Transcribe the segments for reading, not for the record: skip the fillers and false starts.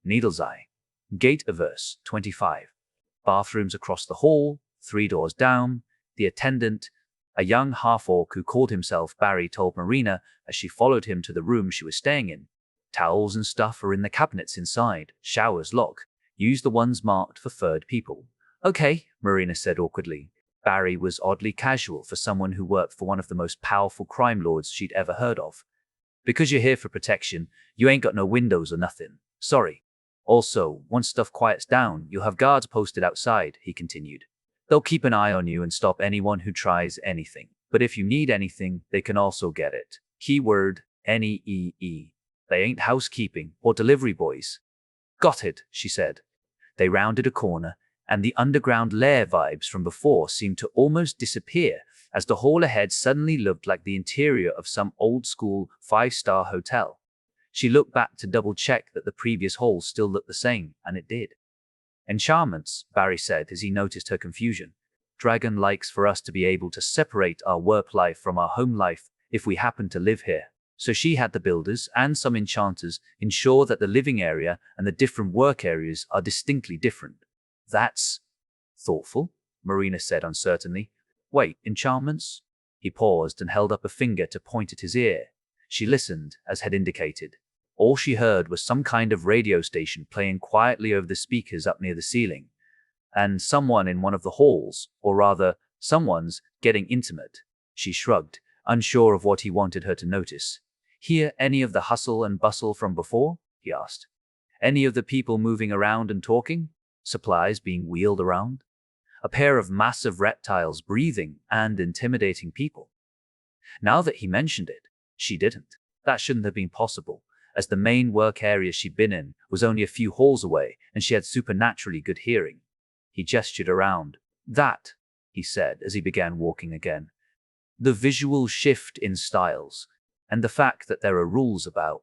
Needle's Eye. Gate averse, 25. Bathrooms across the hall, 3 doors down. The attendant, a young half-orc who called himself Barry, told Marina as she followed him to the room she was staying in. Towels and stuff are in the cabinets inside. Showers lock. Use the ones marked for third people. Okay, Marina said awkwardly. Barry was oddly casual for someone who worked for one of the most powerful crime lords she'd ever heard of. Because you're here for protection, you ain't got no windows or nothing. Sorry. Also, once stuff quiets down, you'll have guards posted outside, he continued. They'll keep an eye on you and stop anyone who tries anything. But if you need anything, they can also get it. Keyword, NEEE. They ain't housekeeping or delivery boys. Got it, she said. They rounded a corner, and the underground lair vibes from before seemed to almost disappear as the hall ahead suddenly looked like the interior of some old-school 5-star hotel. She looked back to double-check that the previous hall still looked the same, and it did. Enchantments, Barry said as he noticed her confusion. Dragon likes for us to be able to separate our work life from our home life if we happen to live here. So she had the builders and some enchanters ensure that the living area and the different work areas are distinctly different. That's thoughtful, Marina said uncertainly. Wait, enchantments? He paused and held up a finger to point at his ear. She listened, as had indicated. All she heard was some kind of radio station playing quietly over the speakers up near the ceiling, and someone in one of the halls, or rather, someone's getting intimate. She shrugged, unsure of what he wanted her to notice. Hear any of the hustle and bustle from before? He asked. Any of the people moving around and talking? Supplies being wheeled around? A pair of massive reptiles breathing and intimidating people? Now that he mentioned it, she didn't. That shouldn't have been possible, as the main work area she'd been in was only a few halls away and she had supernaturally good hearing. He gestured around. That, he said as he began walking again. The visual shift in styles, and the fact that there are rules about.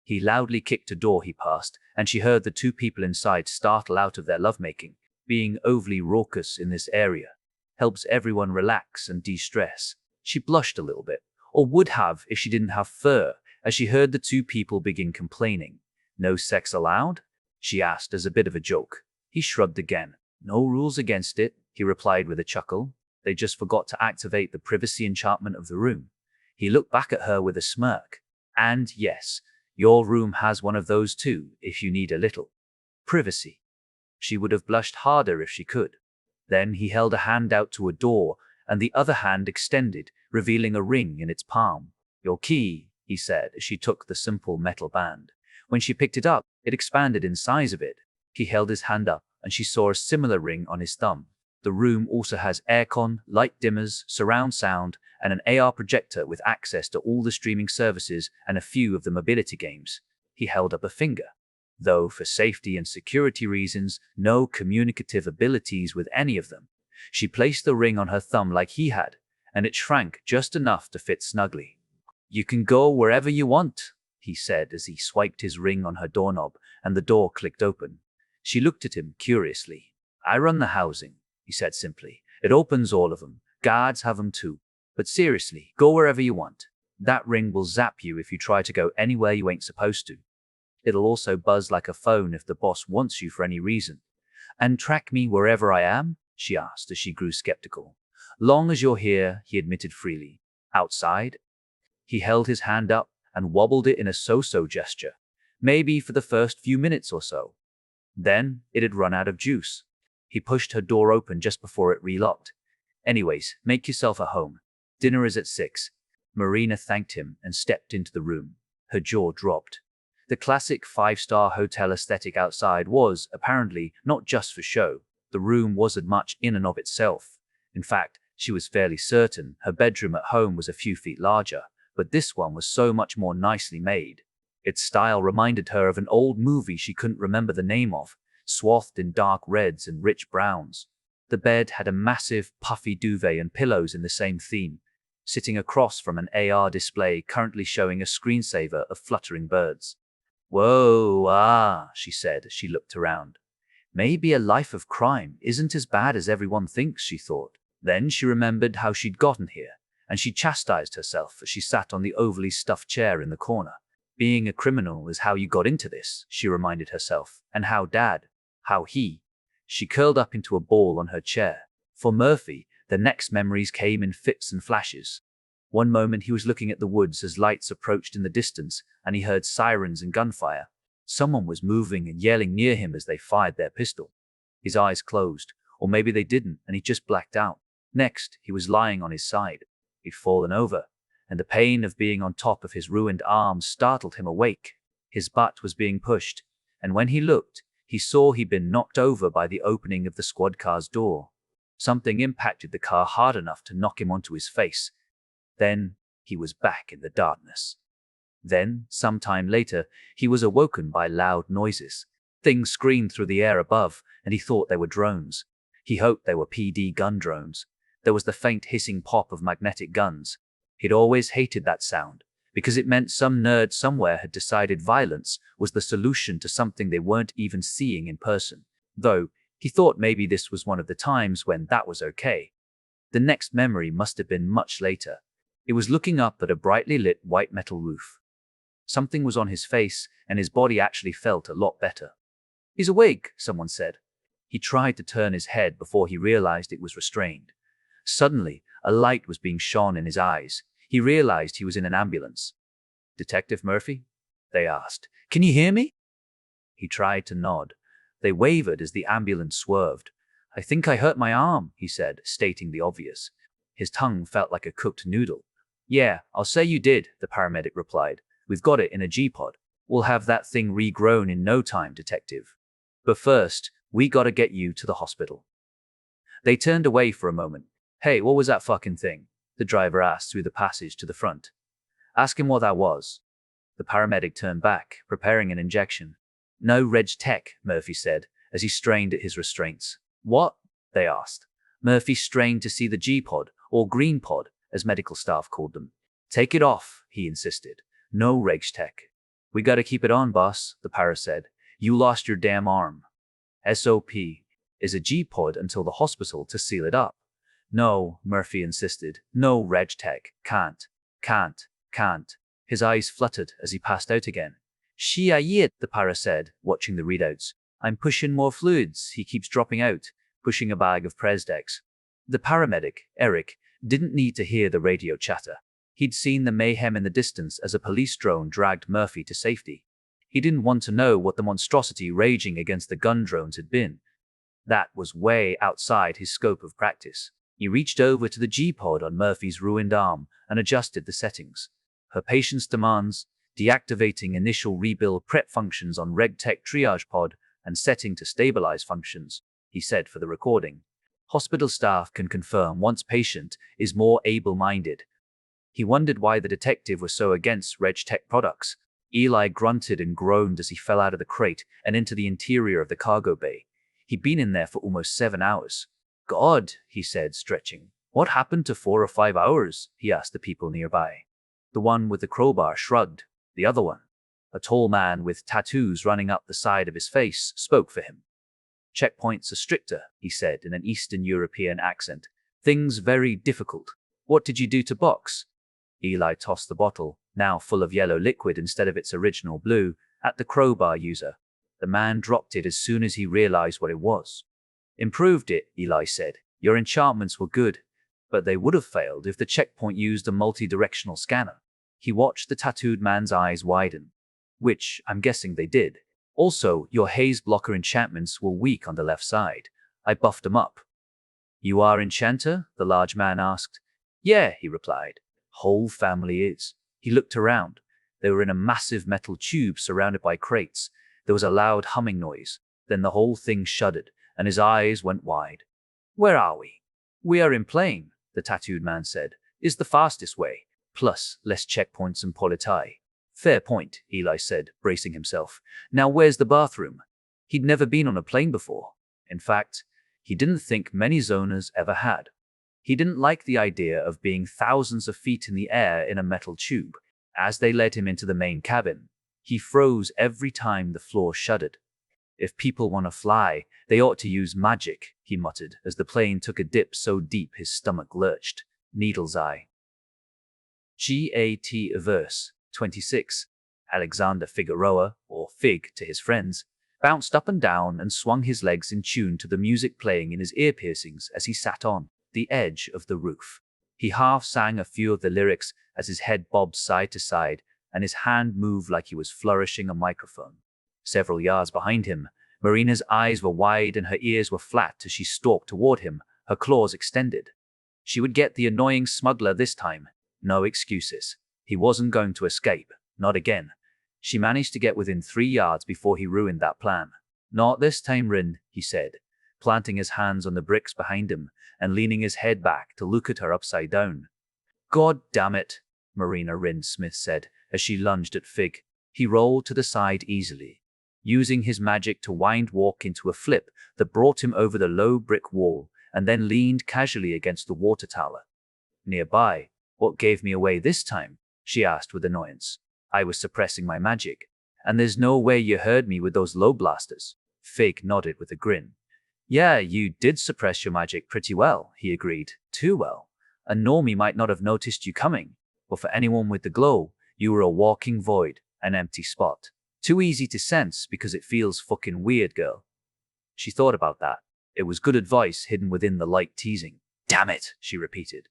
He loudly kicked a door he passed, and she heard the 2 people inside startle out of their lovemaking. Being overly raucous in this area helps everyone relax and de-stress. She blushed a little bit, or would have if she didn't have fur, as she heard the 2 people begin complaining. No sex allowed? She asked as a bit of a joke. He shrugged again. No rules against it, he replied with a chuckle. They just forgot to activate the privacy enchantment of the room. He looked back at her with a smirk. And yes, your room has one of those too, if you need a little privacy. She would have blushed harder if she could. Then he held a hand out to a door, and the other hand extended, revealing a ring in its palm. Your key, he said as she took the simple metal band. When she picked it up, it expanded in size a bit. He held his hand up, and she saw a similar ring on his thumb. The room also has aircon, light dimmers, surround sound, and an AR projector with access to all the streaming services and a few of the mobility games. He held up a finger. Though for safety and security reasons, no communicative abilities with any of them. She placed the ring on her thumb like he had, and it shrank just enough to fit snugly. You can go wherever you want, he said as he swiped his ring on her doorknob, and the door clicked open. She looked at him curiously. I run the housing, he said simply. It opens all of them. Guards have them too. But seriously, go wherever you want. That ring will zap you if you try to go anywhere you ain't supposed to. It'll also buzz like a phone if the boss wants you for any reason. And track me wherever I am? She asked as she grew skeptical. Long as you're here, he admitted freely. Outside? He held his hand up and wobbled it in a so-so gesture. Maybe for the first few minutes or so. Then it had run out of juice. He pushed her door open just before it relocked. Anyways, make yourself at home. Dinner is at 6. Marina thanked him and stepped into the room. Her jaw dropped. The classic 5-star hotel aesthetic outside was, apparently, not just for show. The room wasn't much in and of itself. In fact, she was fairly certain her bedroom at home was a few feet larger, but this one was so much more nicely made. Its style reminded her of an old movie she couldn't remember the name of, swathed in dark reds and rich browns. The bed had a massive, puffy duvet and pillows in the same theme, sitting across from an AR display currently showing a screensaver of fluttering birds. Whoa, she said as she looked around. Maybe a life of crime isn't as bad as everyone thinks, she thought. Then she remembered how she'd gotten here, and she chastised herself as she sat on the overly stuffed chair in the corner. Being a criminal is how you got into this, she reminded herself, and how Dad, how he. She curled up into a ball on her chair. For Murphy, the next memories came in fits and flashes. One moment he was looking at the woods as lights approached in the distance, and he heard sirens and gunfire. Someone was moving and yelling near him as they fired their pistol. His eyes closed, or maybe they didn't, and he just blacked out. Next, he was lying on his side. He'd fallen over, and the pain of being on top of his ruined arms startled him awake. His butt was being pushed, and when he looked, he saw he'd been knocked over by the opening of the squad car's door. Something impacted the car hard enough to knock him onto his face. Then he was back in the darkness. Then, some time later, he was awoken by loud noises. Things screamed through the air above, and he thought they were drones. He hoped they were PD gun drones. There was the faint hissing pop of magnetic guns. He'd always hated that sound, because it meant some nerd somewhere had decided violence was the solution to something they weren't even seeing in person. Though, he thought maybe this was one of the times when that was okay. The next memory must have been much later. It was looking up at a brightly lit white metal roof. Something was on his face, and his body actually felt a lot better. "He's awake," someone said. He tried to turn his head before he realized it was restrained. Suddenly, a light was being shone in his eyes. He realized he was in an ambulance. "Detective Murphy?" they asked. "Can you hear me?" He tried to nod. They wavered as the ambulance swerved. "I think I hurt my arm," he said, stating the obvious. His tongue felt like a cooked noodle. "Yeah, I'll say you did," the paramedic replied. "We've got it in a G-pod. We'll have that thing regrown in no time, detective. But first, we gotta get you to the hospital." They turned away for a moment. "Hey, what was that fucking thing?" the driver asked through the passage to the front. "Ask him what that was." The paramedic turned back, preparing an injection. "No Reg Tech," Murphy said, as he strained at his restraints. "What?" they asked. Murphy strained to see the G-pod, or green pod, as medical staff called them. "Take it off," he insisted. "No Reg Tech." "We gotta keep it on, boss," the para said. "You lost your damn arm." SOP is a G-pod until the hospital to seal it up. "No," Murphy insisted. "No Reg Tech. Can't. His eyes fluttered as he passed out again. "Shit," the para said, watching the readouts. "I'm pushing more fluids. He keeps dropping out," pushing a bag of Presdex. The paramedic, Eric, didn't need to hear the radio chatter. He'd seen the mayhem in the distance as a police drone dragged Murphy to safety. He didn't want to know what the monstrosity raging against the gun drones had been. That was way outside his scope of practice. He reached over to the G-pod on Murphy's ruined arm and adjusted the settings. "Her patient's demands, deactivating initial rebuild prep functions on RegTech triage pod and setting to stabilize functions," he said for the recording. Hospital staff can confirm once patient is more able-minded. He wondered why the detective was so against RegTech products. Eli grunted and groaned as he fell out of the crate and into the interior of the cargo bay. He'd been in there for almost 7 hours. "God," he said, stretching. "What happened to 4 or 5 hours?" he asked the people nearby. The one with the crowbar shrugged. The other one, a tall man with tattoos running up the side of his face, spoke for him. "Checkpoints are stricter," he said in an Eastern European accent. "Things very difficult. What did you do to Box?" Eli tossed the bottle, now full of yellow liquid instead of its original blue, at the crowbar user. The man dropped it as soon as he realized what it was. "Improved it," Eli said. "Your enchantments were good, but they would have failed if the checkpoint used a multi-directional scanner." He watched the tattooed man's eyes widen. "Which, I'm guessing they did. Also, your haze blocker enchantments were weak on the left side. I buffed them up." "You are enchanter?" the large man asked. "Yeah," he replied. "Whole family is." He looked around. They were in a massive metal tube surrounded by crates. There was a loud humming noise. Then the whole thing shuddered, and his eyes went wide. "Where are we?" "We are in plane," the tattooed man said. "Is the fastest way. Plus, less checkpoints and politai." "Fair point," Eli said, bracing himself. "Now where's the bathroom?" He'd never been on a plane before. In fact, he didn't think many zoners ever had. He didn't like the idea of being thousands of feet in the air in a metal tube. As they led him into the main cabin, he froze every time the floor shuddered. "If people want to fly, they ought to use magic," he muttered as the plane took a dip so deep his stomach lurched. Needle's eye. GAT verse 26. Alexander Figueroa, or Fig to his friends, bounced up and down and swung his legs in tune to the music playing in his ear piercings as he sat on the edge of the roof. He half sang a few of the lyrics as his head bobbed side to side and his hand moved like he was flourishing a microphone. Several yards behind him, Marina's eyes were wide and her ears were flat as she stalked toward him, her claws extended. She would get the annoying smuggler this time. No excuses. He wasn't going to escape. Not again. She managed to get within 3 yards before he ruined that plan. Not this time, Rin, he said, planting his hands on the bricks behind him and leaning his head back to look at her upside down. God damn it, Marina Rin Smith said as she lunged at Fig. He rolled to the side easily, using his magic to wind walk into a flip that brought him over the low brick wall and then leaned casually against the water tower. Nearby, what gave me away this time? She asked with annoyance. I was suppressing my magic, and there's no way you heard me with those low blasters. Fig nodded with a grin. Yeah, you did suppress your magic pretty well, he agreed. Too well. A normie might not have noticed you coming, but for anyone with the glow, you were a walking void, an empty spot. Too easy to sense because it feels fucking weird, girl. She thought about that. It was good advice hidden within the light teasing. Damn it, she repeated.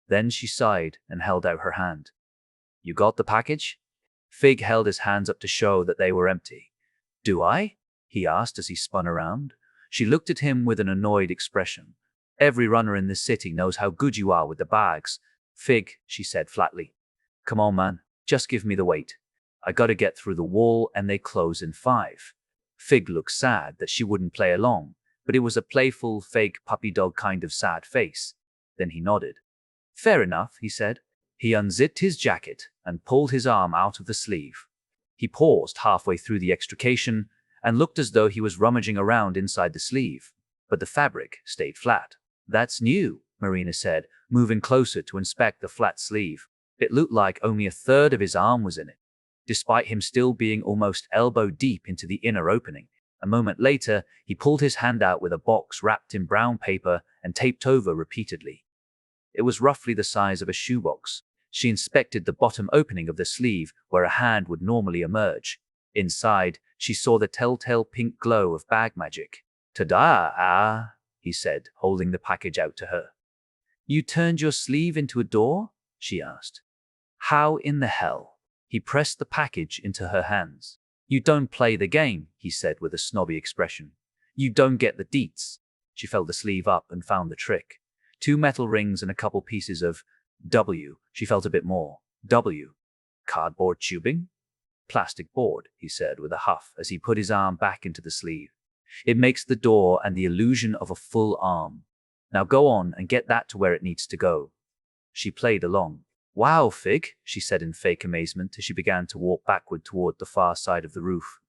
Then she sighed and held out her hand. You got the package? Fig held his hands up to show that they were empty. Do I? He asked as he spun around. She looked at him with an annoyed expression. Every runner in this city knows how good you are with the bags. Fig, she said flatly. Come on, man, just give me the weight. I gotta get through the wall and they close in 5. Fig looked sad that she wouldn't play along, but it was a playful, fake puppy dog kind of sad face. Then he nodded. Fair enough, he said. He unzipped his jacket and pulled his arm out of the sleeve. He paused halfway through the extrication and looked as though he was rummaging around inside the sleeve, but the fabric stayed flat. That's new, Marina said, moving closer to inspect the flat sleeve. It looked like only a third of his arm was in it, despite him still being almost elbow deep into the inner opening. A moment later, he pulled his hand out with a box wrapped in brown paper and taped over repeatedly. It was roughly the size of a shoebox. She inspected the bottom opening of the sleeve where a hand would normally emerge. Inside, she saw the telltale pink glow of bag magic. Ta-da, he said, holding the package out to her. You turned your sleeve into a door? She asked. How in the hell? He pressed the package into her hands. You don't play the game, he said with a snobby expression. You don't get the deets. She felt the sleeve up and found the trick. 2 metal rings and a couple pieces of W. She felt a bit more. W. Cardboard tubing? Plastic board, he said with a huff as he put his arm back into the sleeve. It makes the door and the illusion of a full arm. Now go on and get that to where it needs to go. She played along. Wow, Fig, she said in fake amazement as she began to walk backward toward the far side of the roof.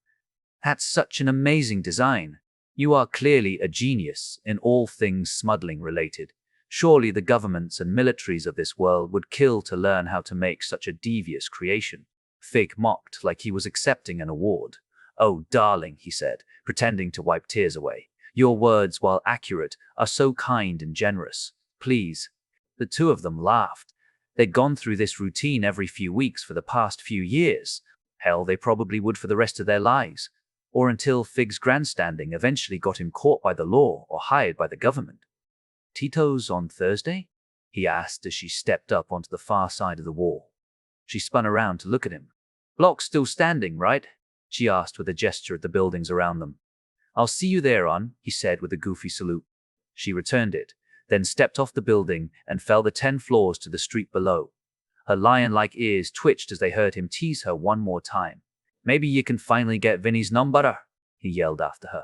That's such an amazing design. You are clearly a genius in all things smuggling related. Surely the governments and militaries of this world would kill to learn how to make such a devious creation. Fig mocked like he was accepting an award. Oh, darling, he said, pretending to wipe tears away. Your words, while accurate, are so kind and generous. Please. The two of them laughed. They'd gone through this routine every few weeks for the past few years. Hell, they probably would for the rest of their lives. Or until Fig's grandstanding eventually got him caught by the law or hired by the government. Tito's on Thursday? He asked as she stepped up onto the far side of the wall. She spun around to look at him. Block's still standing, right? She asked with a gesture at the buildings around them. I'll see you there, On, he said with a goofy salute. She returned it, then stepped off the building and fell the 10 floors to the street below. Her lion-like ears twitched as they heard him tease her one more time. Maybe you can finally get Vinny's number, he yelled after her.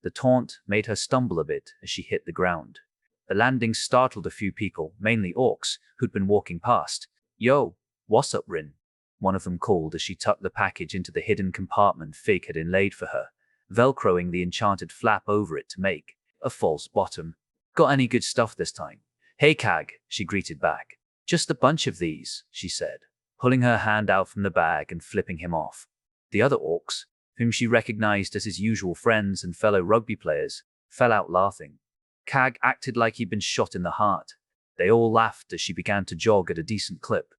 The taunt made her stumble a bit as she hit the ground. The landing startled a few people, mainly orcs, who'd been walking past. Yo, what's up, Rin? One of them called as she tucked the package into the hidden compartment Fig had inlaid for her, velcroing the enchanted flap over it to make a false bottom. Got any good stuff this time? Hey, Cag, she greeted back. Just a bunch of these, she said, pulling her hand out from the bag and flipping him off. The other orcs, whom she recognized as his usual friends and fellow rugby players, fell out laughing. Cag acted like he'd been shot in the heart. They all laughed as she began to jog at a decent clip.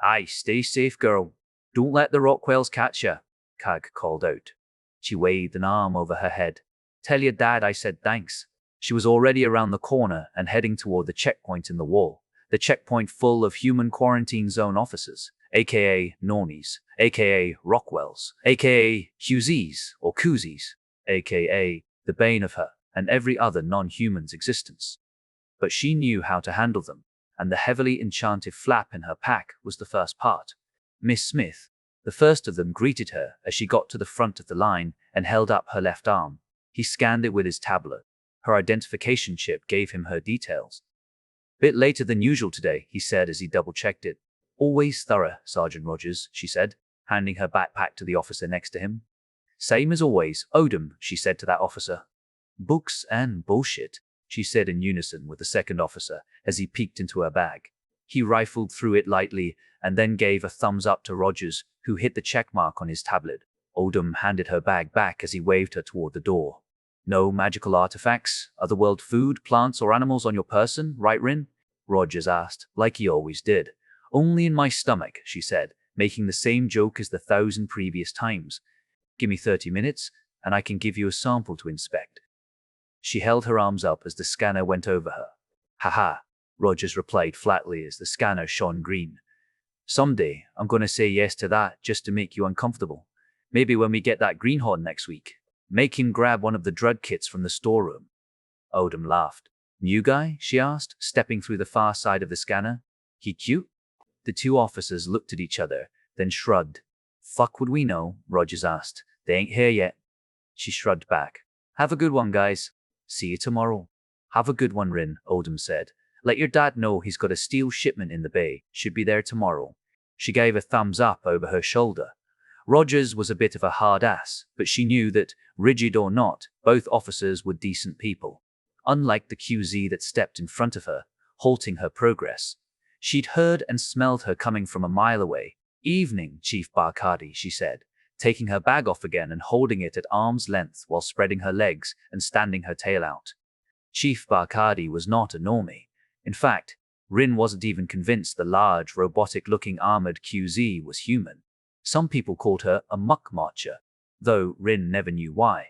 Aye, stay safe, girl. Don't let the Rockwells catch ya, Kag called out. She waved an arm over her head. Tell your dad I said thanks. She was already around the corner and heading toward the checkpoint in the wall. The checkpoint full of human quarantine zone officers, aka normies, aka Rockwells, aka QZs or Koozies, aka the bane of her and every other non-human's existence. But she knew how to handle them, and the heavily enchanted flap in her pack was the first part. Miss Smith, the first of them, greeted her as she got to the front of the line and held up her left arm. He scanned it with his tablet. Her identification chip gave him her details. Bit later than usual today, he said as he double-checked it. Always thorough, Sergeant Rogers, she said, handing her backpack to the officer next to him. Same as always, Odom, she said to that officer. Books and bullshit, she said in unison with the second officer as he peeked into her bag. He rifled through it lightly and then gave a thumbs up to Rogers, who hit the checkmark on his tablet. Odom handed her bag back as he waved her toward the door. No magical artifacts, otherworld food, plants, or animals on your person, right, Rin? Rogers asked, like he always did. Only in my stomach, she said, making the same joke as the 1,000 previous times. Give me 30 minutes, and I can give you a sample to inspect. She held her arms up as the scanner went over her. Haha, Rogers replied flatly as the scanner shone green. Someday, I'm gonna say yes to that just to make you uncomfortable. Maybe when we get that greenhorn next week. Make him grab one of the drug kits from the storeroom. Odom laughed. New guy? She asked, stepping through the far side of the scanner. He cute? The two officers looked at each other, then shrugged. Fuck would we know? Rogers asked. They ain't here yet. She shrugged back. Have a good one, guys. See you tomorrow. Have a good one, Rin, Odom said. Let your dad know he's got a steel shipment in the bay. Should be there tomorrow. She gave a thumbs up over her shoulder. Rogers was a bit of a hard ass, but she knew that, rigid or not, both officers were decent people. Unlike the QZ that stepped in front of her, halting her progress. She'd heard and smelled her coming from a mile away. Evening, Chief Barkhadi, she said, taking her bag off again and holding it at arm's length while spreading her legs and standing her tail out. Chief Barkhadi was not a normie. In fact, Rin wasn't even convinced the large, robotic-looking armored QZ was human. Some people called her a muck marcher, though Rin never knew why.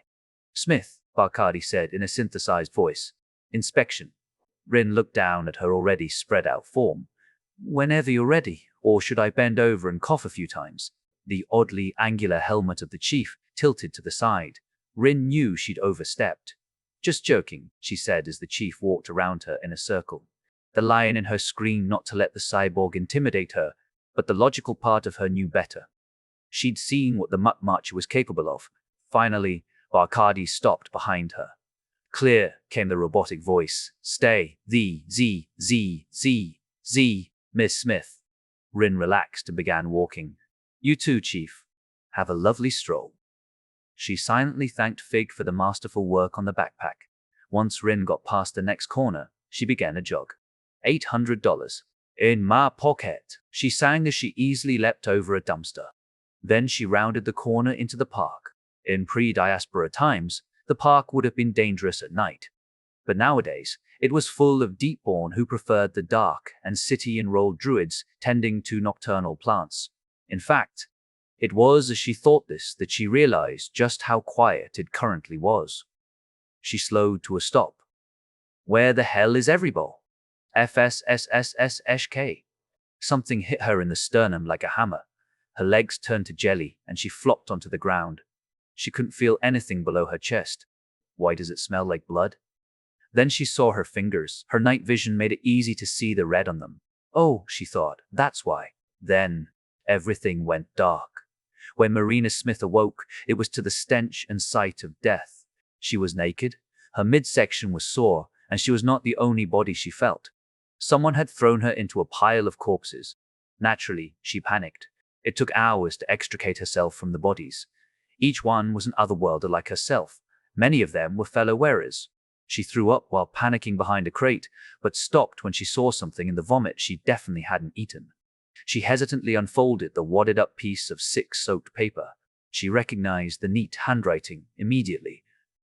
Smith, Barkhadi said in a synthesized voice. Inspection. Rin looked down at her already spread-out form. Whenever you're ready, or should I bend over and cough a few times? The oddly angular helmet of the chief tilted to the side. Rin knew she'd overstepped. Just joking, she said as the chief walked around her in a circle. The lion in her screamed not to let the cyborg intimidate her, but the logical part of her knew better. She'd seen what the muck marcher was capable of. Finally, Barkhadi stopped behind her. Clear, came the robotic voice. Stay, Z, Miss Smith. Rin relaxed and began walking. You too, Chief. Have a lovely stroll. She silently thanked Fig for the masterful work on the backpack. Once Rin got past the next corner, she began a jog. $800. In my pocket, she sang as she easily leapt over a dumpster. Then she rounded the corner into the park. In pre-diaspora times, the park would have been dangerous at night. But nowadays, it was full of deepborn who preferred the dark and city-enrolled druids tending to nocturnal plants. In fact, it was as she thought this that she realized just how quiet it currently was. She slowed to a stop. Where the hell is everybody? FSSSSHK. Something hit her in the sternum like a hammer. Her legs turned to jelly and she flopped onto the ground. She couldn't feel anything below her chest. Why does it smell like blood? Then she saw her fingers. Her night vision made it easy to see the red on them. Oh, she thought, that's why. Then, everything went dark. When Marina Smith awoke, it was to the stench and sight of death. She was naked, her midsection was sore, and she was not the only body she felt. Someone had thrown her into a pile of corpses. Naturally, she panicked. It took hours to extricate herself from the bodies. Each one was an otherworlder like herself. Many of them were fellow wearers. She threw up while panicking behind a crate, but stopped when she saw something in the vomit she definitely hadn't eaten. She hesitantly unfolded the wadded-up piece of sick-soaked paper. She recognized the neat handwriting immediately.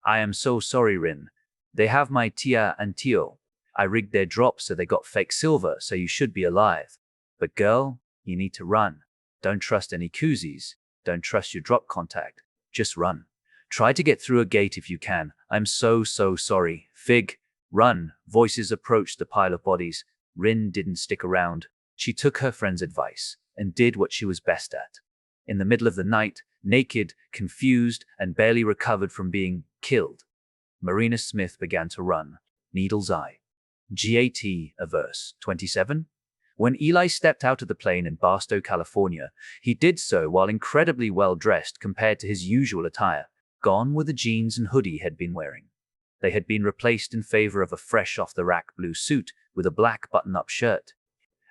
I am so sorry, Rin. They have my Tia and Tio. I rigged their drops so they got fake silver, so you should be alive. But girl, you need to run. Don't trust any koozies. Don't trust your drop contact. Just run. Try to get through a gate if you can. I'm so sorry. Fig. Run. Voices approached the pile of bodies. Rin didn't stick around. She took her friend's advice and did what she was best at. In the middle of the night, naked, confused, and barely recovered from being killed, Marina Smith began to run. Needle's eye. GAT Averse 27. When Eli stepped out of the plane in Barstow, California, he did so while incredibly well dressed compared to his usual attire. Gone were the jeans and hoodie he had been wearing. They had been replaced in favor of a fresh off-the-rack blue suit with a black button-up shirt.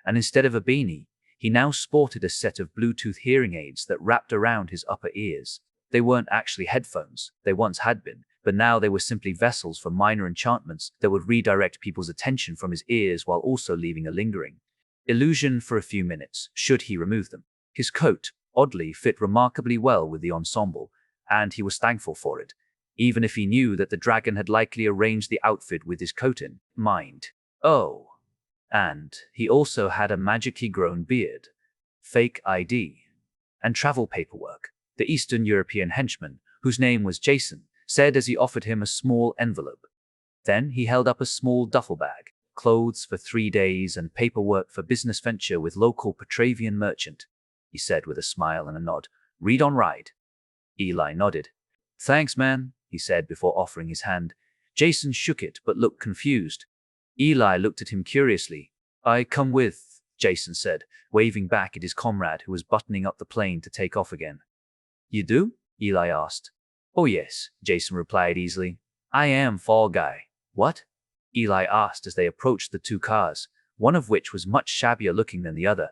And instead of a beanie, he now sported a set of Bluetooth hearing aids that wrapped around his upper ears. They weren't actually headphones, they once had been, but now they were simply vessels for minor enchantments that would redirect people's attention from his ears while also leaving a lingering illusion for a few minutes, should he remove them. His coat, oddly, fit remarkably well with the ensemble, and he was thankful for it, even if he knew that the dragon had likely arranged the outfit with his coat in mind. Oh, and he also had a magically grown beard, fake ID, and travel paperwork. The Eastern European henchman, whose name was Jason, said as he offered him a small envelope. Then he held up a small duffel bag, clothes for 3 days and paperwork for business venture with local Petravian merchant. He said with a smile and a nod, "Read on ride." Eli nodded. "Thanks, man," he said before offering his hand. Jason shook it but looked confused. Eli looked at him curiously. "I come with," Jason said, waving back at his comrade who was buttoning up the plane to take off again. "You do?" Eli asked. "Oh yes," Jason replied easily. "I am Fall Guy." "What?" Eli asked as they approached the two cars, one of which was much shabbier looking than the other.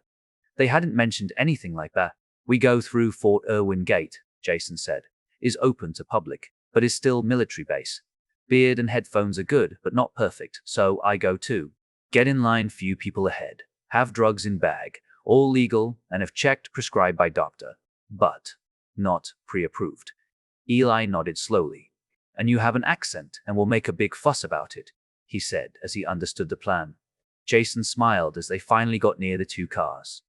They hadn't mentioned anything like that. "We go through Fort Irwin Gate," Jason said. "Is open to public, but is still military base. Beard and headphones are good, but not perfect, so I go too. Get in line, few people ahead. Have drugs in bag, all legal, and if checked, prescribed by doctor. But not pre-approved." Eli nodded slowly. "And you have an accent, and will make a big fuss about it," he said as he understood the plan. Jason smiled as they finally got near the two cars.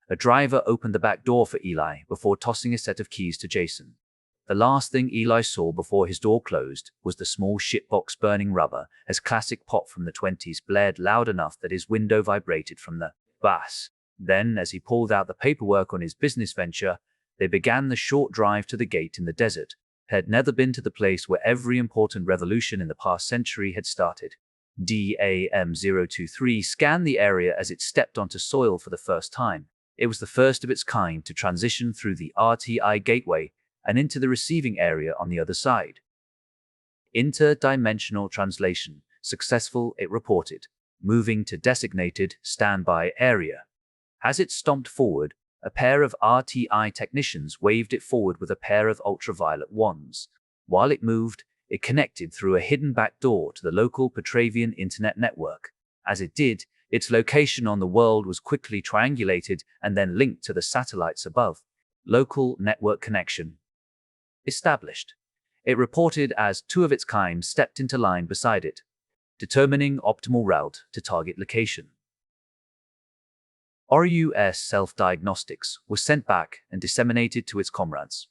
A driver opened the back door for Eli before tossing a set of keys to Jason. The last thing Eli saw before his door closed was the small shitbox burning rubber as classic pop from the 20s blared loud enough that his window vibrated from the bass. Then, as he pulled out the paperwork on his business venture, they began the short drive to the gate in the desert. Had never been to the place where every important revolution in the past century had started. DAM-023 scanned the area as it stepped onto soil for the first time. It was the first of its kind to transition through the RTI gateway and into the receiving area on the other side. Interdimensional translation successful, it reported, moving to designated standby area. As it stomped forward, a pair of RTI technicians waved it forward with a pair of ultraviolet wands. While it moved, it connected through a hidden back door to the local Petravian internet network. As it did, its location on the world was quickly triangulated and then linked to the satellites above. Local network connection established. It reported as two of its kind stepped into line beside it, determining optimal route to target location. RUS self-diagnostics was sent back and disseminated to its comrades.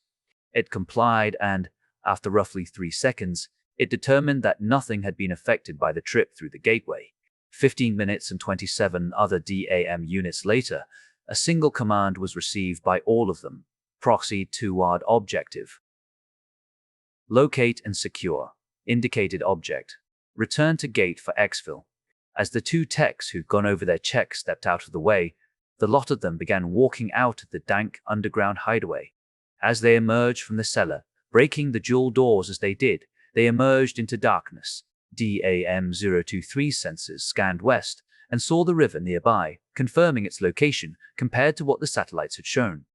It complied and, after roughly 3 seconds, it determined that nothing had been affected by the trip through the gateway. 15 minutes and 27 other DAM units later, a single command was received by all of them. Proxy 2-word objective. Locate and secure. Indicated object. Return to gate for exfil. As the two techs who'd gone over their check stepped out of the way, the lot of them began walking out of the dank underground hideaway. As they emerged from the cellar, breaking the dual doors as they did, they emerged into darkness. DAM-023 sensors scanned west and saw the river nearby, confirming its location compared to what the satellites had shown.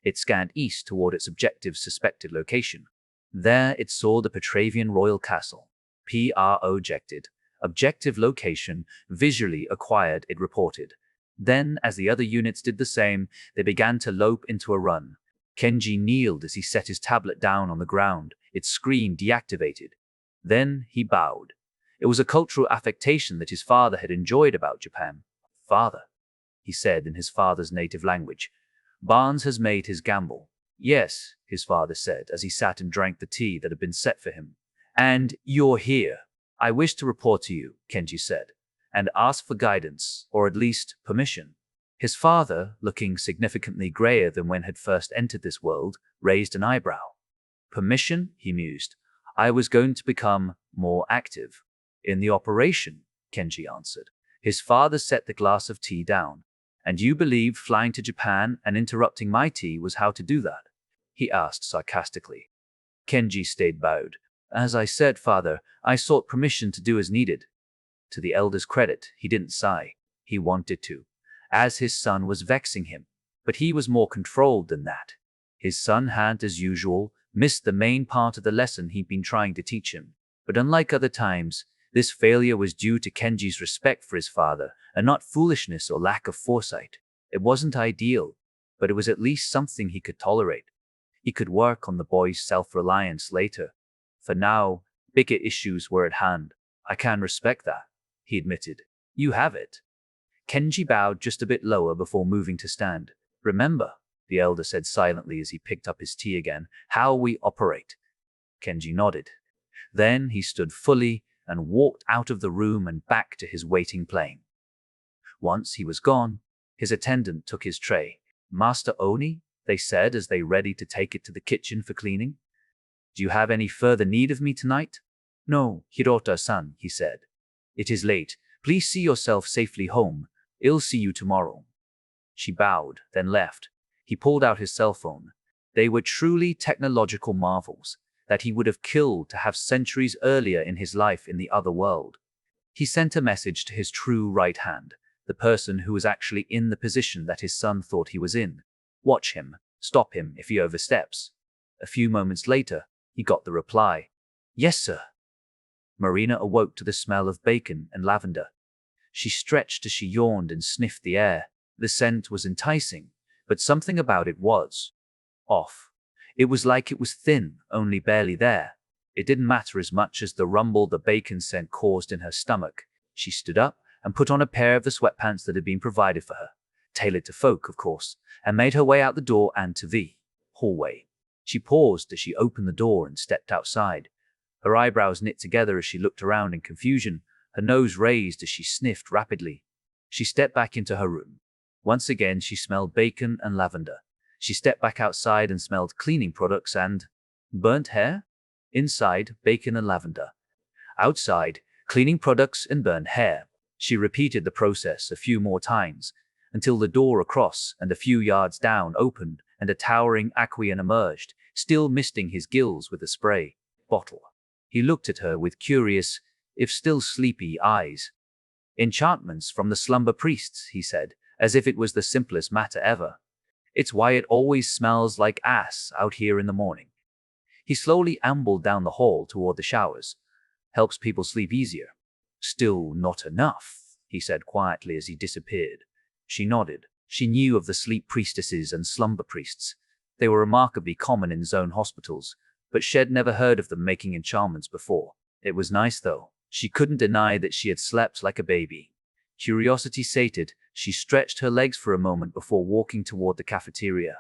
It scanned east toward its objective's suspected location. There it saw the Petravian Royal Castle. PR objected. Objective location visually acquired, it reported. Then, as the other units did the same, they began to lope into a run. Kenji kneeled as he set his tablet down on the ground, its screen deactivated. Then he bowed. It was a cultural affectation that his father had enjoyed about Japan. "Father," he said in his father's native language. Barnes has made his gamble. Yes, his father said as he sat and drank the tea that had been set for him. And you're here. I wish to report to you, Kenji said, and ask for guidance, or at least permission. His father, looking significantly grayer than when had first entered this world, raised an eyebrow. Permission, he mused. I was going to become more active. In the operation, Kenji answered. His father set the glass of tea down. And you believed flying to Japan and interrupting my tea was how to do that? He asked sarcastically. Kenji stayed bowed. As I said, father, I sought permission to do as needed. To the elder's credit, he didn't sigh. He wanted to, as his son was vexing him. But he was more controlled than that. His son had, as usual, missed the main part of the lesson he'd been trying to teach him. But unlike other times, this failure was due to Kenji's respect for his father, and not foolishness or lack of foresight. It wasn't ideal, but it was at least something he could tolerate. He could work on the boy's self-reliance later. For now, bigger issues were at hand. I can respect that, he admitted. You have it. Kenji bowed just a bit lower before moving to stand. Remember, the elder said silently as he picked up his tea again, how we operate. Kenji nodded. Then he stood fully and walked out of the room and back to his waiting plane. Once he was gone, his attendant took his tray. Master Oni, they said as they ready to take it to the kitchen for cleaning. Do you have any further need of me tonight? No, Hirota-san, he said. It is late. Please see yourself safely home. I'll see you tomorrow. She bowed, then left. He pulled out his cell phone. They were truly technological marvels that he would have killed to have centuries earlier in his life in the other world. He sent a message to his true right hand, the person who was actually in the position that his son thought he was in. Watch him. Stop him if he oversteps. A few moments later, he got the reply. Yes, sir. Marina awoke to the smell of bacon and lavender. She stretched as she yawned and sniffed the air. The scent was enticing, but something about it was off. It was like it was thin, only barely there. It didn't matter as much as the rumble the bacon scent caused in her stomach. She stood up and put on a pair of the sweatpants that had been provided for her, tailored to folk, of course, and made her way out the door and to the hallway. She paused as she opened the door and stepped outside. Her eyebrows knit together as she looked around in confusion, her nose raised as she sniffed rapidly. She stepped back into her room. Once again, she smelled bacon and lavender. She stepped back outside and smelled cleaning products and burnt hair. Inside, bacon and lavender. Outside, cleaning products and burnt hair. She repeated the process a few more times, until the door across and a few yards down opened and a towering Aquian emerged, still misting his gills with a spray bottle. He looked at her with curious, if still sleepy, eyes. Enchantments from the slumber priests, he said, as if it was the simplest matter ever. It's why it always smells like ass out here in the morning. He slowly ambled down the hall toward the showers. Helps people sleep easier. Still not enough, he said quietly as he disappeared. She nodded. She knew of the sleep priestesses and slumber priests. They were remarkably common in zone hospitals, but she had never heard of them making enchantments before. It was nice, though. She couldn't deny that she had slept like a baby. Curiosity sated, she stretched her legs for a moment before walking toward the cafeteria.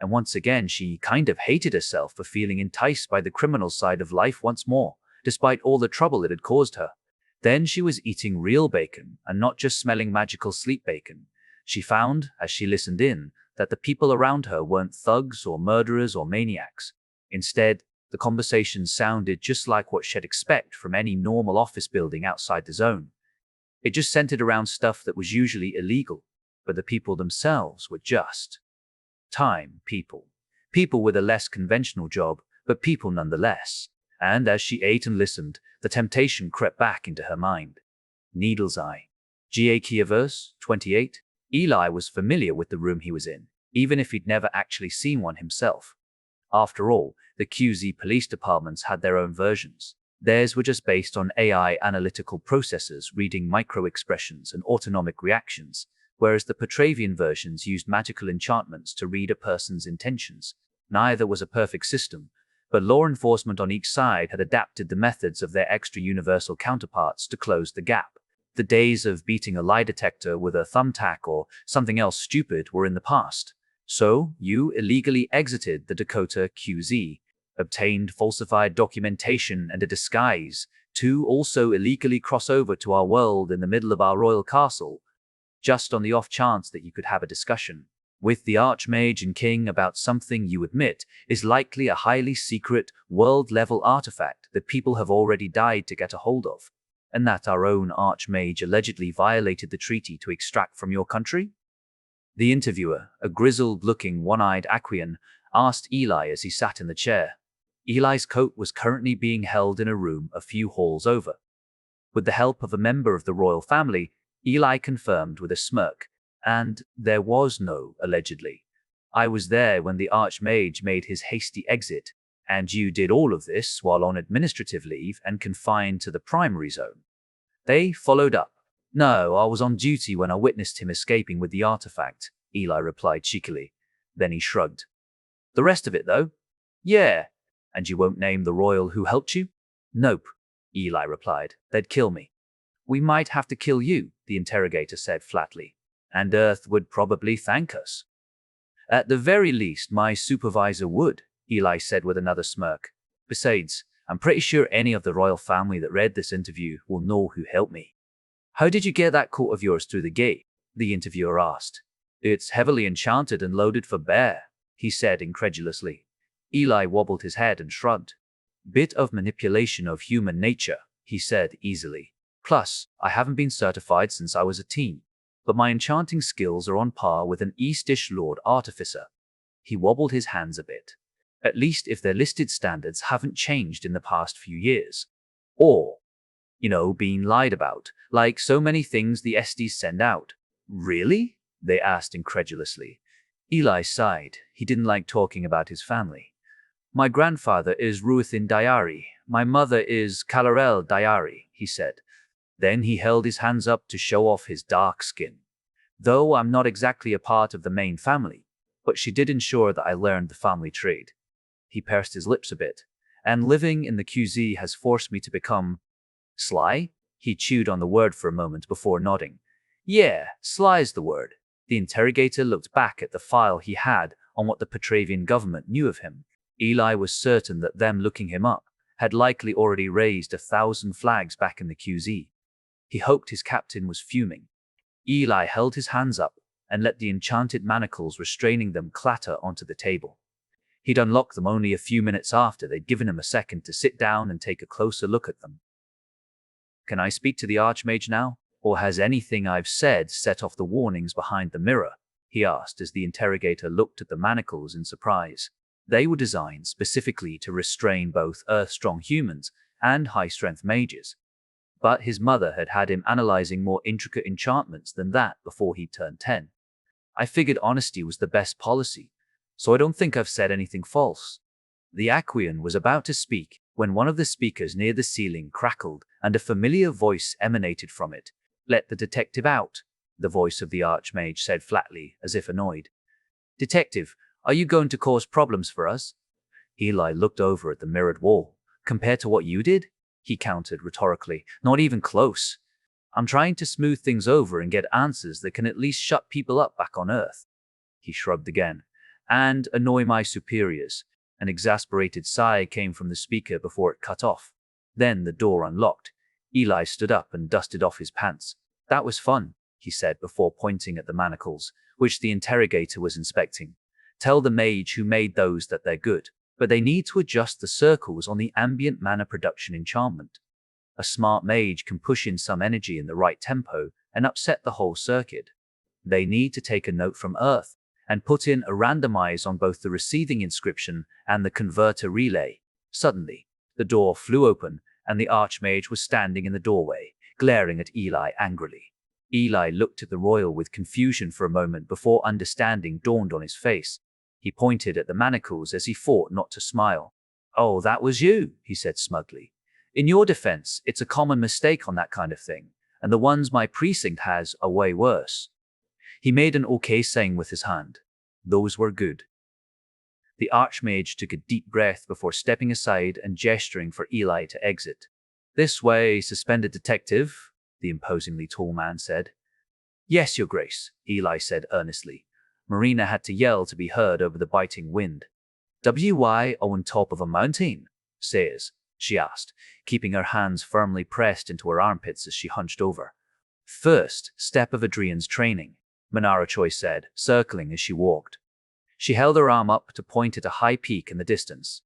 And once again, she kind of hated herself for feeling enticed by the criminal side of life once more, despite all the trouble it had caused her. Then she was eating real bacon, and not just smelling magical sleep bacon. She found, as she listened in, that the people around her weren't thugs or murderers or maniacs. Instead, the conversation sounded just like what she'd expect from any normal office building outside the zone. It just centered around stuff that was usually illegal, but the people themselves were just time people. People with a less conventional job, but people nonetheless. And as she ate and listened, the temptation crept back into her mind. Needle's Eye. GA Verse 28. Eli was familiar with the room he was in, even if he'd never actually seen one himself. After all, the QZ police departments had their own versions. Theirs were just based on AI analytical processors reading micro-expressions and autonomic reactions, whereas the Petravian versions used magical enchantments to read a person's intentions. Neither was a perfect system, but law enforcement on each side had adapted the methods of their extra-universal counterparts to close the gap. The days of beating a lie detector with a thumbtack or something else stupid were in the past. So, you illegally exited the Dakota QZ, obtained falsified documentation and a disguise to also illegally cross over to our world in the middle of our royal castle, just on the off chance that you could have a discussion with the Archmage and King about something you admit is likely a highly secret, world-level artifact that people have already died to get a hold of, and that our own Archmage allegedly violated the treaty to extract from your country? The interviewer, a grizzled-looking, one-eyed Aquian, asked Eli as he sat in the chair. Eli's coat was currently being held in a room a few halls over. With the help of a member of the royal family, Eli confirmed with a smirk, and there was no allegedly. I was there when the Archmage made his hasty exit, and you did all of this while on administrative leave and confined to the primary zone. They followed up. No, I was on duty when I witnessed him escaping with the artifact, Eli replied cheekily. Then he shrugged. The rest of it, though? Yeah. And you won't name the royal who helped you? Nope, Eli replied. They'd kill me. We might have to kill you, the interrogator said flatly. And Earth would probably thank us. At the very least, my supervisor would, Eli said with another smirk. Besides, I'm pretty sure any of the royal family that read this interview will know who helped me. How did you get that coat of yours through the gate? The interviewer asked. It's heavily enchanted and loaded for bear, he said incredulously. Eli wobbled his head and shrugged. Bit of manipulation of human nature, he said easily. Plus, I haven't been certified since I was a teen, but my enchanting skills are on par with an Eastish Lord Artificer. He wobbled his hands a bit. At least if their listed standards haven't changed in the past few years. Or, being lied about, like so many things the Estes send out. Really? They asked incredulously. Eli sighed. He didn't like talking about his family. My grandfather is Ruithin Diari. My mother is Kalarel Diari, he said. Then he held his hands up to show off his dark skin. Though I'm not exactly a part of the main family, but she did ensure that I learned the family trade. He pursed his lips a bit. And living in the QZ has forced me to become sly? He chewed on the word for a moment before nodding. Yeah, sly's the word. The interrogator looked back at the file he had on what the Petravian government knew of him. Eli was certain that them looking him up had likely already raised 1,000 flags back in the QZ. He hoped his captain was fuming. Eli held his hands up and let the enchanted manacles restraining them clatter onto the table. He'd unlocked them only a few minutes after they'd given him a second to sit down and take a closer look at them. Can I speak to the Archmage now? Or has anything I've said set off the warnings behind the mirror? He asked as the interrogator looked at the manacles in surprise. They were designed specifically to restrain both Earth-strong humans and high-strength mages. But his mother had had him analyzing more intricate enchantments than that before he turned 10. I figured honesty was the best policy, so I don't think I've said anything false. The Aquian was about to speak when one of the speakers near the ceiling crackled and a familiar voice emanated from it. Let the detective out, the voice of the Archmage said flatly, as if annoyed. Detective, are you going to cause problems for us? Eli looked over at the mirrored wall. Compared to what you did? He countered rhetorically. Not even close. I'm trying to smooth things over and get answers that can at least shut people up back on Earth. He shrugged again. And annoy my superiors. An exasperated sigh came from the speaker before it cut off. Then the door unlocked. Eli stood up and dusted off his pants. That was fun, he said before pointing at the manacles, which the interrogator was inspecting. Tell the mage who made those that they're good, but they need to adjust the circles on the ambient mana production enchantment. A smart mage can push in some energy in the right tempo and upset the whole circuit. They need to take a note from Earth and put in a randomize on both the receiving inscription and the converter relay. Suddenly, the door flew open and the Archmage was standing in the doorway, glaring at Eli angrily. Eli looked at the royal with confusion for a moment before understanding dawned on his face. He pointed at the manacles as he fought not to smile. Oh, that was you, he said smugly. In your defense, it's a common mistake on that kind of thing, and the ones my precinct has are way worse. He made an okay saying with his hand. Those were good. The Archmage took a deep breath before stepping aside and gesturing for Eli to exit. This way, suspended detective, the imposingly tall man said. Yes, Your Grace, Eli said earnestly. Marina had to yell to be heard over the biting wind. "Why on top of a mountain?" says, she asked, keeping her hands firmly pressed into her armpits as she hunched over. "First step of Adrian's training," Manara Choi said, circling as she walked. She held her arm up to point at a high peak in the distance.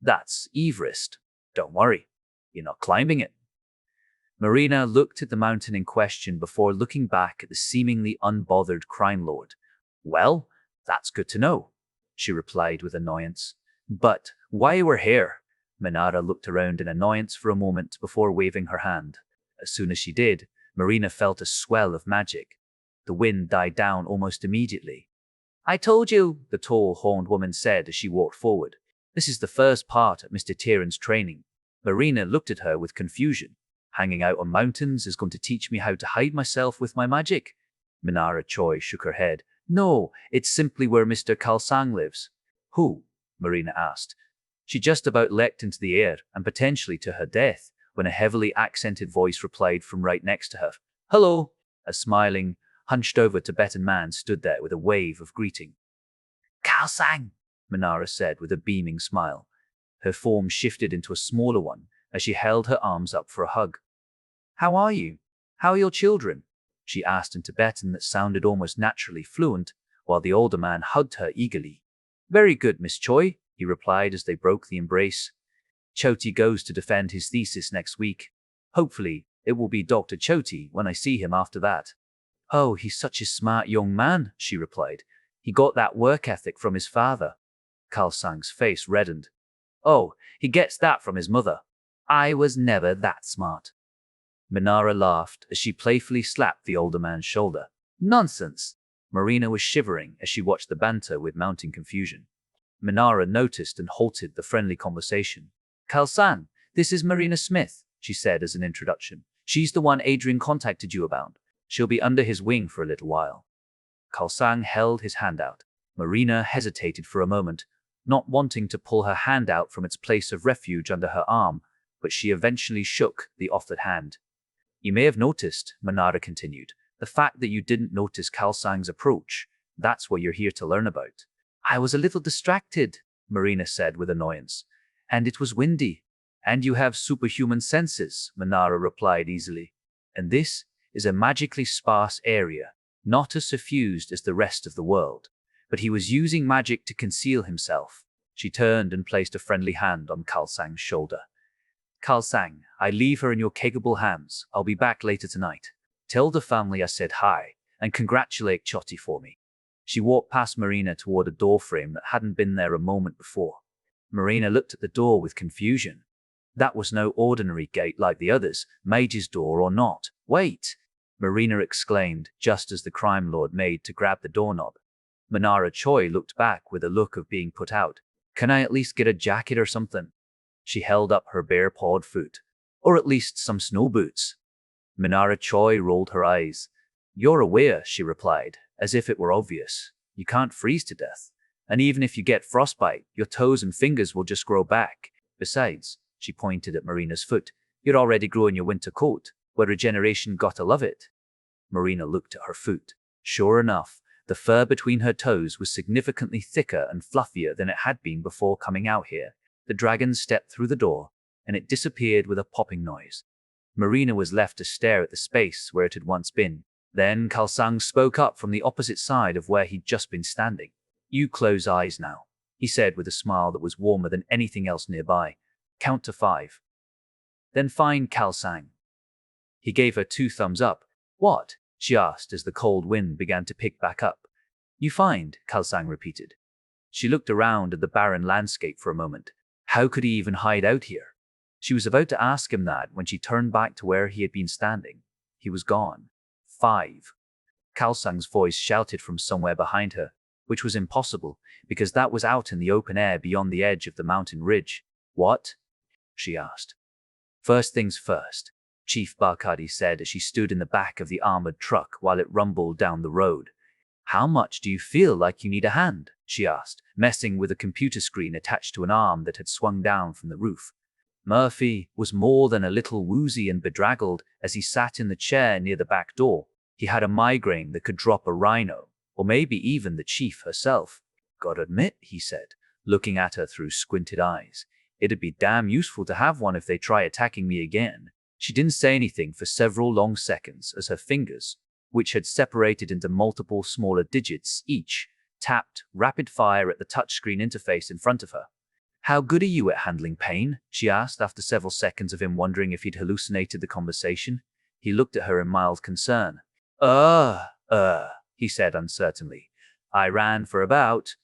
"That's Everest. Don't worry, you're not climbing it." Marina looked at the mountain in question before looking back at the seemingly unbothered crime lord. "Well, that's good to know," she replied with annoyance. "But why we're here?" Manara looked around in annoyance for a moment before waving her hand. As soon as she did, Marina felt a swell of magic. The wind died down almost immediately. "I told you," the tall, horned woman said as she walked forward. "This is the first part of Mr. Tieran's training." Marina looked at her with confusion. "Hanging out on mountains is going to teach me how to hide myself with my magic?" Manara Choi shook her head. "No, it's simply where Mr. Kalsang lives." "Who?" Marina asked. She just about leapt into the air, and potentially to her death, when a heavily accented voice replied from right next to her. "Hello." A smiling, hunched-over Tibetan man stood there with a wave of greeting. "Kalsang," Manara said with a beaming smile. Her form shifted into a smaller one as she held her arms up for a hug. "How are you? How are your children?" she asked in Tibetan that sounded almost naturally fluent, while the older man hugged her eagerly. "Very good, Miss Choi," he replied as they broke the embrace. "Choti goes to defend his thesis next week. Hopefully, it will be Dr. Choti when I see him after that." "Oh, he's such a smart young man," she replied. "He got that work ethic from his father." Kalsang's face reddened. "Oh, he gets that from his mother. I was never that smart." Manara laughed as she playfully slapped the older man's shoulder. "Nonsense." Marina was shivering as she watched the banter with mounting confusion. Manara noticed and halted the friendly conversation. "Kalsang, this is Marina Smith," she said as an introduction. "She's the one Adrian contacted you about. She'll be under his wing for a little while." Kalsang held his hand out. Marina hesitated for a moment, not wanting to pull her hand out from its place of refuge under her arm, but she eventually shook the offered hand. "You may have noticed," Manara continued, "the fact that you didn't notice Kalsang's approach. That's what you're here to learn about." "I was a little distracted," Marina said with annoyance. "And it was windy." "And you have superhuman senses," Manara replied easily. "And this is a magically sparse area, not as suffused as the rest of the world." But he was using magic to conceal himself. She turned and placed a friendly hand on Kalsang's shoulder. "Kalsang, I leave her in your capable hands. I'll be back later tonight. Tell the family I said hi, and congratulate Choti for me." She walked past Marina toward a doorframe that hadn't been there a moment before. Marina looked at the door with confusion. That was no ordinary gate like the others, Mage's door or not. "Wait!" Marina exclaimed, just as the crime lord made to grab the doorknob. Manara Choi looked back with a look of being put out. "Can I at least get a jacket or something?" She held up her bare-pawed foot. "Or at least some snow boots." Manara Choi rolled her eyes. "You're aware," she replied, as if it were obvious. "You can't freeze to death. And even if you get frostbite, your toes and fingers will just grow back. Besides," she pointed at Marina's foot, "you're already growing your winter coat. Where regeneration gotta love it." Marina looked at her foot. Sure enough, the fur between her toes was significantly thicker and fluffier than it had been before coming out here. The dragon stepped through the door, and it disappeared with a popping noise. Marina was left to stare at the space where it had once been. Then Kalsang spoke up from the opposite side of where he'd just been standing. "You close eyes now," he said with a smile that was warmer than anything else nearby. "Count to 5. Then find Kalsang." He gave her 2 thumbs up. "What?" she asked as the cold wind began to pick back up. "You find," Kalsang repeated. She looked around at the barren landscape for a moment. How could he even hide out here? She was about to ask him that when she turned back to where he had been standing. He was gone. 5. Kalsang's voice shouted from somewhere behind her, which was impossible, because that was out in the open air beyond the edge of the mountain ridge. "What?" she asked. "First things first," Chief Barkadi said as she stood in the back of the armored truck while it rumbled down the road. "How much do you feel like you need a hand?" she asked, messing with a computer screen attached to an arm that had swung down from the roof. Murphy was more than a little woozy and bedraggled as he sat in the chair near the back door. He had a migraine that could drop a rhino, or maybe even the chief herself. Gotta admit, he said, looking at her through squinted eyes, it'd be damn useful to have one if they try attacking me again. She didn't say anything for several long seconds as her fingers, which had separated into multiple smaller digits each, tapped rapid fire at the touchscreen interface in front of her. How good are you at handling pain? She asked after several seconds of him wondering if he'd hallucinated the conversation. He looked at her in mild concern. He said uncertainly. I ran for about,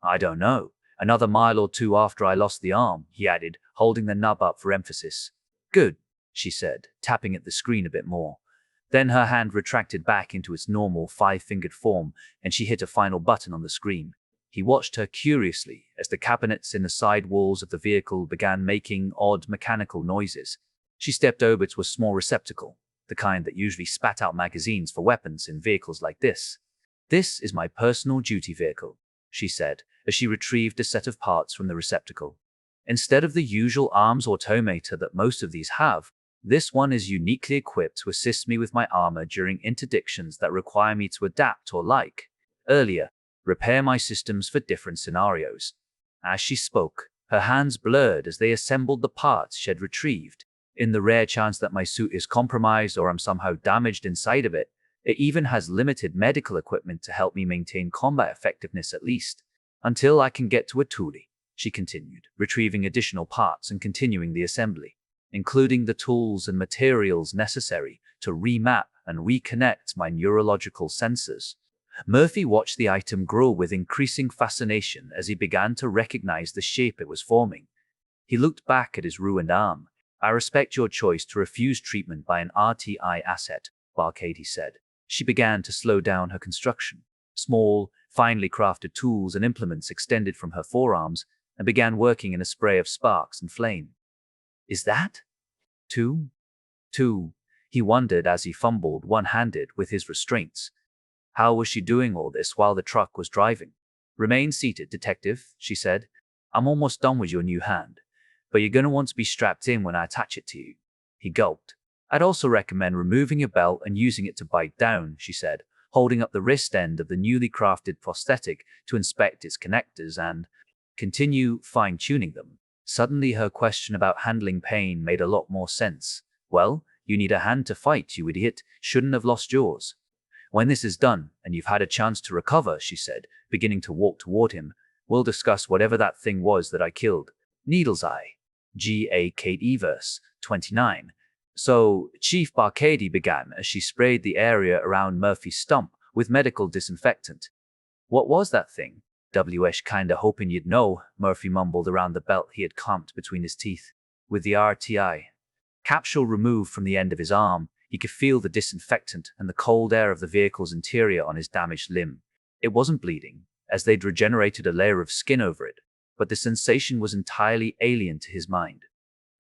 I don't know, another mile or two after I lost the arm, he added, holding the nub up for emphasis. Good, she said, tapping at the screen a bit more. Then her hand retracted back into its normal five-fingered form, and she hit a final button on the screen. He watched her curiously as the cabinets in the side walls of the vehicle began making odd mechanical noises. She stepped over to a small receptacle, the kind that usually spat out magazines for weapons in vehicles like this. This is my personal duty vehicle, she said, as she retrieved a set of parts from the receptacle. Instead of the usual arms automata that most of these have, this one is uniquely equipped to assist me with my armor during interdictions that require me to adapt or repair my systems for different scenarios. As she spoke, her hands blurred as they assembled the parts she had retrieved. In the rare chance that my suit is compromised or I'm somehow damaged inside of it, it even has limited medical equipment to help me maintain combat effectiveness at least. Until I can get to a Thule, she continued, retrieving additional parts and continuing the assembly, including the tools and materials necessary to remap and reconnect my neurological sensors. Murphy watched the item grow with increasing fascination as he began to recognize the shape it was forming. He looked back at his ruined arm. I respect your choice to refuse treatment by an RTI asset, Barcady said. She began to slow down her construction. Small, finely crafted tools and implements extended from her forearms and began working in a spray of sparks and flame. Is that? Two? He wondered as he fumbled one-handed with his restraints. How was she doing all this while the truck was driving? Remain seated, detective, she said. I'm almost done with your new hand, but you're going to want to be strapped in when I attach it to you. He gulped. I'd also recommend removing your belt and using it to bite down, she said, holding up the wrist end of the newly crafted prosthetic to inspect its connectors and continue fine-tuning them. Suddenly her question about handling pain made a lot more sense. Well, you need a hand to fight, you idiot. Shouldn't have lost yours. When this is done, and you've had a chance to recover, she said, beginning to walk toward him, we'll discuss whatever that thing was that I killed. Needle's Eye. G.A. Kate Evers, 29. So, Chief Barcady began as she sprayed the area around Murphy's stump with medical disinfectant. What was that thing? W.S. kinda hoping you'd know, Murphy mumbled around the belt he had clamped between his teeth. With the RTI capsule removed from the end of his arm, he could feel the disinfectant and the cold air of the vehicle's interior on his damaged limb. It wasn't bleeding, as they'd regenerated a layer of skin over it, but the sensation was entirely alien to his mind.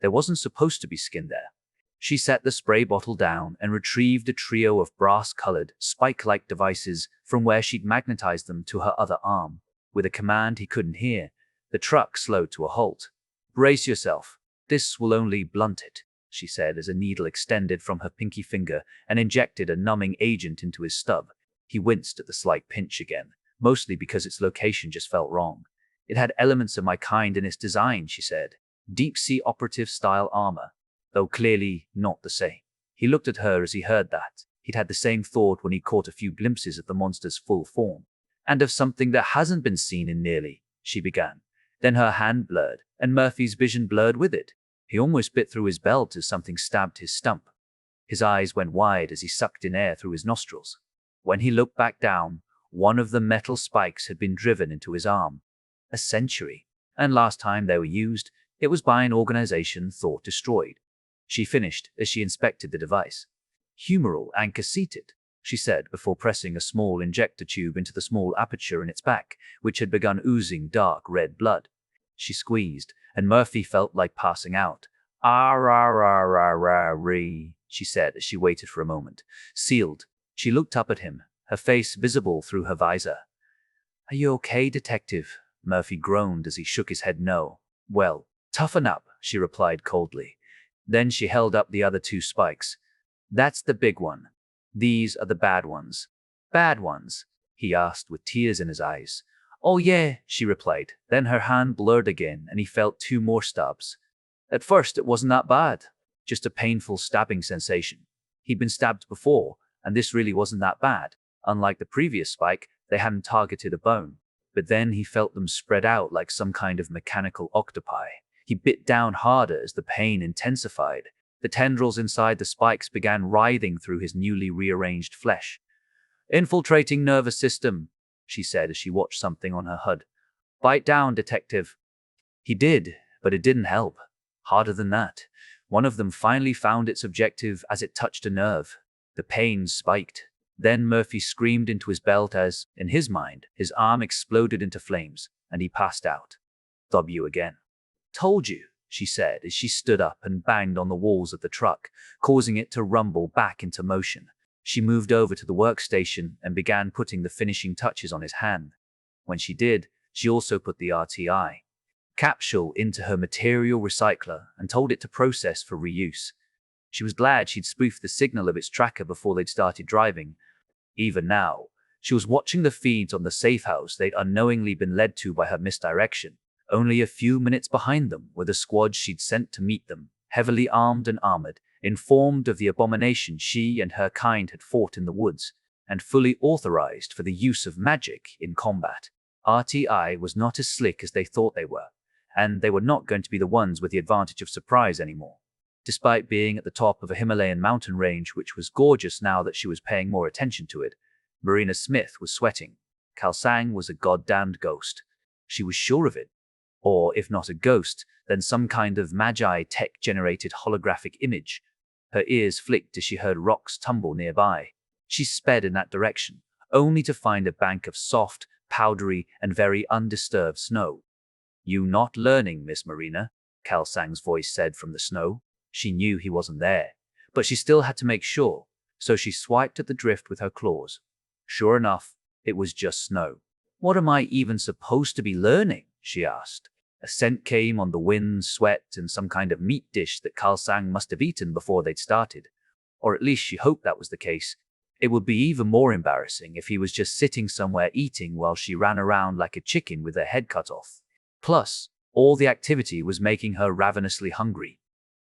There wasn't supposed to be skin there. She set the spray bottle down and retrieved a trio of brass-colored, spike-like devices from where she'd magnetized them to her other arm. With a command he couldn't hear, the truck slowed to a halt. Brace yourself. This will only blunt it, she said as a needle extended from her pinky finger and injected a numbing agent into his stub. He winced at the slight pinch again, mostly because its location just felt wrong. It had elements of my kind in its design, she said. Deep-sea operative-style armor, though clearly not the same. He looked at her as he heard that. He'd had the same thought when he caught a few glimpses of the monster's full form. And of something that hasn't been seen in nearly, she began. Then her hand blurred, and Murphy's vision blurred with it. He almost bit through his belt as something stabbed his stump. His eyes went wide as he sucked in air through his nostrils. When he looked back down, one of the metal spikes had been driven into his arm. A century. And last time they were used, it was by an organization thought destroyed. She finished as she inspected the device. Humeral anchor-seated, she said before pressing a small injector tube into the small aperture in its back, which had begun oozing dark red blood. She squeezed, and Murphy felt like passing out. "Ah-ra-ra-ra-ra-ree," she said as she waited for a moment. Sealed, she looked up at him, her face visible through her visor. "Are you okay, detective?" Murphy groaned as he shook his head no. "Well, toughen up," she replied coldly. Then she held up the other two spikes. "That's the big one. These are the bad ones." "Bad ones?" he asked with tears in his eyes. Oh yeah, she replied. Then her hand blurred again and he felt 2 more stabs. At first it wasn't that bad, just a painful stabbing sensation. He'd been stabbed before, and this really wasn't that bad. Unlike the previous spike, they hadn't targeted a bone. But then he felt them spread out like some kind of mechanical octopi. He bit down harder as the pain intensified. The tendrils inside the spikes began writhing through his newly rearranged flesh. Infiltrating nervous system, she said as she watched something on her HUD. Bite down, detective. He did, but it didn't help. Harder than that. One of them finally found its objective as it touched a nerve. The pain spiked. Then Murphy screamed into his belt as, in his mind, his arm exploded into flames, and he passed out. W again. Told you, she said as she stood up and banged on the walls of the truck, causing it to rumble back into motion. She moved over to the workstation and began putting the finishing touches on his hand. When she did, she also put the RTI capsule into her material recycler and told it to process for reuse. She was glad she'd spoofed the signal of its tracker before they'd started driving. Even now, she was watching the feeds on the safe house they'd unknowingly been led to by her misdirection. Only a few minutes behind them were the squad she'd sent to meet them, heavily armed and armored, informed of the abomination she and her kind had fought in the woods, and fully authorized for the use of magic in combat. RTI was not as slick as they thought they were, and they were not going to be the ones with the advantage of surprise anymore. Despite being at the top of a Himalayan mountain range which was gorgeous now that she was paying more attention to it, Marina Smith was sweating. Khalsang was a goddamned ghost. She was sure of it. Or, if not a ghost, then some kind of magi tech-generated holographic image. Her ears flicked as she heard rocks tumble nearby. She sped in that direction, only to find a bank of soft, powdery, and very undisturbed snow. You not learning, Miss Marina? Khalsang's voice said from the snow. She knew he wasn't there, but she still had to make sure, so she swiped at the drift with her claws. Sure enough, it was just snow. What am I even supposed to be learning? She asked. A scent came on the wind, sweat, and some kind of meat dish that Khalsang must have eaten before they'd started. Or at least she hoped that was the case. It would be even more embarrassing if he was just sitting somewhere eating while she ran around like a chicken with her head cut off. Plus, all the activity was making her ravenously hungry.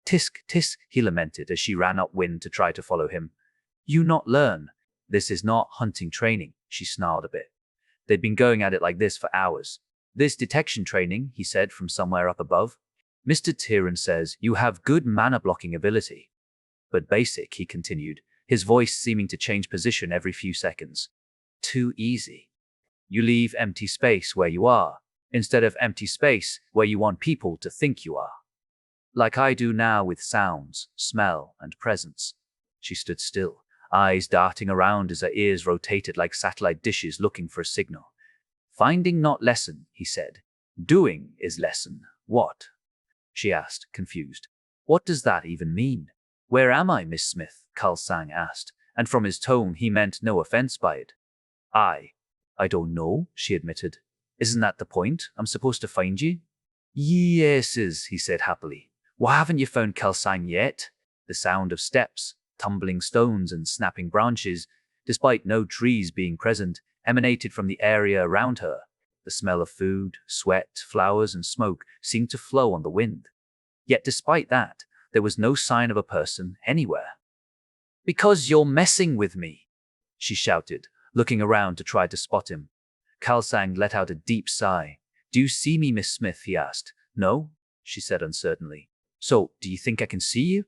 Tisk, tisk, he lamented as she ran upwind to try to follow him. You not learn. This is not hunting training, she snarled a bit. They'd been going at it like this for hours. This detection training, he said from somewhere up above. Mr. Tieran says you have good mana-blocking ability. But basic, he continued, his voice seeming to change position every few seconds. Too easy. You leave empty space where you are, instead of empty space where you want people to think you are. Like I do now with sounds, smell, and presence. She stood still, eyes darting around as her ears rotated like satellite dishes looking for a signal. Finding not lesson, he said. Doing is lesson. What? She asked, confused. What does that even mean? Where am I, Miss Smith? Khalsang asked, and from his tone he meant no offense by it. I don't know, she admitted. Isn't that the point? I'm supposed to find you? Yes, he said happily. Why haven't you found Khalsang yet? The sound of steps, tumbling stones and snapping branches, despite no trees being present, emanated from the area around her. The smell of food, sweat, flowers, and smoke seemed to flow on the wind. Yet despite that, there was no sign of a person anywhere. Because you're messing with me, she shouted, looking around to try to spot him. Khalsang let out a deep sigh. Do you see me, Miss Smith? He asked. No, she said uncertainly. So, do you think I can see you?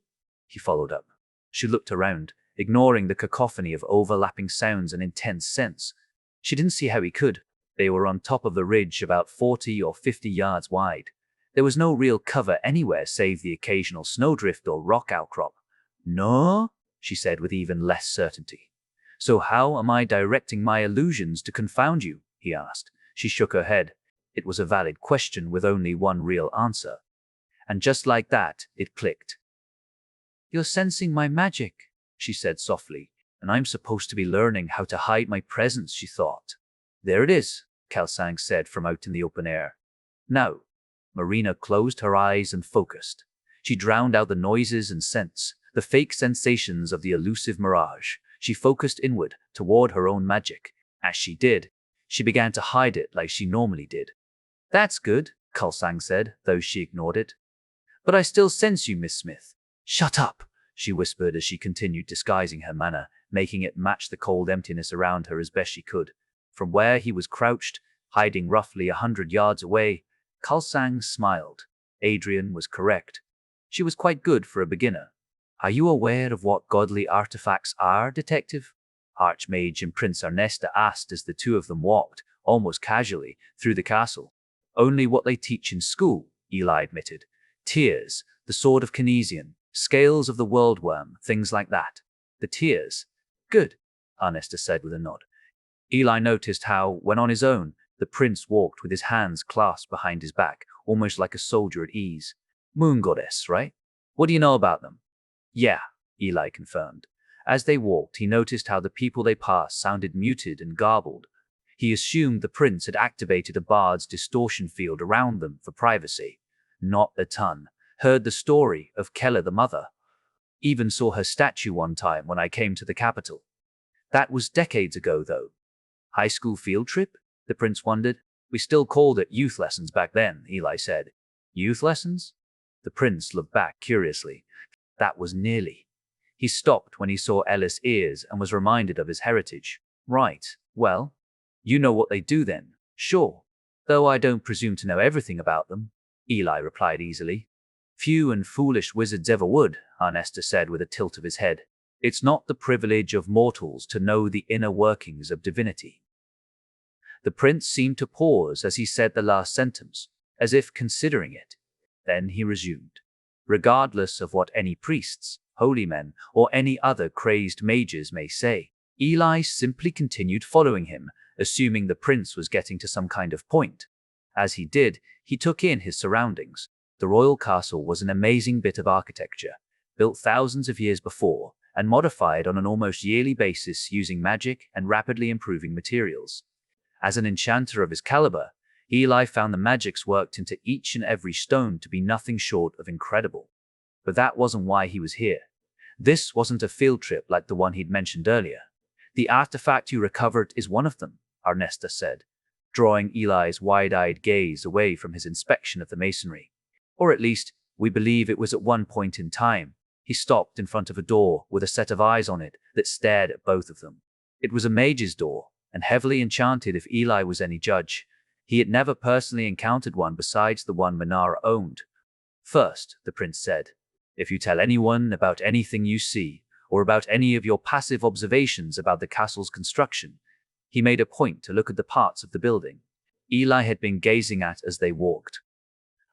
He followed up. She looked around, ignoring the cacophony of overlapping sounds and intense scents. She didn't see how he could. They were on top of the ridge about 40 or 50 yards wide. There was no real cover anywhere save the occasional snowdrift or rock outcrop. No, she said with even less certainty. So how am I directing my illusions to confound you? He asked. She shook her head. It was a valid question with only one real answer. And just like that, it clicked. You're sensing my magic, she said softly, and I'm supposed to be learning how to hide my presence, she thought. There it is, Khalsang said from out in the open air. Now, Marina closed her eyes and focused. She drowned out the noises and scents, the fake sensations of the elusive mirage. She focused inward, toward her own magic. As she did, she began to hide it like she normally did. That's good, Kulsang said, though she ignored it. But I still sense you, Miss Smith. Shut up, she whispered as she continued disguising her manner, making it match the cold emptiness around her as best she could. From where he was crouched, hiding roughly 100 yards away, Kulsang smiled. Adrian was correct. She was quite good for a beginner. Are you aware of what godly artifacts are, Detective? Archmage and Prince Ernesta asked as the two of them walked, almost casually, through the castle. Only what they teach in school, Eli admitted. Tears, the sword of Kinesian, scales of the worldworm, things like that. The tears. Good, Ernesta said with a nod. Eli noticed how, when on his own, the prince walked with his hands clasped behind his back, almost like a soldier at ease. Moon goddess, right? What do you know about them? Yeah, Eli confirmed. As they walked, he noticed how the people they passed sounded muted and garbled. He assumed the prince had activated a bard's distortion field around them for privacy. Not a ton. Heard the story of Keller the mother. Even saw her statue one time when I came to the capital. That was decades ago, though. High school field trip? The prince wondered. We still called it youth lessons back then, Eli said. Youth lessons? The prince looked back curiously. That was nearly. He stopped when he saw Ellis' ears and was reminded of his heritage. Right, well, you know what they do then. Sure. Though I don't presume to know everything about them, Eli replied easily. Few and foolish wizards ever would, Ernesta said with a tilt of his head. It's not the privilege of mortals to know the inner workings of divinity. The prince seemed to pause as he said the last sentence, as if considering it. Then he resumed. Regardless of what any priests, holy men, or any other crazed mages may say, Eli simply continued following him, assuming the prince was getting to some kind of point. As he did, he took in his surroundings. The royal castle was an amazing bit of architecture, built thousands of years before, and modified on an almost yearly basis using magic and rapidly improving materials. As an enchanter of his caliber, Eli found the magics worked into each and every stone to be nothing short of incredible. But that wasn't why he was here. This wasn't a field trip like the one he'd mentioned earlier. The artifact you recovered is one of them, Ernesta said, drawing Eli's wide-eyed gaze away from his inspection of the masonry. Or at least, we believe it was at one point in time. He stopped in front of a door with a set of eyes on it that stared at both of them. It was a mage's door, and heavily enchanted if Eli was any judge. He had never personally encountered one besides the one Manara owned. First, the prince said, if you tell anyone about anything you see, or about any of your passive observations about the castle's construction, he made a point to look at the parts of the building Eli had been gazing at as they walked.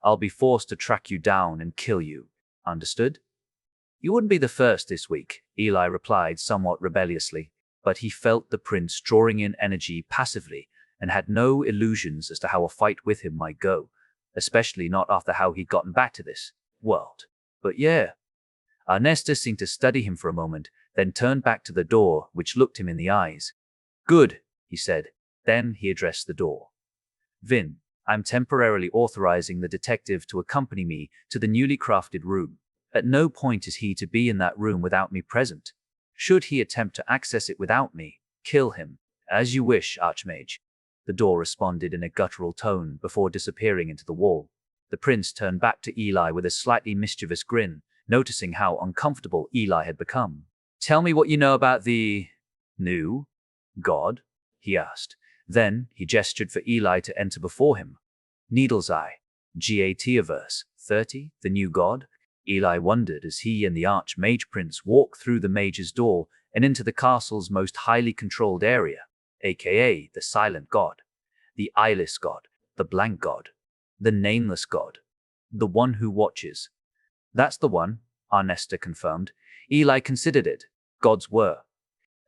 I'll be forced to track you down and kill you. Understood? You wouldn't be the first this week, Eli replied somewhat rebelliously, but he felt the prince drawing in energy passively and had no illusions as to how a fight with him might go, especially not after how he'd gotten back to this world. But yeah. Ernesta seemed to study him for a moment, then turned back to the door, which looked him in the eyes. Good, he said. Then he addressed the door. Vin, I'm temporarily authorizing the detective to accompany me to the newly crafted room. At no point is he to be in that room without me present. Should he attempt to access it without me, kill him. As you wish, Archmage. The door responded in a guttural tone before disappearing into the wall. The prince turned back to Eli with a slightly mischievous grin, noticing how uncomfortable Eli had become. Tell me what you know about the new god, he asked. Then he gestured for Eli to enter before him. Needle's Eye, GAT-averse 30, the new god? Eli wondered as he and the Archmage Prince walked through the mage's door and into the castle's most highly controlled area, aka the Silent God, the Eyeless God, the Blank God, the Nameless God, the one who watches. That's the one, Ernesta confirmed. Eli considered it. Gods were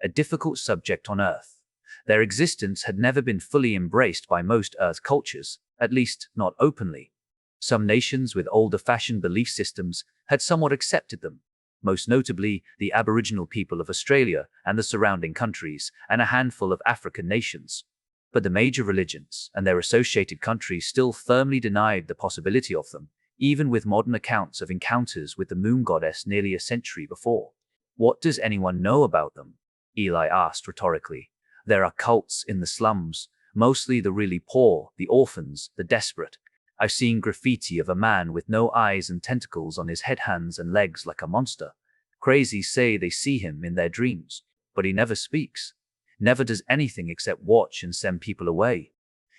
a difficult subject on Earth. Their existence had never been fully embraced by most Earth cultures, at least not openly. Some nations with older-fashioned belief systems had somewhat accepted them, most notably the Aboriginal people of Australia and the surrounding countries, and a handful of African nations. But the major religions and their associated countries still firmly denied the possibility of them, even with modern accounts of encounters with the moon goddess nearly a century before. What does anyone know about them? Eli asked rhetorically. There are cults in the slums, mostly the really poor, the orphans, the desperate. I've seen graffiti of a man with no eyes and tentacles on his head, hands and legs like a monster. Crazies say they see him in their dreams, but he never speaks, never does anything except watch and send people away.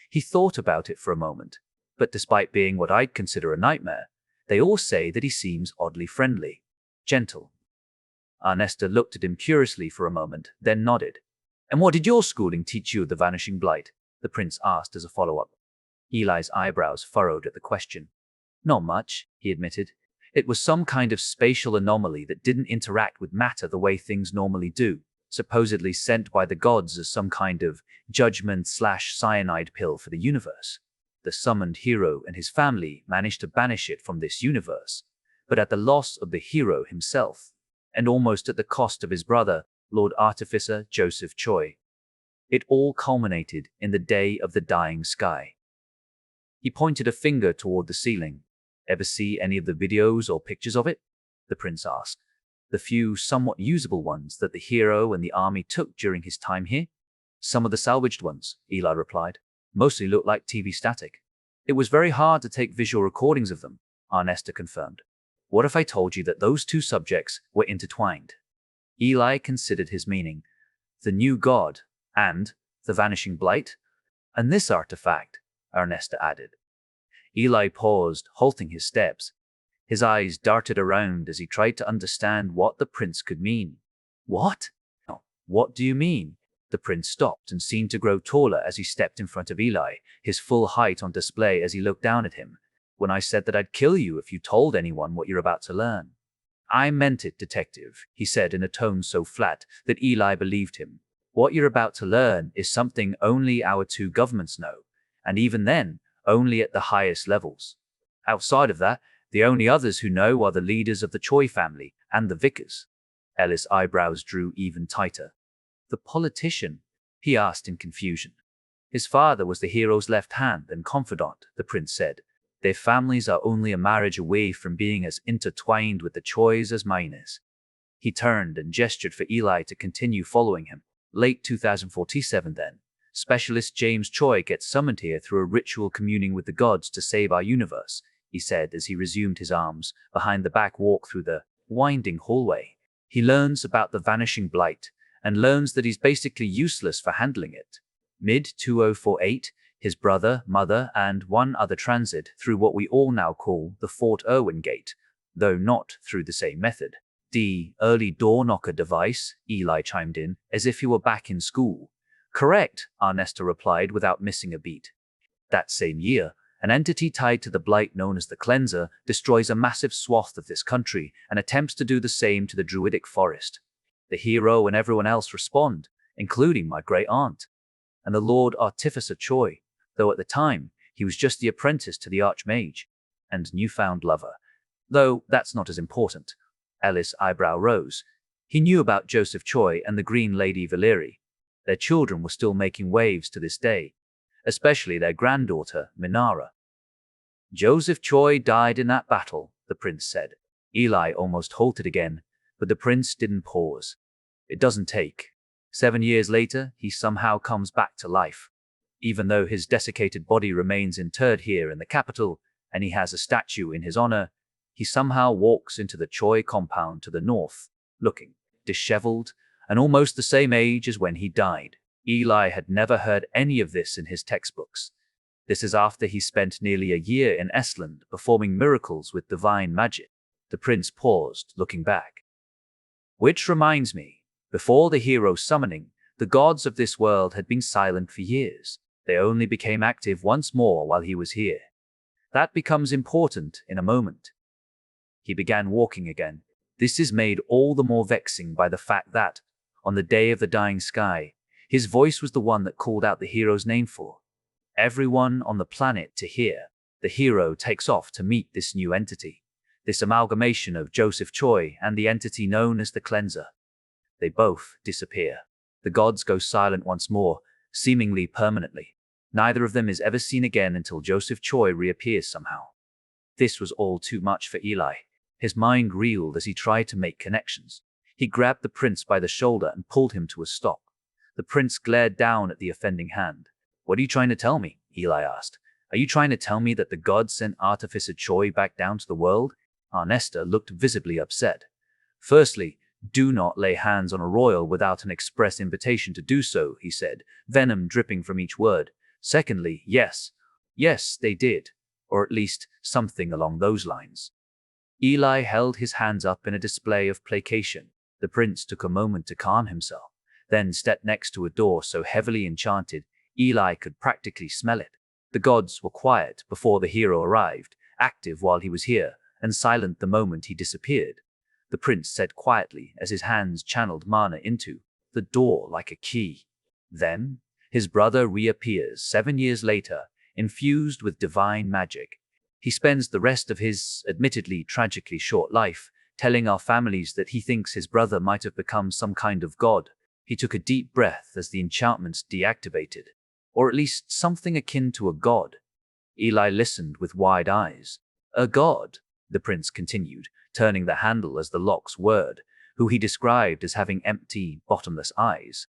He thought about it for a moment, but despite being what I'd consider a nightmare, they all say that he seems oddly friendly, gentle. Arnesta looked at him curiously for a moment, then nodded. "And what did your schooling teach you of the Vanishing Blight?" the prince asked as a follow-up. Eli's eyebrows furrowed at the question. "Not much," he admitted. "It was some kind of spatial anomaly that didn't interact with matter the way things normally do, supposedly sent by the gods as some kind of judgment/cyanide pill for the universe. The summoned hero and his family managed to banish it from this universe, but at the loss of the hero himself, and almost at the cost of his brother, Lord Artificer Joseph Choi. It all culminated in the Day of the Dying Sky." He pointed a finger toward the ceiling. "Ever see any of the videos or pictures of it?" the prince asked. "The few somewhat usable ones that the hero and the army took during his time here?" "Some of the salvaged ones," Eli replied. "Mostly look like TV static." "It was very hard to take visual recordings of them," Arnesta confirmed. "What if I told you that those two subjects were intertwined?" Eli considered his meaning. "The new god and the Vanishing Blight? And this artifact," Arnesta added. Eli paused, halting his steps. His eyes darted around as he tried to understand what the prince could mean. "What? What do you mean?" The prince stopped and seemed to grow taller as he stepped in front of Eli, his full height on display as he looked down at him. "When I said that I'd kill you if you told anyone what you're about to learn." "I meant it, detective," he said in a tone so flat that Eli believed him. "What you're about to learn is something only our two governments know, and even then, only at the highest levels. Outside of that, the only others who know are the leaders of the Choi family and the vicars." Ellis' eyebrows drew even tighter. "The politician?" he asked in confusion. "His father was the hero's left hand and confidant," the prince said. "Their families are only a marriage away from being as intertwined with the Chois as mine is." He turned and gestured for Eli to continue following him. "Late 2047 then. Specialist James Choi gets summoned here through a ritual communing with the gods to save our universe," he said as he resumed his arms behind the back walk through the winding hallway. "He learns about the Vanishing Blight and learns that he's basically useless for handling it. Mid-2048, his brother, mother, and one other transit through what we all now call the Fort Irwin Gate, though not through the same method." "The early door knocker device," Eli chimed in, as if he were back in school. "Correct," Arnesta replied without missing a beat. "That same year, an entity tied to the blight known as the Cleanser destroys a massive swath of this country and attempts to do the same to the Druidic forest. The hero and everyone else respond, including my great-aunt, and the Lord Artificer Choi, though at the time he was just the apprentice to the Archmage and newfound lover. Though that's not as important." Ellis' eyebrow rose. He knew about Joseph Choi and the Green Lady Valeri. Their children were still making waves to this day, especially their granddaughter, Minara. "Joseph Choi died in that battle," the prince said. Eli almost halted again, but the prince didn't pause. "It doesn't take. 7 years later, he somehow comes back to life. Even though his desiccated body remains interred here in the capital, and he has a statue in his honor, he somehow walks into the Choi compound to the north, looking disheveled and almost the same age as when he died." Eli had never heard any of this in his textbooks. This is after he spent nearly a year in Estland performing miracles with divine magic. The prince paused, looking back. "Which reminds me, before the hero's summoning, the gods of this world had been silent for years. They only became active once more while he was here. That becomes important in a moment." He began walking again. This is made all the more vexing by the fact that, on the Day of the Dying Sky, his voice was the one that called out the hero's name for everyone on the planet to hear. The hero takes off to meet this new entity, this amalgamation of Joseph Choi and the entity known as the Cleanser. They both disappear. The gods go silent once more, seemingly permanently. Neither of them is ever seen again until Joseph Choi reappears somehow. This was all too much for Eli. His mind reeled as he tried to make connections. He grabbed the prince by the shoulder and pulled him to a stop. The prince glared down at the offending hand. What are you trying to tell me? Eli asked. Are you trying to tell me that the gods sent Artificer Choi back down to the world? Arnesta looked visibly upset. Firstly, do not lay hands on a royal without an express invitation to do so, he said, venom dripping from each word. Secondly, yes, they did, or at least something along those lines. Eli held his hands up in a display of placation. The prince took a moment to calm himself, then stepped next to a door so heavily enchanted Eli could practically smell it. The gods were quiet before the hero arrived, active while he was here, and silent the moment he disappeared. The prince said quietly as his hands channeled mana into the door like a key. Then, his brother reappears 7 years later, infused with divine magic. He spends the rest of his, admittedly tragically short life, telling our families that he thinks his brother might have become some kind of god. He took a deep breath as the enchantments deactivated, or at least something akin to a god. Eli listened with wide eyes. A god, the prince continued, turning the handle as the locks whirred, who he described as having empty, bottomless eyes,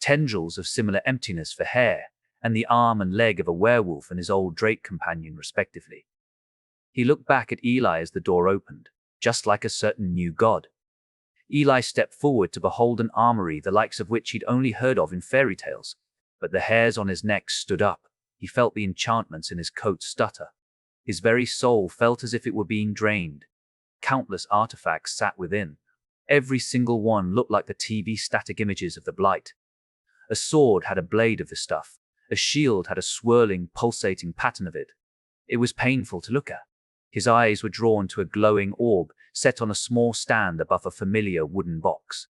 tendrils of similar emptiness for hair, and the arm and leg of a werewolf and his old Drake companion, respectively. He looked back at Eli as the door opened, just like a certain new god. Eli stepped forward to behold an armory the likes of which he'd only heard of in fairy tales, but the hairs on his neck stood up. He felt the enchantments in his coat stutter. His very soul felt as if it were being drained. Countless artifacts sat within. Every single one looked like the TV static images of the Blight. A sword had a blade of the stuff. A shield had a swirling, pulsating pattern of it. It was painful to look at. His eyes were drawn to a glowing orb set on a small stand above a familiar wooden box.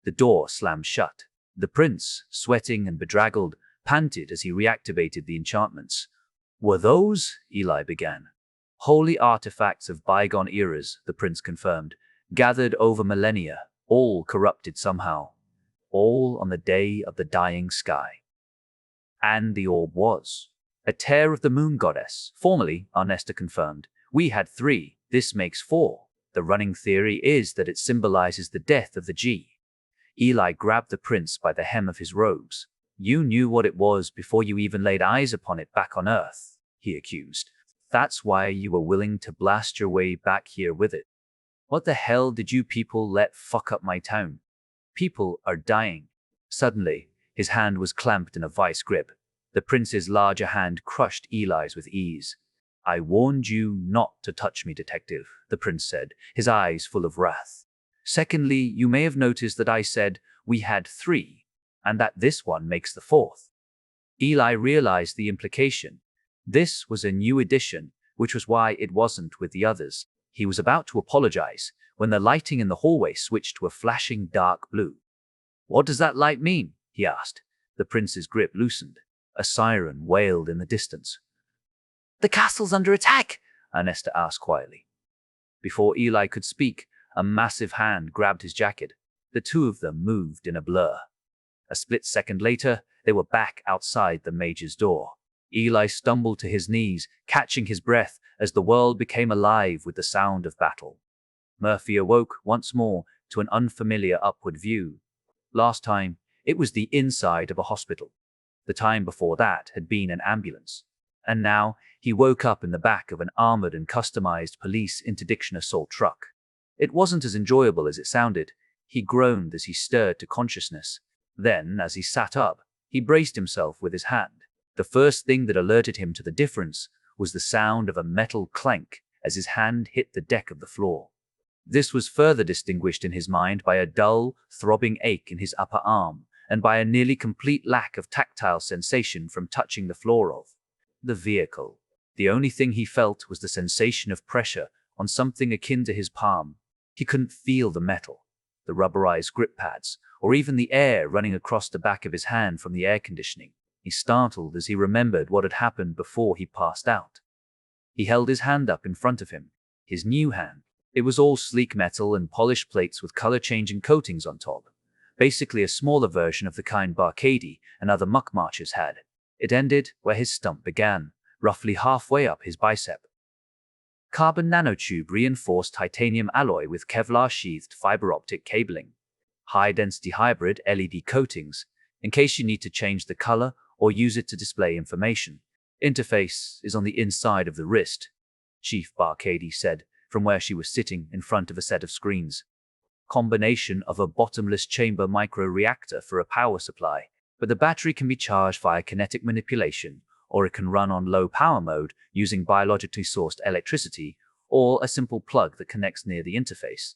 The door slammed shut. The prince, sweating and bedraggled, panted as he reactivated the enchantments. Were those? Eli began. Holy artifacts of bygone eras, the prince confirmed, gathered over millennia, all corrupted somehow. All on the day of the dying sky. And the orb was a tear of the moon goddess. Formerly, Arnesta confirmed. We had 3, this makes 4. The running theory is that it symbolizes the death of the G. Eli grabbed the prince by the hem of his robes. You knew what it was before you even laid eyes upon it back on Earth, he accused. That's why you were willing to blast your way back here with it. What the hell did you people let fuck up my town? People are dying. Suddenly, his hand was clamped in a vice grip. The prince's larger hand crushed Eli's with ease. I warned you not to touch me, detective, the prince said, his eyes full of wrath. Secondly, you may have noticed that I said we had 3, and that this one makes the 4th. Eli realized the implication. This was a new addition, which was why it wasn't with the others. He was about to apologize when the lighting in the hallway switched to a flashing dark blue. What does that light mean? He asked. The prince's grip loosened. A siren wailed in the distance. The castle's under attack, Arnesta asked quietly. Before Eli could speak, a massive hand grabbed his jacket. The two of them moved in a blur. A split second later, they were back outside the major's door. Eli stumbled to his knees, catching his breath as the world became alive with the sound of battle. Murphy awoke once more to an unfamiliar upward view. Last time, it was the inside of a hospital. The time before that had been an ambulance. And now, he woke up in the back of an armored and customized police interdiction assault truck. It wasn't as enjoyable as it sounded. He groaned as he stirred to consciousness. Then, as he sat up, he braced himself with his hand. The first thing that alerted him to the difference was the sound of a metal clank as his hand hit the deck of the floor. This was further distinguished in his mind by a dull, throbbing ache in his upper arm, and by a nearly complete lack of tactile sensation from touching the floor of the vehicle. The only thing he felt was the sensation of pressure on something akin to his palm. He couldn't feel the metal, the rubberized grip pads, or even the air running across the back of his hand from the air conditioning. He startled as he remembered what had happened before he passed out. He held his hand up in front of him, his new hand. It was all sleek metal and polished plates with color-changing coatings on top. Basically a smaller version of the kind Barcady and other muck marchers had. It ended where his stump began, roughly halfway up his bicep. Carbon nanotube reinforced titanium alloy with Kevlar-sheathed fiber optic cabling. High-density hybrid LED coatings, in case you need to change the color or use it to display information. Interface is on the inside of the wrist, Chief Barcady said from where she was sitting in front of a set of screens. Combination of a bottomless chamber microreactor for a power supply, but the battery can be charged via kinetic manipulation, or it can run on low power mode using biologically sourced electricity, or a simple plug that connects near the interface.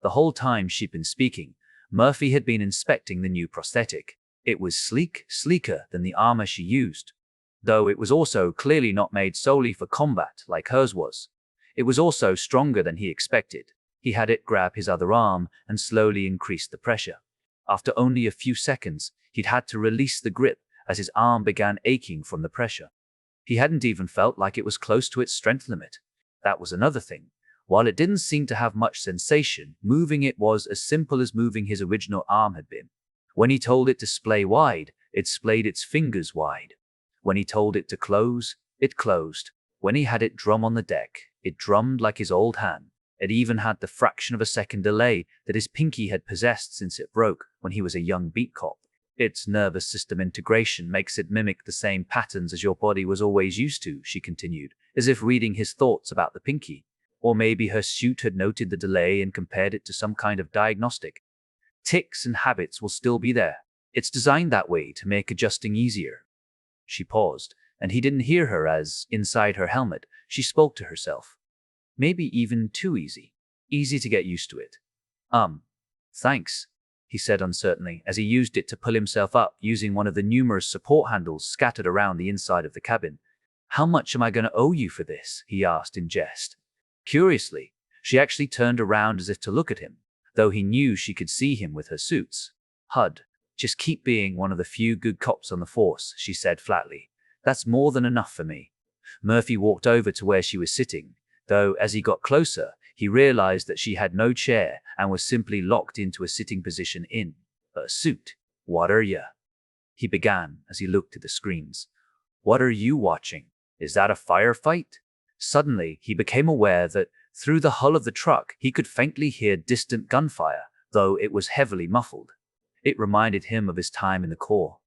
The whole time she'd been speaking, Murphy had been inspecting the new prosthetic. It was sleeker than the armor she used, though it was also clearly not made solely for combat like hers was. It was also stronger than he expected. He had it grab his other arm and slowly increase the pressure. After only a few seconds, he'd had to release the grip as his arm began aching from the pressure. He hadn't even felt like it was close to its strength limit. That was another thing. While it didn't seem to have much sensation, moving it was as simple as moving his original arm had been. When he told it to splay wide, it splayed its fingers wide. When he told it to close, it closed. When he had it drum on the deck, it drummed like his old hand. It even had the fraction of a second delay that his pinky had possessed since it broke when he was a young beat cop. Its nervous system integration makes it mimic the same patterns as your body was always used to, she continued, as if reading his thoughts about the pinky. Or maybe her suit had noted the delay and compared it to some kind of diagnostic. Tics and habits will still be there. It's designed that way to make adjusting easier. She paused, and he didn't hear her as, inside her helmet, she spoke to herself. Maybe even too easy. Easy to get used to it. Thanks, he said uncertainly as he used it to pull himself up using one of the numerous support handles scattered around the inside of the cabin. How much am I going to owe you for this? He asked in jest. Curiously, she actually turned around as if to look at him, though he knew she could see him with her suits. HUD, just keep being one of the few good cops on the force, she said flatly. That's more than enough for me. Murphy walked over to where she was sitting, though as he got closer, he realized that she had no chair and was simply locked into a sitting position in her suit. What are ya? He began as he looked at the screens. What are you watching? Is that a firefight? Suddenly, he became aware that through the hull of the truck, he could faintly hear distant gunfire, though it was heavily muffled. It reminded him of his time in the Corps.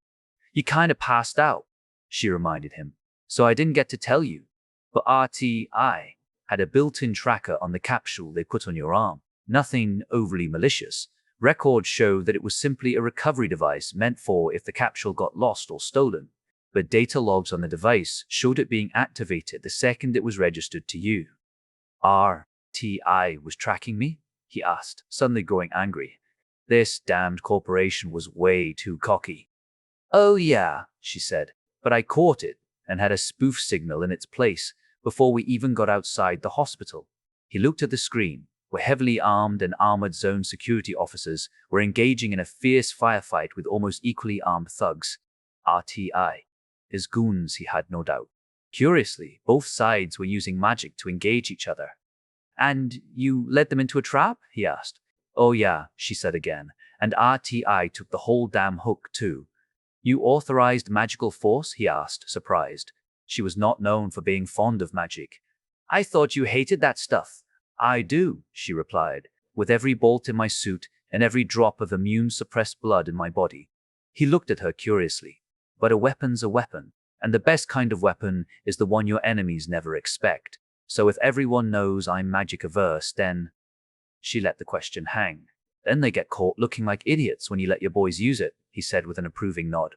You kind of passed out, she reminded him, so I didn't get to tell you. But RTI had a built-in tracker on the capsule they put on your arm. Nothing overly malicious. Records show that it was simply a recovery device meant for if the capsule got lost or stolen. But data logs on the device showed it being activated the second it was registered to you. RTI was tracking me? He asked, suddenly growing angry. This damned corporation was way too cocky. Oh yeah, she said, but I caught it and had a spoof signal in its place before we even got outside the hospital. He looked at the screen, where heavily armed and armored zone security officers were engaging in a fierce firefight with almost equally armed thugs. RTI. His goons, he had no doubt. Curiously, both sides were using magic to engage each other. And you led them into a trap? He asked. Oh yeah, she said again, and RTI took the whole damn hook too. You authorized magical force? He asked, surprised. She was not known for being fond of magic. I thought you hated that stuff. I do, she replied, with every bolt in my suit and every drop of immune-suppressed blood in my body. He looked at her curiously. But a weapon's a weapon, and the best kind of weapon is the one your enemies never expect. So if everyone knows I'm magic-averse, then… She let the question hang. Then they get caught looking like idiots when you let your boys use it, he said with an approving nod.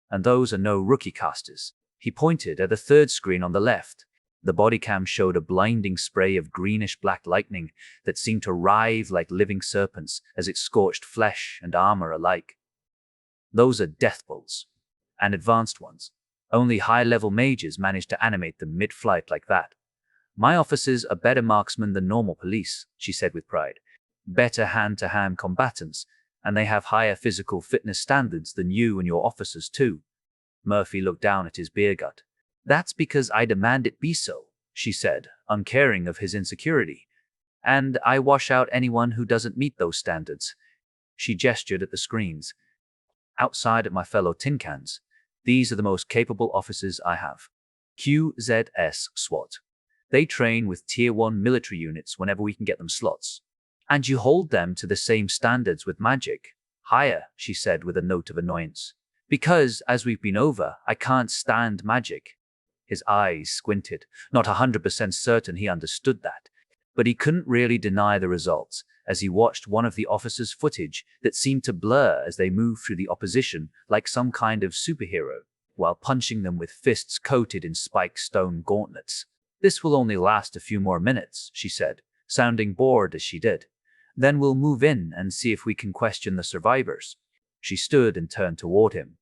And those are no rookie casters. He pointed at the third screen on the left. The body cam showed a blinding spray of greenish-black lightning that seemed to writhe like living serpents as it scorched flesh and armor alike. Those are death bolts. And advanced ones. Only high-level mages manage to animate them mid-flight like that. My officers are better marksmen than normal police, she said with pride. Better hand-to-hand combatants, and they have higher physical fitness standards than you and your officers too. Murphy looked down at his beer gut. That's because I demand it be so, she said, uncaring of his insecurity. And I wash out anyone who doesn't meet those standards. She gestured at the screens. Outside of my fellow tin cans, these are the most capable officers I have. QZS SWAT. They train with Tier 1 military units whenever we can get them slots. And you hold them to the same standards with magic. Higher, she said with a note of annoyance. Because, as we've been over, I can't stand magic. His eyes squinted, not 100% certain he understood that. But he couldn't really deny the results, as he watched one of the officers' footage that seemed to blur as they moved through the opposition like some kind of superhero, while punching them with fists coated in spiked stone gauntlets. This will only last a few more minutes, she said, sounding bored as she did. Then we'll move in and see if we can question the survivors. She stood and turned toward him.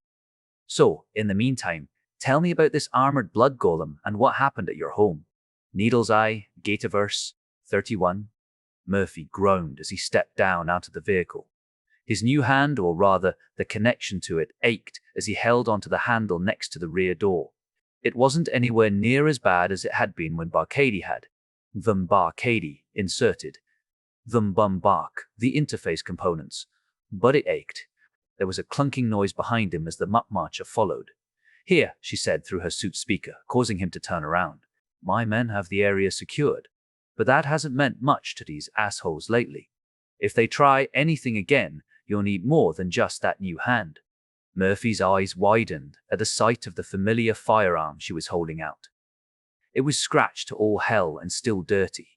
So, in the meantime, tell me about this armored blood golem and what happened at your home. Needle's Eye, Gataverse, 31. Murphy groaned as he stepped down out of the vehicle. His new hand, or rather the connection to it, ached as he held onto the handle next to the rear door. It wasn't anywhere near as bad as it had been when Barcady had. Barcady inserted. Bark, the interface components. But it ached. There was a clunking noise behind him as the mutt marcher followed. Here, she said through her suit speaker, causing him to turn around. My men have the area secured. But that hasn't meant much to these assholes lately. If they try anything again, you'll need more than just that new hand. Murphy's eyes widened at the sight of the familiar firearm she was holding out. It was scratched to all hell and still dirty.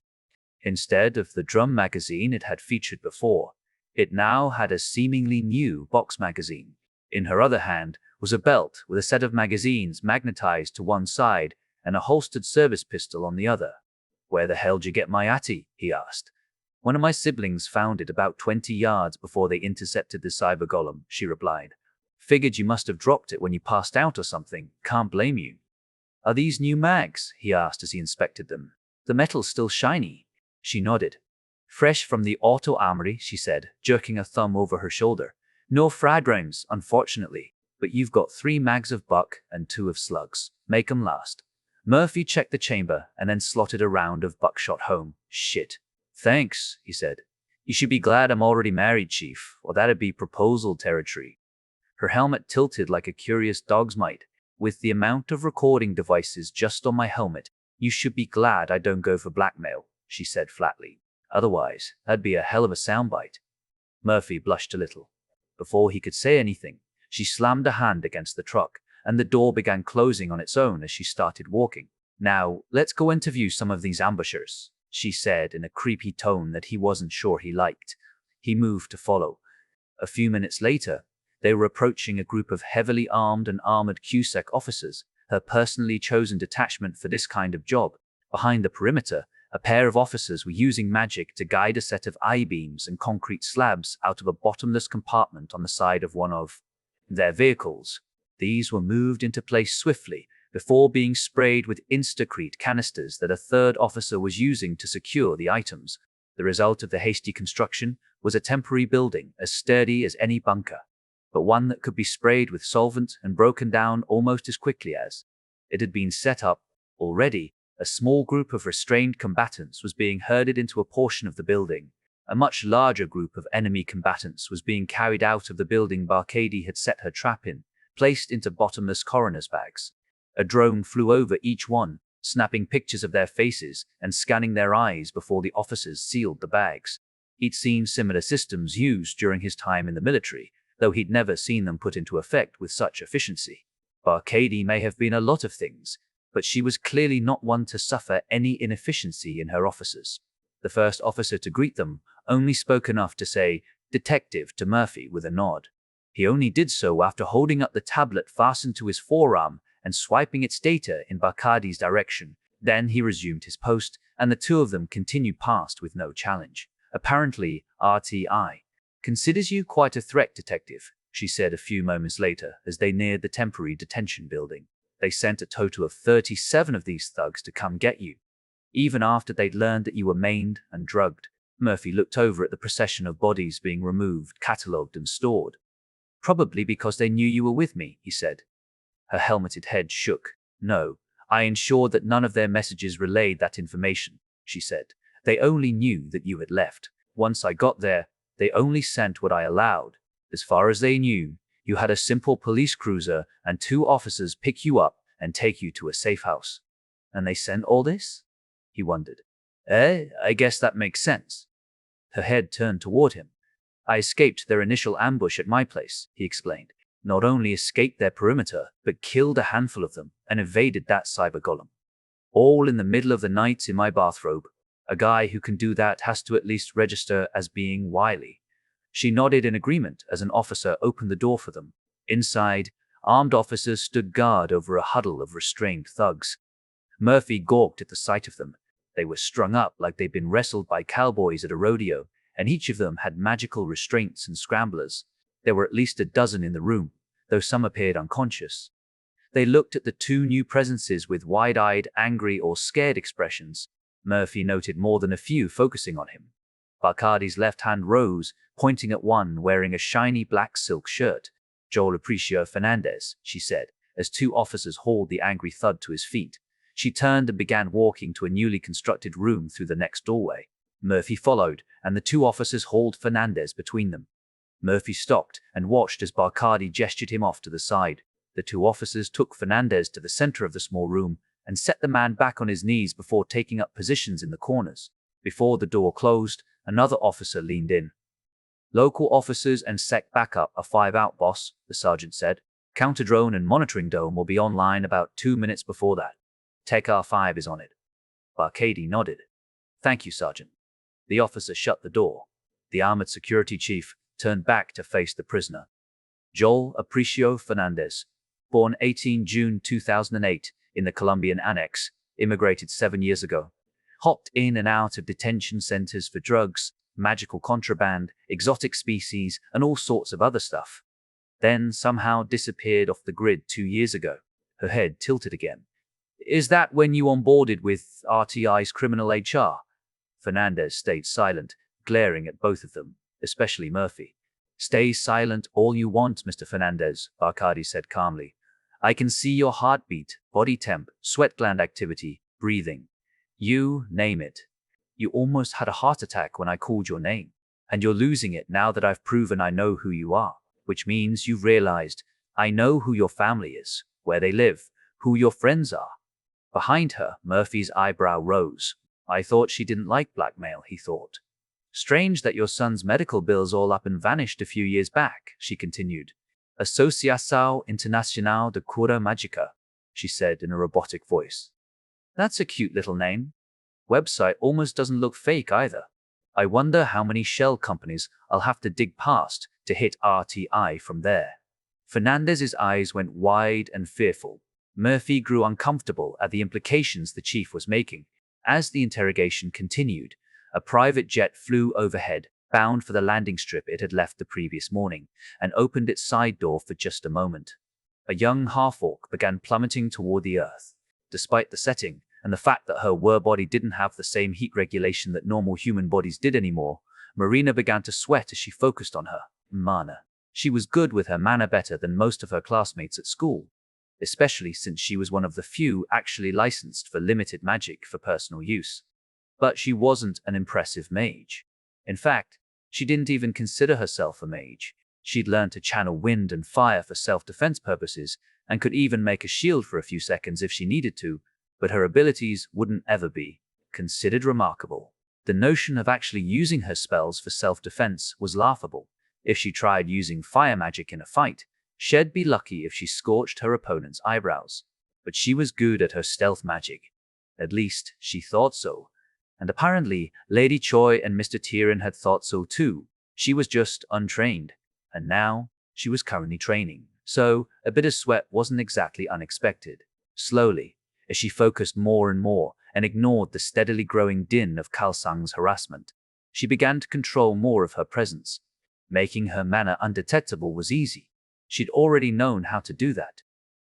Instead of the drum magazine it had featured before, it now had a seemingly new box magazine. In her other hand was a belt with a set of magazines magnetized to one side and a holstered service pistol on the other. Where the hell'd you get my Atty? He asked. One of my siblings found it about 20 yards before they intercepted the cyber golem, she replied. Figured you must have dropped it when you passed out or something. Can't blame you. Are these new mags? He asked as he inspected them. The metal's still shiny. She nodded. Fresh from the auto armory, she said, jerking a thumb over her shoulder. No frag rounds, unfortunately, but you've got 3 mags of buck and 2 of slugs. Make 'em last. Murphy checked the chamber and then slotted a round of buckshot home. Shit. Thanks, he said. You should be glad I'm already married, Chief, or that'd be proposal territory. Her helmet tilted like a curious dog's might. With the amount of recording devices just on my helmet, you should be glad I don't go for blackmail, she said flatly. Otherwise, that'd be a hell of a soundbite. Murphy blushed a little. Before he could say anything, she slammed a hand against the truck, and the door began closing on its own as she started walking. Now, let's go interview some of these ambushers, she said in a creepy tone that he wasn't sure he liked. He moved to follow. A few minutes later, they were approaching a group of heavily armed and armored QSEC officers, her personally chosen detachment for this kind of job. Behind the perimeter, a pair of officers were using magic to guide a set of I-beams and concrete slabs out of a bottomless compartment on the side of one of their vehicles. These were moved into place swiftly before being sprayed with Instacrete canisters that a third officer was using to secure the items. The result of the hasty construction was a temporary building as sturdy as any bunker, but one that could be sprayed with solvent and broken down almost as quickly as it had been set up. Already, a small group of restrained combatants was being herded into a portion of the building. A much larger group of enemy combatants was being carried out of the building Barcady had set her trap in, placed into bottomless coroner's bags. A drone flew over each one, snapping pictures of their faces and scanning their eyes before the officers sealed the bags. He'd seen similar systems used during his time in the military, though he'd never seen them put into effect with such efficiency. Barcady may have been a lot of things, but she was clearly not one to suffer any inefficiency in her officers. The first officer to greet them only spoke enough to say, "Detective," to Murphy with a nod. He only did so after holding up the tablet fastened to his forearm and swiping its data in Barcady's direction. Then he resumed his post, and the two of them continued past with no challenge. Apparently, RTI considers you quite a threat, Detective, she said a few moments later as they neared the temporary detention building. They sent a total of 37 of these thugs to come get you, even after they'd learned that you were maimed and drugged. Murphy looked over at the procession of bodies being removed, catalogued, and stored. Probably because they knew you were with me, he said. Her helmeted head shook. No, I ensured that none of their messages relayed that information, she said. They only knew that you had left. Once I got there, they only sent what I allowed. As far as they knew, you had a simple police cruiser and 2 officers pick you up and take you to a safe house. And they sent all this? He wondered. I guess that makes sense. Her head turned toward him. I escaped their initial ambush at my place, he explained. not only escaped their perimeter, but killed a handful of them and evaded that cyber golem. All in the middle of the night in my bathrobe. A guy who can do that has to at least register as being wily. She nodded in agreement as an officer opened the door for them. Inside, armed officers stood guard over a huddle of restrained thugs. Murphy gawked at the sight of them. They were strung up like they'd been wrestled by cowboys at a rodeo, and each of them had magical restraints and scramblers. There were at least a dozen in the room, though some appeared unconscious. They looked at the two new presences with wide-eyed, angry or scared expressions. Murphy noted more than a few focusing on him. Bacardi's left hand rose, pointing at one wearing a shiny black silk shirt. Joel Aparicio Fernandez, she said, as two officers hauled the angry thud to his feet. She turned and began walking to a newly constructed room through the next doorway. Murphy followed, and the two officers hauled Fernandez between them. Murphy stopped and watched as Bacardi gestured him off to the side. The two officers took Fernandez to the center of the small room and set the man back on his knees before taking up positions in the corners. Before the door closed, another officer leaned in. "Local officers and SEC backup are 5 out, boss," the sergeant said. "Counter-drone and monitoring dome will be online about 2 minutes before that. Tech R5 is on it." Bacardi nodded. "Thank you, Sergeant." The officer shut the door. The armored security chief turned back to face the prisoner. Joel Aparicio Fernandez, born 18 June 2008 in the Colombian Annex, immigrated 7 years ago. Hopped in and out of detention centers for drugs, magical contraband, exotic species, and all sorts of other stuff. Then somehow disappeared off the grid 2 years ago. Her head tilted again. "Is that when you onboarded with RTI's criminal HR?" Fernandez stayed silent, glaring at both of them, especially Murphy. "Stay silent all you want, Mr. Fernandez," Bacardi said calmly. "I can see your heartbeat, body temp, sweat gland activity, breathing. You name it. You almost had a heart attack when I called your name. And you're losing it now that I've proven I know who you are, which means you've realized I know who your family is, where they live, who your friends are." Behind her, Murphy's eyebrow rose. "I thought she didn't like blackmail," he thought. "Strange that your son's medical bills all up and vanished a few years back," she continued. "Asociação Internacional de Cura Mágica," she said in a robotic voice. "That's a cute little name. Website almost doesn't look fake either. I wonder how many shell companies I'll have to dig past to hit RTI from there." Fernandez's eyes went wide and fearful. Murphy grew uncomfortable at the implications the chief was making. As the interrogation continued, a private jet flew overhead, bound for the landing strip it had left the previous morning, and opened its side door for just a moment. A young half-orc began plummeting toward the earth. Despite the setting, and the fact that her body didn't have the same heat regulation that normal human bodies did anymore, Marina began to sweat as she focused on her mana. She was good with her mana, better than most of her classmates at school, especially since she was one of the few actually licensed for limited magic for personal use. But she wasn't an impressive mage. In fact, she didn't even consider herself a mage. She'd learned to channel wind and fire for self-defense purposes, and could even make a shield for a few seconds if she needed to, but her abilities wouldn't ever be considered remarkable. The notion of actually using her spells for self-defense was laughable. If she tried using fire magic in a fight, she'd be lucky if she scorched her opponent's eyebrows. But she was good at her stealth magic. At least, she thought so. And apparently, Lady Choi and Mr. Tyrion had thought so too. She was just untrained. And now, she was currently training. So, a bit of sweat wasn't exactly unexpected. Slowly, as she focused more and more and ignored the steadily growing din of Kalsang's harassment, she began to control more of her presence. Making her mana undetectable was easy. She'd already known how to do that.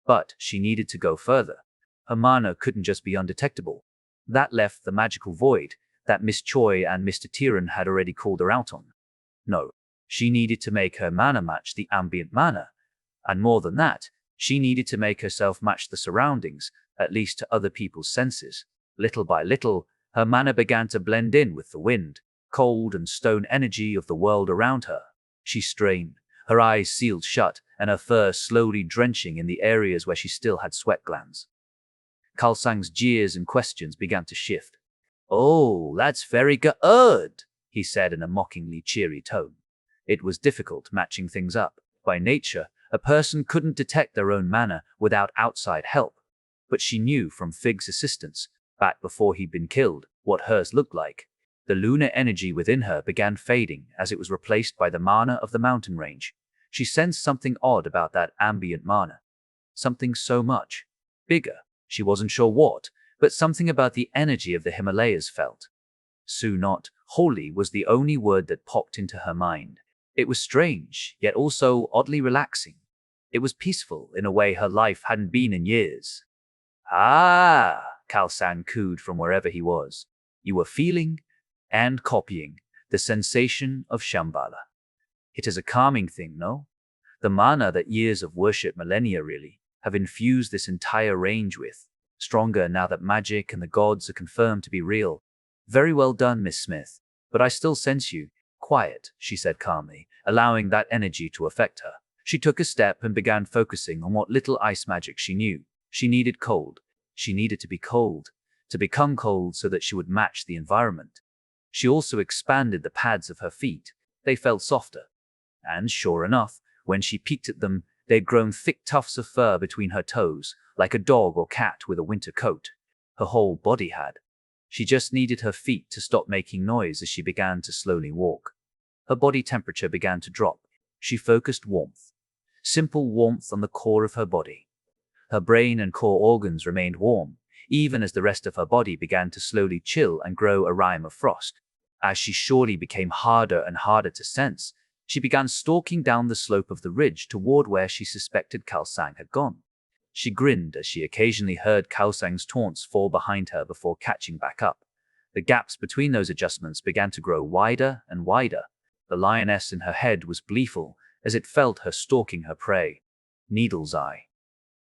But she needed to go further. Her mana couldn't just be undetectable. That left the magical void that Miss Choi and Mr. Tyrion had already called her out on. No, she needed to make her mana match the ambient mana. And more than that, she needed to make herself match the surroundings, at least to other people's senses. Little by little, her mana began to blend in with the wind, cold and stone energy of the world around her. She strained, her eyes sealed shut, and her fur slowly drenching in the areas where she still had sweat glands. Kalsang's jeers and questions began to shift. "Oh, that's very good," he said in a mockingly cheery tone. It was difficult matching things up. By nature, A person couldn't detect their own mana without outside help. But she knew from Fig's assistance, back before he'd been killed, what hers looked like. The lunar energy within her began fading as it was replaced by the mana of the mountain range. She sensed something odd about that ambient mana. Something so much bigger. She wasn't sure what, but something about the energy of the Himalayas felt. Not holy was the only word that popped into her mind. It was strange, yet also oddly relaxing. It was peaceful in a way her life hadn't been in years. Ah, Khalsang cooed from wherever he was. You were feeling and copying the sensation of Shambhala. It is a calming thing, no? The mana that years of worship, millennia really, have infused this entire range with. Stronger now that magic and the gods are confirmed to be real. Very well done, Miss Smith. But I still sense you. Quiet, she said calmly, allowing that energy to affect her. She took a step and began focusing on what little ice magic she knew. She needed cold. She needed to be cold, to become cold so that she would match the environment. She also expanded the pads of her feet. They felt softer. And sure enough, when she peeked at them, they'd grown thick tufts of fur between her toes, like a dog or cat with a winter coat. Her whole body had. She just needed her feet to stop making noise as she began to slowly walk. Her body temperature began to drop. She focused warmth. Simple warmth on the core of her body. Her brain and core organs remained warm, even as the rest of her body began to slowly chill and grow a rime of frost. As she surely became harder and harder to sense, she began stalking down the slope of the ridge toward where she suspected Khalsang had gone. She grinned as she occasionally heard Khalsang's taunts fall behind her before catching back up. The gaps between those adjustments began to grow wider and wider. The lioness in her head was gleeful as it felt her stalking her prey. Needle's eye.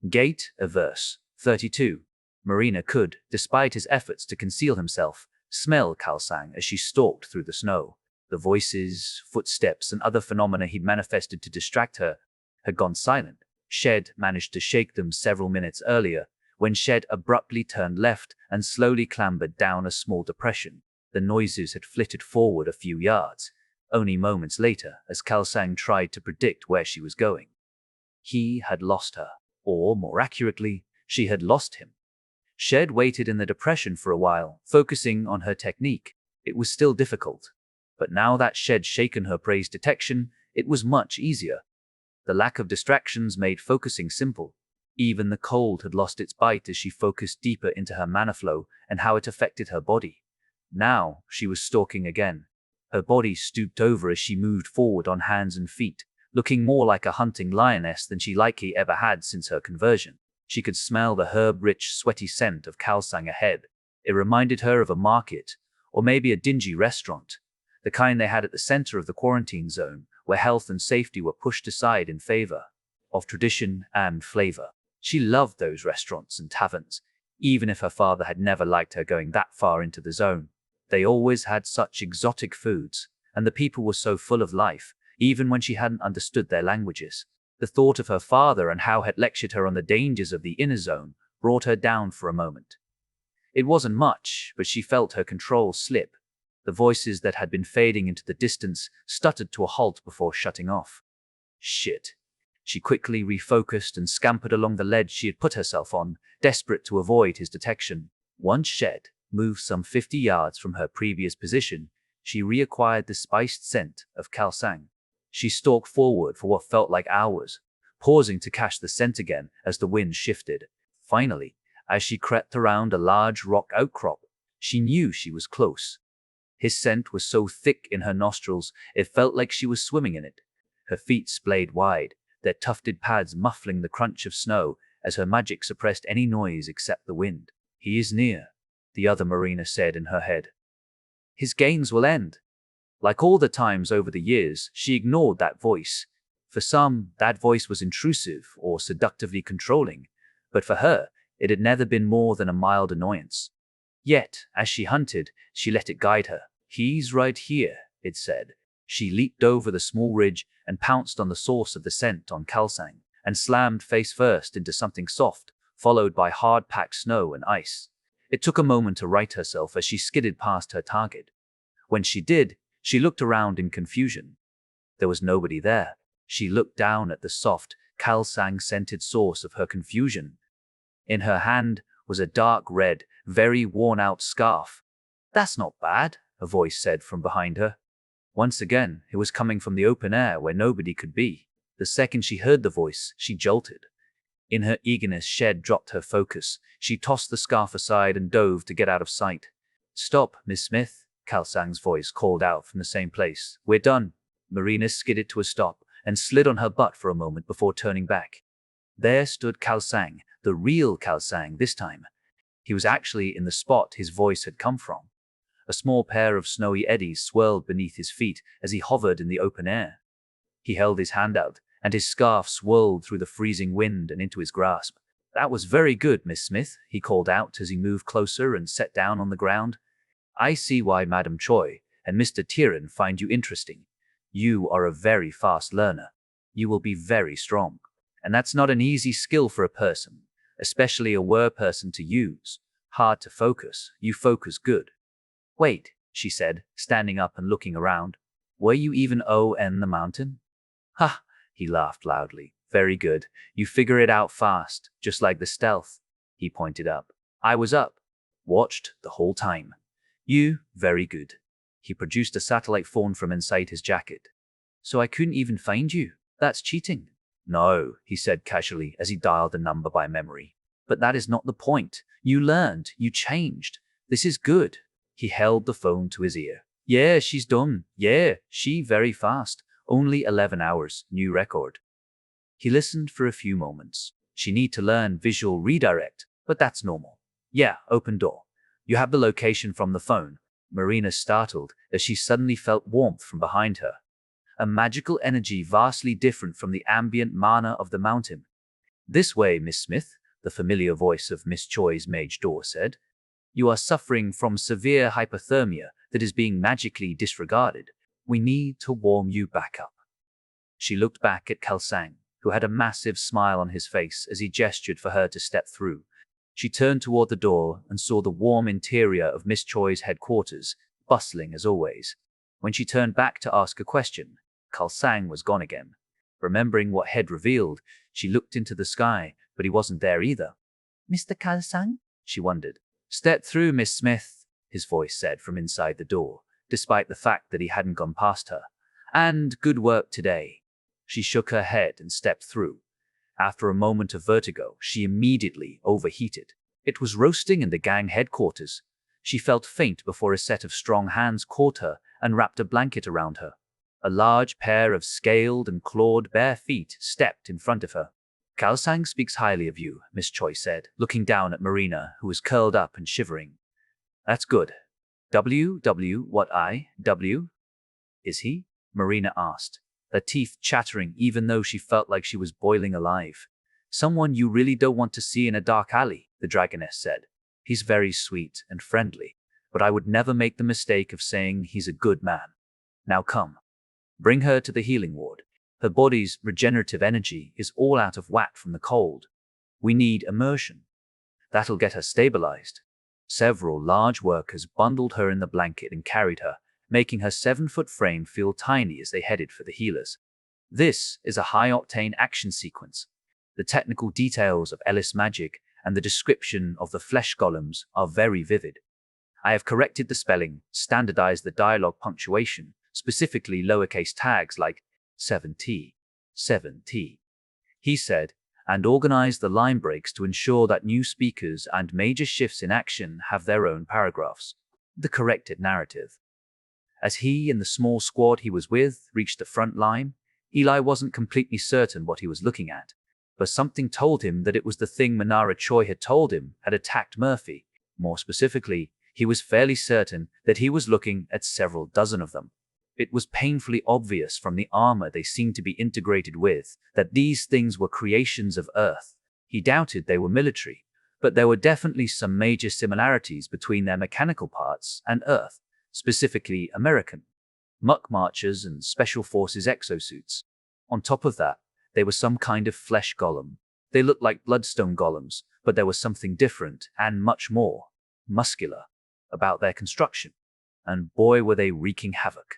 Gate, a verse. 32. Marina could, despite his efforts to conceal himself, smell Khalsang as she stalked through the snow. The voices, footsteps, and other phenomena he'd manifested to distract her had gone silent. Shed managed to shake them several minutes earlier, when Shed abruptly turned left and slowly clambered down a small depression. The noises had flitted forward a few yards, only moments later, as Khalsang tried to predict where she was going. He had lost her, or more accurately, she had lost him. Shed waited in the depression for a while, focusing on her technique. It was still difficult. But now that Shed shaken her prey's detection, it was much easier. The lack of distractions made focusing simple. Even the cold had lost its bite as she focused deeper into her mana flow and how it affected her body. Now she was stalking again. Her body stooped over as she moved forward on hands and feet, looking more like a hunting lioness than she likely ever had since her conversion. She could smell the herb-rich, sweaty scent of Khalsang ahead. It reminded her of a market, or maybe a dingy restaurant. The kind they had at the center of the quarantine zone, where health and safety were pushed aside in favor of tradition and flavor. She loved those restaurants and taverns, even if her father had never liked her going that far into the zone. They always had such exotic foods, and the people were so full of life, even when she hadn't understood their languages. The thought of her father and how had lectured her on the dangers of the inner zone brought her down for a moment. It wasn't much, but she felt her control slip. The voices that had been fading into the distance stuttered to a halt before shutting off. Shit. She quickly refocused and scampered along the ledge she had put herself on, desperate to avoid his detection. Once Shed moved some 50 yards from her previous position, she reacquired the spiced scent of Khalsang. She stalked forward for what felt like hours, pausing to catch the scent again as the wind shifted. Finally, as she crept around a large rock outcrop, she knew she was close. His scent was so thick in her nostrils, it felt like she was swimming in it. Her feet splayed wide, their tufted pads muffling the crunch of snow as her magic suppressed any noise except the wind. He is near, the other Marina said in her head. His gains will end. Like all the times over the years, she ignored that voice. For some, that voice was intrusive or seductively controlling, but for her, it had never been more than a mild annoyance. Yet, as she hunted, she let it guide her. He's right here, it said. She leaped over the small ridge and pounced on the source of the scent on Khalsang, and slammed face first into something soft, followed by hard-packed snow and ice. It took a moment to right herself as she skidded past her target. When she did, she looked around in confusion. There was nobody there. She looked down at the soft, Kal Sang scented source of her confusion. In her hand was a dark red, very worn-out scarf. "That's not bad," a voice said from behind her. Once again, it was coming from the open air where nobody could be. The second she heard the voice, she jolted. In her eagerness, Shed dropped her focus. She tossed the scarf aside and dove to get out of sight. "Stop, Miss Smith," Kal Sang's voice called out from the same place. "We're done." Marina skidded to a stop and slid on her butt for a moment before turning back. There stood Kal Sang, the real Kal Sang this time. He was actually in the spot his voice had come from. A small pair of snowy eddies swirled beneath his feet as he hovered in the open air. He held his hand out, and his scarf swirled through the freezing wind and into his grasp. "That was very good, Miss Smith," he called out as he moved closer and sat down on the ground. "I see why Madam Choi and Mr. Tiran find you interesting. You are a very fast learner. You will be very strong. And that's not an easy skill for a person, especially a were person to use. Hard to focus. You focus good." "Wait," she said, standing up and looking around. "Were you even on the mountain?" "Ha!" He laughed loudly. "Very good. You figure it out fast, just like the stealth." He pointed up. "I was up. Watched the whole time. You, very good." He produced a satellite phone from inside his jacket. "So I couldn't even find you? That's cheating." "No," he said casually as he dialed the number by memory. "But that is not the point. You learned. You changed. This is good." He held the phone to his ear. "Yeah, she's done. Yeah, she very fast. Only 11 hours, new record." He listened for a few moments. "She need to learn visual redirect, but that's normal." "Yeah, open door. You have the location from the phone." Marina startled as she suddenly felt warmth from behind her. A magical energy vastly different from the ambient mana of the mountain. "This way, Miss Smith," the familiar voice of Miss Choi's mage door said. "You are suffering from severe hypothermia that is being magically disregarded. We need to warm you back up." She looked back at Kal Sang, who had a massive smile on his face as he gestured for her to step through. She turned toward the door and saw the warm interior of Miss Choi's headquarters, bustling as always. When she turned back to ask a question, Kal Sang was gone again. Remembering what Head revealed, she looked into the sky, but he wasn't there either. "Mr. Kal Sang?" she wondered. "Step through, Miss Smith," his voice said from inside the door, despite the fact that he hadn't gone past her. "And good work today." She shook her head and stepped through. After a moment of vertigo, she immediately overheated. It was roasting in the gang headquarters. She felt faint before a set of strong hands caught her and wrapped a blanket around her. A large pair of scaled and clawed bare feet stepped in front of her. "Kal Sang speaks highly of you," Miss Choi said, looking down at Marina, who was curled up and shivering. "That's good. What is he?" Marina asked, her teeth chattering even though she felt like she was boiling alive. "Someone you really don't want to see in a dark alley," the dragoness said. "He's very sweet and friendly, but I would never make the mistake of saying he's a good man. Now come. Bring her to the healing ward. Her body's regenerative energy is all out of whack from the cold. We need immersion. That'll get her stabilized." Several large workers bundled her in the blanket and carried her, making her 7-foot frame feel tiny as they headed for the healers. This is a high-octane action sequence. The technical details of Ellis magic and the description of the flesh golems are very vivid. I have corrected the spelling, standardized the dialogue punctuation, specifically lowercase tags like 7T, he said, and organized the line breaks to ensure that new speakers and major shifts in action have their own paragraphs. The corrected narrative. As he and the small squad he was with reached the front line, Eli wasn't completely certain what he was looking at, but something told him that it was the thing Manara Choi had told him had attacked Murphy. More specifically, he was fairly certain that he was looking at several dozen of them. It was painfully obvious from the armor they seemed to be integrated with that these things were creations of Earth. He doubted they were military, but there were definitely some major similarities between their mechanical parts and Earth, specifically American muck marchers and special forces exosuits. On top of that, they were some kind of flesh golem. They looked like bloodstone golems, but there was something different and much more muscular about their construction. And boy, were they wreaking havoc.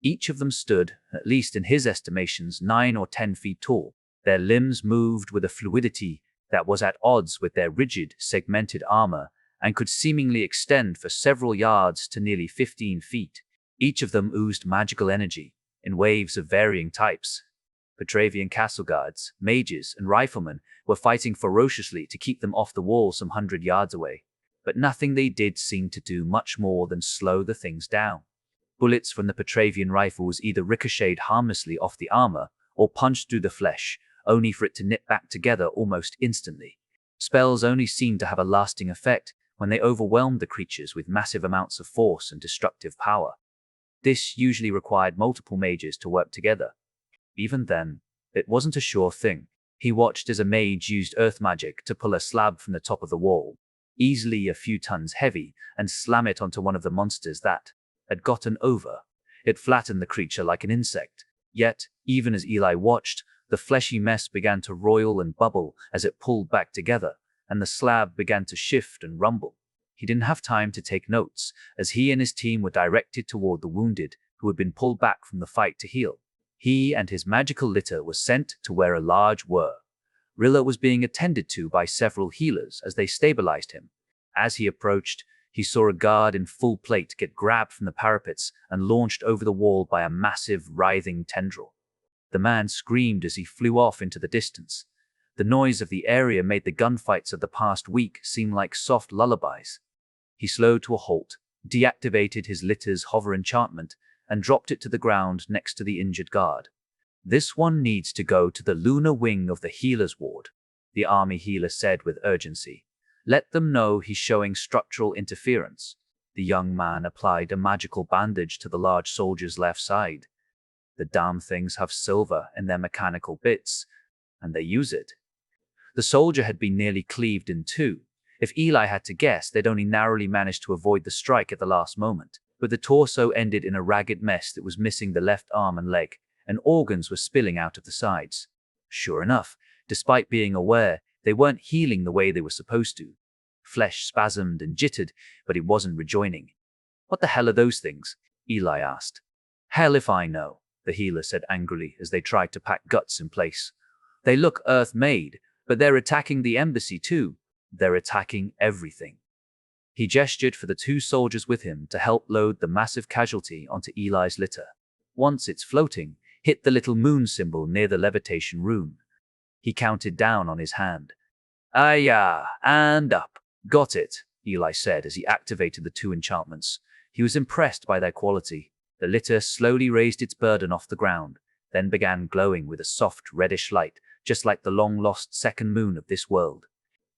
Each of them stood, at least in his estimations, 9 or 10 feet tall. Their limbs moved with a fluidity that was at odds with their rigid, segmented armor and could seemingly extend for several yards to nearly 15 feet. Each of them oozed magical energy in waves of varying types. Petravian castle guards, mages, and riflemen were fighting ferociously to keep them off the wall some 100 yards away, but nothing they did seemed to do much more than slow the things down. Bullets from the Petravian rifles either ricocheted harmlessly off the armor or punched through the flesh, only for it to knit back together almost instantly. Spells only seemed to have a lasting effect when they overwhelmed the creatures with massive amounts of force and destructive power. This usually required multiple mages to work together. Even then, it wasn't a sure thing. He watched as a mage used earth magic to pull a slab from the top of the wall, easily a few tons heavy, and slam it onto one of the monsters that had gotten over. It flattened the creature like an insect. Yet, even as Eli watched, the fleshy mess began to roil and bubble as it pulled back together, and the slab began to shift and rumble. He didn't have time to take notes, as he and his team were directed toward the wounded who had been pulled back from the fight to heal. He and his magical litter were sent to where a large were. Rilla was being attended to by several healers as they stabilized him. As he approached, he saw a guard in full plate get grabbed from the parapets and launched over the wall by a massive, writhing tendril. The man screamed as he flew off into the distance. The noise of the area made the gunfights of the past week seem like soft lullabies. He slowed to a halt, deactivated his litter's hover enchantment, and dropped it to the ground next to the injured guard. "This one needs to go to the lunar wing of the healer's ward," the army healer said with urgency. "Let them know he's showing structural interference." The young man applied a magical bandage to the large soldier's left side. "The damn things have silver in their mechanical bits, and they use it." The soldier had been nearly cleaved in two. If Eli had to guess, they'd only narrowly managed to avoid the strike at the last moment. But the torso ended in a ragged mess that was missing the left arm and leg, and organs were spilling out of the sides. Sure enough, despite being aware, they weren't healing the way they were supposed to. Flesh spasmed and jittered, but it wasn't rejoining. "What the hell are those things?" Eli asked. "Hell if I know," the healer said angrily as they tried to pack guts in place. "They look Earth-made, but they're attacking the embassy too. They're attacking everything." He gestured for the two soldiers with him to help load the massive casualty onto Eli's litter. Once it's floating, hit the little moon symbol near the levitation rune. He counted down on his hand. "Ah, and up. Got it," Eli said as he activated the two enchantments. He was impressed by their quality. The litter slowly raised its burden off the ground, then began glowing with a soft reddish light, just like the long-lost second moon of this world.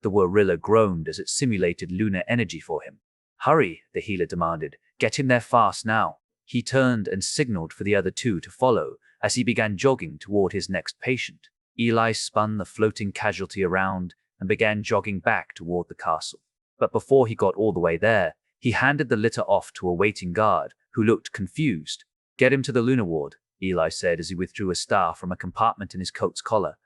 The Warilla groaned as it simulated lunar energy for him. "Hurry," the healer demanded. "Get him there fast now." He turned and signaled for the other two to follow as he began jogging toward his next patient. Eli spun the floating casualty around and began jogging back toward the castle. But before he got all the way there, he handed the litter off to a waiting guard who looked confused. "Get him to the lunar ward," Eli said as he withdrew a star from a compartment in his coat's collar.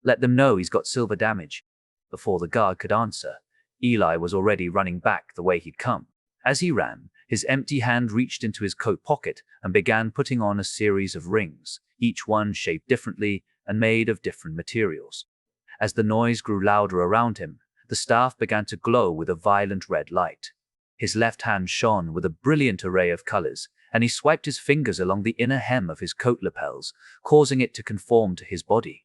"Let them know he's got silver damage." Before the guard could answer, Eli was already running back the way he'd come. As he ran, his empty hand reached into his coat pocket and began putting on a series of rings, each one shaped differently and made of different materials. As the noise grew louder around him, the staff began to glow with a violent red light. His left hand shone with a brilliant array of colors, and he swiped his fingers along the inner hem of his coat lapels, causing it to conform to his body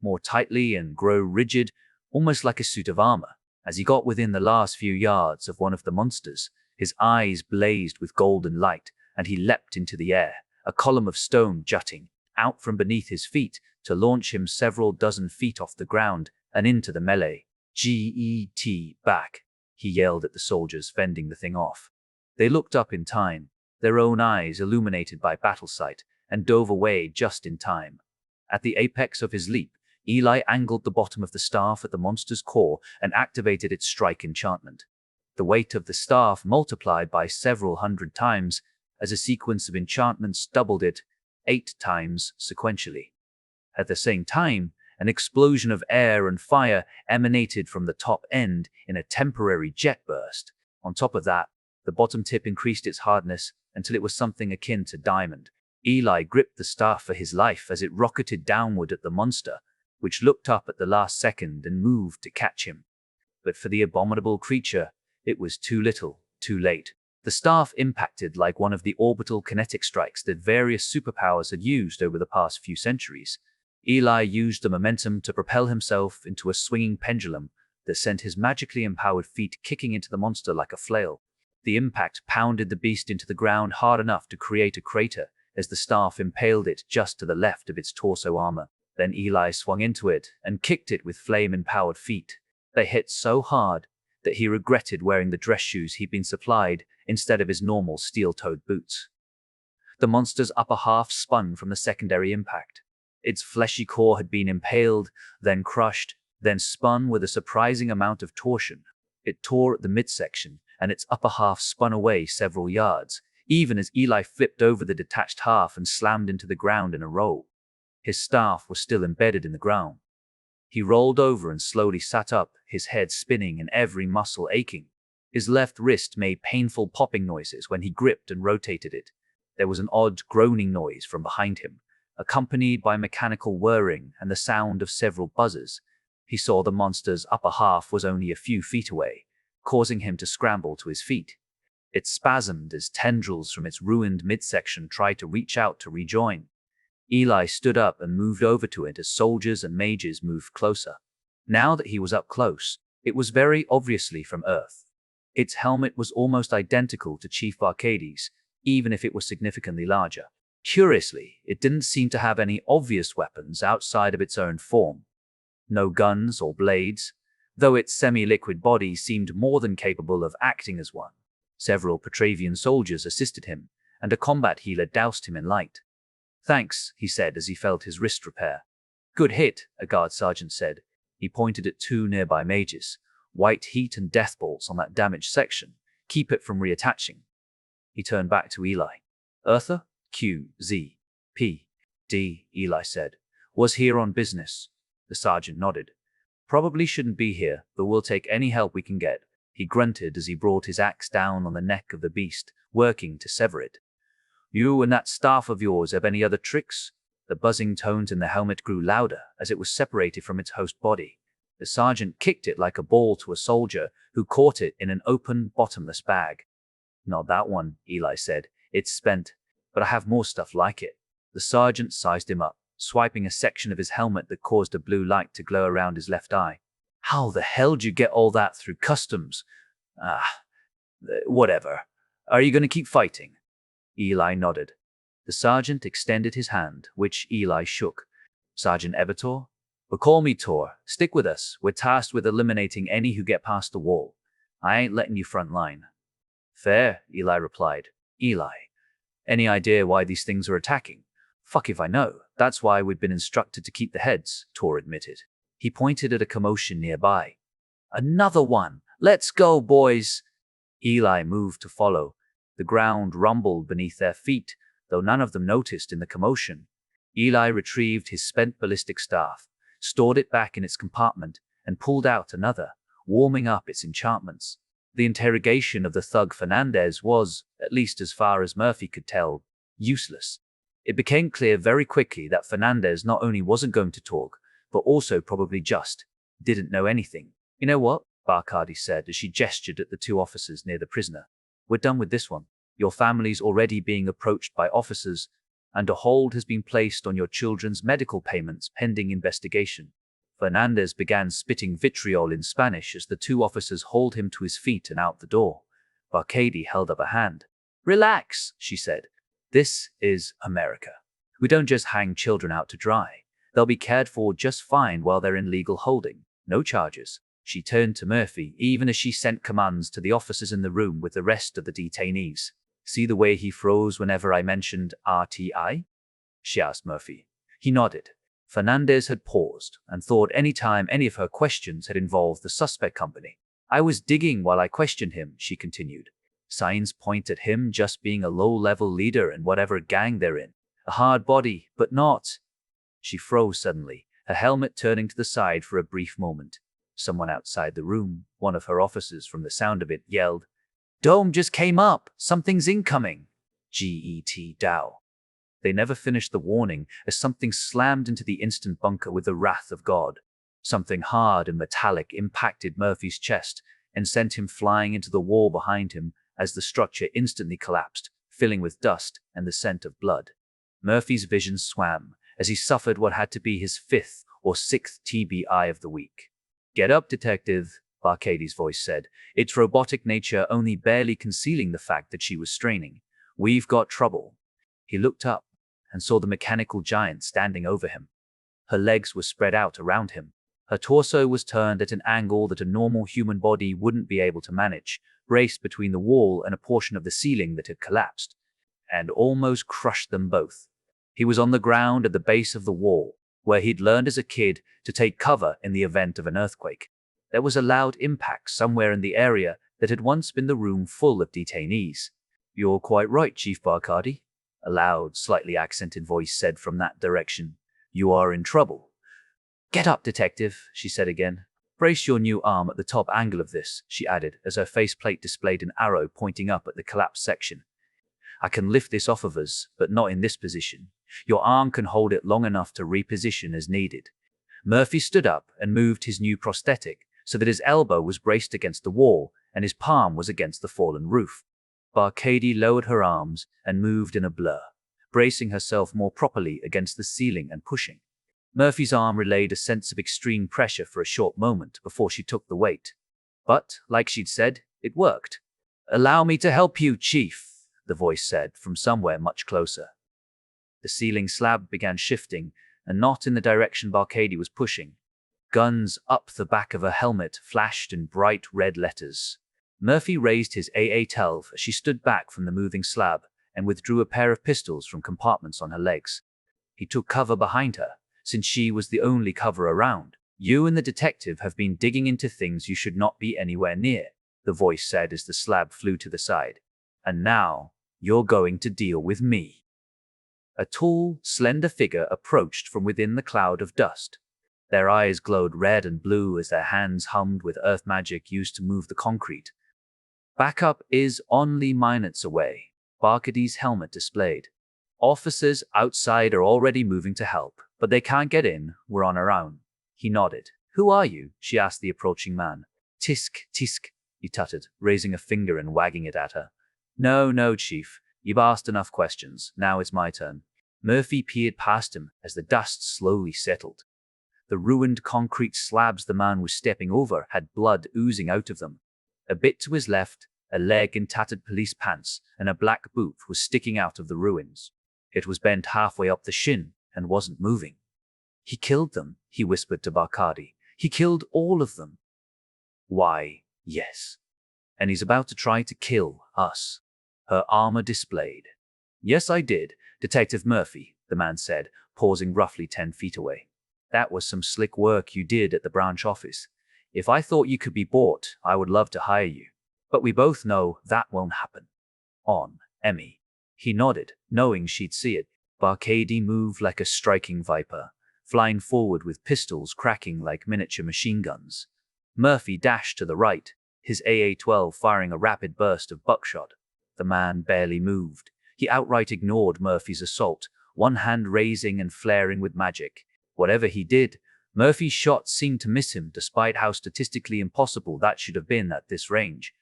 more tightly and grow rigid, almost like a suit of armor. As he got within the last few yards of one of the monsters, his eyes blazed with golden light, and he leapt into the air, a column of stone jutting out from beneath his feet to launch him several dozen feet off the ground and into the melee. "Get back," he yelled at the soldiers fending the thing off. They looked up in time, their own eyes illuminated by battle sight, and dove away just in time. At the apex of his leap, Eli angled the bottom of the staff at the monster's core and activated its strike enchantment. The weight of the staff multiplied by several hundred times as a sequence of enchantments doubled it 8 times sequentially. At the same time, an explosion of air and fire emanated from the top end in a temporary jet burst. On top of that, the bottom tip increased its hardness until it was something akin to diamond. Eli gripped the staff for his life as it rocketed downward at the monster, which looked up at the last second and moved to catch him. But for the abominable creature, it was too little, too late. The staff impacted like one of the orbital kinetic strikes that various superpowers had used over the past few centuries. Eli used the momentum to propel himself into a swinging pendulum that sent his magically empowered feet kicking into the monster like a flail. The impact pounded the beast into the ground hard enough to create a crater as the staff impaled it just to the left of its torso armor. Then Eli swung into it and kicked it with flame-empowered feet. They hit so hard that he regretted wearing the dress shoes he'd been supplied instead of his normal steel-toed boots. The monster's upper half spun from the secondary impact. Its fleshy core had been impaled, then crushed, then spun with a surprising amount of torsion. It tore at the midsection, and its upper half spun away several yards, even as Eli flipped over the detached half and slammed into the ground in a roll. His staff was still embedded in the ground. He rolled over and slowly sat up, his head spinning and every muscle aching. His left wrist made painful popping noises when he gripped and rotated it. There was an odd groaning noise from behind him, accompanied by mechanical whirring and the sound of several buzzes. He saw the monster's upper half was only a few feet away, causing him to scramble to his feet. It spasmed as tendrils from its ruined midsection tried to reach out to rejoin. Eli stood up and moved over to it as soldiers and mages moved closer. Now that he was up close, it was very obviously from Earth. Its helmet was almost identical to Chief Arcades, even if it was significantly larger. Curiously, it didn't seem to have any obvious weapons outside of its own form. No guns or blades, though its semi-liquid body seemed more than capable of acting as one. Several Petravian soldiers assisted him, and a combat healer doused him in light. "Thanks," he said as he felt his wrist repair. "Good hit," a guard sergeant said. He pointed at two nearby mages. "White heat and death bolts on that damaged section. Keep it from reattaching." He turned back to Eli. "Eartha? Q, Z, P, D," Eli said. "Was here on business." The sergeant nodded. "Probably shouldn't be here, but we'll take any help we can get," he grunted as he brought his axe down on the neck of the beast, working to sever it. "You and that staff of yours have any other tricks?" The buzzing tones in the helmet grew louder as it was separated from its host body. The sergeant kicked it like a ball to a soldier who caught it in an open, bottomless bag. "Not that one," Eli said. "It's spent, but I have more stuff like it." The sergeant sized him up, swiping a section of his helmet that caused a blue light to glow around his left eye. "How the hell did you get all that through customs?" Whatever. Are you going to keep fighting?" Eli nodded. The sergeant extended his hand, which Eli shook. "Sergeant Evator? But call me Tor. Stick with us. We're tasked with eliminating any who get past the wall. I ain't letting you front line." "Fair," Eli replied. "Eli, any idea why these things are attacking?" "Fuck if I know. That's why we've been instructed to keep the heads," Tor admitted. He pointed at a commotion nearby. "Another one! Let's go, boys!" Eli moved to follow. The ground rumbled beneath their feet, though none of them noticed in the commotion. Eli retrieved his spent ballistic staff, stored it back in its compartment, and pulled out another, warming up its enchantments. The interrogation of the thug Fernandez was, at least as far as Murphy could tell, useless. It became clear very quickly that Fernandez not only wasn't going to talk, but also probably just didn't know anything. "You know what?" Barcardi said as she gestured at the two officers near the prisoner. "We're done with this one. Your family's already being approached by officers, and a hold has been placed on your children's medical payments pending investigation." Fernandez began spitting vitriol in Spanish as the two officers hauled him to his feet and out the door. Barcardi held up a hand. "Relax," she said. "This is America. We don't just hang children out to dry. They'll be cared for just fine while they're in legal holding. No charges." She turned to Murphy even as she sent commands to the officers in the room with the rest of the detainees. "See the way he froze whenever I mentioned RTI?" she asked Murphy. He nodded. Fernandez had paused and thought any time any of her questions had involved the suspect company. "I was digging while I questioned him," she continued. "Signs point at him just being a low-level leader in whatever gang they're in. A hard body, but not—" She froze suddenly, her helmet turning to the side for a brief moment. Someone outside the room, one of her officers from the sound of it, yelled, "Dome just came up! Something's incoming!" Get Dow. They never finished the warning as something slammed into the instant bunker with the wrath of God. Something hard and metallic impacted Murphy's chest and sent him flying into the wall behind him as the structure instantly collapsed, filling with dust and the scent of blood. Murphy's vision swam as he suffered what had to be his fifth or sixth TBI of the week. "Get up, detective," Barkady's voice said, its robotic nature only barely concealing the fact that she was straining. "We've got trouble." He looked up and saw the mechanical giant standing over him. Her legs were spread out around him. Her torso was turned at an angle that a normal human body wouldn't be able to manage, braced between the wall and a portion of the ceiling that had collapsed, and almost crushed them both. He was on the ground at the base of the wall, where he'd learned as a kid to take cover in the event of an earthquake. There was a loud impact somewhere in the area that had once been the room full of detainees. "You're quite right, Chief Barkady," a loud, slightly accented voice said from that direction. "You are in trouble." "Get up, detective," she said again. "Brace your new arm at the top angle of this," she added as her faceplate displayed an arrow pointing up at the collapsed section. "I can lift this off of us, but not in this position. Your arm can hold it long enough to reposition as needed." Murphy stood up and moved his new prosthetic so that his elbow was braced against the wall and his palm was against the fallen roof. Barkady lowered her arms and moved in a blur, bracing herself more properly against the ceiling and pushing. Murphy's arm relayed a sense of extreme pressure for a short moment before she took the weight. But, like she'd said, it worked. "Allow me to help you, Chief," the voice said from somewhere much closer. The ceiling slab began shifting, and not in the direction Barkady was pushing. Guns up the back of her helmet flashed in bright red letters. Murphy raised his AA-12 as she stood back from the moving slab and withdrew a pair of pistols from compartments on her legs. He took cover behind her, since she was the only cover around. "You and the detective have been digging into things you should not be anywhere near," the voice said as the slab flew to the side. "And now, you're going to deal with me." A tall, slender figure approached from within the cloud of dust. Their eyes glowed red and blue as their hands hummed with earth magic used to move the concrete. "Backup is only minutes away," Barkady's helmet displayed. "Officers outside are already moving to help, but they can't get in. We're on our own." He nodded. "Who are you?" she asked the approaching man. "Tisk, tisk," he tutted, raising a finger and wagging it at her. No, Chief. You've asked enough questions. Now it's my turn." Murphy peered past him as the dust slowly settled. The ruined concrete slabs the man was stepping over had blood oozing out of them. A bit to his left, a leg in tattered police pants and a black boot was sticking out of the ruins. It was bent halfway up the shin and wasn't moving. "He killed them," he whispered to Barkady. "He killed all of them." "Why, yes. And he's about to try to kill us." Her armor displayed. "Yes, I did, Detective Murphy," the man said, pausing roughly 10 feet away. "That was some slick work you did at the branch office. If I thought you could be bought, I would love to hire you. But we both know that won't happen. On, Emmy." He nodded, knowing she'd see it. Barkady moved like a striking viper, flying forward with pistols cracking like miniature machine guns. Murphy dashed to the right, his AA-12 firing a rapid burst of buckshot. The man barely moved. He outright ignored Murphy's assault, one hand raising and flaring with magic. Whatever he did, Murphy's shot seemed to miss him despite how statistically impossible that should have been at this range.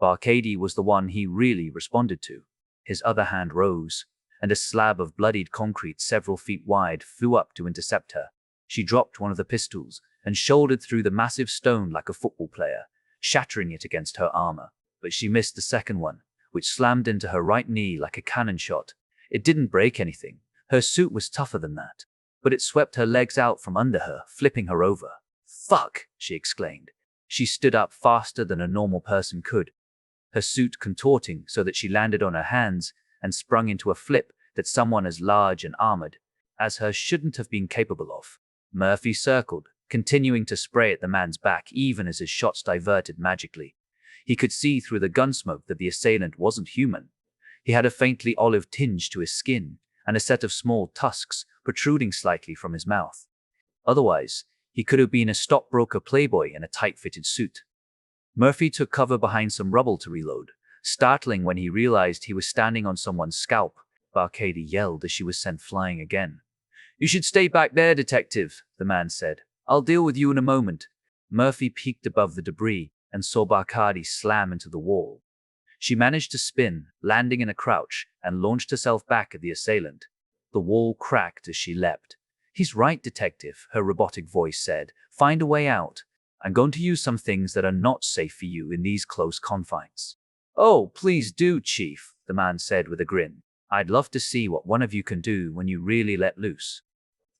Barkady was the one he really responded to. His other hand rose, and a slab of bloodied concrete several feet wide flew up to intercept her. She dropped one of the pistols and shouldered through the massive stone like a football player, shattering it against her armor. But she missed the second one, which slammed into her right knee like a cannon shot. It didn't break anything. Her suit was tougher than that. But it swept her legs out from under her, flipping her over. "Fuck!" she exclaimed. She stood up faster than a normal person could, her suit contorting so that she landed on her hands and sprung into a flip that someone as large and armored as her shouldn't have been capable of. Murphy circled, continuing to spray at the man's back even as his shots diverted magically. He could see through the gunsmoke that the assailant wasn't human. He had a faintly olive tinge to his skin and a set of small tusks protruding slightly from his mouth. Otherwise, he could have been a stockbroker playboy in a tight-fitted suit. Murphy took cover behind some rubble to reload, startling when he realized he was standing on someone's scalp. Barcady yelled as she was sent flying again. You should stay back there, detective, the man said. I'll deal with you in a moment. Murphy peeked above the debris and saw Barcady slam into the wall. She managed to spin, landing in a crouch, and launched herself back at the assailant. The wall cracked as she leapt. He's right, detective, her robotic voice said. Find a way out. I'm going to use some things that are not safe for you in these close confines. Oh, please do, Chief, the man said with a grin. I'd love to see what one of you can do when you really let loose.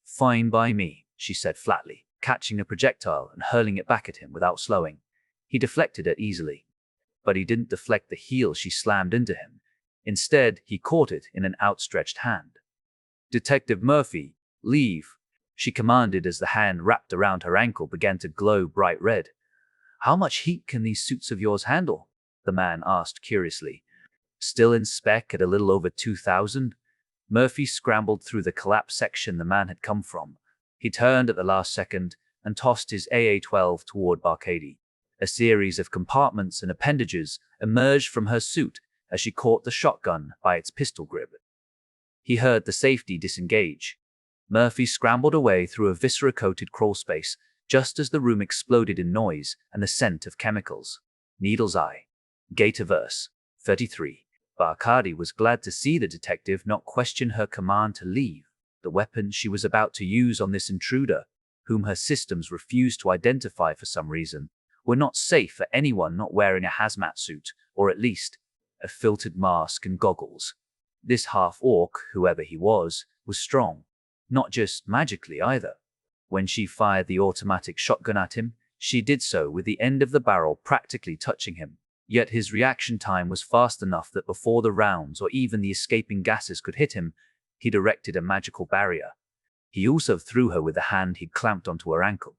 Fine by me, she said flatly, catching a projectile and hurling it back at him without slowing. He deflected it easily. But he didn't deflect the heel she slammed into him. Instead, he caught it in an outstretched hand. Detective Murphy, leave, she commanded as the hand wrapped around her ankle began to glow bright red. How much heat can these suits of yours handle? The man asked curiously. Still in spec at a little over 2,000? Murphy scrambled through the collapsed section the man had come from. He turned at the last second and tossed his AA-12 toward Barcady. A series of compartments and appendages emerged from her suit as she caught the shotgun by its pistol grip. He heard the safety disengage. Murphy scrambled away through a viscera-coated crawlspace just as the room exploded in noise and the scent of chemicals. Needle's eye. Gate averse. 33. Barcady was glad to see the detective not question her command to leave. The weapons she was about to use on this intruder, whom her systems refused to identify for some reason, were not safe for anyone not wearing a hazmat suit, or at least a filtered mask and goggles. This half-orc, whoever he was strong. Not just magically either. When she fired the automatic shotgun at him, she did so with the end of the barrel practically touching him. Yet his reaction time was fast enough that before the rounds or even the escaping gases could hit him, he'd erected a magical barrier. He also threw her with the hand he'd clamped onto her ankle.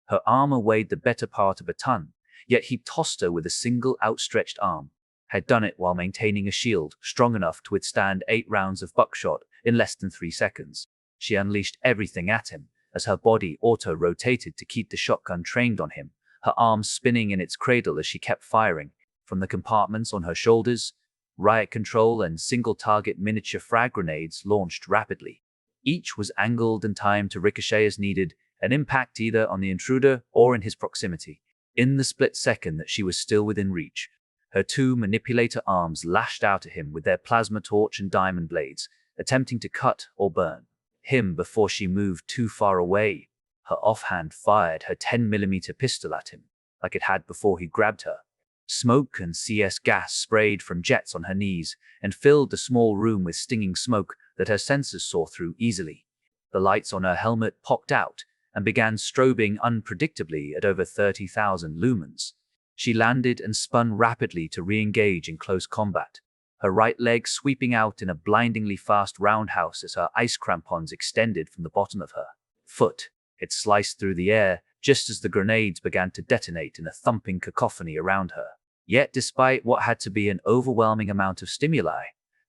Her armor weighed the better part of a ton, yet he tossed her with a single outstretched arm. Had done it while maintaining a shield strong enough to withstand 8 rounds of buckshot in less than 3 seconds. She unleashed everything at him as her body auto-rotated to keep the shotgun trained on him, her arms spinning in its cradle as she kept firing. From the compartments on her shoulders, riot control and single-target miniature frag grenades launched rapidly. Each was angled and timed to ricochet as needed, and impact either on the intruder or in his proximity. In the split second that she was still within reach, her 2 manipulator arms lashed out at him with their plasma torch and diamond blades, attempting to cut or burn him before she moved too far away. Her offhand fired her 10mm pistol at him, like it had before he grabbed her. Smoke and CS gas sprayed from jets on her knees and filled the small room with stinging smoke that her sensors saw through easily. The lights on her helmet popped out and began strobing unpredictably at over 30,000 lumens. She landed and spun rapidly to re-engage in close combat, her right leg sweeping out in a blindingly fast roundhouse as her ice crampons extended from the bottom of her foot. It sliced through the air just as the grenades began to detonate in a thumping cacophony around her. Yet despite what had to be an overwhelming amount of stimuli,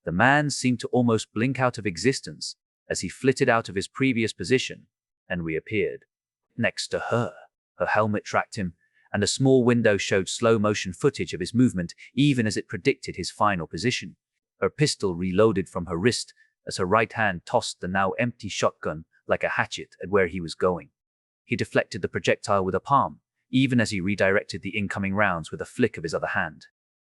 the man seemed to almost blink out of existence as he flitted out of his previous position and reappeared next to her. Her helmet tracked him, and a small window showed slow-motion footage of his movement even as it predicted his final position. Her pistol reloaded from her wrist as her right hand tossed the now empty shotgun like a hatchet at where he was going. He deflected the projectile with a palm, even as he redirected the incoming rounds with a flick of his other hand.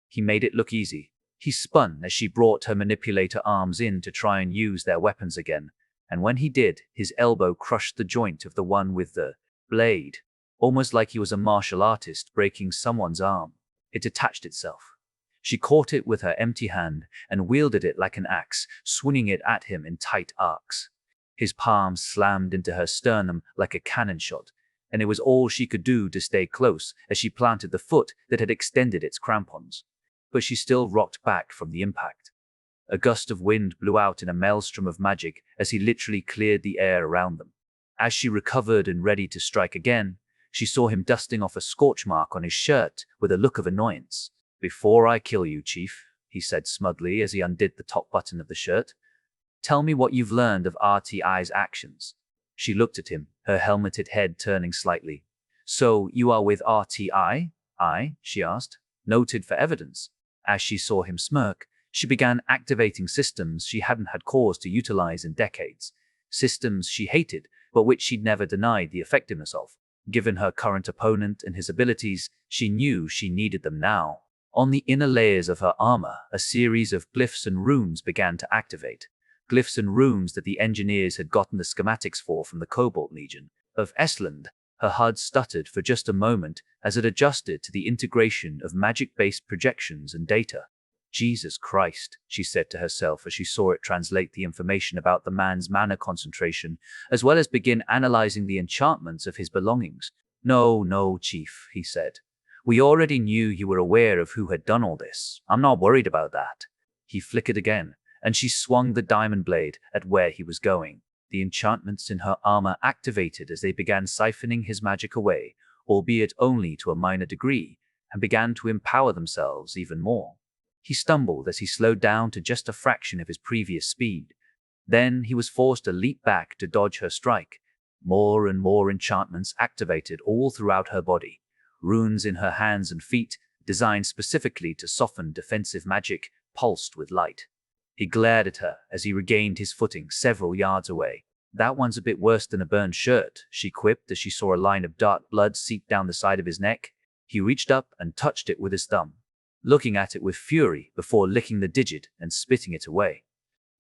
He made it look easy. He spun as she brought her manipulator arms in to try and use their weapons again, and when he did, his elbow crushed the joint of the one with the blade, almost like he was a martial artist breaking someone's arm. It detached itself. She caught it with her empty hand and wielded it like an axe, swinging it at him in tight arcs. His palm slammed into her sternum like a cannon shot, and it was all she could do to stay close as she planted the foot that had extended its crampons. But she still rocked back from the impact. A gust of wind blew out in a maelstrom of magic as he literally cleared the air around them. As she recovered and ready to strike again, she saw him dusting off a scorch mark on his shirt with a look of annoyance. "Before I kill you, Chief," he said smugly as he undid the top button of the shirt, "tell me what you've learned of RTI's actions." She looked at him, her helmeted head turning slightly. "So you are with RTI?" "I?" she asked. "Noted for evidence." As she saw him smirk, She began activating systems she hadn't had cause to utilize in decades. Systems she hated, but which she'd never denied the effectiveness of. Given her current opponent and his abilities, she knew she needed them now. On the inner layers of her armor, a series of glyphs and runes began to activate. Glyphs and runes that the engineers had gotten the schematics for from the Cobalt Legion of Estland. Her HUD stuttered for just a moment as it adjusted to the integration of magic-based projections and data. Jesus Christ, she said to herself as she saw it translate the information about the man's mana concentration, as well as begin analyzing the enchantments of his belongings. No, Chief, he said. We already knew you were aware of who had done all this. I'm not worried about that. He flickered again, and she swung the diamond blade at where he was going. The enchantments in her armor activated as they began siphoning his magic away, albeit only to a minor degree, and began to empower themselves even more. He stumbled as he slowed down to just a fraction of his previous speed. Then he was forced to leap back to dodge her strike. More and more enchantments activated all throughout her body. Runes in her hands and feet, designed specifically to soften defensive magic, pulsed with light. He glared at her as he regained his footing several yards away. That one's a bit worse than a burned shirt, she quipped as she saw a line of dark blood seep down the side of his neck. He reached up and touched it with his thumb, looking at it with fury before licking the digit and spitting it away.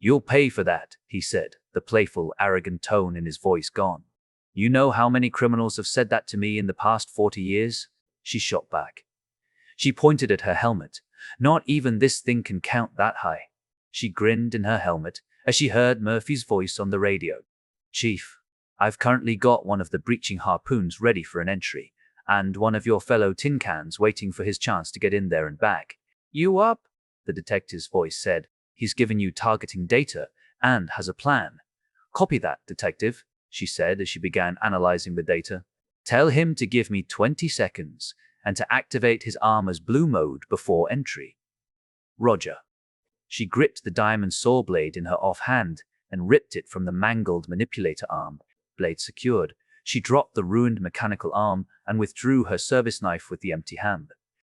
You'll pay for that, he said, the playful, arrogant tone in his voice gone. You know how many criminals have said that to me in the past 40 years? She shot back. She pointed at her helmet. Not even this thing can count that high. She grinned in her helmet as she heard Murphy's voice on the radio. Chief, I've currently got one of the breaching harpoons ready for an entry, and one of your fellow tin cans waiting for his chance to get in there and back. You up? The detective's voice said. He's given you targeting data and has a plan. Copy that, detective, she said as she began analyzing the data. Tell him to give me 20 seconds and to activate his armor's blue mode before entry. Roger. She gripped the diamond saw blade in her offhand and ripped it from the mangled manipulator arm. Blade secured, she dropped the ruined mechanical arm and withdrew her service knife with the empty hand.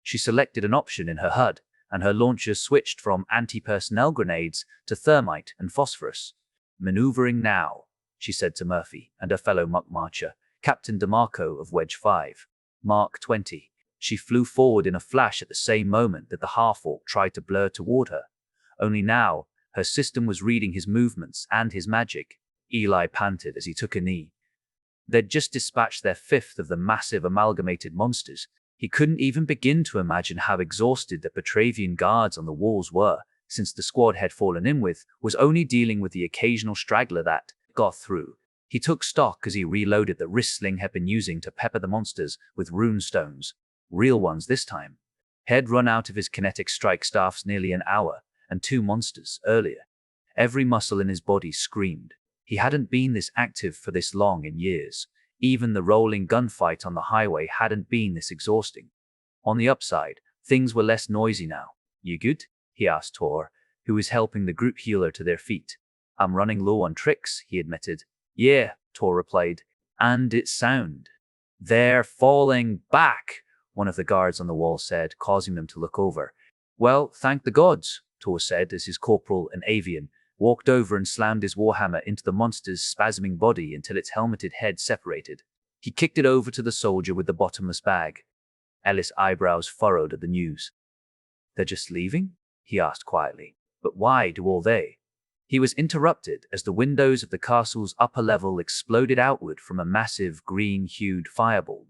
She selected an option in her HUD, and her launcher switched from anti-personnel grenades to thermite and phosphorus. Maneuvering now, she said to Murphy and her fellow muck marcher, Captain DeMarco of Wedge 5. Mark 20. She flew forward in a flash at the same moment that the half-orc tried to blur toward her. Only now, her system was reading his movements and his magic. Eli panted as he took a knee. They'd just dispatched their fifth of the massive amalgamated monsters. He couldn't even begin to imagine how exhausted the Petravian guards on the walls were, since the squad had fallen in with was only dealing with the occasional straggler that got through. He took stock as he reloaded the wrist sling had been using to pepper the monsters with rune stones. Real ones this time. He'd run out of his kinetic strike staffs nearly an hour, and 2 monsters earlier. Every muscle in his body screamed. He hadn't been this active for this long in years. Even the rolling gunfight on the highway hadn't been this exhausting. On the upside, things were less noisy now. You good? He asked Tor, who was helping the group healer to their feet. I'm running low on tricks, he admitted. Yeah, Tor replied. And it's sound. They're falling back, one of the guards on the wall said, causing them to look over. Well, thank the gods, Tor said as his corporal, an avian, walked over and slammed his warhammer into the monster's spasming body until its helmeted head separated. He kicked it over to the soldier with the bottomless bag. Ellis' eyebrows furrowed at the news. They're just leaving? He asked quietly. But why do all they? He was interrupted as the windows of the castle's upper level exploded outward from a massive green-hued fireball.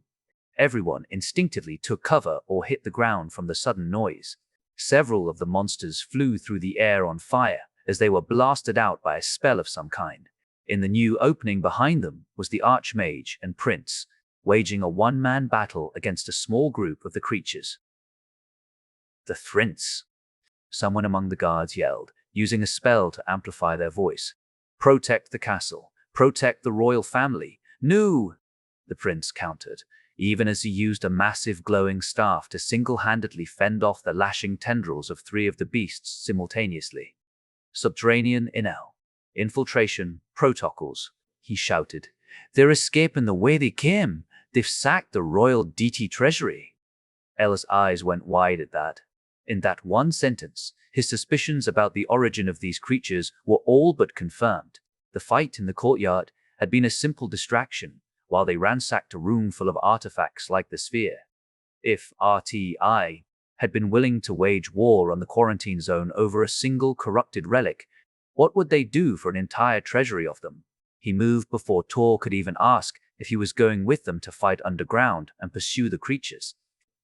Everyone instinctively took cover or hit the ground from the sudden noise. Several of the monsters flew through the air on fire as they were blasted out by a spell of some kind. In the new opening behind them was the Archmage and Prince, waging a one-man battle against a small group of the creatures. The Prince! Someone among the guards yelled, using a spell to amplify their voice. Protect the castle. Protect the royal family. No! The Prince countered, even as he used a massive glowing staff to single-handedly fend off the lashing tendrils of 3 of the beasts simultaneously. Subterranean intel. Infiltration protocols, he shouted. They're escaping the way they came. They've sacked the royal DT treasury. Ella's eyes went wide at that. In that one sentence, his suspicions about the origin of these creatures were all but confirmed. The fight in the courtyard had been a simple distraction while they ransacked a room full of artifacts like the sphere. If RTI had been willing to wage war on the quarantine zone over a single corrupted relic, what would they do for an entire treasury of them? He moved before Tor could even ask if he was going with them to fight underground and pursue the creatures.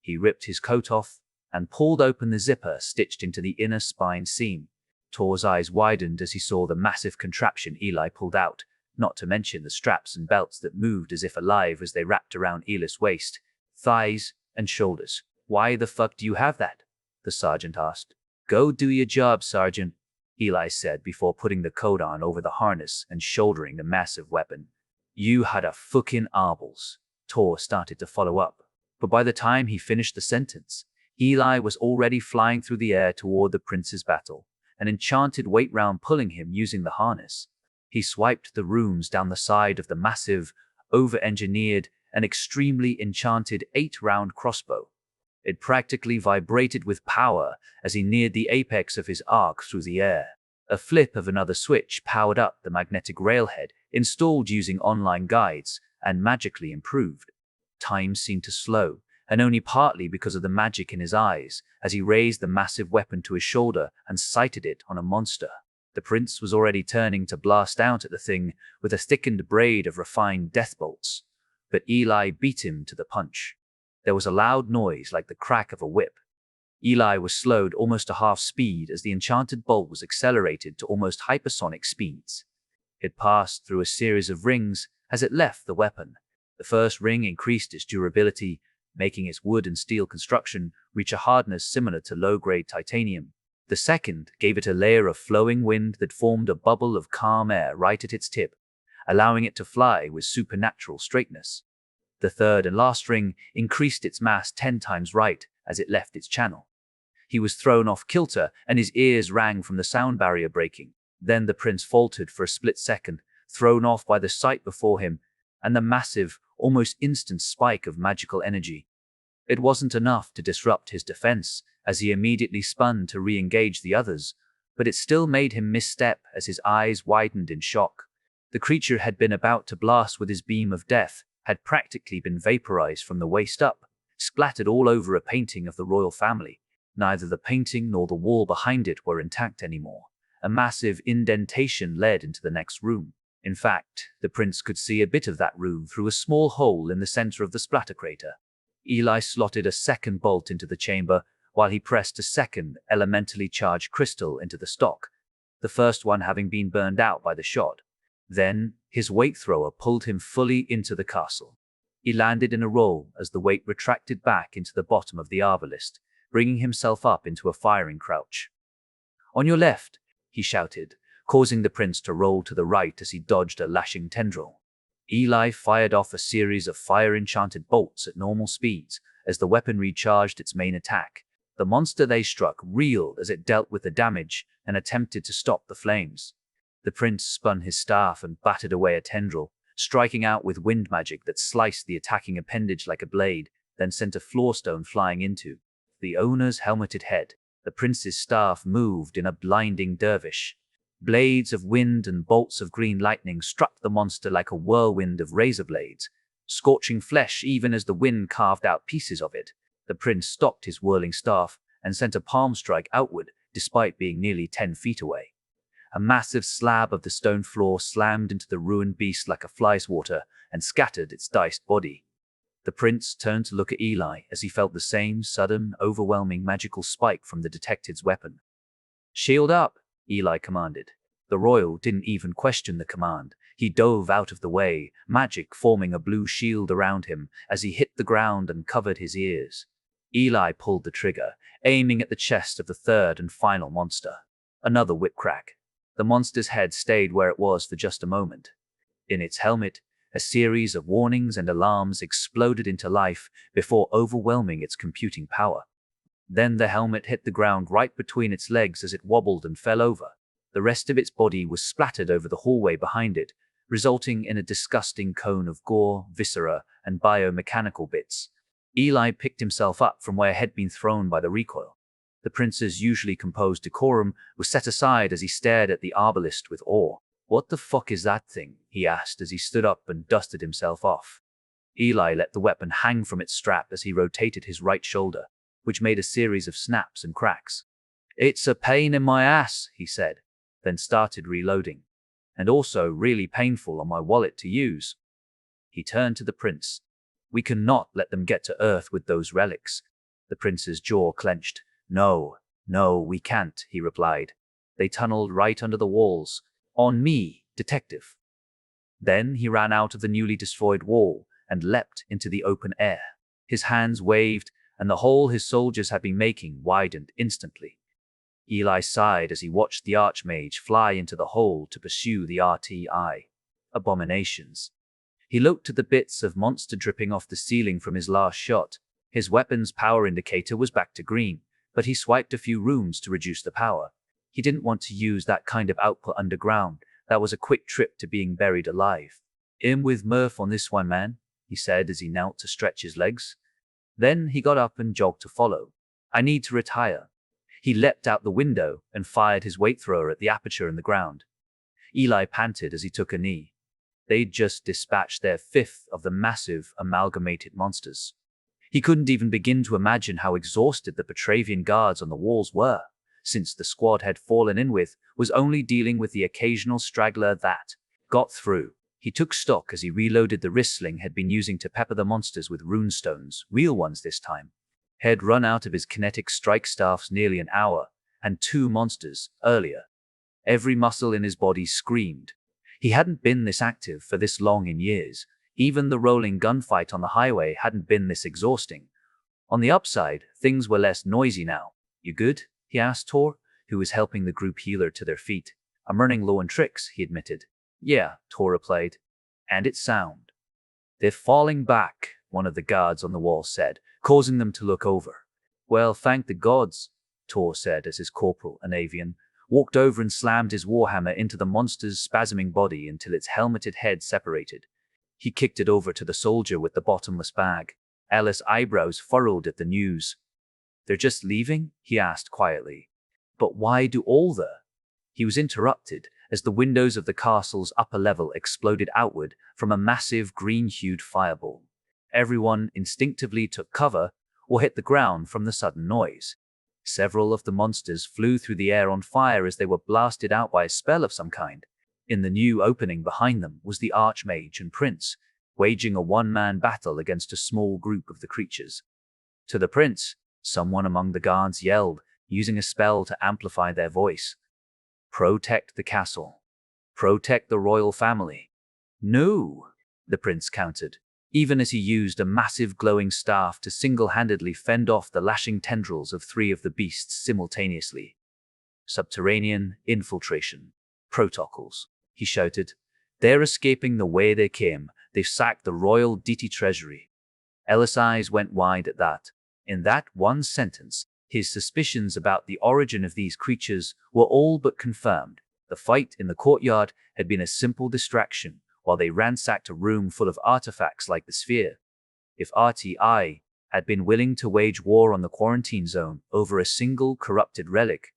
He ripped his coat off and pulled open the zipper stitched into the inner spine seam. Tor's eyes widened as he saw the massive contraption Eli pulled out, not to mention the straps and belts that moved as if alive as they wrapped around Eli's waist, thighs, and shoulders. "Why the fuck do you have that?" the sergeant asked. "Go do your job, Sergeant," Eli said before putting the coat on over the harness and shouldering the massive weapon. "You had a fucking arbles," Tor started to follow up, but by the time he finished the sentence, Eli was already flying through the air toward the prince's battle, an enchanted weight round pulling him using the harness. He swiped the runes down the side of the massive, over-engineered, and extremely enchanted 8-round crossbow. It practically vibrated with power as he neared the apex of his arc through the air. A flip of another switch powered up the magnetic railhead, installed using online guides, and magically improved. Time seemed to slow, and only partly because of the magic in his eyes, as he raised the massive weapon to his shoulder and sighted it on a monster. The prince was already turning to blast out at the thing with a thickened braid of refined death bolts, but Eli beat him to the punch. There was a loud noise like the crack of a whip. Eli was slowed almost to half speed as the enchanted bolt was accelerated to almost hypersonic speeds. It passed through a series of rings as it left the weapon. The first ring increased its durability, making its wood and steel construction reach a hardness similar to low-grade titanium. The second gave it a layer of flowing wind that formed a bubble of calm air right at its tip, allowing it to fly with supernatural straightness. The third and last ring increased its mass 10 times right as it left its channel. He was thrown off kilter and his ears rang from the sound barrier breaking. Then the prince faltered for a split second, thrown off by the sight before him and the massive, almost instant spike of magical energy. It wasn't enough to disrupt his defense as he immediately spun to re-engage the others, but it still made him misstep as his eyes widened in shock. The creature had been about to blast with his beam of death had practically been vaporized from the waist up, splattered all over a painting of the royal family. Neither the painting nor the wall behind it were intact anymore. A massive indentation led into the next room. In fact, the prince could see a bit of that room through a small hole in the center of the splatter crater. Eli slotted a second bolt into the chamber while he pressed a second elementally charged crystal into the stock, the first one having been burned out by the shot. Then, his weight thrower pulled him fully into the castle. He landed in a roll as the weight retracted back into the bottom of the arbalist, bringing himself up into a firing crouch. "On your left," he shouted, causing the prince to roll to the right as he dodged a lashing tendril. Eli fired off a series of fire-enchanted bolts at normal speeds as the weapon recharged its main attack. The monster they struck reeled as it dealt with the damage and attempted to stop the flames. The prince spun his staff and battered away a tendril, striking out with wind magic that sliced the attacking appendage like a blade, then sent a floorstone flying into the owner's helmeted head. The prince's staff moved in a blinding dervish. Blades of wind and bolts of green lightning struck the monster like a whirlwind of razor blades, scorching flesh even as the wind carved out pieces of it. The prince stopped his whirling staff and sent a palm strike outward, despite being nearly 10 feet away. A massive slab of the stone floor slammed into the ruined beast like a fly's water and scattered its diced body. The prince turned to look at Eli as he felt the same sudden, overwhelming magical spike from the detective's weapon. "Shield up," Eli commanded. The royal didn't even question the command. He dove out of the way, magic forming a blue shield around him as he hit the ground and covered his ears. Eli pulled the trigger, aiming at the chest of the third and final monster. Another whip crack. The monster's head stayed where it was for just a moment. In its helmet, a series of warnings and alarms exploded into life before overwhelming its computing power. Then the helmet hit the ground right between its legs as it wobbled and fell over. The rest of its body was splattered over the hallway behind it, resulting in a disgusting cone of gore, viscera, and biomechanical bits. Eli picked himself up from where it had been thrown by the recoil. The prince's usually composed decorum was set aside as he stared at the arbalist with awe. "What the fuck is that thing?" he asked as he stood up and dusted himself off. Eli let the weapon hang from its strap as he rotated his right shoulder, which made a series of snaps and cracks. "It's a pain in my ass," he said, then started reloading. "And also really painful on my wallet to use." He turned to the prince. "We cannot let them get to Earth with those relics." The prince's jaw clenched. No, we can't," he replied. "They tunneled right under the walls. On me, detective." Then he ran out of the newly destroyed wall and leapt into the open air. His hands waved, and the hole his soldiers had been making widened instantly. Eli sighed as he watched the Archmage fly into the hole to pursue the RTI abominations. He looked at the bits of monster dripping off the ceiling from his last shot. His weapon's power indicator was back to green, but he swiped a few rooms to reduce the power. He didn't want to use that kind of output underground. That was a quick trip to being buried alive. "In with Murph on this one, man," he said as he knelt to stretch his legs. Then he got up and jogged to follow. "I need to retire." He leapt out the window and fired his weight thrower at the aperture in the ground. Eli panted as he took a knee. They'd just dispatched their fifth of the massive amalgamated monsters. He couldn't even begin to imagine how exhausted the Petravian guards on the walls were, since the squad had fallen in with was only dealing with the occasional straggler that got through. He took stock as he reloaded the wrist sling had been using to pepper the monsters with runestones, real ones this time. Had run out of his kinetic strike staffs nearly an hour, and 2 monsters earlier. Every muscle in his body screamed. He hadn't been this active for this long in years. Even the rolling gunfight on the highway hadn't been this exhausting. On the upside, things were less noisy now. "You good?" he asked Tor, who was helping the group healer to their feet. "I'm running low on tricks," he admitted. "Yeah," Tor replied. "And it's sound." "They're falling back," one of the guards on the wall said, causing them to look over. "Well, thank the gods," Tor said as his corporal, an avian, walked over and slammed his warhammer into the monster's spasming body until its helmeted head separated. He kicked it over to the soldier with the bottomless bag. Ellis' eyebrows furrowed at the news. "They're just leaving?" he asked quietly. "But why do all the—" He was interrupted as the windows of the castle's upper level exploded outward from a massive green-hued fireball. Everyone instinctively took cover or hit the ground from the sudden noise. Several of the monsters flew through the air on fire as they were blasted out by a spell of some kind. In the new opening behind them was the Archmage and Prince, waging a one-man battle against a small group of the creatures. To the Prince, someone among the guards yelled, using a spell to amplify their voice. "Protect the castle. Protect the royal family." "No," the Prince countered, even as he used a massive glowing staff to single-handedly fend off the lashing tendrils of 3 of the beasts simultaneously. "Subterranean infiltration protocols," he shouted. "They're escaping the way they came. They've sacked the royal deity treasury." Ellis' eyes went wide at that. In that one sentence, his suspicions about the origin of these creatures were all but confirmed. The fight in the courtyard had been a simple distraction while they ransacked a room full of artifacts like the sphere. If RTI had been willing to wage war on the quarantine zone over a single corrupted relic,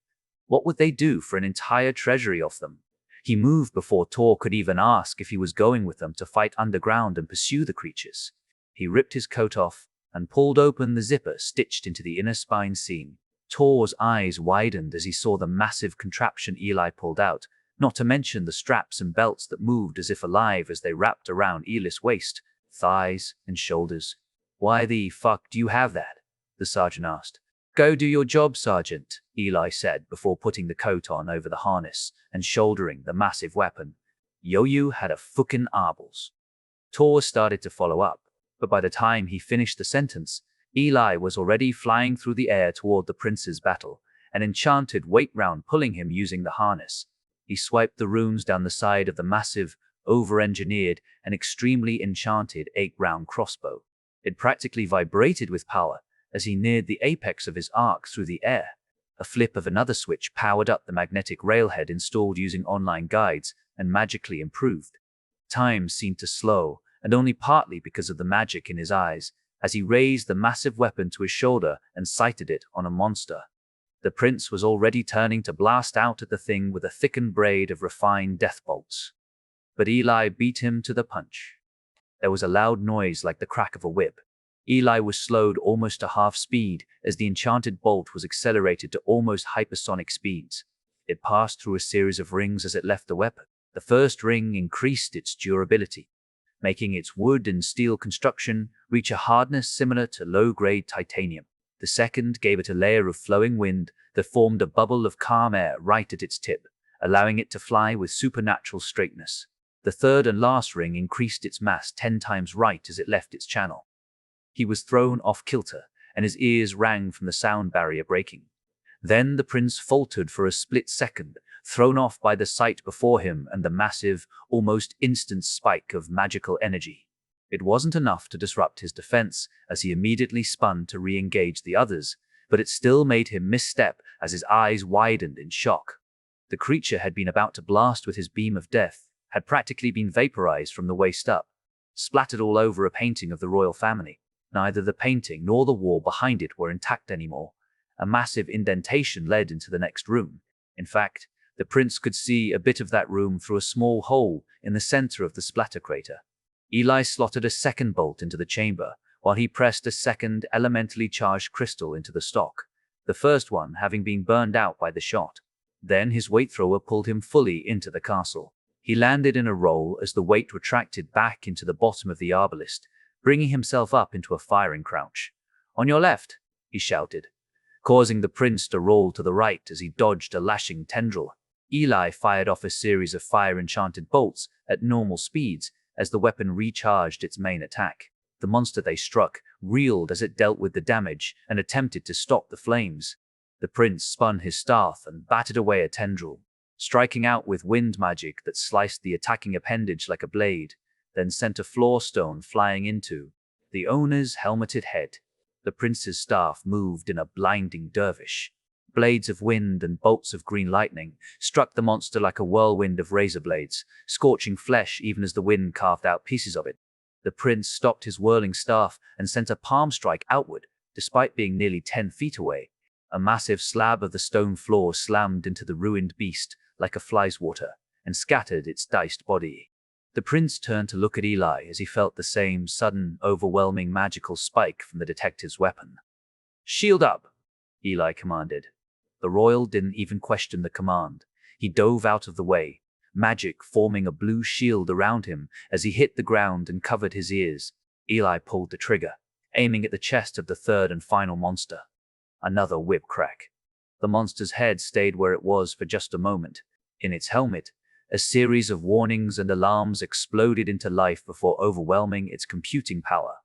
what would they do for an entire treasury of them? He moved before Tor could even ask if he was going with them to fight underground and pursue the creatures. He ripped his coat off and pulled open the zipper stitched into the inner spine seam. Tor's eyes widened as he saw the massive contraption Eli pulled out, not to mention the straps and belts that moved as if alive as they wrapped around Eli's waist, thighs, and shoulders. "Why the fuck do you have that?" the sergeant asked. "Go do your job, Sergeant," Eli said before putting the coat on over the harness and shouldering the massive weapon. "Yo-you had a fucking arbles." Tor started to follow up, but by the time he finished the sentence, Eli was already flying through the air toward the prince's battle, an enchanted weight round pulling him using the harness. He swiped the runes down the side of the massive, over-engineered, and extremely enchanted 8-round crossbow. It practically vibrated with power as he neared the apex of his arc through the air. A flip of another switch powered up the magnetic railhead installed using online guides and magically improved. Time seemed to slow, and only partly because of the magic in his eyes, as he raised the massive weapon to his shoulder and sighted it on a monster. The prince was already turning to blast out at the thing with a thickened braid of refined death bolts. But Eli beat him to the punch. There was a loud noise like the crack of a whip. Eli was slowed almost to half speed as the enchanted bolt was accelerated to almost hypersonic speeds. It passed through a series of rings as it left the weapon. The first ring increased its durability, making its wood and steel construction reach a hardness similar to low-grade titanium. The second gave it a layer of flowing wind that formed a bubble of calm air right at its tip, allowing it to fly with supernatural straightness. The third and last ring increased its mass 10 times right as it left its channel. He was thrown off kilter, and his ears rang from the sound barrier breaking. Then the prince faltered for a split second, thrown off by the sight before him and the massive, almost instant spike of magical energy. It wasn't enough to disrupt his defense, as he immediately spun to re-engage the others, but it still made him misstep as his eyes widened in shock. The creature had been about to blast with his beam of death, had practically been vaporized from the waist up, splattered all over a painting of the royal family. Neither the painting nor the wall behind it were intact anymore. A massive indentation led into the next room. In fact, the prince could see a bit of that room through a small hole in the center of the splatter crater. Eli slotted a second bolt into the chamber, while he pressed a second elementally charged crystal into the stock, the first one having been burned out by the shot. Then his weight thrower pulled him fully into the castle. He landed in a roll as the weight retracted back into the bottom of the arbalist, bringing himself up into a firing crouch. "On your left," he shouted, causing the prince to roll to the right as he dodged a lashing tendril. Eli fired off a series of fire-enchanted bolts at normal speeds as the weapon recharged its main attack. The monster they struck reeled as it dealt with the damage and attempted to stop the flames. The prince spun his staff and batted away a tendril, striking out with wind magic that sliced the attacking appendage like a blade, then sent a floor stone flying into the owner's helmeted head. The prince's staff moved in a blinding dervish. Blades of wind and bolts of green lightning struck the monster like a whirlwind of razor blades, scorching flesh even as the wind carved out pieces of it. The prince stopped his whirling staff and sent a palm strike outward, despite being nearly 10 feet away. A massive slab of the stone floor slammed into the ruined beast like a fly's water and scattered its diced body. The prince turned to look at Eli as he felt the same sudden, overwhelming magical spike from the detective's weapon. "Shield up," Eli commanded. The royal didn't even question the command. He dove out of the way, magic forming a blue shield around him as he hit the ground and covered his ears. Eli pulled the trigger, aiming at the chest of the third and final monster. Another whip crack. The monster's head stayed where it was for just a moment. In its helmet, a series of warnings and alarms exploded into life before overwhelming its computing power.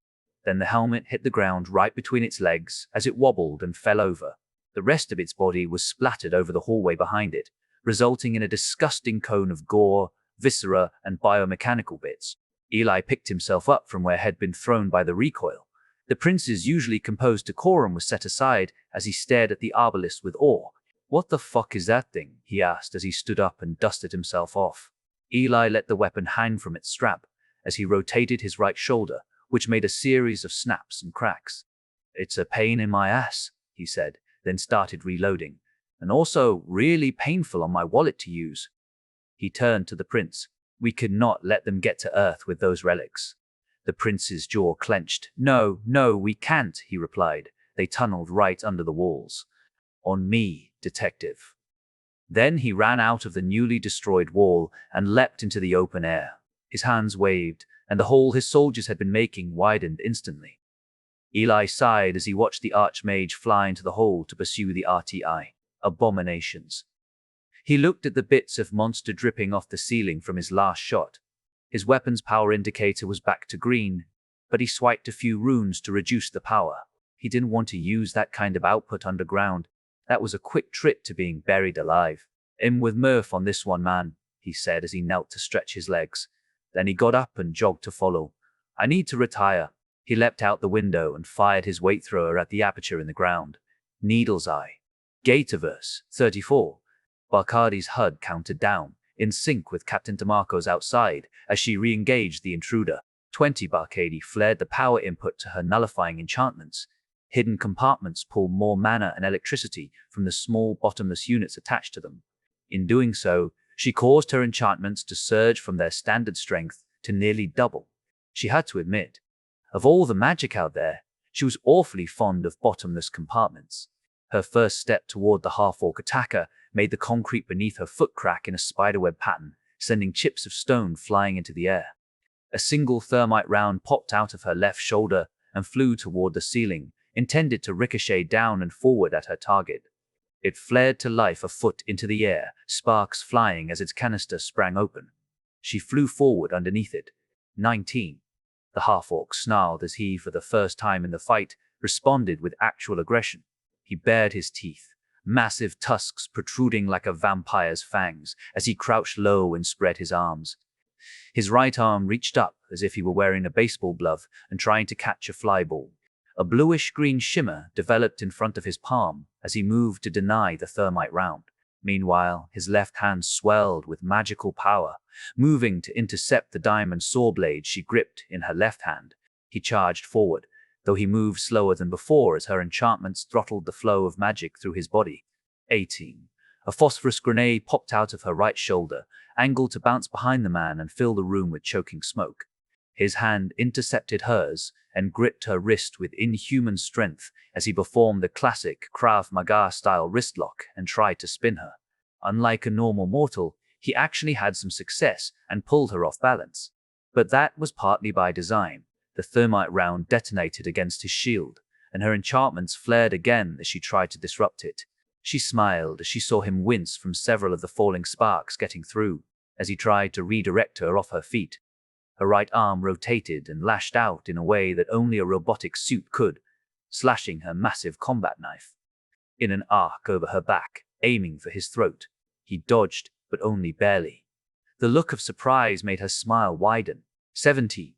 Then the helmet hit the ground right between its legs as it wobbled and fell over. The rest of its body was splattered over the hallway behind it, resulting in a disgusting cone of gore, viscera, and biomechanical bits. Eli picked himself up from where had been thrown by the recoil. The prince's usually composed decorum was set aside as he stared at the arbalist with awe. "What the fuck is that thing?" he asked as he stood up and dusted himself off. Eli let the weapon hang from its strap as he rotated his right shoulder, which made a series of snaps and cracks. "It's a pain in my ass," he said, then started reloading, "and also really painful on my wallet to use." He turned to the prince. "We could not let them get to Earth with those relics." The prince's jaw clenched. No, we can't," he replied. "They tunneled right under the walls." "On me, detective." Then he ran out of the newly destroyed wall and leapt into the open air. His hands waved, and the hole his soldiers had been making widened instantly. Eli sighed as he watched the archmage fly into the hole to pursue the RTI abominations. He looked at the bits of monster dripping off the ceiling from his last shot. His weapon's power indicator was back to green, but he swiped a few runes to reduce the power. He didn't want to use that kind of output underground. That was a quick trip to being buried alive. "In with Murph on this one, man," he said as he knelt to stretch his legs. Then he got up and jogged to follow. "I need to retire." He leapt out the window and fired his weight thrower at the aperture in the ground. Needle's eye. Gataverse 34. Barcardi's HUD counted down, in sync with Captain DeMarco's outside, as she re-engaged the intruder. 20. Barcady flared the power input to her nullifying enchantments, Hidden compartments pull more mana and electricity from the small bottomless units attached to them. In doing so, she caused her enchantments to surge from their standard strength to nearly double. She had to admit, of all the magic out there, she was awfully fond of bottomless compartments. Her first step toward the half-orc attacker made the concrete beneath her foot crack in a spiderweb pattern, sending chips of stone flying into the air. A single thermite round popped out of her left shoulder and flew toward the ceiling, intended to ricochet down and forward at her target. It flared to life a foot into the air, sparks flying as its canister sprang open. She flew forward underneath it. 19. The half-orc snarled as he, for the first time in the fight, responded with actual aggression. He bared his teeth, massive tusks protruding like a vampire's fangs, as he crouched low and spread his arms. His right arm reached up as if he were wearing a baseball glove and trying to catch a fly ball. A bluish-green shimmer developed in front of his palm as he moved to deny the thermite round. Meanwhile, his left hand swelled with magical power, moving to intercept the diamond saw blade she gripped in her left hand. He charged forward, though he moved slower than before as her enchantments throttled the flow of magic through his body. 18. A phosphorus grenade popped out of her right shoulder, angled to bounce behind the man and fill the room with choking smoke. His hand intercepted hers and gripped her wrist with inhuman strength as he performed the classic Krav Maga-style wrist lock and tried to spin her. Unlike a normal mortal, he actually had some success and pulled her off balance. But that was partly by design. The thermite round detonated against his shield, and her enchantments flared again as she tried to disrupt it. She smiled as she saw him wince from several of the falling sparks getting through, as he tried to redirect her off her feet. Her right arm rotated and lashed out in a way that only a robotic suit could, slashing her massive combat knife in an arc over her back, aiming for his throat. He dodged, but only barely. The look of surprise made her smile widen. 17.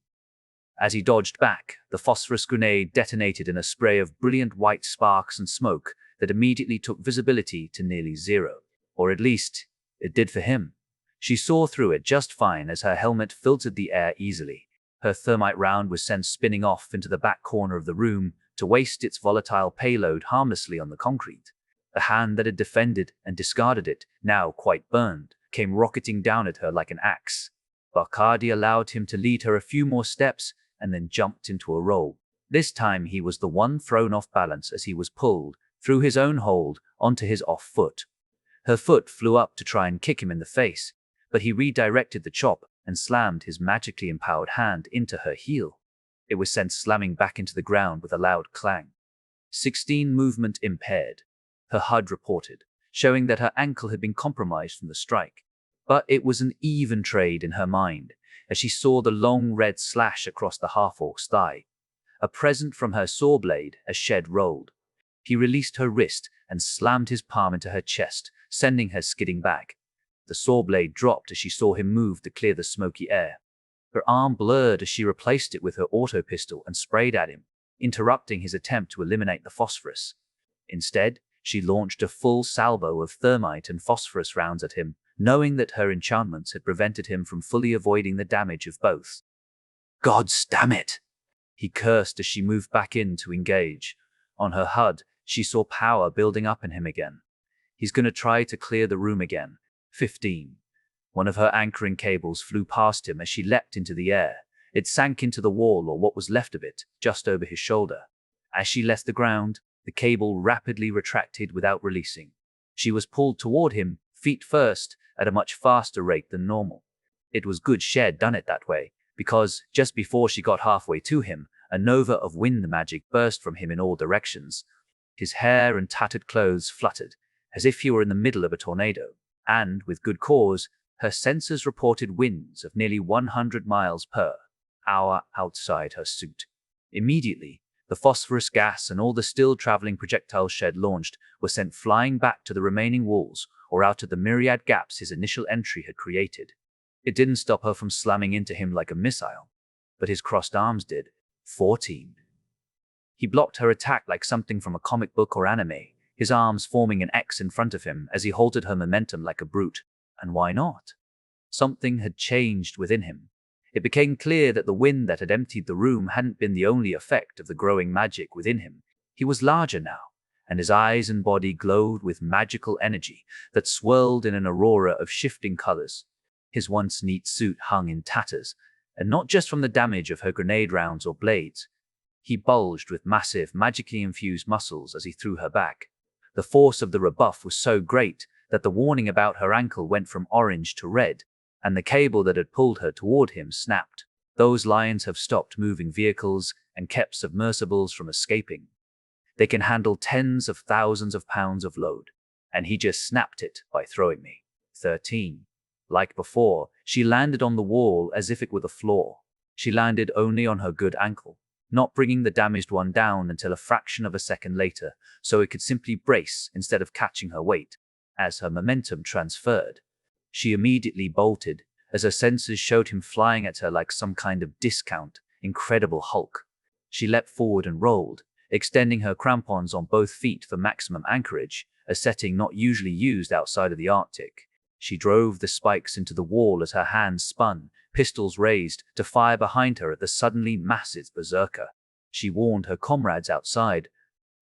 As he dodged back, the phosphorus grenade detonated in a spray of brilliant white sparks and smoke that immediately took visibility to nearly zero. Or at least, it did for him. She saw through it just fine as her helmet filtered the air easily. Her thermite round was sent spinning off into the back corner of the room to waste its volatile payload harmlessly on the concrete. The hand that had defended and discarded it, now quite burned, came rocketing down at her like an axe. Barkhadi allowed him to lead her a few more steps and then jumped into a roll. This time he was the one thrown off balance as he was pulled, through his own hold, onto his off foot. Her foot flew up to try and kick him in the face, but he redirected the chop and slammed his magically empowered hand into her heel. It was sent slamming back into the ground with a loud clang. 16. Movement impaired. Her HUD reported, showing that her ankle had been compromised from the strike. But it was an even trade in her mind, as she saw the long red slash across the half-orc's thigh, a present from her saw blade as Shed rolled. He released her wrist and slammed his palm into her chest, sending her skidding back. The saw blade dropped as she saw him move to clear the smoky air. Her arm blurred as she replaced it with her auto pistol and sprayed at him, interrupting his attempt to eliminate the phosphorus. Instead, she launched a full salvo of thermite and phosphorus rounds at him, knowing that her enchantments had prevented him from fully avoiding the damage of both. "Gods damn it!" he cursed as she moved back in to engage. On her HUD, she saw power building up in him again. He's gonna try to clear the room again. 15. One of her anchoring cables flew past him as she leapt into the air. It sank into the wall, or what was left of it, just over his shoulder. As she left the ground, the cable rapidly retracted without releasing. She was pulled toward him, feet first, at a much faster rate than normal. It was good Shed done it that way, because just before she got halfway to him, a nova of wind magic burst from him in all directions. His hair and tattered clothes fluttered, as if he were in the middle of a tornado, and, with good cause, her sensors reported winds of nearly 100 miles per hour outside her suit. Immediately, the phosphorus gas and all the still-traveling projectiles Shed launched were sent flying back to the remaining walls or out of the myriad gaps his initial entry had created. It didn't stop her from slamming into him like a missile, but his crossed arms did. 14. He blocked her attack like something from a comic book or anime, his arms forming an X in front of him as he halted her momentum like a brute. And why not? Something had changed within him. It became clear that the wind that had emptied the room hadn't been the only effect of the growing magic within him. He was larger now, and his eyes and body glowed with magical energy that swirled in an aurora of shifting colors. His once neat suit hung in tatters, and not just from the damage of her grenade rounds or blades. He bulged with massive, magically infused muscles as he threw her back. The force of the rebuff was so great that the warning about her ankle went from orange to red, and the cable that had pulled her toward him snapped. Those lions have stopped moving vehicles and kept submersibles from escaping. They can handle tens of thousands of pounds of load, and he just snapped it by throwing me. 13. Like before, she landed on the wall as if it were the floor. She landed only on her good ankle, not bringing the damaged one down until a fraction of a second later, so it could simply brace instead of catching her weight. As her momentum transferred, she immediately bolted, as her senses showed him flying at her like some kind of discount, incredible Hulk. She leapt forward and rolled, extending her crampons on both feet for maximum anchorage, a setting not usually used outside of the Arctic. She drove the spikes into the wall as her hands spun, pistols raised, to fire behind her at the suddenly massive berserker. She warned her comrades outside,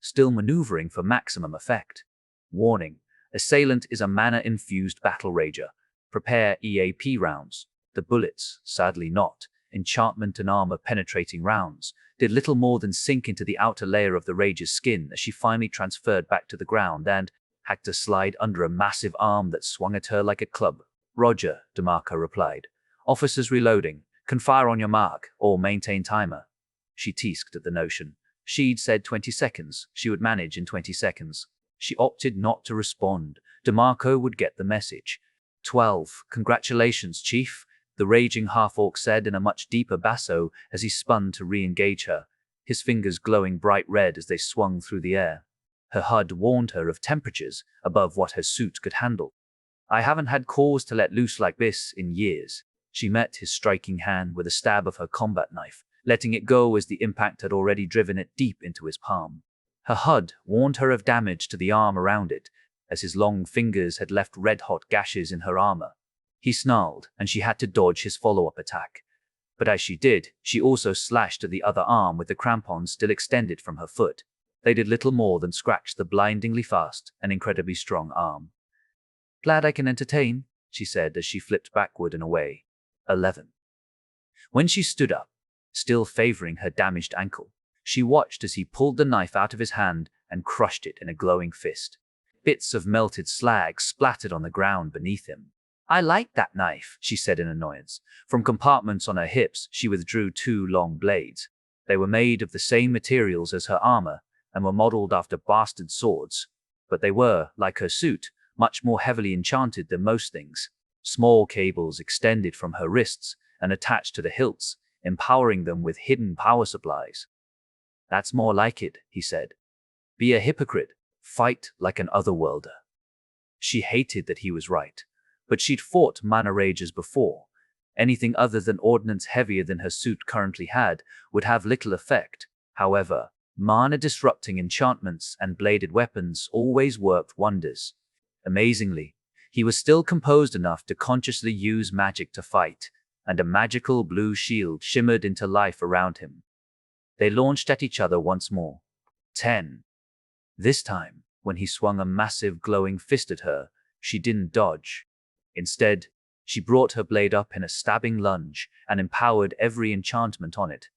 still maneuvering for maximum effect. Warning: assailant is a mana-infused battle rager. Prepare EAP rounds. The bullets, sadly not enchantment and armor-penetrating rounds, did little more than sink into the outer layer of the rager's skin as she finally transferred back to the ground and had to slide under a massive arm that swung at her like a club. "Roger," DeMarco replied. "Officers reloading. Can fire on your mark, or maintain timer." She teased at the notion. She'd said 20 seconds. She would manage in 20 seconds. She opted not to respond. DeMarco would get the message. 12. "Congratulations, Chief," the raging half-orc said in a much deeper basso as he spun to re-engage her, his fingers glowing bright red as they swung through the air. Her HUD warned her of temperatures above what her suit could handle. "I haven't had cause to let loose like this in years." She met his striking hand with a stab of her combat knife, letting it go as the impact had already driven it deep into his palm. Her HUD warned her of damage to the arm around it, as his long fingers had left red-hot gashes in her armor. He snarled, and she had to dodge his follow-up attack. But as she did, she also slashed at the other arm with the crampons still extended from her foot. They did little more than scratch the blindingly fast and incredibly strong arm. "Glad I can entertain," she said as she flipped backward and away. 11. When she stood up, still favoring her damaged ankle, she watched as he pulled the knife out of his hand and crushed it in a glowing fist. Bits of melted slag splattered on the ground beneath him. "I like that knife," she said in annoyance. From compartments on her hips, she withdrew 2 long blades. They were made of the same materials as her armor and were modeled after bastard swords, but they were, like her suit, much more heavily enchanted than most things. Small cables extended from her wrists and attached to the hilts, empowering them with hidden power supplies. "That's more like it," he said. "Be a hypocrite. Fight like an otherworlder." She hated that he was right, but she'd fought mana ragers before. Anything other than ordnance heavier than her suit currently had would have little effect. However, mana-disrupting enchantments and bladed weapons always worked wonders. Amazingly, he was still composed enough to consciously use magic to fight, and a magical blue shield shimmered into life around him. They launched at each other once more. 10. This time, when he swung a massive glowing fist at her, she didn't dodge. Instead, she brought her blade up in a stabbing lunge and empowered every enchantment on it.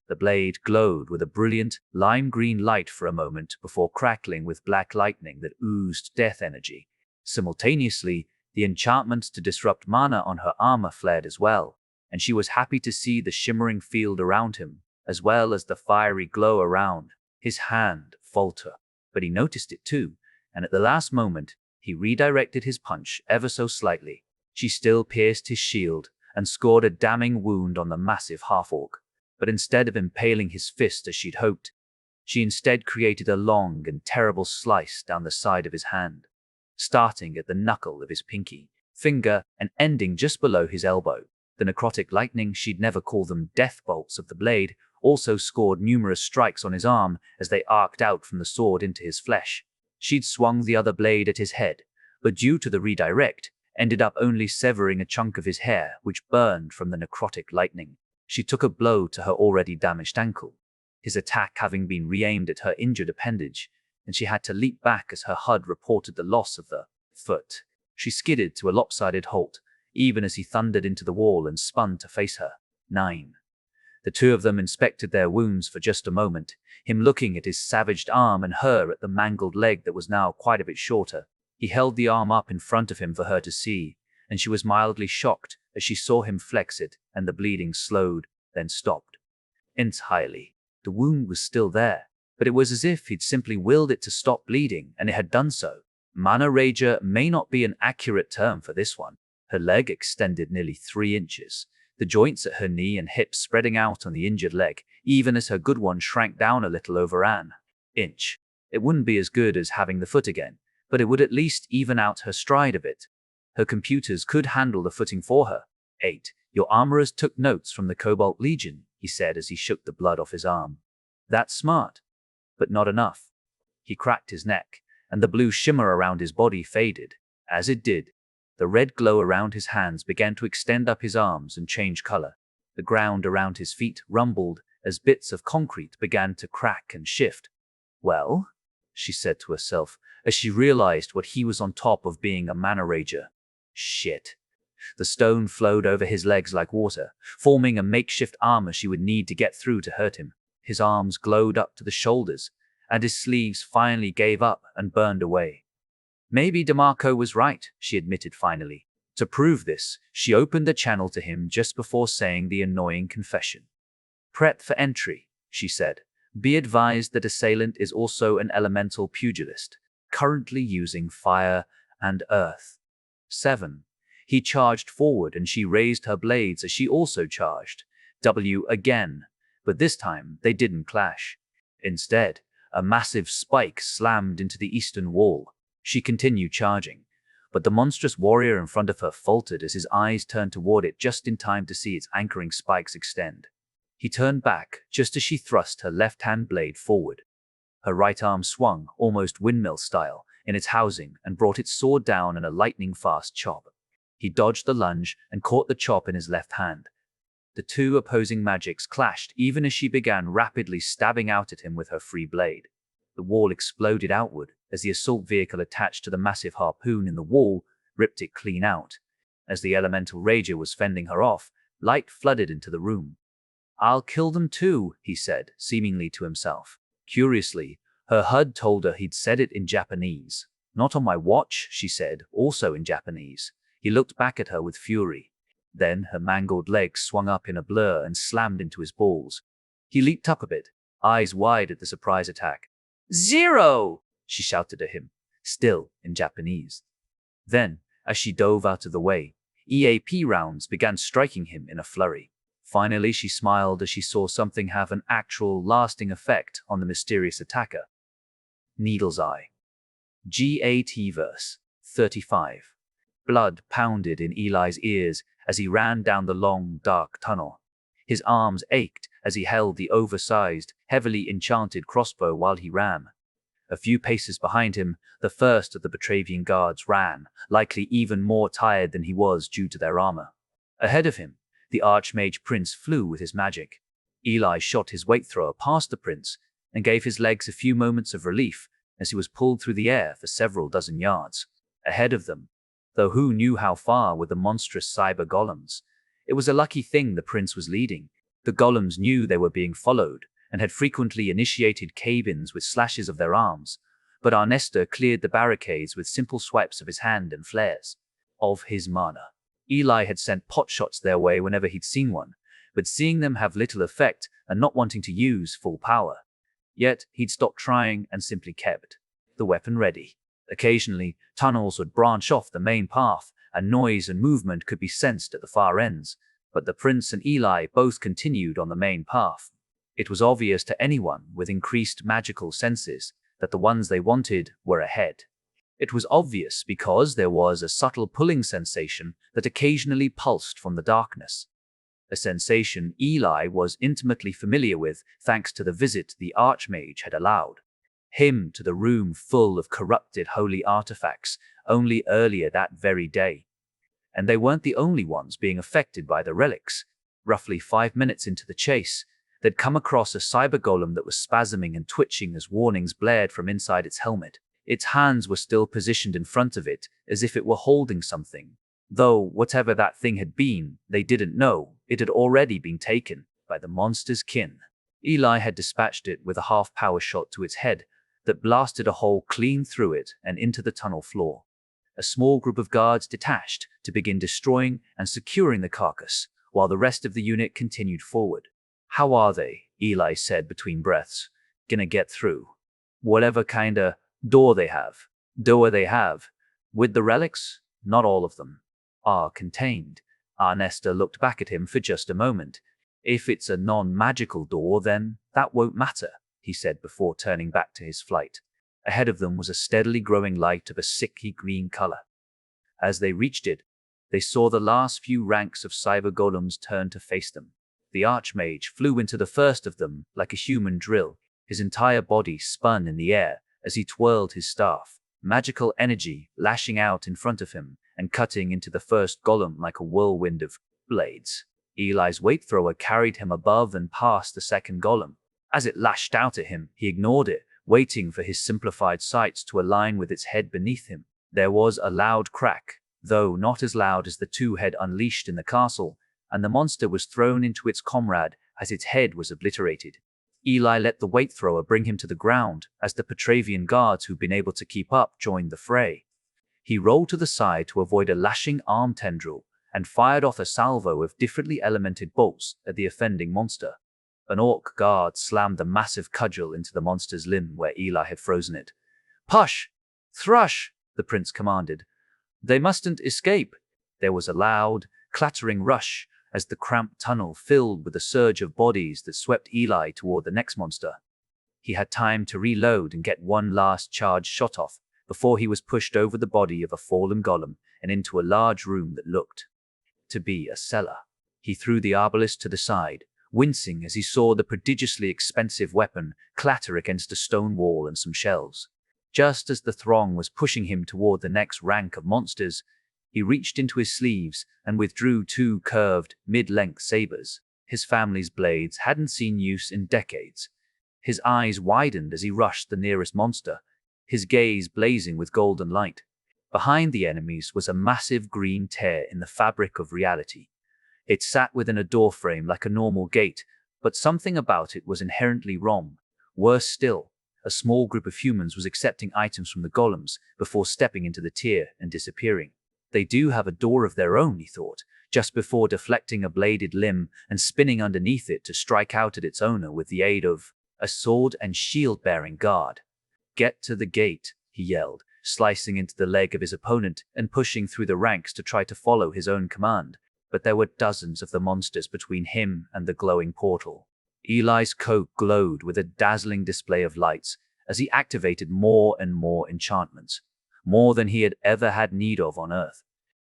The blade glowed with a brilliant, lime-green light for a moment before crackling with black lightning that oozed death energy. Simultaneously, the enchantments to disrupt mana on her armor flared as well, and she was happy to see the shimmering field around him, as well as the fiery glow around his hand falter. But he noticed it too, and at the last moment, he redirected his punch ever so slightly. She still pierced his shield and scored a damning wound on the massive half-orc. But instead of impaling his fist as she'd hoped, she instead created a long and terrible slice down the side of his hand, starting at the knuckle of his pinky finger and ending just below his elbow. The necrotic lightning, she'd never call them death bolts of the blade, also scored numerous strikes on his arm as they arced out from the sword into his flesh. She'd swung the other blade at his head, but due to the redirect, ended up only severing a chunk of his hair, which burned from the necrotic lightning. She took a blow to her already damaged ankle. his attack having been re-aimed at her injured appendage, and she had to leap back as her HUD reported the loss of the foot. She skidded to a lopsided halt, even as he thundered into the wall and spun to face her. 9. The two of them inspected their wounds for just a moment, him looking at his savaged arm and her at the mangled leg that was now quite a bit shorter. He held the arm up in front of him for her to see, and she was mildly shocked as she saw him flex it, and the bleeding slowed, then stopped. Entirely. The wound was still there, but it was as if he'd simply willed it to stop bleeding, and it had done so. Mana Raja may not be an accurate term for this one. Her leg extended nearly 3 inches, the joints at her knee and hips spreading out on the injured leg, even as her good one shrank down a little over an inch. It wouldn't be as good as having the foot again, but it would at least even out her stride a bit. Her computers could handle the footing for her. 8. Your armorers took notes from the Cobalt Legion, he said as he shook the blood off his arm. That's smart, but not enough. He cracked his neck, and the blue shimmer around his body faded. As it did, the red glow around his hands began to extend up his arms and change color. The ground around his feet rumbled as bits of concrete began to crack and shift. Well, she said to herself as she realized what he was on top of being a Mana Raja. Shit. The stone flowed over his legs like water, forming a makeshift armor she would need to get through to hurt him. His arms glowed up to the shoulders, and his sleeves finally gave up and burned away. Maybe DeMarco was right, she admitted finally. To prove this, she opened the channel to him just before saying the annoying confession. Prep for entry, she said. Be advised that assailant is also an elemental pugilist, currently using fire and earth. 7. He charged forward and she raised her blades as she also charged. W again, but this time they didn't clash. Instead, a massive spike slammed into the eastern wall. She continued charging, but the monstrous warrior in front of her faltered as his eyes turned toward it just in time to see its anchoring spikes extend. He turned back just as she thrust her left-hand blade forward. Her right arm swung, almost windmill style, in its housing and brought its sword down in a lightning-fast chop. He dodged the lunge and caught the chop in his left hand. The two opposing magics clashed even as she began rapidly stabbing out at him with her free blade. The wall exploded outward as the assault vehicle attached to the massive harpoon in the wall ripped it clean out. As the elemental rager was fending her off, light flooded into the room. I'll kill them too, he said, seemingly to himself. Curiously, her HUD told her he'd said it in Japanese. Not on my watch, she said, also in Japanese. He looked back at her with fury. Then her mangled legs swung up in a blur and slammed into his balls. He leaped up a bit, eyes wide at the surprise attack. 0! She shouted at him, still in Japanese. Then, as she dove out of the way, EAP rounds began striking him in a flurry. Finally, she smiled as she saw something have an actual lasting effect on the mysterious attacker. Needle's Eye. GAT verse 35. Blood pounded in Eli's ears as he ran down the long, dark tunnel. His arms ached as he held the oversized, heavily enchanted crossbow while he ran. A few paces behind him, the first of the Betravian guards ran, likely even more tired than he was due to their armor. Ahead of him, the Archmage Prince flew with his magic. Eli shot his weight thrower past the prince and gave his legs a few moments of relief as he was pulled through the air for several dozen yards. Ahead of them, though who knew how far, were the monstrous cyber golems. It was a lucky thing the prince was leading. The golems knew they were being followed and had frequently initiated cave-ins with slashes of their arms, but Arnesta cleared the barricades with simple swipes of his hand and flares of his mana. Eli had sent potshots their way whenever he'd seen one, but seeing them have little effect and not wanting to use full power. Yet he'd stopped trying and simply kept the weapon ready. Occasionally, tunnels would branch off the main path, and noise and movement could be sensed at the far ends, but the prince and Eli both continued on the main path. It was obvious to anyone with increased magical senses that the ones they wanted were ahead. It was obvious because there was a subtle pulling sensation that occasionally pulsed from the darkness. A sensation Eli was intimately familiar with thanks to the visit the Archmage had allowed him to the room full of corrupted holy artifacts only earlier that very day. And they weren't the only ones being affected by the relics. Roughly 5 minutes into the chase, They'd come across a cyber golem that was spasming and twitching as warnings blared from inside its helmet. Its hands were still positioned in front of it, as if it were holding something. Though, whatever that thing had been, they didn't know, it had already been taken by the monster's kin. Eli had dispatched it with a half-power shot to its head that blasted a hole clean through it and into the tunnel floor. A small group of guards detached to begin destroying and securing the carcass, while the rest of the unit continued forward. "How are they?" Eli said between breaths. "Gonna get through? Whatever kinda door they have. With the relics? Not all of them are contained." Arnesta looked back at him for just a moment. "If it's a non-magical door, then that won't matter," he said before turning back to his flight. Ahead of them was a steadily growing light of a sickly green color. As they reached it, they saw the last few ranks of cyber golems turn to face them. The Archmage flew into the first of them like a human drill. His entire body spun in the air as he twirled his staff, magical energy lashing out in front of him and cutting into the first golem like a whirlwind of blades. Eli's weight thrower carried him above and past the second golem. As it lashed out at him, he ignored it, waiting for his simplified sights to align with its head beneath him. There was a loud crack, though not as loud as the two had unleashed in the castle, and the monster was thrown into its comrade as its head was obliterated. Eli let the weight thrower bring him to the ground as the Petravian guards who'd been able to keep up joined the fray. He rolled to the side to avoid a lashing arm tendril and fired off a salvo of differently elemented bolts at the offending monster. An orc guard slammed a massive cudgel into the monster's limb where Eli had frozen it. "Push! Thrush!" the prince commanded. "They mustn't escape." There was a loud, clattering rush as the cramped tunnel filled with a surge of bodies that swept Eli toward the next monster. He had time to reload and get one last charge shot off before he was pushed over the body of a fallen golem and into a large room that looked to be a cellar. He threw the arbalist to the side, wincing as he saw the prodigiously expensive weapon clatter against a stone wall and some shelves. Just as the throng was pushing him toward the next rank of monsters, he reached into his sleeves and withdrew two curved, mid-length sabers. His family's blades hadn't seen use in decades. His eyes widened as he rushed the nearest monster, his gaze blazing with golden light. Behind the enemies was a massive green tear in the fabric of reality. It sat within a doorframe like a normal gate, but something about it was inherently wrong. Worse still, a small group of humans was accepting items from the golems before stepping into the tier and disappearing. They do have a door of their own, he thought, just before deflecting a bladed limb and spinning underneath it to strike out at its owner with the aid of a sword and shield-bearing guard. "Get to the gate," he yelled, slicing into the leg of his opponent and pushing through the ranks to try to follow his own command. But there were dozens of the monsters between him and the glowing portal. Eli's coat glowed with a dazzling display of lights as he activated more and more enchantments, more than he had ever had need of on Earth.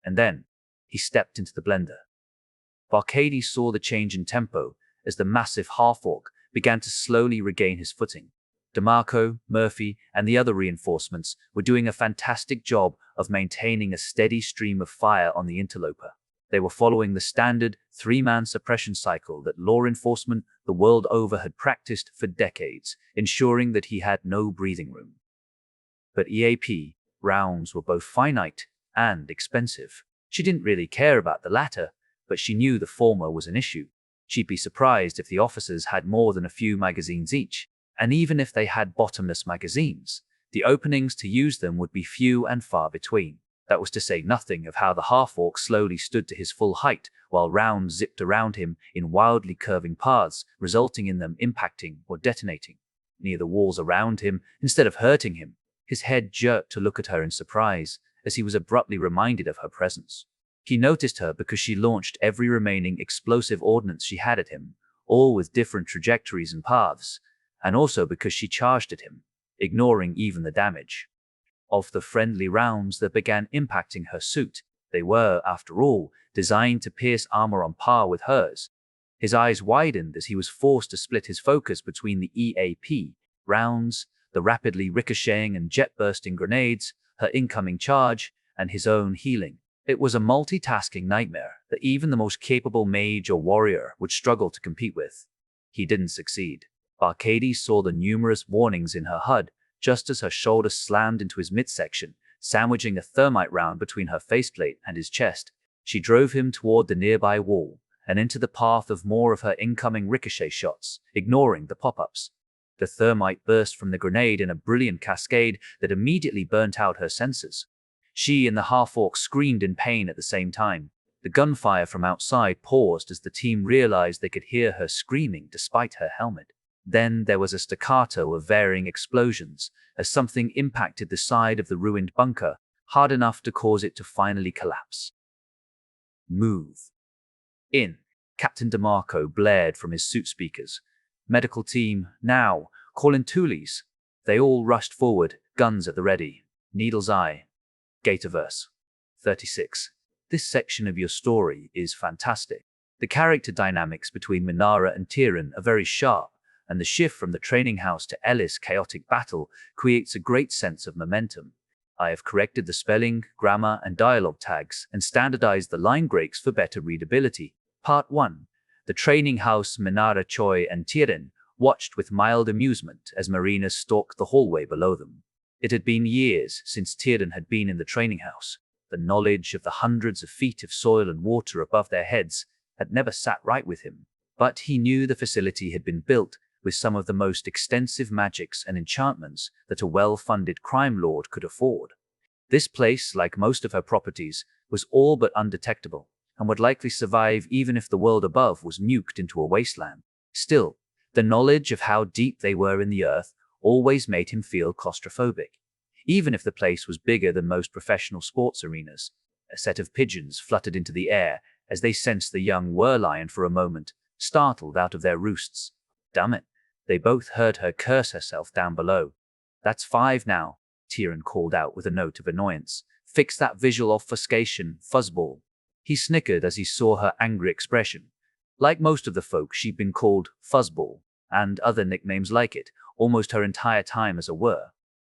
And then he stepped into the blender. Barcady saw the change in tempo as the massive half-orc began to slowly regain his footing. DeMarco, Murphy, and the other reinforcements were doing a fantastic job of maintaining a steady stream of fire on the interloper. They were following the standard three-man suppression cycle that law enforcement the world over had practiced for decades, ensuring that he had no breathing room. But EAP rounds were both finite and expensive. She didn't really care about the latter, but she knew the former was an issue. She'd be surprised if the officers had more than a few magazines each, and even if they had bottomless magazines, the openings to use them would be few and far between. That was to say nothing of how the half-orc slowly stood to his full height, while rounds zipped around him in wildly curving paths, resulting in them impacting or detonating near the walls around him instead of hurting him. His head jerked to look at her in surprise, as he was abruptly reminded of her presence. He noticed her because she launched every remaining explosive ordnance she had at him, all with different trajectories and paths, and also because she charged at him, ignoring even the damage of the friendly rounds that began impacting her suit. They were, after all, designed to pierce armor on par with hers. His eyes widened as he was forced to split his focus between the EAP rounds, the rapidly ricocheting and jet-bursting grenades, her incoming charge, and his own healing. It was a multitasking nightmare that even the most capable mage or warrior would struggle to compete with. He didn't succeed. Barcades saw the numerous warnings in her HUD just as her shoulder slammed into his midsection, sandwiching a thermite round between her faceplate and his chest. She drove him toward the nearby wall and into the path of more of her incoming ricochet shots, ignoring the pop-ups. The thermite burst from the grenade in a brilliant cascade that immediately burnt out her senses. She and the half-orc screamed in pain at the same time. The gunfire from outside paused as the team realized they could hear her screaming despite her helmet. Then there was a staccato of varying explosions as something impacted the side of the ruined bunker, hard enough to cause it to finally collapse. Move. In. Captain DeMarco blared from his suit speakers. Medical team, now, call in Tulis. They all rushed forward, guns at the ready. Needle's eye. Gataverse. 36. This section of your story is fantastic. The character dynamics between Minara and Tyrion are very sharp, and the shift from the training house to Ellis' chaotic battle creates a great sense of momentum. I have corrected the spelling, grammar, and dialogue tags and standardized the line breaks for better readability. Part 1. The training house. Minara, Choi, and Tyrion watched with mild amusement as Marina stalked the hallway below them. It had been years since Tyrion had been in the training house. The knowledge of the hundreds of feet of soil and water above their heads had never sat right with him, but he knew the facility had been built with some of the most extensive magics and enchantments that a well-funded crime lord could afford. This place, like most of her properties, was all but undetectable, and would likely survive even if the world above was nuked into a wasteland. Still, the knowledge of how deep they were in the earth always made him feel claustrophobic. Even if the place was bigger than most professional sports arenas. A set of pigeons fluttered into the air as they sensed the young Werlion for a moment, startled out of their roosts. Damn it, they both heard her curse herself down below. That's 5 now, Tyrion called out with a note of annoyance. Fix that visual obfuscation, fuzzball. He snickered as he saw her angry expression. Like most of the folk, she'd been called fuzzball, and other nicknames like it, almost her entire time as a Wur.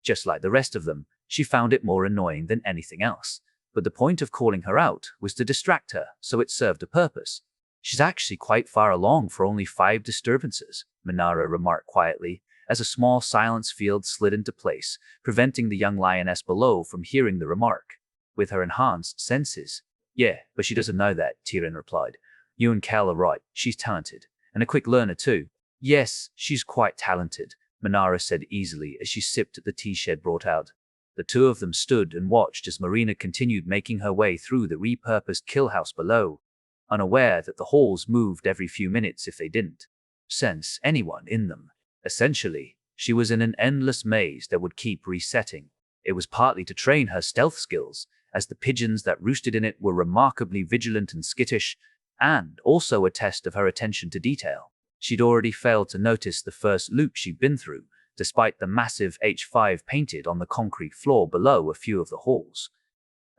Just like the rest of them, she found it more annoying than anything else. But the point of calling her out was to distract her, so it served a purpose. She's actually quite far along for only 5 disturbances, Minara remarked quietly, as a small silence field slid into place, preventing the young lioness below from hearing the remark. With her enhanced senses. Yeah, but she doesn't know that, Tyrion replied. You and Cal are right, she's talented, and a quick learner too. Yes, she's quite talented, Minara said easily as she sipped at the tea she had brought out. The two of them stood and watched as Marina continued making her way through the repurposed kill house below, unaware that the halls moved every few minutes if they didn't sense anyone in them. Essentially, she was in an endless maze that would keep resetting. It was partly to train her stealth skills, as the pigeons that roosted in it were remarkably vigilant and skittish, and also a test of her attention to detail. She'd already failed to notice the first loop she'd been through, despite the massive H5 painted on the concrete floor below a few of the halls.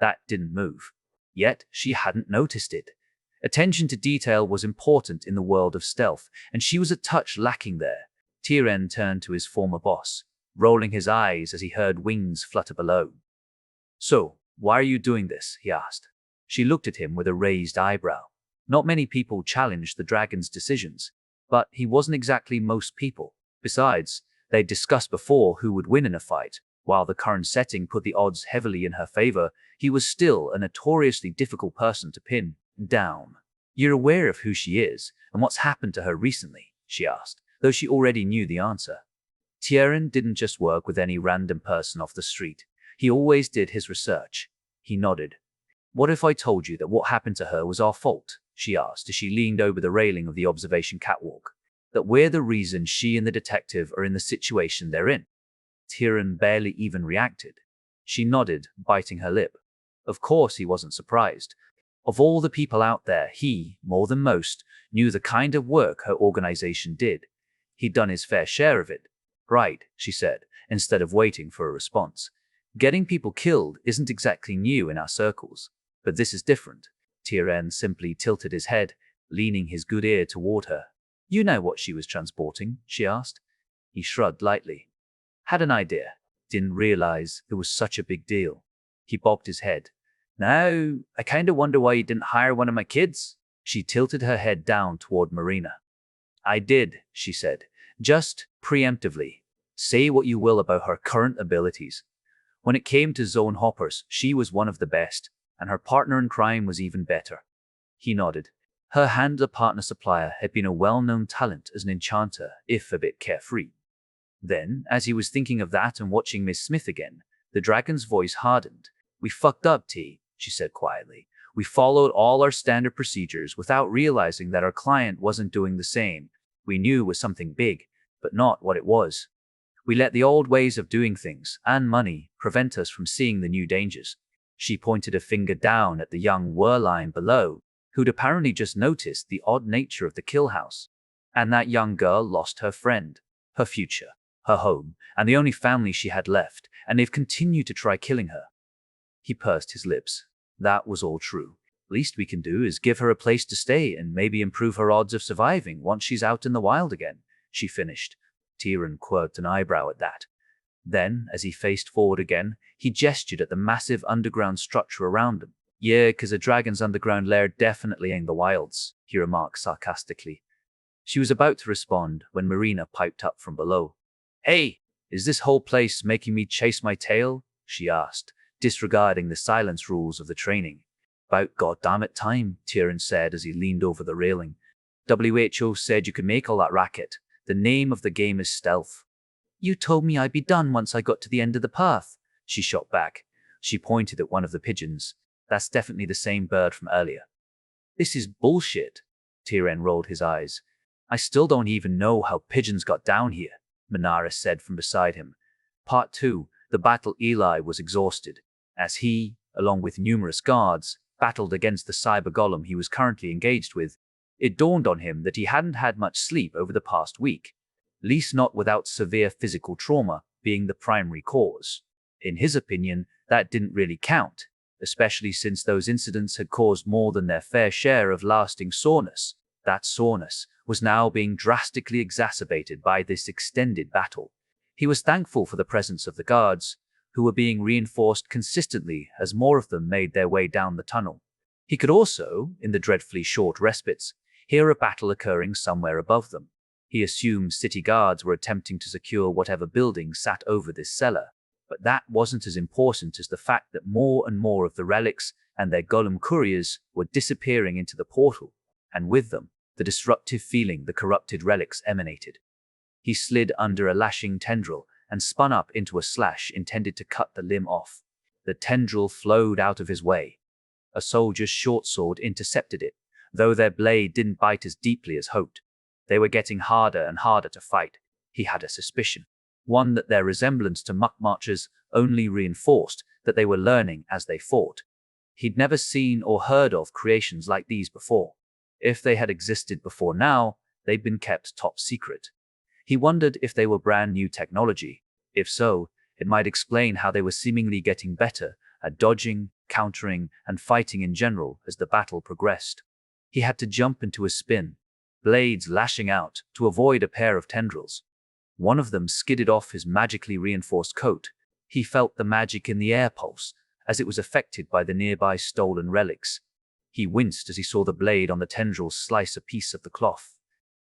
That didn't move. Yet she hadn't noticed it. Attention to detail was important in the world of stealth, and she was a touch lacking there. Tyrion turned to his former boss, rolling his eyes as he heard wings flutter below. So, why are you doing this? He asked. She looked at him with a raised eyebrow. Not many people challenged the dragon's decisions, but he wasn't exactly most people. Besides, they'd discussed before who would win in a fight. While the current setting put the odds heavily in her favor, he was still a notoriously difficult person to pin down. You're aware of who she is and what's happened to her recently? She asked, though she already knew the answer. Tyrion didn't just work with any random person off the street. He always did his research. He nodded. What if I told you that what happened to her was our fault? She asked as she leaned over the railing of the observation catwalk. That we're the reason she and the detective are in the situation they're in. Tyrion barely even reacted. She nodded, biting her lip. Of course he wasn't surprised. Of all the people out there, he, more than most, knew the kind of work her organization did. He'd done his fair share of it. Right, she said, instead of waiting for a response. Getting people killed isn't exactly new in our circles. But this is different. Tyrion simply tilted his head, leaning his good ear toward her. You know what she was transporting? She asked. He shrugged lightly. Had an idea. Didn't realize it was such a big deal. He bobbed his head. Now, I kinda wonder why you didn't hire one of my kids. She tilted her head down toward Marina. I did, she said, just preemptively. Say what you will about her current abilities. When it came to zone hoppers, she was one of the best, and her partner in crime was even better. He nodded. Her handler partner supplier had been a well-known talent as an enchanter, if a bit carefree. Then, as he was thinking of that and watching Miss Smith again, the dragon's voice hardened. We fucked up, T, she said quietly. We followed all our standard procedures without realizing that our client wasn't doing the same. We knew it was something big, but not what it was. We let the old ways of doing things, and money, prevent us from seeing the new dangers. She pointed a finger down at the young Werline below, who'd apparently just noticed the odd nature of the kill house. And that young girl lost her friend, her future, her home, and the only family she had left, and they've continued to try killing her. He pursed his lips. That was all true. Least we can do is give her a place to stay and maybe improve her odds of surviving once she's out in the wild again, she finished. Tyrion quirked an eyebrow at that. Then, as he faced forward again, he gestured at the massive underground structure around him. Yeah, 'cause a dragon's underground lair definitely ain't the wilds, he remarked sarcastically. She was about to respond when Marina piped up from below. Hey, is this whole place making me chase my tail? She asked, disregarding the silence rules of the training. About goddammit time, Tyrion said as he leaned over the railing. WHO said you could make all that racket. The name of the game is stealth. You told me I'd be done once I got to the end of the path, she shot back. She pointed at one of the pigeons. That's definitely the same bird from earlier. This is bullshit. Tyrion rolled his eyes. I still don't even know how pigeons got down here, Manara said from beside him. Part 2, the battle. Eli was exhausted, as he, along with numerous guards, battled against the cyber golem he was currently engaged with. It dawned on him that he hadn't had much sleep over the past week, least not without severe physical trauma being the primary cause. In his opinion, that didn't really count, especially since those incidents had caused more than their fair share of lasting soreness. That soreness was now being drastically exacerbated by this extended battle. He was thankful for the presence of the guards, who were being reinforced consistently as more of them made their way down the tunnel. He could also, in the dreadfully short respites, hear a battle occurring somewhere above them. He assumed city guards were attempting to secure whatever building sat over this cellar, but that wasn't as important as the fact that more and more of the relics and their golem couriers were disappearing into the portal, and with them, the disruptive feeling the corrupted relics emanated. He slid under a lashing tendril and spun up into a slash intended to cut the limb off. The tendril flowed out of his way. A soldier's short sword intercepted it, though their blade didn't bite as deeply as hoped. They were getting harder and harder to fight. He had a suspicion, one that their resemblance to muck marchers only reinforced that they were learning as they fought. He'd never seen or heard of creations like these before. If they had existed before now, they'd been kept top secret. He wondered if they were brand new technology. If so, it might explain how they were seemingly getting better at dodging, countering, and fighting in general as the battle progressed. He had to jump into a spin, blades lashing out to avoid a pair of tendrils. One of them skidded off his magically reinforced coat. He felt the magic in the air pulse as it was affected by the nearby stolen relics. He winced as he saw the blade on the tendril slice a piece of the cloth.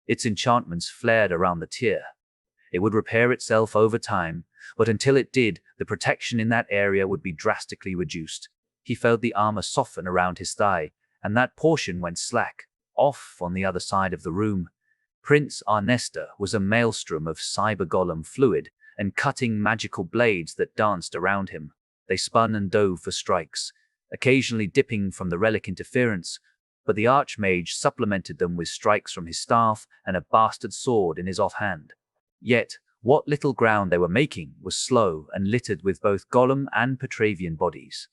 Its enchantments flared around the tear. It would repair itself over time, but until it did, the protection in that area would be drastically reduced. He felt the armor soften around his thigh, and that portion went slack, off on the other side of the room. Prince Arnesta was a maelstrom of cyber golem fluid and cutting magical blades that danced around him. They spun and dove for strikes, occasionally dipping from the relic interference, but the Archmage supplemented them with strikes from his staff and a bastard sword in his offhand. Yet, what little ground they were making was slow and littered with both golem and Petravian bodies.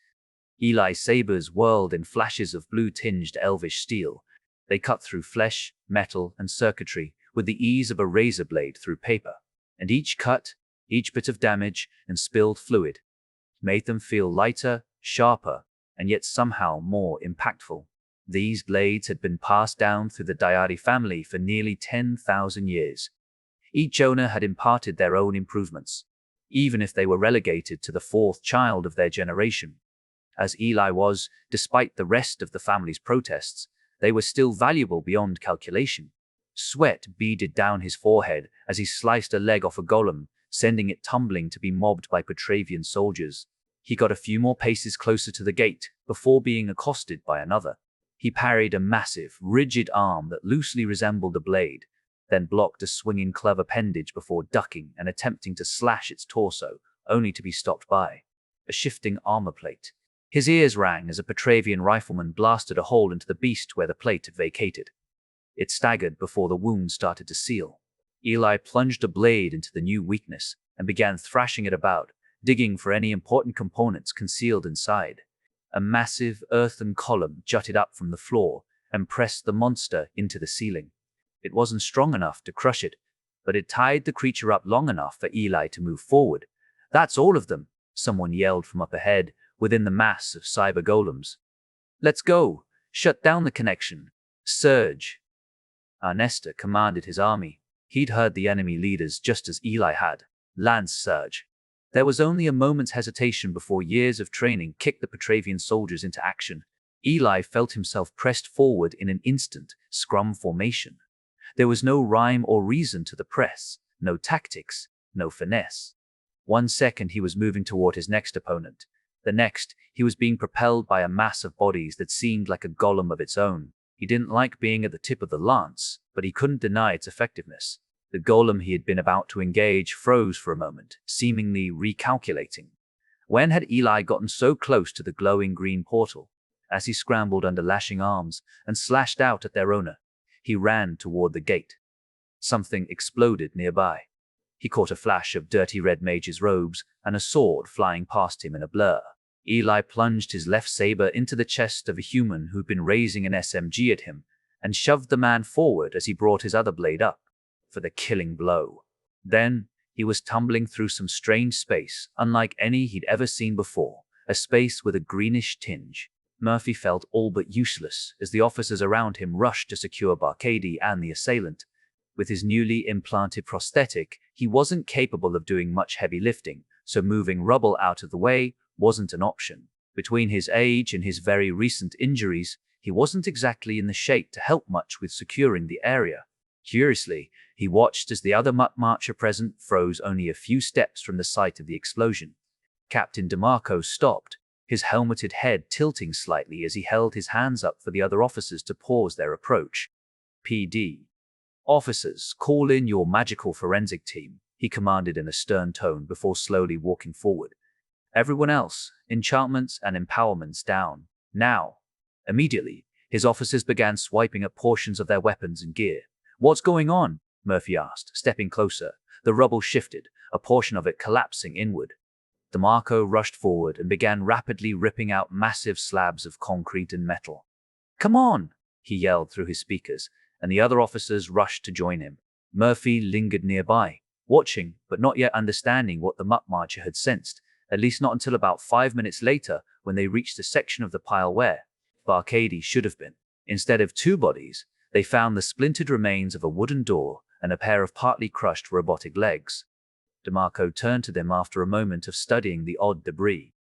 Eli's sabers whirled in flashes of blue-tinged elvish steel. They cut through flesh, metal, and circuitry with the ease of a razor blade through paper, and each cut, each bit of damage and spilled fluid, made them feel lighter, sharper, and yet somehow more impactful. These blades had been passed down through the Diari family for nearly 10,000 years. Each owner had imparted their own improvements, even if they were relegated to the fourth child of their generation. As Eli was, despite the rest of the family's protests, they were still valuable beyond calculation. Sweat beaded down his forehead as he sliced a leg off a golem, sending it tumbling to be mobbed by Petravian soldiers. He got a few more paces closer to the gate before being accosted by another. He parried a massive, rigid arm that loosely resembled a blade, then blocked a swinging club appendage before ducking and attempting to slash its torso, only to be stopped by a shifting armor plate. His ears rang as a Petravian rifleman blasted a hole into the beast where the plate had vacated. It staggered before the wound started to seal. Eli plunged a blade into the new weakness and began thrashing it about, digging for any important components concealed inside. A massive earthen column jutted up from the floor and pressed the monster into the ceiling. It wasn't strong enough to crush it, but it tied the creature up long enough for Eli to move forward. "That's all of them," someone yelled from up ahead, within the mass of cyber golems. "Let's go! Shut down the connection! Surge!" Arnesta commanded his army. He'd heard the enemy leaders just as Eli had. Lance surge. There was only a moment's hesitation before years of training kicked the Petravian soldiers into action. Eli felt himself pressed forward in an instant, scrum formation. There was no rhyme or reason to the press, no tactics, no finesse. 1 second he was moving toward his next opponent. The next, he was being propelled by a mass of bodies that seemed like a golem of its own. He didn't like being at the tip of the lance, but he couldn't deny its effectiveness. The golem he had been about to engage froze for a moment, seemingly recalculating. When had Eli gotten so close to the glowing green portal? As he scrambled under lashing arms and slashed out at their owner, he ran toward the gate. Something exploded nearby. He caught a flash of dirty red mage's robes and a sword flying past him in a blur. Eli plunged his left saber into the chest of a human who'd been raising an SMG at him and shoved the man forward as he brought his other blade up for the killing blow. Then he was tumbling through some strange space, unlike any he'd ever seen before, a space with a greenish tinge. Murphy felt all but useless as the officers around him rushed to secure Barcady and the assailant. With his newly implanted prosthetic, he wasn't capable of doing much heavy lifting, so moving rubble out of the way wasn't an option. Between his age and his very recent injuries, he wasn't exactly in the shape to help much with securing the area. Curiously, he watched as the other Mutt Marcher present froze only a few steps from the site of the explosion. Captain DeMarco stopped, his helmeted head tilting slightly as he held his hands up for the other officers to pause their approach. "PD. Officers, call in your magical forensic team," he commanded in a stern tone before slowly walking forward. "Everyone else, enchantments and empowerments down. Now." Immediately, his officers began swiping at portions of their weapons and gear. "What's going on?" Murphy asked, stepping closer. The rubble shifted, a portion of it collapsing inward. DeMarco rushed forward and began rapidly ripping out massive slabs of concrete and metal. "Come on!" he yelled through his speakers, and the other officers rushed to join him. Murphy lingered nearby, watching but not yet understanding what the Mutt Marcher had sensed, at least not until about 5 minutes later when they reached the section of the pile where Barcady should have been. Instead of 2 bodies, they found the splintered remains of a wooden door and a pair of partly crushed robotic legs. DeMarco turned to them after a moment of studying the odd debris.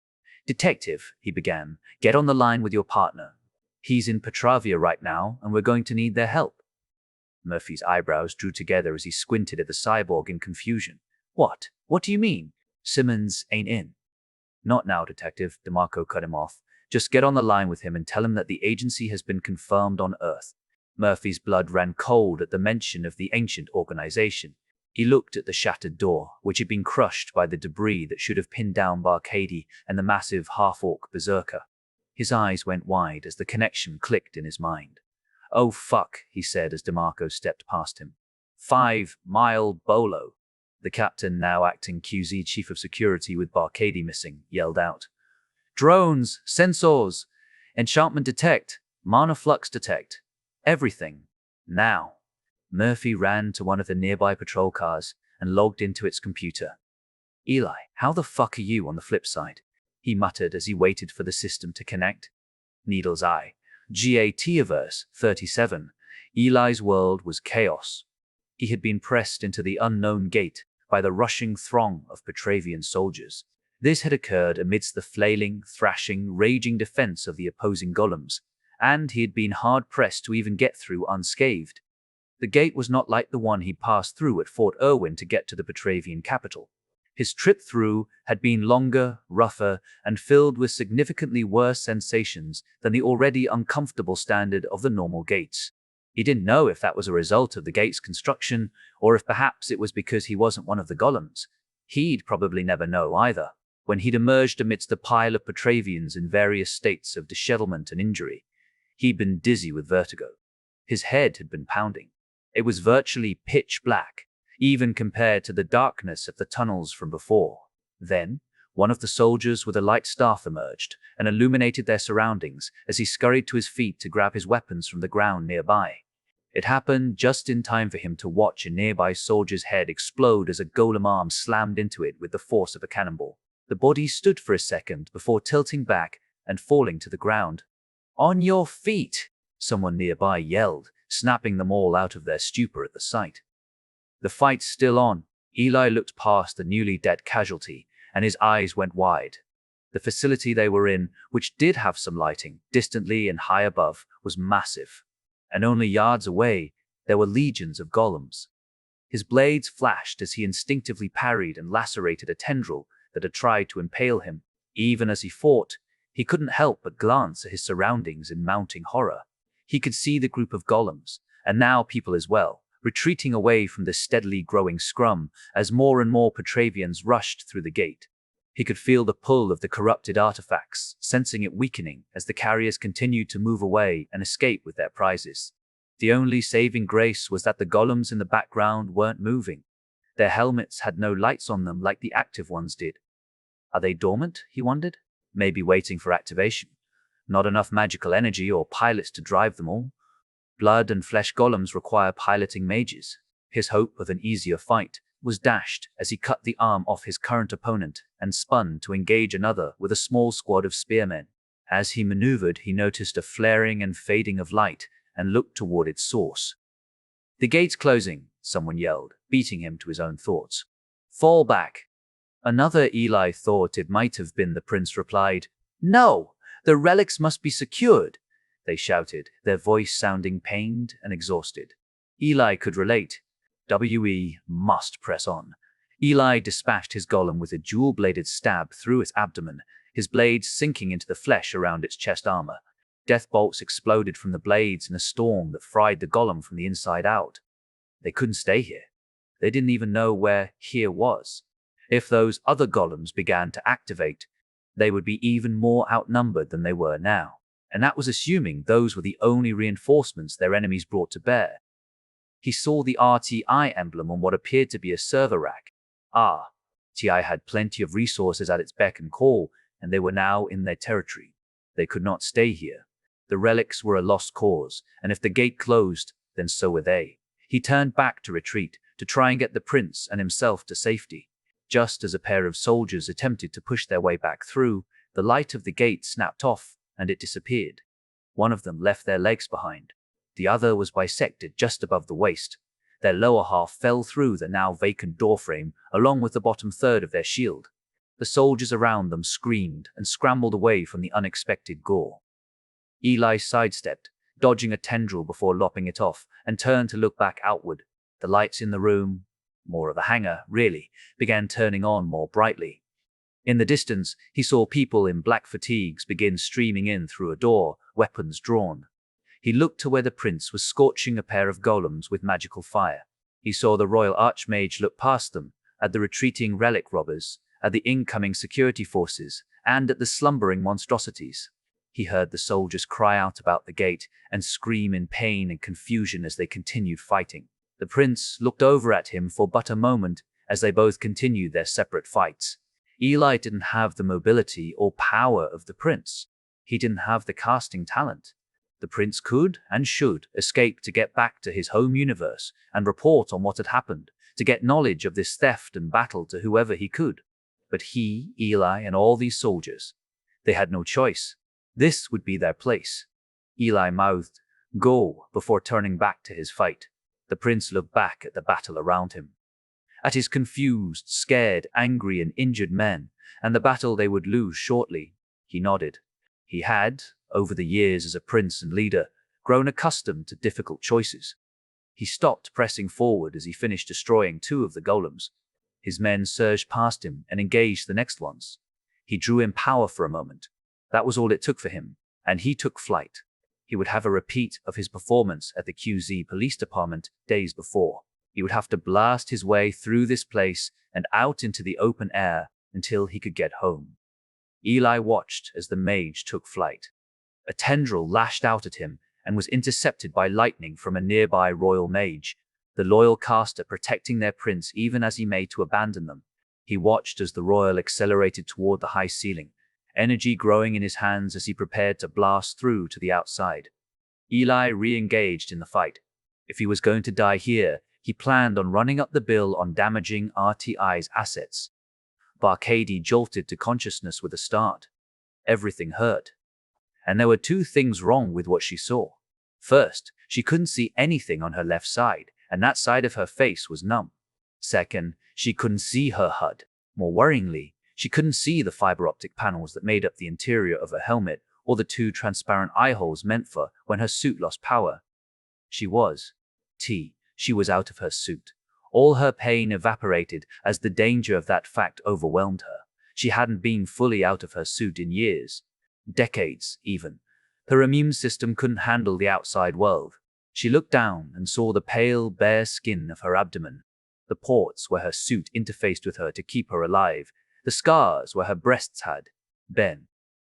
"Detective," he began, "get on the line with your partner. He's in Petravia right now, and we're going to need their help." Murphy's eyebrows drew together as he squinted at the cyborg in confusion. What? What do you mean? Simmons ain't in." "Not now, Detective," DeMarco cut him off. "Just get on the line with him and tell him that the agency has been confirmed on Earth." Murphy's blood ran cold at the mention of the ancient organization. He looked at the shattered door, which had been crushed by the debris that should have pinned down Barcady and the massive half-orc berserker. His eyes went wide as the connection clicked in his mind. "Oh fuck," he said as DeMarco stepped past him. 5-mile bolo." The captain, now acting QZ chief of security with Barcady missing, yelled out. "Drones, sensors, enchantment detect, mana flux detect. Everything. Now." Murphy ran to one of the nearby patrol cars and logged into its computer. "Eli, how the fuck are you on the flip side?" he muttered as he waited for the system to connect. Needle's eye. GAT-averse 37. Eli's world was chaos. He had been pressed into the unknown gate by the rushing throng of Petravian soldiers. This had occurred amidst the flailing, thrashing, raging defense of the opposing golems, and he had been hard-pressed to even get through unscathed. The gate was not like the one he passed through at Fort Irwin to get to the Petravian capital. His trip through had been longer, rougher, and filled with significantly worse sensations than the already uncomfortable standard of the normal gates. He didn't know if that was a result of the gate's construction, or if perhaps it was because he wasn't one of the golems. He'd probably never know either. When he'd emerged amidst a pile of Petravians in various states of dishevelment and injury, he'd been dizzy with vertigo. His head had been pounding. It was virtually pitch black, even compared to the darkness of the tunnels from before. Then, one of the soldiers with a light staff emerged and illuminated their surroundings as he scurried to his feet to grab his weapons from the ground nearby. It happened just in time for him to watch a nearby soldier's head explode as a golem arm slammed into it with the force of a cannonball. The body stood for a second before tilting back and falling to the ground. "On your feet!" someone nearby yelled, snapping them all out of their stupor at the sight. The fight's still on. Eli looked past the newly dead casualty, and his eyes went wide. The facility they were in, which did have some lighting, distantly and high above, was massive. And only yards away, there were legions of golems. His blades flashed as he instinctively parried and lacerated a tendril that had tried to impale him. Even as he fought, he couldn't help but glance at his surroundings in mounting horror. He could see the group of golems, and now people as well, retreating away from the steadily growing scrum as more and more Petravians rushed through the gate. He could feel the pull of the corrupted artifacts, sensing it weakening as the carriers continued to move away and escape with their prizes. The only saving grace was that the golems in the background weren't moving. Their helmets had no lights on them like the active ones did. Are they dormant, he wondered? Maybe waiting for activation. Not enough magical energy or pilots to drive them all. Blood and flesh golems require piloting mages. His hope of an easier fight was dashed as he cut the arm off his current opponent and spun to engage another with a small squad of spearmen. As he maneuvered, he noticed a flaring and fading of light and looked toward its source. "The gate's closing," someone yelled, beating him to his own thoughts. "Fall back." Another Eli thought it might have been the prince replied. "No, the relics must be secured," they shouted, their voice sounding pained and exhausted. Eli could relate. We must press on. Eli dispatched his golem with a dual-bladed stab through its abdomen, his blades sinking into the flesh around its chest armor. Death bolts exploded from the blades in a storm that fried the golem from the inside out. They couldn't stay here. They didn't even know where here was. If those other golems began to activate, they would be even more outnumbered than they were now. And that was assuming those were the only reinforcements their enemies brought to bear. He saw the RTI emblem on what appeared to be a server rack. TI had plenty of resources at its beck and call, and they were now in their territory. They could not stay here. The relics were a lost cause, and if the gate closed, then so were they. He turned back to retreat, to try and get the prince and himself to safety. Just as a pair of soldiers attempted to push their way back through, the light of the gate snapped off, and it disappeared. One of them left their legs behind. The other was bisected just above the waist. Their lower half fell through the now vacant doorframe, along with the bottom third of their shield. The soldiers around them screamed and scrambled away from the unexpected gore. Eli sidestepped, dodging a tendril before lopping it off, and turned to look back outward. The lights in the room, more of a hangar, really, began turning on more brightly. In the distance, he saw people in black fatigues begin streaming in through a door, weapons drawn. He looked to where the prince was scorching a pair of golems with magical fire. He saw the royal archmage look past them, at the retreating relic robbers, at the incoming security forces, and at the slumbering monstrosities. He heard the soldiers cry out about the gate and scream in pain and confusion as they continued fighting. The prince looked over at him for but a moment as they both continued their separate fights. Eli didn't have the mobility or power of the prince. He didn't have the casting talent. The prince could and should escape to get back to his home universe and report on what had happened, to get knowledge of this theft and battle to whoever he could. But he, Eli, and all these soldiers, they had no choice. This would be their place. Eli mouthed, "Go," before turning back to his fight. The prince looked back at the battle around him, at his confused, scared, angry, and injured men, and the battle they would lose shortly. He nodded. He had, over the years as a prince and leader, grown accustomed to difficult choices. He stopped pressing forward as he finished destroying 2 of the golems. His men surged past him and engaged the next ones. He drew in power for a moment. That was all it took for him, and he took flight. He would have a repeat of his performance at the QZ police department days before. He would have to blast his way through this place and out into the open air until he could get home. Eli watched as the mage took flight. A tendril lashed out at him and was intercepted by lightning from a nearby royal mage, the loyal caster protecting their prince even as he made to abandon them. He watched as the royal accelerated toward the high ceiling, energy growing in his hands as he prepared to blast through to the outside. Eli re-engaged in the fight. If he was going to die here, he planned on running up the bill on damaging RTI's assets. Barcady jolted to consciousness with a start. Everything hurt. And there were 2 things wrong with what she saw. First, she couldn't see anything on her left side, and that side of her face was numb. Second, she couldn't see her HUD. More worryingly, she couldn't see the fiber optic panels that made up the interior of her helmet or the 2 transparent eye holes meant for when her suit lost power. She was out of her suit. All her pain evaporated as the danger of that fact overwhelmed her. She hadn't been fully out of her suit in years. Decades, even. Her immune system couldn't handle the outside world. She looked down and saw the pale, bare skin of her abdomen, the ports where her suit interfaced with her to keep her alive, the scars where her breasts had been,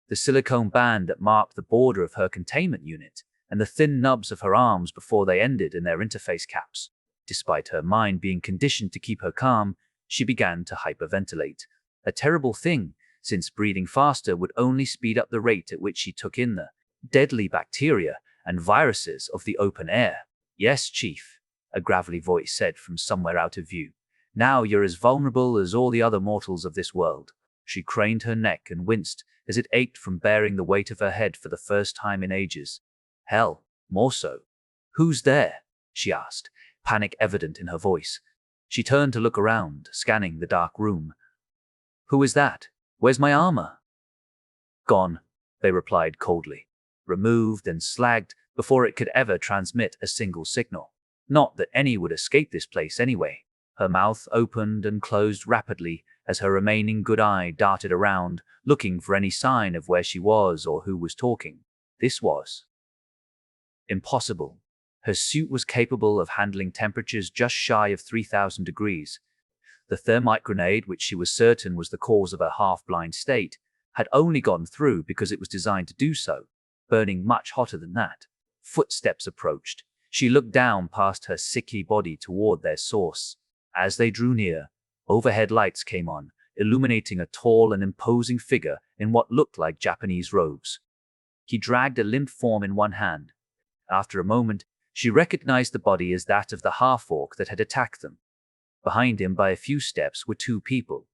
the silicone band that marked the border of her containment unit, and the thin nubs of her arms before they ended in their interface caps. Despite her mind being conditioned to keep her calm, she began to hyperventilate. A terrible thing, since breathing faster would only speed up the rate at which she took in the deadly bacteria and viruses of the open air. "Yes, Chief," a gravelly voice said from somewhere out of view. "Now you're as vulnerable as all the other mortals of this world." She craned her neck and winced as it ached from bearing the weight of her head for the first time in ages. Hell, more so. "Who's there?" she asked, panic evident in her voice. She turned to look around, scanning the dark room. "Who is that? Where's my armor?" "Gone," they replied coldly. "Removed and slagged before it could ever transmit a single signal. Not that any would escape this place anyway." Her mouth opened and closed rapidly as her remaining good eye darted around, looking for any sign of where she was or who was talking. This was impossible. Her suit was capable of handling temperatures just shy of 3,000 degrees. The thermite grenade, which she was certain was the cause of her half-blind state, had only gone through because it was designed to do so, burning much hotter than that. Footsteps approached. She looked down past her sickly body toward their source. As they drew near, overhead lights came on, illuminating a tall and imposing figure in what looked like Japanese robes. He dragged a limp form in one hand. After a moment, she recognized the body as that of the half-orc that had attacked them. Behind him by a few steps were 2 people.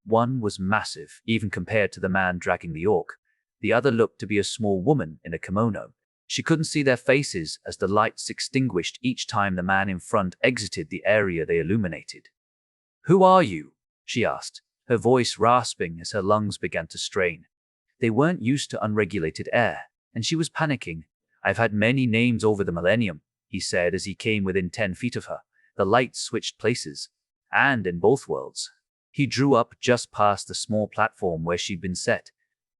One was massive, even compared to the man dragging the orc. The other looked to be a small woman in a kimono. She couldn't see their faces as the lights extinguished each time the man in front exited the area they illuminated. "Who are you?" she asked, her voice rasping as her lungs began to strain. They weren't used to unregulated air, and she was panicking. "I've had many names over the millennium," he said as he came within 10 feet of her. The lights switched places, and in both worlds. He drew up just past the small platform where she'd been set.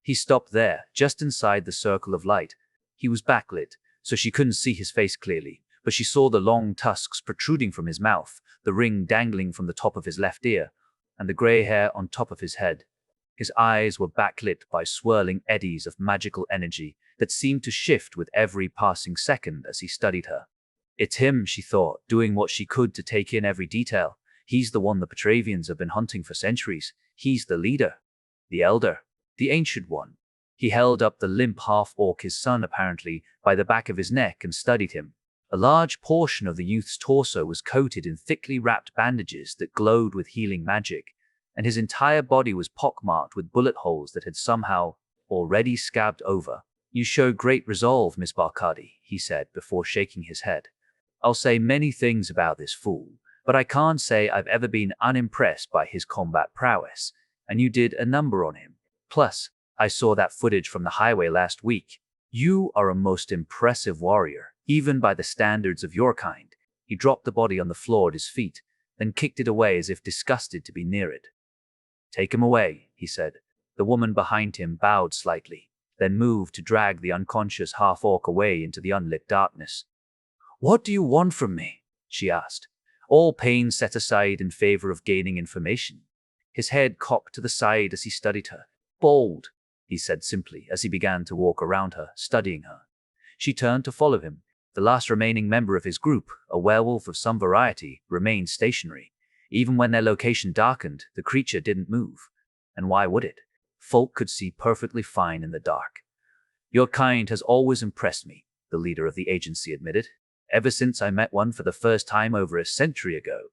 He stopped there, just inside the circle of light. He was backlit, so she couldn't see his face clearly, but she saw the long tusks protruding from his mouth, the ring dangling from the top of his left ear, and the gray hair on top of his head. His eyes were backlit by swirling eddies of magical energy that seemed to shift with every passing second as he studied her. It's him, she thought, doing what she could to take in every detail. He's the one the Petravians have been hunting for centuries. He's the leader, the elder, the ancient one. He held up the limp half-orc, his son apparently, by the back of his neck and studied him. A large portion of the youth's torso was coated in thickly wrapped bandages that glowed with healing magic, and his entire body was pockmarked with bullet holes that had somehow already scabbed over. "You show great resolve, Miss Barcady," he said before shaking his head. "I'll say many things about this fool, but I can't say I've ever been unimpressed by his combat prowess, and you did a number on him. Plus, I saw that footage from the highway last week. You are a most impressive warrior, even by the standards of your kind." He He dropped the body on the floor at his feet, then kicked it away as if disgusted to be near it. "Take him away," he said. The woman behind him bowed slightly, then moved to drag the unconscious half-orc away into the unlit darkness. "What do you want from me?" she asked, all pain set aside in favor of gaining information. His head cocked to the side as he studied her. "Bold," he said simply as he began to walk around her, studying her. She turned to follow him. The last remaining member of his group, a werewolf of some variety, remained stationary. Even when their location darkened, the creature didn't move. And why would it? Folk could see perfectly fine in the dark. "Your kind has always impressed me," the leader of the agency admitted, "ever since I met one for the first time over a century ago."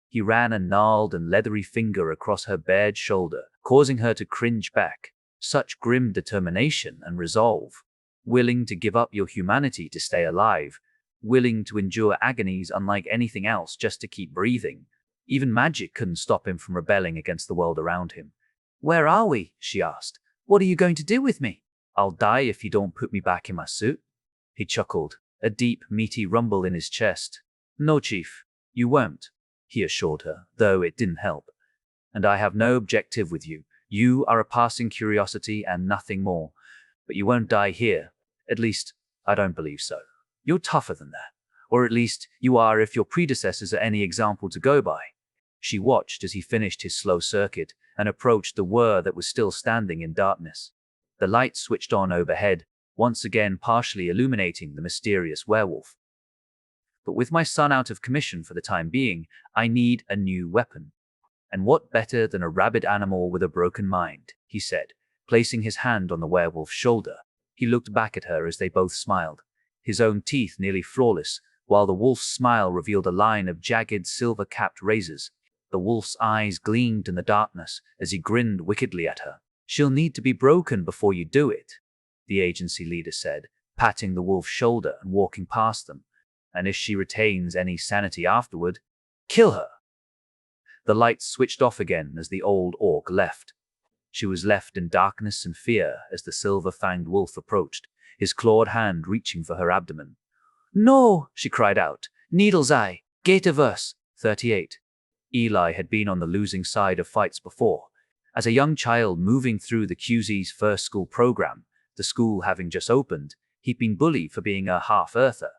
He ran a gnarled and leathery finger across her bared shoulder, causing her to cringe back. Such grim determination and resolve. Willing to give up your humanity to stay alive. Willing to endure agonies unlike anything else just to keep breathing. Even magic couldn't stop him from rebelling against the world around him. "Where are we?" she asked. "What are you going to do with me?" "I'll die if you don't put me back in my suit." He chuckled, a deep, meaty rumble in his chest. "No, Chief, you won't," he assured her, though it didn't help. "And I have no objective with you. You are a passing curiosity and nothing more. But you won't die here. At least, I don't believe so. You're tougher than that. Or at least, you are if your predecessors are any example to go by." She watched as he finished his slow circuit and approached the whir that was still standing in darkness. The light switched on overhead, once again partially illuminating the mysterious werewolf. "But with my son out of commission for the time being, I need a new weapon. And what better than a rabid animal with a broken mind," he said, placing his hand on the werewolf's shoulder. He looked back at her as they both smiled, his own teeth nearly flawless, while the wolf's smile revealed a line of jagged silver-capped razors. The wolf's eyes gleamed in the darkness as he grinned wickedly at her. "She'll need to be broken before you do it," the agency leader said, patting the wolf's shoulder and walking past them. "And if she retains any sanity afterward, kill her." The lights switched off again as the old orc left. She was left in darkness and fear as the silver-fanged wolf approached, his clawed hand reaching for her abdomen. "No!" she cried out. "Needle's Eye, Gate-averse, 38. Eli had been on the losing side of fights before. As a young child moving through the QZ's first school program, the school having just opened, he'd been bullied for being a half-earther.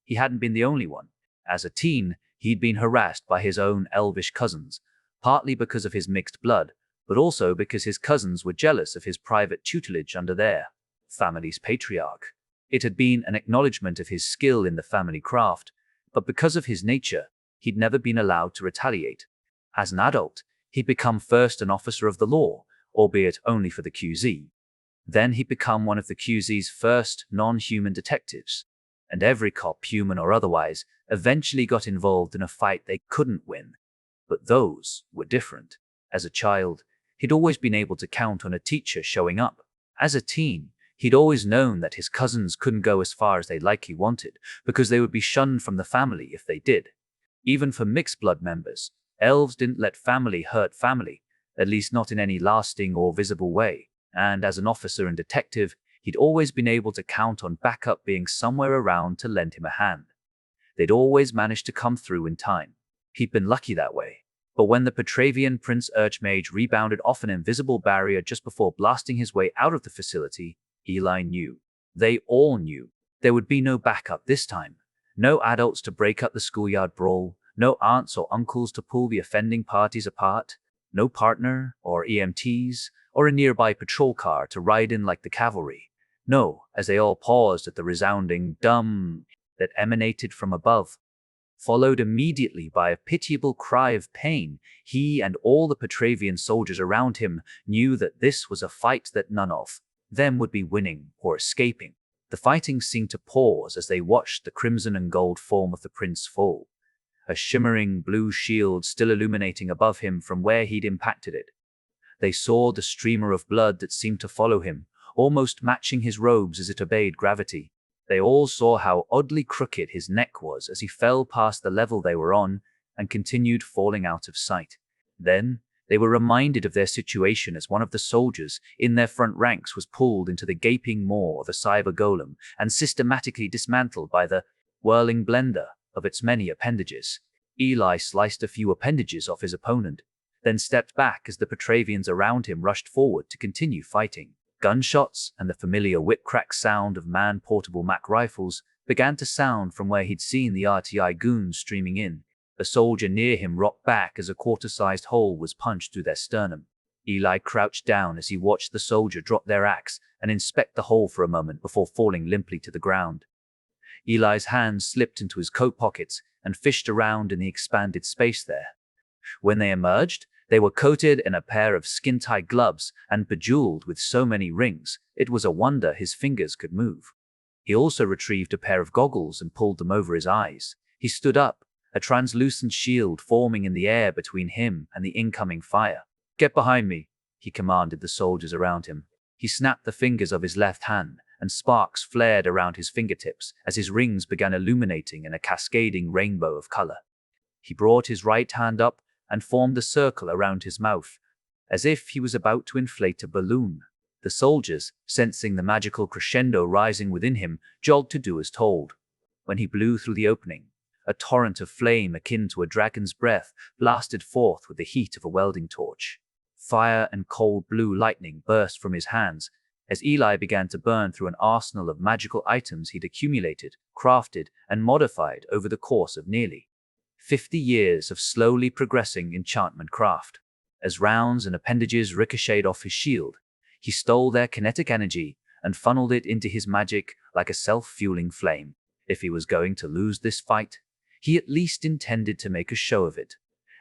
He hadn't been the only one. As a teen, he'd been harassed by his own elvish cousins, partly because of his mixed blood, but also because his cousins were jealous of his private tutelage under their family's patriarch. It had been an acknowledgement of his skill in the family craft, but because of his nature, he'd never been allowed to retaliate. As an adult, he'd become first an officer of the law, albeit only for the QZ. Then he'd become one of the QZ's first non-human detectives. And every cop, human or otherwise, eventually got involved in a fight they couldn't win. But those were different. As a child, he'd always been able to count on a teacher showing up. As a teen, he'd always known that his cousins couldn't go as far as they likely wanted, because they would be shunned from the family if they did. Even for mixed-blood members, elves didn't let family hurt family, at least not in any lasting or visible way. And as an officer and detective, he'd always been able to count on backup being somewhere around to lend him a hand. They'd always managed to come through in time. He'd been lucky that way. But when the Petravian Prince Archmage rebounded off an invisible barrier just before blasting his way out of the facility, Eli knew. They all knew. There would be no backup this time. No adults to break up the schoolyard brawl, no aunts or uncles to pull the offending parties apart, no partner or EMTs or a nearby patrol car to ride in like the cavalry. No, as they all paused at the resounding dum that emanated from above, followed immediately by a pitiable cry of pain, he and all the Petravian soldiers around him knew that this was a fight that none of them would be winning or escaping. The fighting seemed to pause as they watched the crimson and gold form of the prince fall, a shimmering blue shield still illuminating above him from where he'd impacted it. They saw the streamer of blood that seemed to follow him, almost matching his robes as it obeyed gravity. They all saw how oddly crooked his neck was as he fell past the level they were on and continued falling out of sight. Then, they were reminded of their situation as one of the soldiers in their front ranks was pulled into the gaping maw of a cyber golem and systematically dismantled by the whirling blender. of its many appendages. Eli sliced a few appendages off his opponent, then stepped back as the Petravians around him rushed forward to continue fighting. Gunshots and the familiar whip-crack sound of man-portable Mac rifles began to sound from where he'd seen the RTI goons streaming in. A soldier near him rocked back as a quarter-sized hole was punched through their sternum. Eli crouched down as he watched the soldier drop their axe and inspect the hole for a moment before falling limply to the ground. Eli's hands slipped into his coat pockets and fished around in the expanded space there. When they emerged, they were coated in a pair of skin-tight gloves and bejeweled with so many rings, it was a wonder his fingers could move. He also retrieved a pair of goggles and pulled them over his eyes. He stood up, a translucent shield forming in the air between him and the incoming fire. "Get behind me," he commanded the soldiers around him. He snapped the fingers of his left hand, and sparks flared around his fingertips as his rings began illuminating in a cascading rainbow of color. He brought his right hand up and formed a circle around his mouth, as if he was about to inflate a balloon. The soldiers, sensing the magical crescendo rising within him, jogged to do as told. When he blew through the opening, a torrent of flame akin to a dragon's breath blasted forth with the heat of a welding torch. Fire and cold blue lightning burst from his hands as Eli began to burn through an arsenal of magical items he'd accumulated, crafted, and modified over the course of nearly 50 years of slowly progressing enchantment craft. As rounds and appendages ricocheted off his shield, he stole their kinetic energy and funneled it into his magic like a self-fueling flame. If he was going to lose this fight, he at least intended to make a show of it.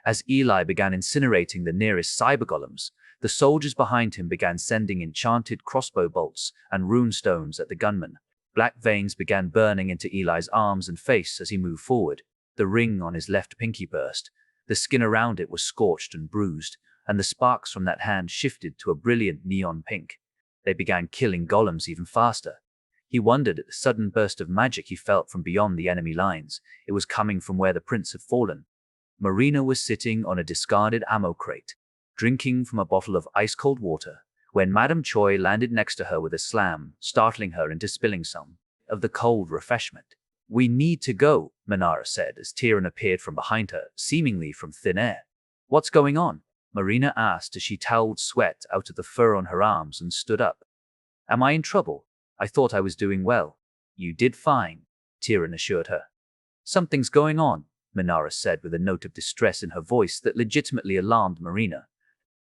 As Eli began incinerating the nearest cyber golems, the soldiers behind him began sending enchanted crossbow bolts and rune stones at the gunmen. Black veins began burning into Eli's arms and face as he moved forward. The ring on his left pinky burst. The skin around it was scorched and bruised, and the sparks from that hand shifted to a brilliant neon pink. They began killing golems even faster. He wondered at the sudden burst of magic he felt from beyond the enemy lines. It was coming from where the prince had fallen. Marina was sitting on a discarded ammo crate, drinking from a bottle of ice-cold water, when Madame Choi landed next to her with a slam, startling her into spilling some of the cold refreshment. "We need to go," Minara said as Tyrion appeared from behind her, seemingly from thin air. "What's going on?" Marina asked as she toweled sweat out of the fur on her arms and stood up. "Am I in trouble? I thought I was doing well." "You did fine," Tyrion assured her. "Something's going on," Minara said with a note of distress in her voice that legitimately alarmed Marina.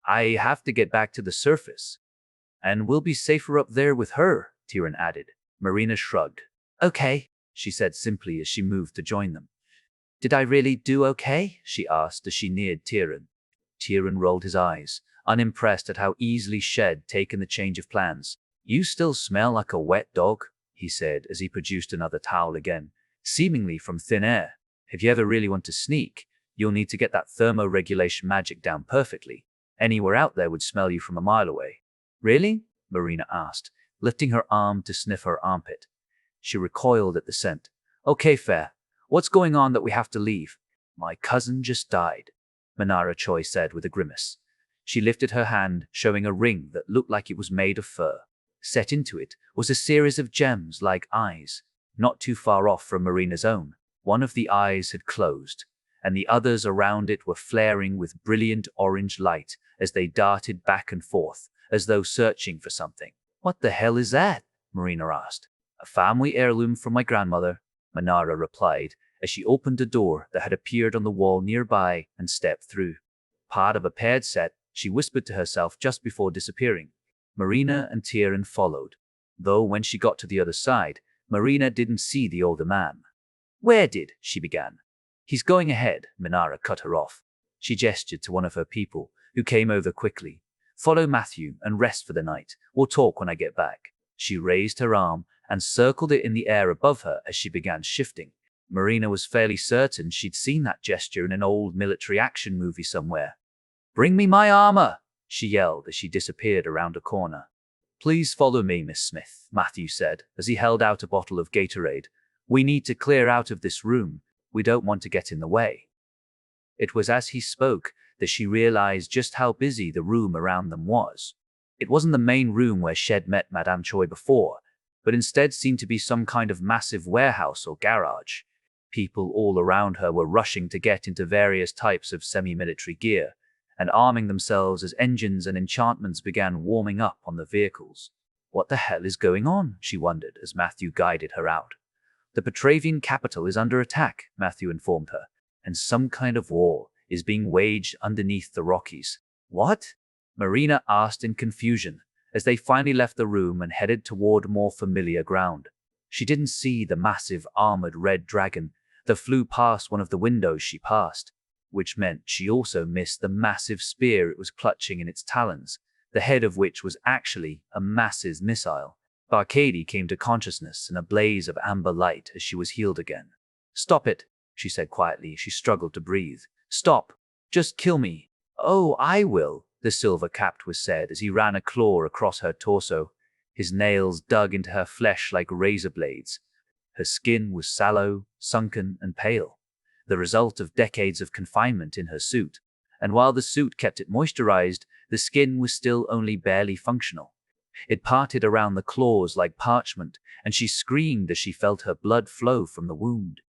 "I have to get back to the surface." "And we'll be safer up there with her," Tyrion added. Marina shrugged. "Okay," she said simply as she moved to join them. "Did I really do okay?" she asked as she neared Tyrion. Tyrion rolled his eyes, unimpressed at how easily Shed taken the change of plans. "You still smell like a wet dog," he said as he produced another towel again, seemingly from thin air. "If you ever really want to sneak, you'll need to get that thermoregulation magic down perfectly. Anywhere out there would smell you from a mile away." "Really?" Marina asked, lifting her arm to sniff her armpit. She recoiled at the scent. "Okay, fair. What's going on that we have to leave?" "My cousin just died," Minara Choi said with a grimace. She lifted her hand, showing a ring that looked like it was made of fur. Set into it was a series of gems like eyes, not too far off from Marina's own. One of the eyes had closed, and the others around it were flaring with brilliant orange light as they darted back and forth, as though searching for something. "What the hell is that?" Marina asked. "A family heirloom from my grandmother," Minara replied as she opened a door that had appeared on the wall nearby and stepped through. "Part of a paired set," she whispered to herself just before disappearing. Marina and Tyrion followed, though when she got to the other side, Marina didn't see the older man. "Where did?" she began. "He's going ahead," Minara cut her off. She gestured to one of her people, who came over quickly. "Follow Matthew and rest for the night. We'll talk when I get back." She raised her arm and circled it in the air above her as she began shifting. Marina was fairly certain she'd seen that gesture in an old military action movie somewhere. "Bring me my armor!" she yelled as she disappeared around a corner. "Please follow me, Miss Smith," Matthew said as he held out a bottle of Gatorade. "We need to clear out of this room. We don't want to get in the way." It was as he spoke that she realized just how busy the room around them was. It wasn't the main room where Shed met Madame Choi before, but instead seemed to be some kind of massive warehouse or garage. People all around her were rushing to get into various types of semi-military gear and arming themselves as engines and enchantments began warming up on the vehicles. What the hell is going on? She wondered as Matthew guided her out. The Petravian capital is under attack, Matthew informed her, and some kind of war is being waged underneath the Rockies. What? Marina asked in confusion as they finally left the room and headed toward more familiar ground. She didn't see the massive armored red dragon that flew past one of the windows she passed, which meant she also missed the massive spear it was clutching in its talons, the head of which was actually a massive missile. Arkady came to consciousness in a blaze of amber light as she was healed again. "Stop it," she said quietly. She struggled to breathe. "Stop. Just kill me." "Oh, I will," the silver-capped was said as he ran a claw across her torso. His nails dug into her flesh like razor blades. Her skin was sallow, sunken, and pale, the result of decades of confinement in her suit. And while the suit kept it moisturized, the skin was still only barely functional. It parted around the claws like parchment, and she screamed as she felt her blood flow from the wound.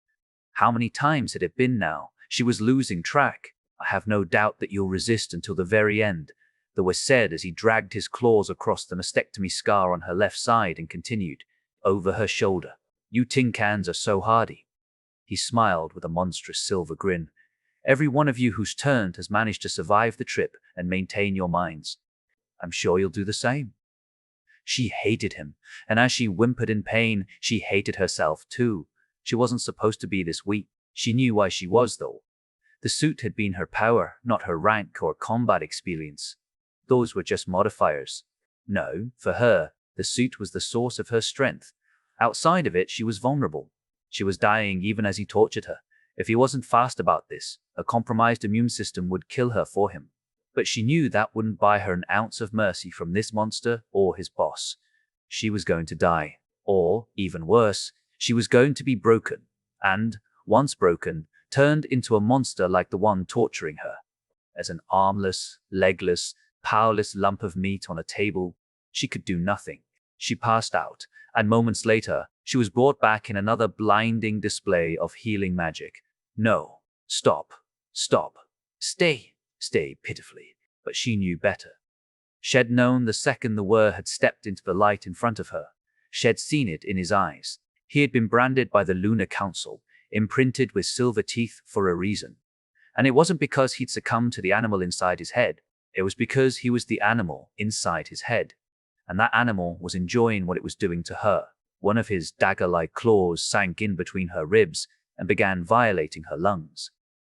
How many times had it been now? She was losing track. "I have no doubt that you'll resist until the very end," the was said as he dragged his claws across the mastectomy scar on her left side and continued, over her shoulder. "You tin cans are so hardy." He smiled with a monstrous silver grin. "Every one of you who's turned has managed to survive the trip and maintain your minds. I'm sure you'll do the same." She hated him, and as she whimpered in pain, she hated herself too. She wasn't supposed to be this weak. She knew why she was, though. The suit had been her power, not her rank or combat experience. Those were just modifiers. No, for her, the suit was the source of her strength. Outside of it, she was vulnerable. She was dying even as he tortured her. If he wasn't fast about this, a compromised immune system would kill her for him. But she knew that wouldn't buy her an ounce of mercy from this monster or his boss. She was going to die. Or, even worse, she was going to be broken. And, once broken, turned into a monster like the one torturing her. As an armless, legless, powerless lump of meat on a table, she could do nothing. She passed out, and moments later, she was brought back in another blinding display of healing magic. "No. Stop. Stop. Stay." Stay pitifully, but she knew better. She'd known the second the Wur had stepped into the light in front of her. She'd seen it in his eyes. He had been branded by the Lunar Council, imprinted with silver teeth for a reason. And it wasn't because he'd succumbed to the animal inside his head. It was because he was the animal inside his head. And that animal was enjoying what it was doing to her. One of his dagger-like claws sank in between her ribs and began violating her lungs.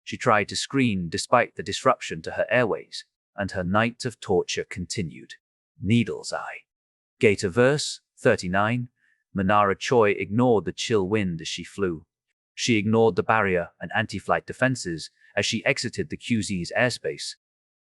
She tried to scream despite the disruption to her airways, and her night of torture continued. Needle's Eye. Gate of Verse 39. Manara Choi ignored the chill wind as she flew. She ignored the barrier and anti-flight defenses as she exited the QZ's airspace.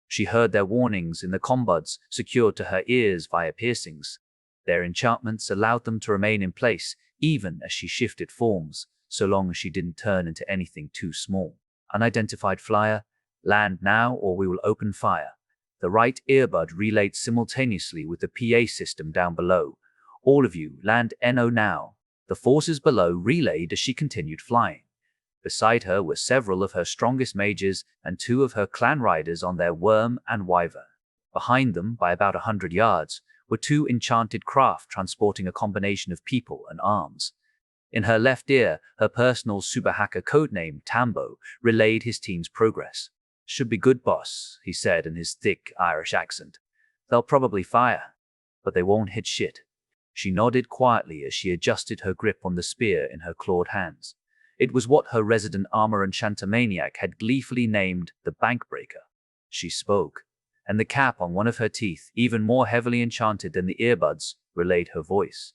She heard their warnings in the combuds secured to her ears via piercings. Their enchantments allowed them to remain in place even as she shifted forms, so long as she didn't turn into anything too small. Unidentified flyer, land now or we will open fire. The right earbud relayed simultaneously with the PA system down below. All of you, land NO now. The forces below relayed as she continued flying. Beside her were several of her strongest mages and two of her clan riders on their worm and wyvern. Behind them, by about 100 yards, were two enchanted craft transporting a combination of people and arms. In her left ear, her personal super hacker codename, Tambo, relayed his team's progress. "Should be good, boss," he said in his thick Irish accent. "They'll probably fire, but they won't hit shit." She nodded quietly as she adjusted her grip on the spear in her clawed hands. It was what her resident armor enchanter maniac had gleefully named the Bankbreaker. She spoke, and the cap on one of her teeth, even more heavily enchanted than the earbuds, relayed her voice.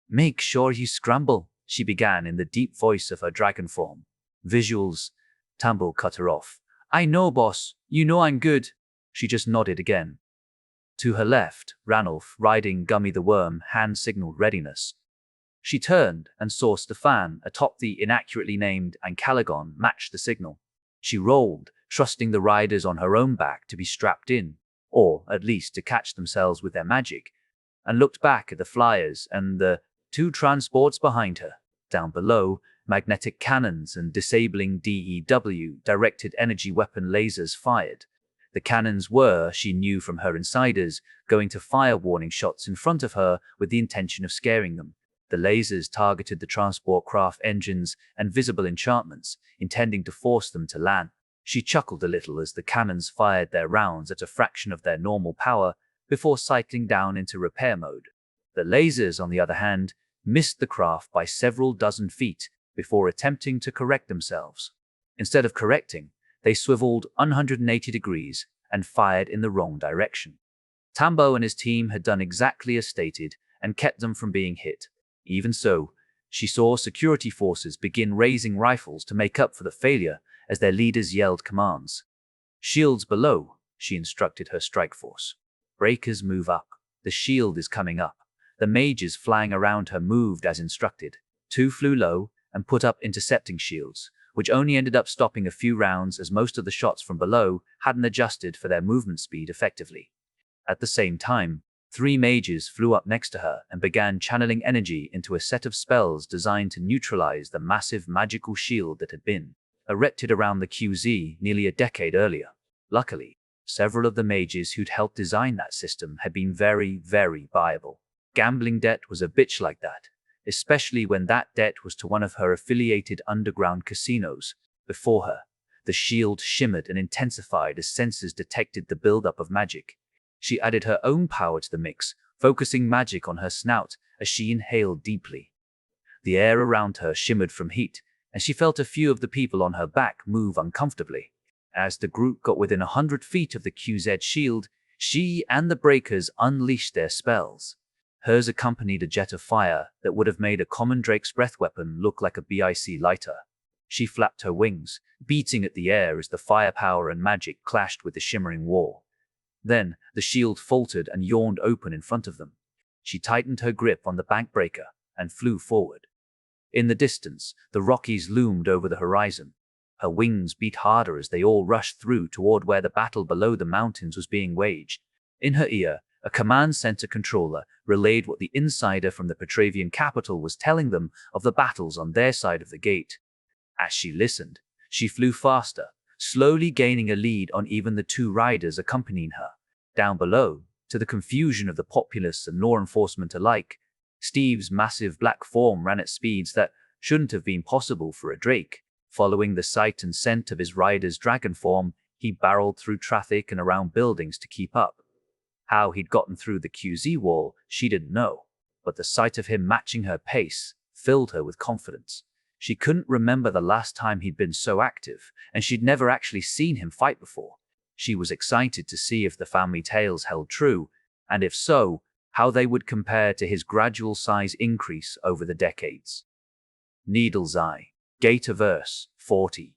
"Make sure you scramble," she began in the deep voice of her dragon form. "Visuals," Tambo cut her off. "I know, boss. You know I'm good." She just nodded again. To her left, Ranulph, riding Gummy the Worm, hand-signaled readiness. She turned and saw Stefan atop the inaccurately named Ancalagon match the signal. She rolled, trusting the riders on her own back to be strapped in, or at least to catch themselves with their magic, and looked back at the flyers and the two transports behind her. Down below, magnetic cannons and disabling DEW, directed energy weapon lasers fired. The cannons were, she knew from her insiders, going to fire warning shots in front of her with the intention of scaring them. The lasers targeted the transport craft engines and visible enchantments, intending to force them to land. She chuckled a little as the cannons fired their rounds at a fraction of their normal power before cycling down into repair mode. The lasers, on the other hand, missed the craft by several dozen feet before attempting to correct themselves. Instead of correcting, they swiveled 180 degrees and fired in the wrong direction. Tambo and his team had done exactly as stated and kept them from being hit. Even so, she saw security forces begin raising rifles to make up for the failure as their leaders yelled commands. "Shields below," she instructed her strike force. "Breakers move up. The shield is coming up." The mages flying around her moved as instructed. Two flew low and put up intercepting shields, which only ended up stopping a few rounds as most of the shots from below hadn't adjusted for their movement speed effectively. At the same time, 3 mages flew up next to her and began channeling energy into a set of spells designed to neutralize the massive magical shield that had been erected around the QZ nearly a decade earlier. Luckily, several of the mages who'd helped design that system had been very, very viable. Gambling debt was a bitch like that, especially when that debt was to one of her affiliated underground casinos. Before her, the shield shimmered and intensified as sensors detected the buildup of magic. She added her own power to the mix, focusing magic on her snout as she inhaled deeply. The air around her shimmered from heat, and she felt a few of the people on her back move uncomfortably. As the group got within 100 feet of the QZ shield, she and the breakers unleashed their spells. Hers accompanied a jet of fire that would have made a common Drake's breath weapon look like a BIC lighter. She flapped her wings, beating at the air as the firepower and magic clashed with the shimmering wall. Then, the shield faltered and yawned open in front of them. She tightened her grip on the bank breaker and flew forward. In the distance, the Rockies loomed over the horizon. Her wings beat harder as they all rushed through toward where the battle below the mountains was being waged. In her ear, a command center controller relayed what the insider from the Petravian capital was telling them of the battles on their side of the gate. As she listened, she flew faster, slowly gaining a lead on even the 2 riders accompanying her. Down below, to the confusion of the populace and law enforcement alike, Steve's massive black form ran at speeds that shouldn't have been possible for a Drake. Following the sight and scent of his rider's dragon form, he barreled through traffic and around buildings to keep up. How he'd gotten through the QZ wall, she didn't know, but the sight of him matching her pace filled her with confidence. She couldn't remember the last time he'd been so active, and she'd never actually seen him fight before. She was excited to see if the family tales held true, and if so, how they would compare to his gradual size increase over the decades. Needle's Eye, Gate of Verse, 40.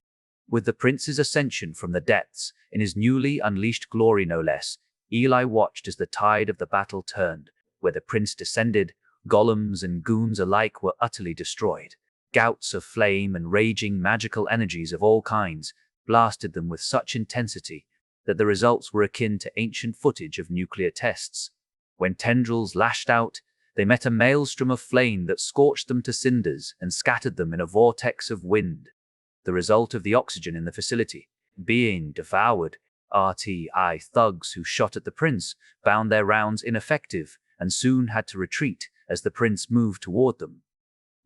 With the prince's ascension from the depths, in his newly unleashed glory no less, Eli watched as the tide of the battle turned. Where the prince descended, golems and goons alike were utterly destroyed. Gouts of flame and raging magical energies of all kinds blasted them with such intensity that the results were akin to ancient footage of nuclear tests. When tendrils lashed out, they met a maelstrom of flame that scorched them to cinders and scattered them in a vortex of wind. The result of the oxygen in the facility being devoured, RTI thugs who shot at the prince found their rounds ineffective and soon had to retreat as the prince moved toward them.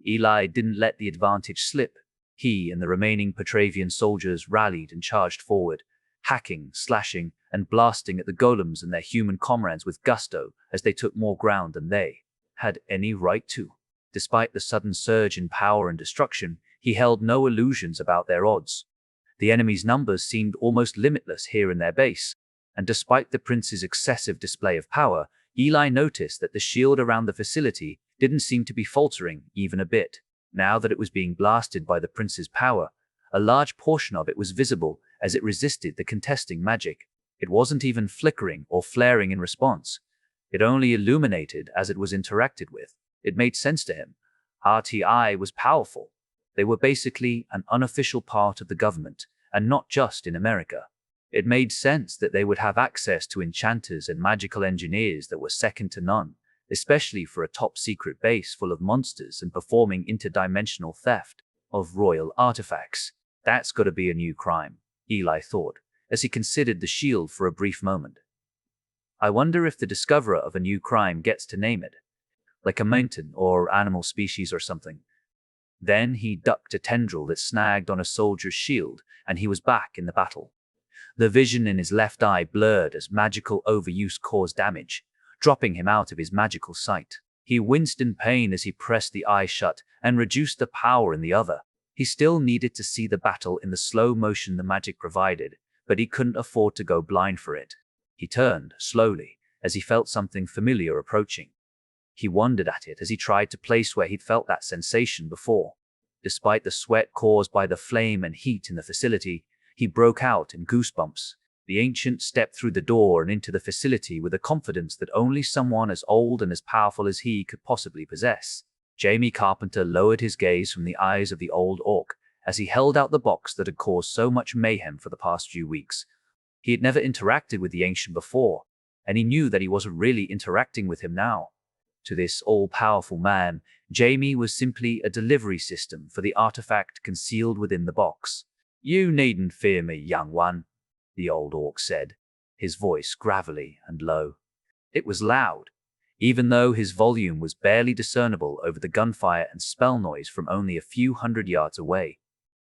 Eli didn't let the advantage slip. He and the remaining Petravian soldiers rallied and charged forward, hacking, slashing, and blasting at the golems and their human comrades with gusto as they took more ground than they had any right to. Despite the sudden surge in power and destruction, he held no illusions about their odds. The enemy's numbers seemed almost limitless here in their base, and despite the prince's excessive display of power, Eli noticed that the shield around the facility didn't seem to be faltering even a bit. Now that it was being blasted by the prince's power, a large portion of it was visible as it resisted the contesting magic. It wasn't even flickering or flaring in response. It only illuminated as it was interacted with. It made sense to him. RTI was powerful. They were basically an unofficial part of the government, and not just in America. It made sense that they would have access to enchanters and magical engineers that were second to none, especially for a top-secret base full of monsters and performing interdimensional theft. of royal artifacts. That's gotta be a new crime, Eli thought, as he considered the shield for a brief moment. I wonder if the discoverer of a new crime gets to name it, like a mountain or animal species or something. Then he ducked a tendril that snagged on a soldier's shield, and he was back in the battle. The vision in his left eye blurred as magical overuse caused damage, dropping him out of his magical sight. He winced in pain as he pressed the eye shut and reduced the power in the other. He still needed to see the battle in the slow motion the magic provided, but he couldn't afford to go blind for it. He turned, slowly, as he felt something familiar approaching. He wondered at it as he tried to place where he'd felt that sensation before. Despite the sweat caused by the flame and heat in the facility, he broke out in goosebumps. The ancient stepped through the door and into the facility with a confidence that only someone as old and as powerful as he could possibly possess. Jamie Carpenter lowered his gaze from the eyes of the old orc as he held out the box that had caused so much mayhem for the past few weeks. He had never interacted with the ancient before, and he knew that he wasn't really interacting with him now. To this all-powerful man, Jamie was simply a delivery system for the artifact concealed within the box. "You needn't fear me, young one," the old orc said, his voice gravelly and low. It was loud, even though his volume was barely discernible over the gunfire and spell noise from only a few hundred yards away.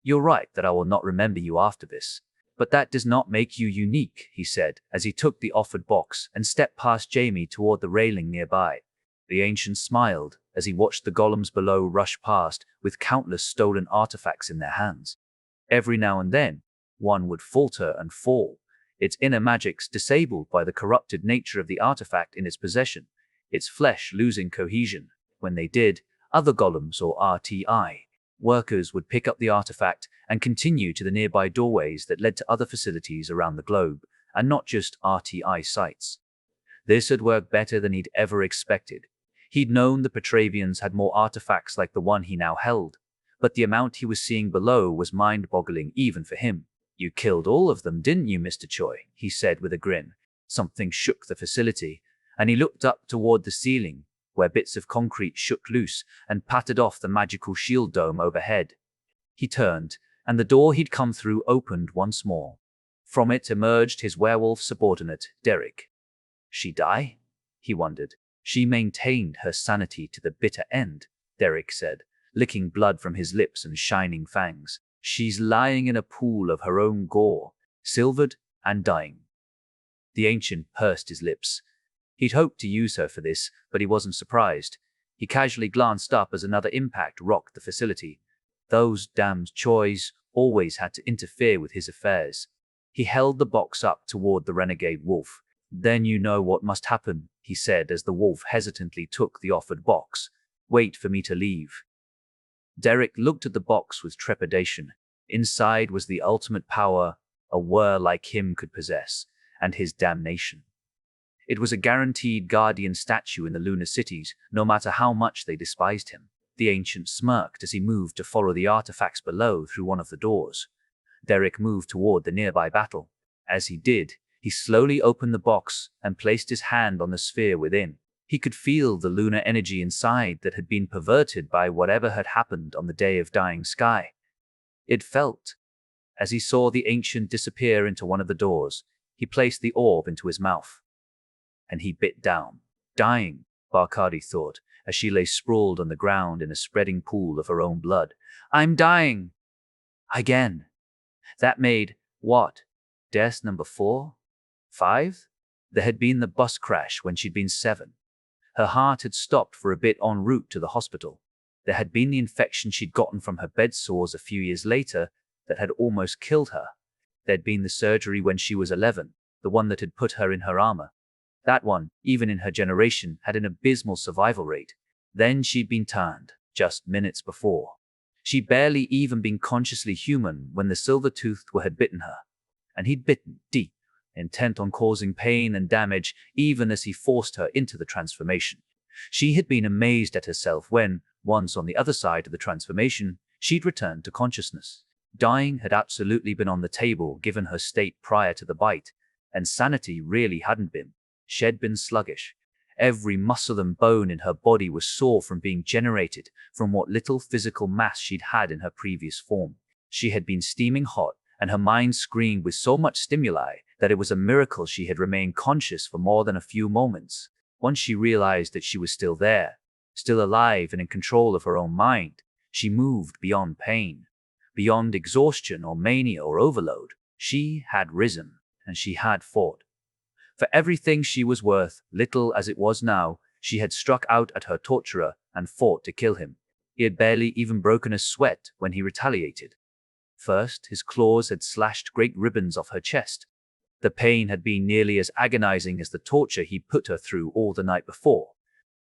"You're right that I will not remember you after this, but that does not make you unique," he said as he took the offered box and stepped past Jamie toward the railing nearby. The ancient smiled as he watched the golems below rush past with countless stolen artifacts in their hands. Every now and then, one would falter and fall, its inner magics disabled by the corrupted nature of the artifact in its possession, its flesh losing cohesion. When they did, other golems or RTI workers would pick up the artifact and continue to the nearby doorways that led to other facilities around the globe, and not just RTI sites. This had worked better than he'd ever expected. He'd known the Petravians had more artifacts like the one he now held, but the amount he was seeing below was mind-boggling even for him. "You killed all of them, didn't you, Mr. Choi?" he said with a grin. Something shook the facility, and he looked up toward the ceiling, where bits of concrete shook loose and pattered off the magical shield dome overhead. He turned, and the door he'd come through opened once more. From it emerged his werewolf subordinate, Derek. She die? He wondered. "She maintained her sanity to the bitter end," Derek said, licking blood from his lips and shining fangs. "She's lying in a pool of her own gore, silvered and dying." The ancient pursed his lips. He'd hoped to use her for this, but he wasn't surprised. He casually glanced up as another impact rocked the facility. Those damned Chois always had to interfere with his affairs. He held the box up toward the renegade wolf. "Then you know what must happen," he said as the wolf hesitantly took the offered box. "Wait for me to leave." Derek looked at the box with trepidation. Inside was the ultimate power a whir like him could possess, and his damnation. It was a guaranteed guardian statue in the lunar cities, no matter how much they despised him. The ancient smirked as he moved to follow the artifacts below through one of the doors. Derek moved toward the nearby battle. As he did, he slowly opened the box and placed his hand on the sphere within. He could feel the lunar energy inside that had been perverted by whatever had happened on the day of Dying Sky. It felt. As he saw the ancient disappear into one of the doors, he placed the orb into his mouth. And he bit down. "Dying," Barkhadi thought, as she lay sprawled on the ground in a spreading pool of her own blood. "I'm dying." Again. That made, what? Death number 4? 5? There had been the bus crash when she'd been 7. Her heart had stopped for a bit en route to the hospital. There had been the infection she'd gotten from her bed sores a few years later that had almost killed her. There'd been the surgery when she was 11, the one that had put her in her armor. That one, even in her generation, had an abysmal survival rate. Then she'd been turned, just minutes before. She'd barely even been consciously human when the silver-toothed had bitten her. And he'd bitten deep, intent on causing pain and damage even as he forced her into the transformation. She had been amazed at herself when, once on the other side of the transformation, she'd returned to consciousness. Dying had absolutely been on the table given her state prior to the bite, and sanity really hadn't been. She'd been sluggish. Every muscle and bone in her body was sore from being generated from what little physical mass she'd had in her previous form. She had been steaming hot, and her mind screamed with so much stimuli that it was a miracle she had remained conscious for more than a few moments. Once she realized that she was still there, still alive and in control of her own mind, she moved beyond pain, beyond exhaustion or mania or overload. She had risen, and she had fought. For everything she was worth, little as it was now, she had struck out at her torturer and fought to kill him. He had barely even broken a sweat when he retaliated. First, his claws had slashed great ribbons off her chest. The pain had been nearly as agonizing as the torture he put her through all the night before.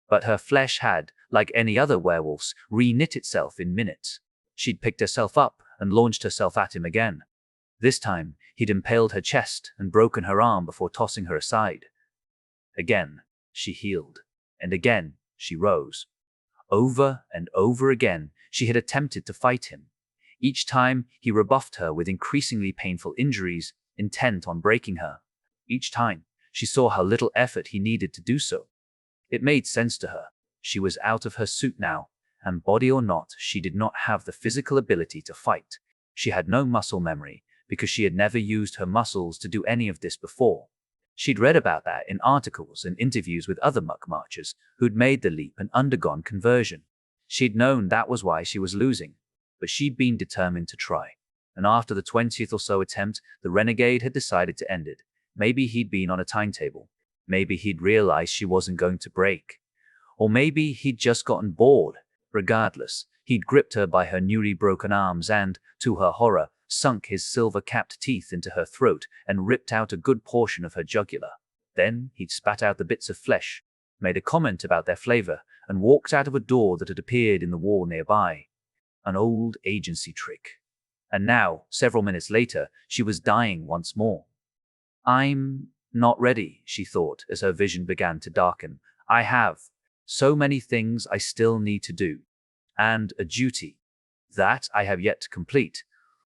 But her flesh had, like any other werewolf's, re-knit itself in minutes. She'd picked herself up and launched herself at him again. This time, he'd impaled her chest and broken her arm before tossing her aside. Again, she healed, and again, she rose. Over and over again, she had attempted to fight him. Each time, he rebuffed her with increasingly painful injuries, intent on breaking her. Each time, she saw how little effort he needed to do so. It made sense to her. She was out of her suit now, and body or not, she did not have the physical ability to fight. She had no muscle memory, because she had never used her muscles to do any of this before. She'd read about that in articles and interviews with other muck marchers who'd made the leap and undergone conversion. She'd known that was why she was losing, but she'd been determined to try. And after the 20th or so attempt, the renegade had decided to end it. Maybe he'd been on a timetable. Maybe he'd realized she wasn't going to break. Or maybe he'd just gotten bored. Regardless, he'd gripped her by her newly broken arms and, to her horror, sunk his silver-capped teeth into her throat and ripped out a good portion of her jugular. Then he'd spat out the bits of flesh, made a comment about their flavor, and walked out of a door that had appeared in the wall nearby. An old agency trick. And now, several minutes later, she was dying once more. I'm not ready, she thought as her vision began to darken. I have so many things I still need to do, and a duty that I have yet to complete.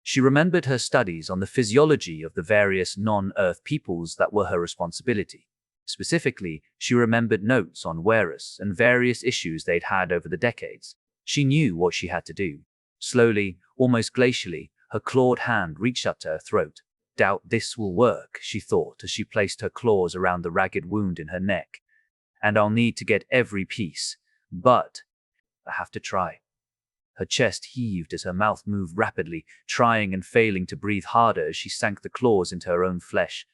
She remembered her studies on the physiology of the various non-Earth peoples that were her responsibility. Specifically, she remembered notes on Werus and various issues they'd had over the decades. She knew what she had to do. Slowly, almost glacially, her clawed hand reached up to her throat. Doubt this will work, she thought as she placed her claws around the ragged wound in her neck. And I'll need to get every piece. But I have to try. Her chest heaved as her mouth moved rapidly, trying and failing to breathe harder as she sank the claws into her own flesh.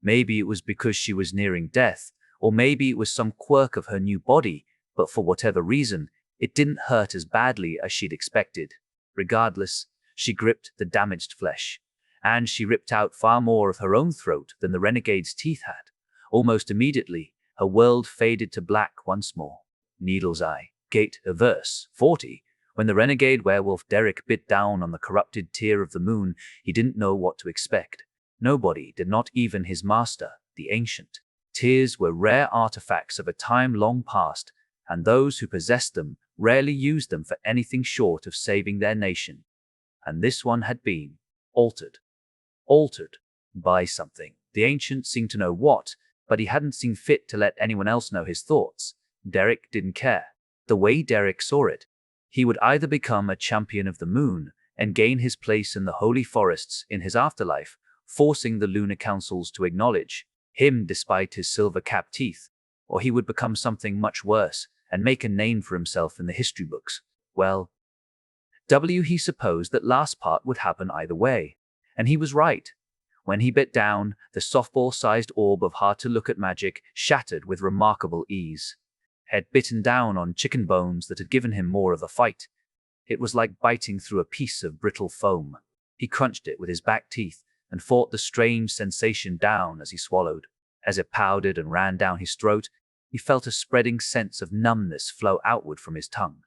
Maybe it was because she was nearing death, or maybe it was some quirk of her new body, but for whatever reason, it didn't hurt as badly as she'd expected. Regardless, she gripped the damaged flesh, and she ripped out far more of her own throat than the renegade's teeth had. Almost immediately, her world faded to black once more. Needle's Eye, Gate Averse, 40. When the renegade werewolf Derek bit down on the corrupted tear of the moon, he didn't know what to expect. Nobody did, not even his master, the Ancient. Tears were rare artifacts of a time long past, and those who possessed them rarely used them for anything short of saving their nation. And this one had been altered. Altered by something. The Ancient seemed to know what, but he hadn't seen fit to let anyone else know his thoughts. Derek didn't care. The way Derek saw it, he would either become a champion of the moon and gain his place in the holy forests in his afterlife, forcing the lunar councils to acknowledge him despite his silver-capped teeth, or he would become something much worse and make a name for himself in the history books. Well, he supposed that last part would happen either way, and he was right. When he bit down, the softball-sized orb of hard-to-look-at magic shattered with remarkable ease. Had bitten down on chicken bones that had given him more of a fight. It was like biting through a piece of brittle foam. He crunched it with his back teeth and fought the strange sensation down as he swallowed. As it powdered and ran down his throat, he felt a spreading sense of numbness flow outward from his tongue.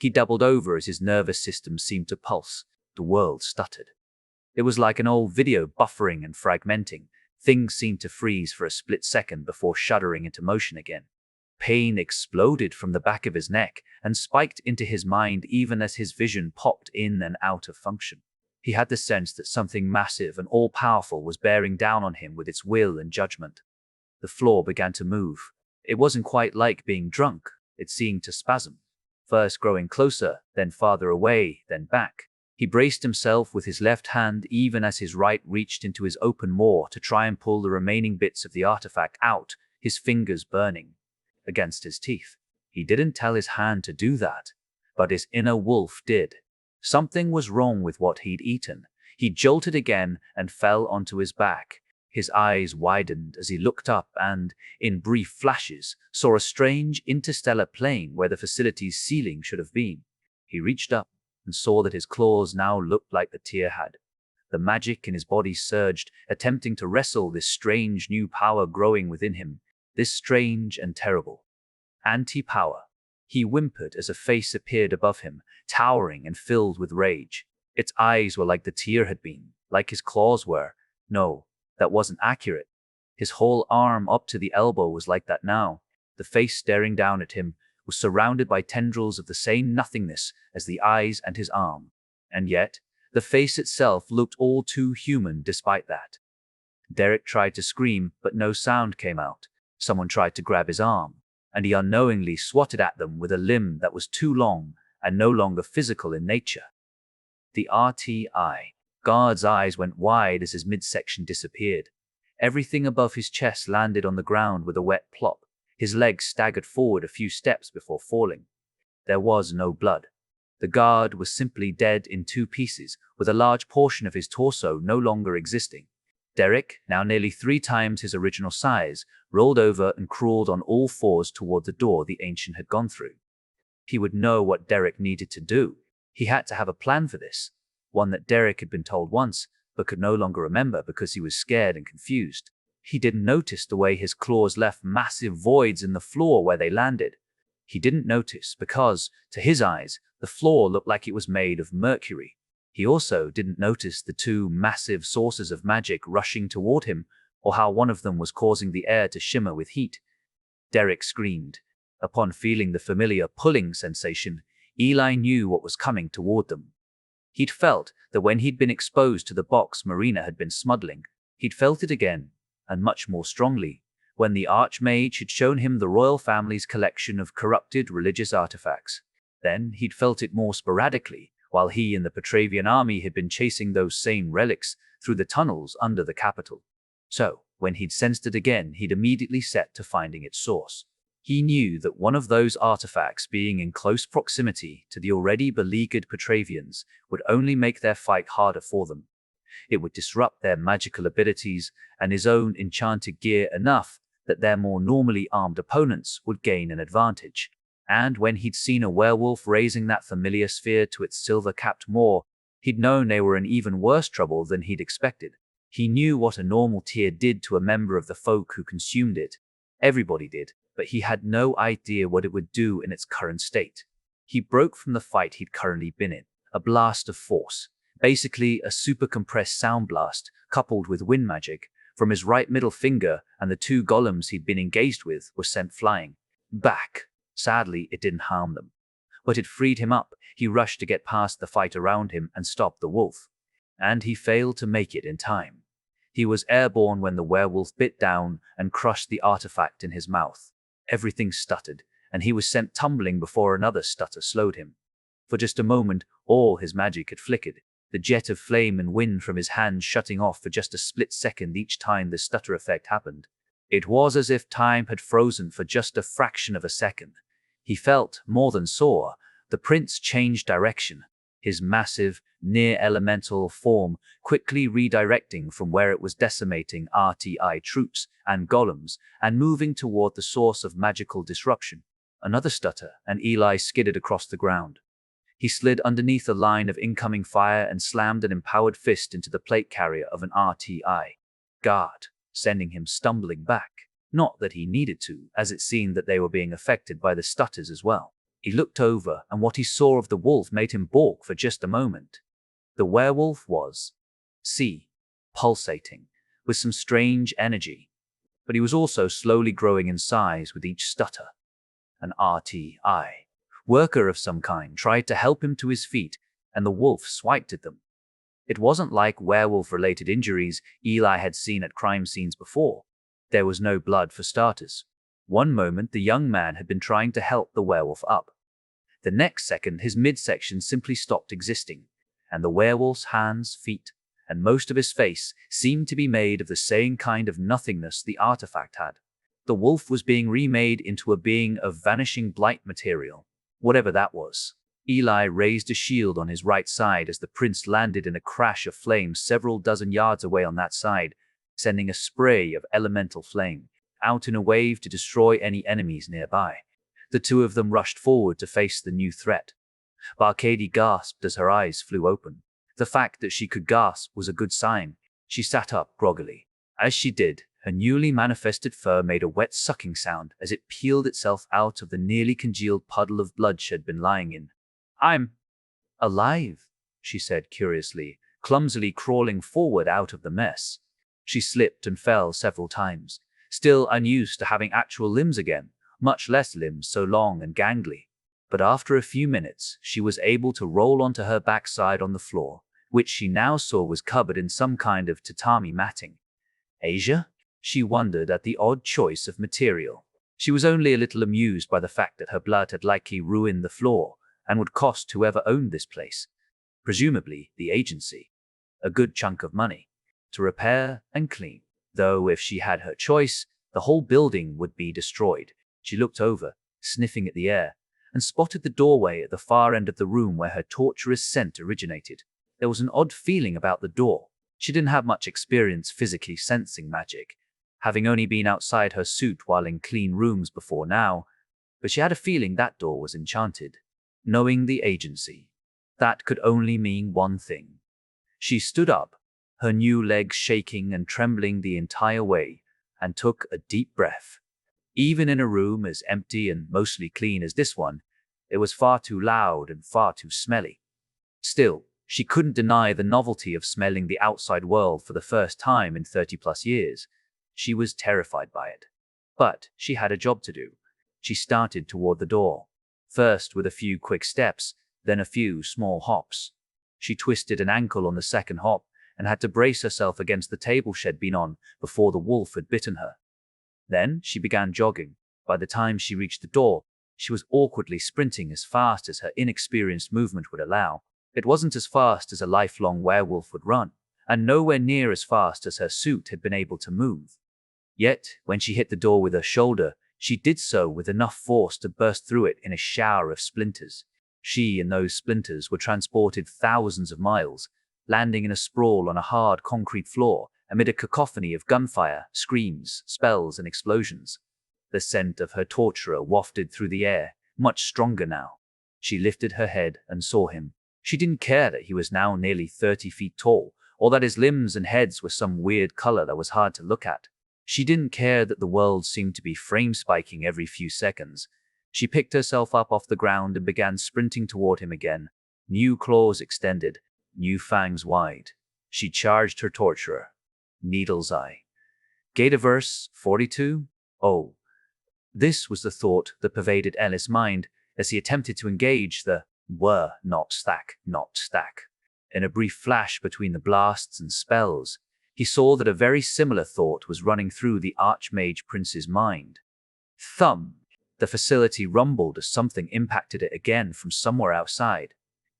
He doubled over as his nervous system seemed to pulse. The world stuttered. It was like an old video buffering and fragmenting. Things seemed to freeze for a split second before shuddering into motion again. Pain exploded from the back of his neck and spiked into his mind even as his vision popped in and out of function. He had the sense that something massive and all-powerful was bearing down on him with its will and judgment. The floor began to move. It wasn't quite like being drunk, it seemed to spasm, first growing closer, then farther away, then back. He braced himself with his left hand even as his right reached into his open maw to try and pull the remaining bits of the artifact out, his fingers burning against his teeth. He didn't tell his hand to do that, but his inner wolf did. Something was wrong with what he'd eaten. He jolted again and fell onto his back. His eyes widened as he looked up and, in brief flashes, saw a strange interstellar plane where the facility's ceiling should have been. He reached up and saw that his claws now looked like the Tear had. The magic in his body surged, attempting to wrestle this strange new power growing within him, this strange and terrible anti-power. He whimpered as a face appeared above him, towering and filled with rage. Its eyes were like the Tear had been, like his claws were. No, that wasn't accurate. His whole arm up to the elbow was like that now. The face staring down at him was surrounded by tendrils of the same nothingness as the eyes and his arm. And yet, the face itself looked all too human despite that. Derek tried to scream, but no sound came out. Someone tried to grab his arm, and he unknowingly swatted at them with a limb that was too long and no longer physical in nature. The RTI guard's eyes went wide as his midsection disappeared. Everything above his chest landed on the ground with a wet plop. His legs staggered forward a few steps before falling. There was no blood. The guard was simply dead in two pieces, with a large portion of his torso no longer existing. Derek, now nearly 3 times his original size, rolled over and crawled on all fours toward the door the Ancient had gone through. He would know what Derek needed to do. He had to have a plan for this, one that Derek had been told once, but could no longer remember because he was scared and confused. He didn't notice the way his claws left massive voids in the floor where they landed. He didn't notice because, to his eyes, the floor looked like it was made of mercury. He also didn't notice the 2 massive sources of magic rushing toward him, or how one of them was causing the air to shimmer with heat. Derek screamed. Upon feeling the familiar pulling sensation, Eli knew what was coming toward them. He'd felt that when he'd been exposed to the box Marina had been smuggling, he'd felt it again, and much more strongly, when the Archmage had shown him the royal family's collection of corrupted religious artifacts. Then he'd felt it more sporadically, while he and the Petravian army had been chasing those same relics through the tunnels under the capital. So, when he'd sensed it again, he'd immediately set to finding its source. He knew that one of those artifacts being in close proximity to the already beleaguered Petravians would only make their fight harder for them. It would disrupt their magical abilities and his own enchanted gear enough that their more normally armed opponents would gain an advantage. And when he'd seen a werewolf raising that familiar sphere to its silver-capped maw, he'd known they were in even worse trouble than he'd expected. He knew what a normal tear did to a member of the folk who consumed it. Everybody did, but he had no idea what it would do in its current state. He broke from the fight he'd currently been in, a blast of force, basically a super-compressed sound blast coupled with wind magic, from his right middle finger, and the 2 golems he'd been engaged with were sent flying back. Sadly, it didn't harm them, but it freed him up. He rushed to get past the fight around him and stop the wolf. And he failed to make it in time. He was airborne when the werewolf bit down and crushed the artifact in his mouth. Everything stuttered, and he was sent tumbling before another stutter slowed him. For just a moment, all his magic had flickered, the jet of flame and wind from his hands shutting off for just a split second each time the stutter effect happened. It was as if time had frozen for just a fraction of a second. He felt, more than saw, the prince change direction, his massive, near-elemental form quickly redirecting from where it was decimating RTI troops and golems and moving toward the source of magical disruption. Another stutter, and Eli skidded across the ground. He slid underneath a line of incoming fire and slammed an empowered fist into the plate carrier of an RTI guard, sending him stumbling back. Not that he needed to, as it seemed that they were being affected by the stutters as well. He looked over, and what he saw of the wolf made him balk for just a moment. The werewolf was pulsating, with some strange energy, but he was also slowly growing in size with each stutter. An RTI worker of some kind tried to help him to his feet, and the wolf swiped at them. It wasn't like werewolf-related injuries Eli had seen at crime scenes before. There was no blood for starters. One moment the young man had been trying to help the werewolf up. The next second his midsection simply stopped existing, and the werewolf's hands, feet, and most of his face seemed to be made of the same kind of nothingness the artifact had. The wolf was being remade into a being of vanishing blight material, whatever that was. Eli raised a shield on his right side as the prince landed in a crash of flame several dozen yards away on that side, sending a spray of elemental flame out in a wave to destroy any enemies nearby. The two of them rushed forward to face the new threat. Barcady gasped as her eyes flew open. The fact that she could gasp was a good sign. She sat up groggily. As she did, her newly manifested fur made a wet sucking sound as it peeled itself out of the nearly congealed puddle of blood she had been lying in. "I'm alive," she said curiously, clumsily crawling forward out of the mess. She slipped and fell several times, still unused to having actual limbs again, much less limbs so long and gangly. But after a few minutes, she was able to roll onto her backside on the floor, which she now saw was covered in some kind of tatami matting. Asia? She wondered at the odd choice of material. She was only a little amused by the fact that her blood had likely ruined the floor and would cost whoever owned this place, presumably the agency, a good chunk of money, to repair and clean. Though if she had her choice, the whole building would be destroyed. She looked over, sniffing at the air, and spotted the doorway at the far end of the room where her torturous scent originated. There was an odd feeling about the door. She didn't have much experience physically sensing magic, having only been outside her suit while in clean rooms before now, but she had a feeling that door was enchanted. Knowing the agency, that could only mean one thing. She stood up, her new legs shaking and trembling the entire way, and took a deep breath. Even in a room as empty and mostly clean as this one, it was far too loud and far too smelly. Still, she couldn't deny the novelty of smelling the outside world for the first time in 30+ years. She was terrified by it. But she had a job to do. She started toward the door, first with a few quick steps, then a few small hops. She twisted an ankle on the second hop and had to brace herself against the table she'd been on before the wolf had bitten her. Then she began jogging. By the time she reached the door, she was awkwardly sprinting as fast as her inexperienced movement would allow. It wasn't as fast as a lifelong werewolf would run, and nowhere near as fast as her suit had been able to move. Yet, when she hit the door with her shoulder, she did so with enough force to burst through it in a shower of splinters. She and those splinters were transported thousands of miles, landing in a sprawl on a hard concrete floor amid a cacophony of gunfire, screams, spells, and explosions. The scent of her torturer wafted through the air, much stronger now. She lifted her head and saw him. She didn't care that he was now nearly 30 feet tall, or that his limbs and heads were some weird color that was hard to look at. She didn't care that the world seemed to be frame spiking every few seconds. She picked herself up off the ground and began sprinting toward him again, new claws extended, new fangs wide. She charged her torturer. Needle's eye. Gataverse 42? Oh. This was the thought that pervaded Ellis' mind as he attempted to engage the not stack. In a brief flash between the blasts and spells, he saw that a very similar thought was running through the Archmage Prince's mind. Thump! The facility rumbled as something impacted it again from somewhere outside.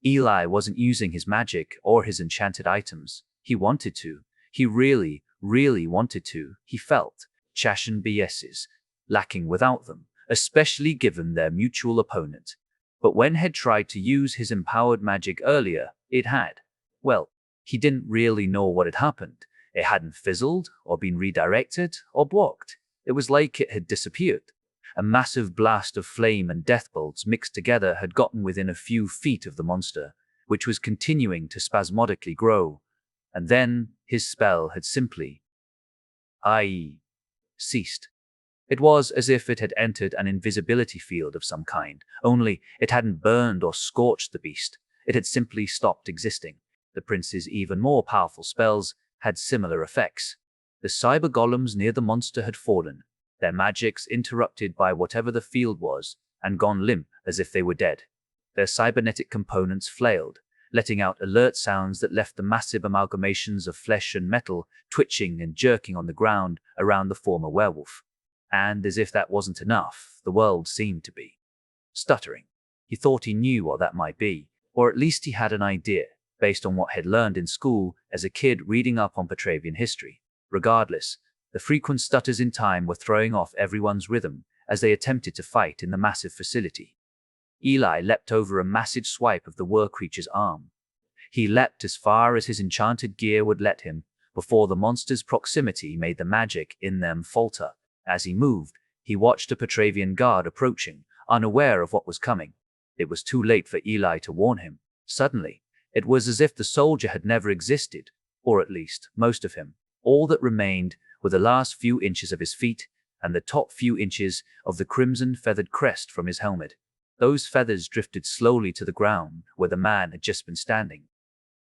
Eli wasn't using his magic or his enchanted items. He wanted to. He really, really wanted to. He felt Chashan BS's lacking without them, especially given their mutual opponent. But when he'd tried to use his empowered magic earlier, it had. Well, he didn't really know what had happened. It hadn't fizzled, or been redirected, or blocked. It was like it had disappeared. A massive blast of flame and death bolts mixed together had gotten within a few feet of the monster, which was continuing to spasmodically grow. And then his spell had simply, ceased. It was as if it had entered an invisibility field of some kind, only it hadn't burned or scorched the beast. It had simply stopped existing. The prince's even more powerful spells had similar effects. The cyber golems near the monster had fallen, their magics interrupted by whatever the field was, and gone limp as if they were dead. Their cybernetic components flailed, letting out alert sounds that left the massive amalgamations of flesh and metal twitching and jerking on the ground around the former werewolf. And as if that wasn't enough, the world seemed to be stuttering. He thought he knew what that might be, or at least he had an idea, based on what he'd learned in school as a kid reading up on Petravian history. Regardless, the frequent stutters in time were throwing off everyone's rhythm as they attempted to fight in the massive facility. Eli leapt over a massive swipe of the war-creature's arm. He leapt as far as his enchanted gear would let him, before the monster's proximity made the magic in them falter. As he moved, he watched a Petravian guard approaching, unaware of what was coming. It was too late for Eli to warn him. Suddenly, it was as if the soldier had never existed, or at least most of him. All that remained were the last few inches of his feet and the top few inches of the crimson feathered crest from his helmet. Those feathers drifted slowly to the ground where the man had just been standing.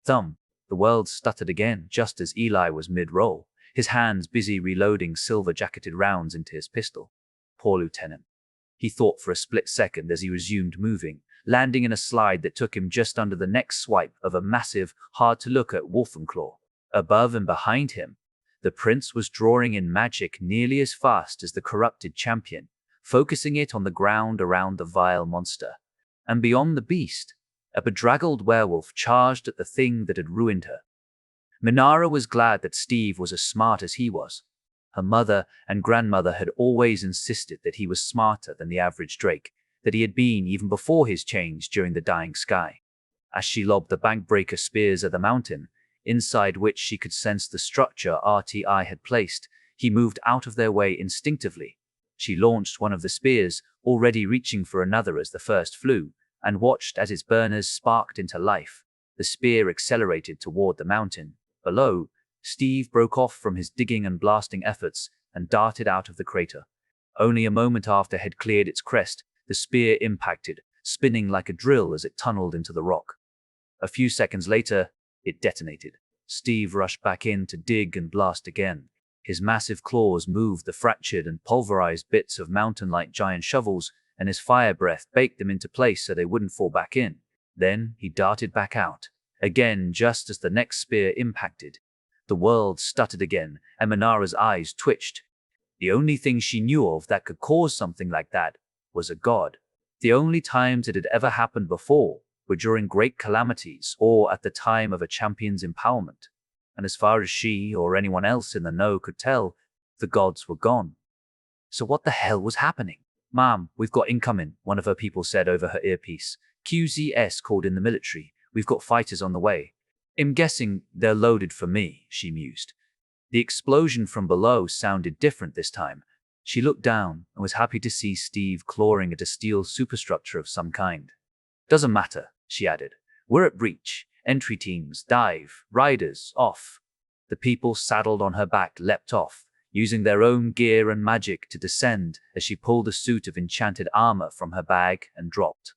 Thump! The world stuttered again just as Eli was mid-roll, his hands busy reloading silver-jacketed rounds into his pistol. Poor lieutenant. He thought for a split second as he resumed moving, landing in a slide that took him just under the next swipe of a massive, hard-to-look-at Wolfenclaw. Above and behind him, the prince was drawing in magic nearly as fast as the corrupted champion, focusing it on the ground around the vile monster. And beyond the beast, a bedraggled werewolf charged at the thing that had ruined her. Minara was glad that Steve was as smart as he was. Her mother and grandmother had always insisted that he was smarter than the average Drake, that he had been even before his change during the dying sky. As she lobbed the bankbreaker spears at the mountain, inside which she could sense the structure RTI had placed, he moved out of their way instinctively. She launched one of the spears, already reaching for another as the first flew, and watched as its burners sparked into life. The spear accelerated toward the mountain. Below, Steve broke off from his digging and blasting efforts and darted out of the crater. Only a moment after it had cleared its crest, the spear impacted, spinning like a drill as it tunneled into the rock. A few seconds later, it detonated. Steve rushed back in to dig and blast again. His massive claws moved the fractured and pulverized bits of mountain like giant shovels, and his fire breath baked them into place so they wouldn't fall back in. Then he darted back out. Again, just as the next spear impacted. The world stuttered again, and Minara's eyes twitched. The only thing she knew of that could cause something like that was a god. The only times it had ever happened before were during great calamities or at the time of a champion's empowerment. And as far as she or anyone else in the know could tell, the gods were gone. So what the hell was happening? "Ma'am, we've got incoming," one of her people said over her earpiece. "QZS called in the military. We've got fighters on the way." "I'm guessing they're loaded for me," she mused. The explosion from below sounded different this time. She looked down and was happy to see Steve clawing at a steel superstructure of some kind. "Doesn't matter," she added. "We're at breach. Entry teams, dive, riders, off." The people saddled on her back leapt off, using their own gear and magic to descend as she pulled a suit of enchanted armor from her bag and dropped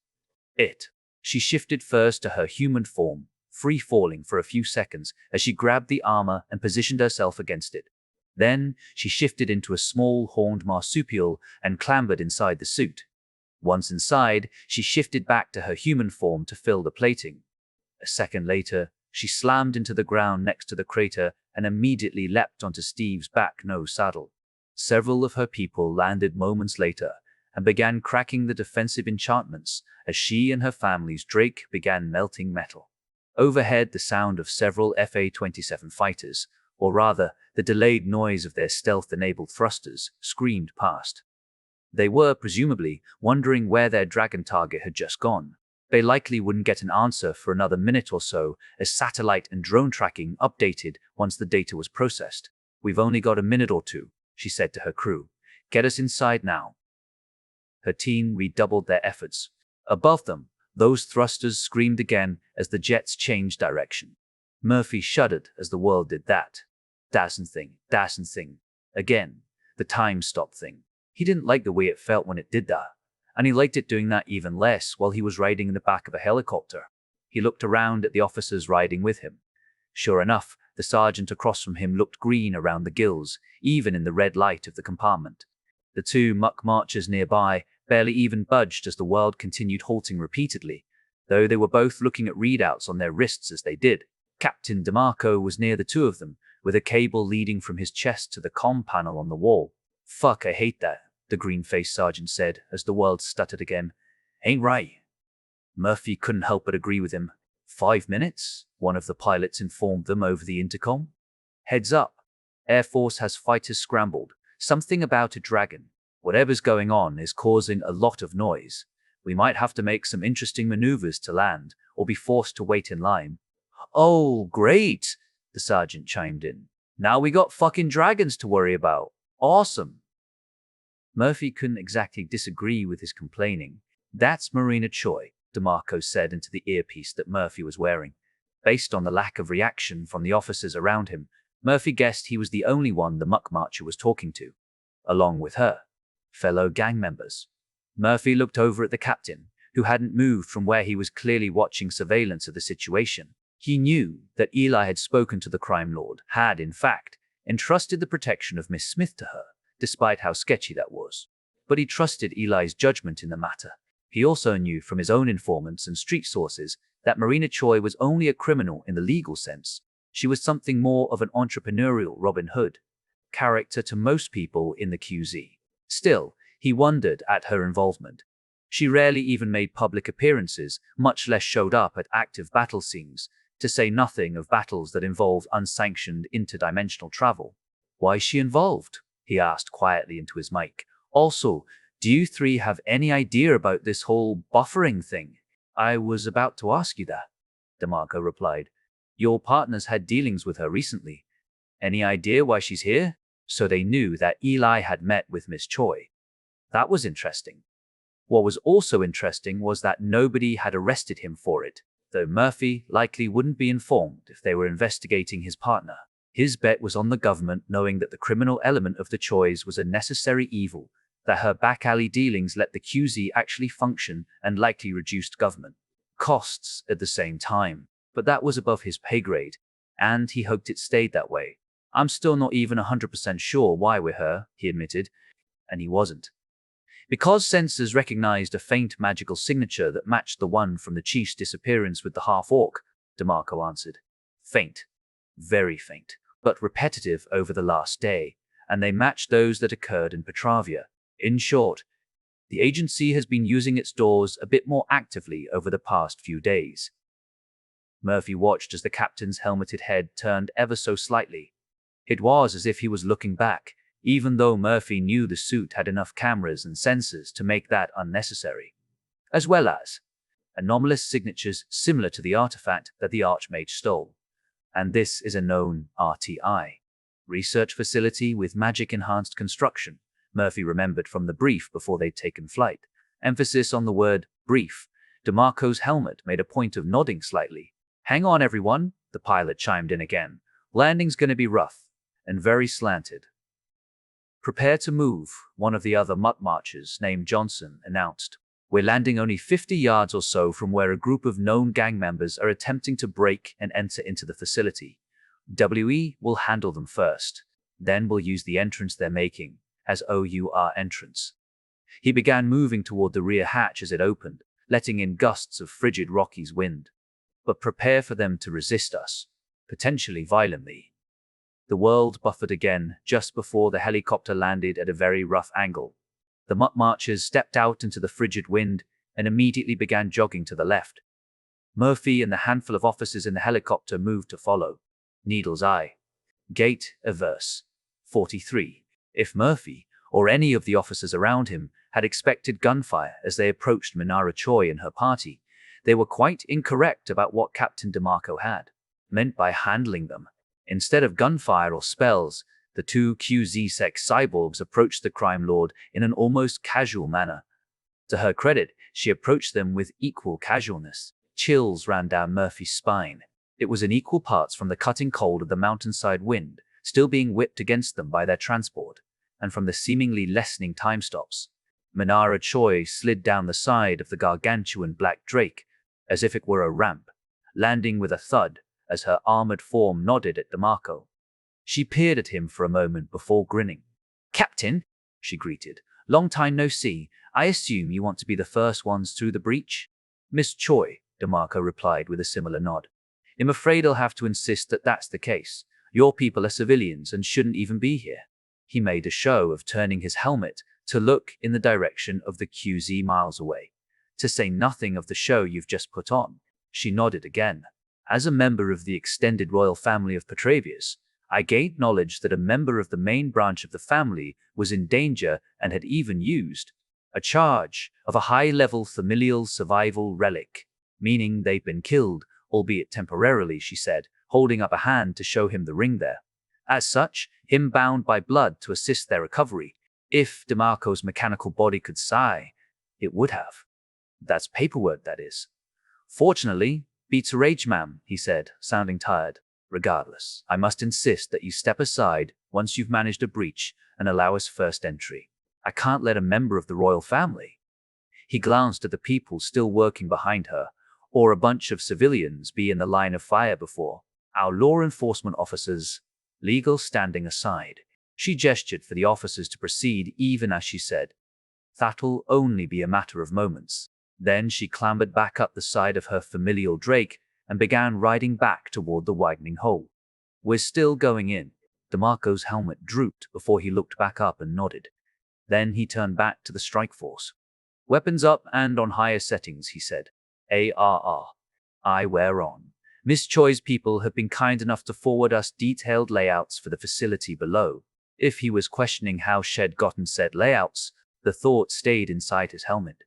it. She shifted first to her human form, free-falling for a few seconds as she grabbed the armor and positioned herself against it. Then she shifted into a small horned marsupial and clambered inside the suit. Once inside, she shifted back to her human form to fill the plating. A second later, she slammed into the ground next to the crater and immediately leapt onto Steve's back, no saddle. Several of her people landed moments later and began cracking the defensive enchantments as she and her family's Drake began melting metal. Overhead, the sound of several FA-27 fighters, or rather, the delayed noise of their stealth-enabled thrusters, screamed past. They were, presumably, wondering where their dragon target had just gone. They likely wouldn't get an answer for another minute or so as satellite and drone tracking updated once the data was processed. "We've only got a minute or two," she said to her crew. "Get us inside now." Her team redoubled their efforts. Above them, those thrusters screamed again as the jets changed direction. Murphy shuddered as the world did that. Dasn thing. Again, the time-stop thing. He didn't like the way it felt when it did that. And he liked it doing that even less while he was riding in the back of a helicopter. He looked around at the officers riding with him. Sure enough, the sergeant across from him looked green around the gills, even in the red light of the compartment. The two muck marchers nearby barely even budged as the world continued halting repeatedly, though they were both looking at readouts on their wrists as they did. Captain DeMarco was near the two of them, with a cable leading from his chest to the comm panel on the wall. Fuck, I hate that, the green-faced sergeant said as the world stuttered again. Ain't right. Murphy couldn't help but agree with him. 5 minutes? One of the pilots informed them over the intercom. Heads up. Air Force has fighters scrambled. Something about a dragon. Whatever's going on is causing a lot of noise. We might have to make some interesting maneuvers to land, or be forced to wait in line. Oh, great, the sergeant chimed in. Now we got fucking dragons to worry about. Awesome. Murphy couldn't exactly disagree with his complaining. That's Marina Choi, DeMarco said into the earpiece that Murphy was wearing. Based on the lack of reaction from the officers around him, Murphy guessed he was the only one the muck marcher was talking to, along with her fellow gang members. Murphy looked over at the captain, who hadn't moved from where he was clearly watching surveillance of the situation. He knew that Eli had spoken to the crime lord, had, in fact, entrusted the protection of Miss Smith to her, despite how sketchy that was. But he trusted Eli's judgment in the matter. He also knew from his own informants and street sources that Marina Choi was only a criminal in the legal sense. She was something more of an entrepreneurial Robin Hood character to most people in the QZ. Still, he wondered at her involvement. She rarely even made public appearances, much less showed up at active battle scenes, to say nothing of battles that involved unsanctioned interdimensional travel. Why is she involved? He asked quietly into his mic. Also, do you three have any idea about this whole buffering thing? I was about to ask you that, DeMarco replied. Your partner's had dealings with her recently. Any idea why she's here? So they knew that Eli had met with Miss Choi. That was interesting. What was also interesting was that nobody had arrested him for it, though Murphy likely wouldn't be informed if they were investigating his partner. His bet was on the government knowing that the criminal element of the Choi's was a necessary evil, that her back-alley dealings let the QZ actually function and likely reduced government costs at the same time. But that was above his pay grade, and he hoped it stayed that way. I'm still not even 100% sure why we're here, he admitted, and he wasn't. Because sensors recognized a faint magical signature that matched the one from the chief's disappearance with the half-orc, DeMarco answered. Faint. Very faint, but repetitive over the last day, and they matched those that occurred in Petravia. In short, the agency has been using its doors a bit more actively over the past few days. Murphy watched as the captain's helmeted head turned ever so slightly. It was as if he was looking back, even though Murphy knew the suit had enough cameras and sensors to make that unnecessary, as well as anomalous signatures similar to the artifact that the Archmage stole. And this is a known RTI, research facility with magic-enhanced construction, Murphy remembered from the brief before they'd taken flight. Emphasis on the word brief. DeMarco's helmet made a point of nodding slightly. Hang on, everyone, the pilot chimed in again. Landing's gonna be rough and very slanted. Prepare to move, one of the other mutt marchers, named Johnson, announced. We're landing only 50 yards or so from where a group of known gang members are attempting to break and enter into the facility. WE will handle them first. Then we'll use the entrance they're making as OUR entrance. He began moving toward the rear hatch as it opened, letting in gusts of frigid Rockies wind. But prepare for them to resist us, potentially violently. The world buffered again just before the helicopter landed at a very rough angle. The mutt marchers stepped out into the frigid wind and immediately began jogging to the left. Murphy and the handful of officers in the helicopter moved to follow. Needle's eye. Gate averse. 43. If Murphy, or any of the officers around him, had expected gunfire as they approached Minara Choi and her party, they were quite incorrect about what Captain DeMarco had meant by handling them. Instead of gunfire or spells, the two QZ-Sec cyborgs approached the crime lord in an almost casual manner. To her credit, she approached them with equal casualness. Chills ran down Murphy's spine. It was in equal parts from the cutting cold of the mountainside wind, still being whipped against them by their transport, and from the seemingly lessening time stops. Minara Choi slid down the side of the gargantuan black drake, as if it were a ramp, landing with a thud as her armored form nodded at DeMarco. She peered at him for a moment before grinning. Captain, she greeted. Long time no see. I assume you want to be the first ones through the breach? Miss Choi, DeMarco replied with a similar nod. I'm afraid I'll have to insist that that's the case. Your people are civilians and shouldn't even be here. He made a show of turning his helmet to look in the direction of the QZ miles away. To say nothing of the show you've just put on. She nodded again. As a member of the extended royal family of Petravius, I gained knowledge that a member of the main branch of the family was in danger and had even used a charge of a high-level familial survival relic, meaning they've been killed, albeit temporarily, she said, holding up a hand to show him the ring there. As such, him bound by blood to assist their recovery. If DeMarco's mechanical body could sigh, it would have. That's paperwork, that is. Fortunately, beats a rage, ma'am, he said, sounding tired. Regardless, I must insist that you step aside once you've managed a breach and allow us first entry. I can't let a member of the royal family. He glanced at the people still working behind her, or a bunch of civilians be in the line of fire before our law enforcement officers, legal standing aside. She gestured for the officers to proceed even as she said, "That'll only be a matter of moments." Then she clambered back up the side of her familial drake and began riding back toward the widening hole. "We're still going in." DeMarco's helmet drooped before he looked back up and nodded. Then he turned back to the strike force. "Weapons up and on higher settings," he said. "ARR. I wear on. Miss Choi's people have been kind enough to forward us detailed layouts for the facility below." If he was questioning how she'd gotten said layouts, the thought stayed inside his helmet.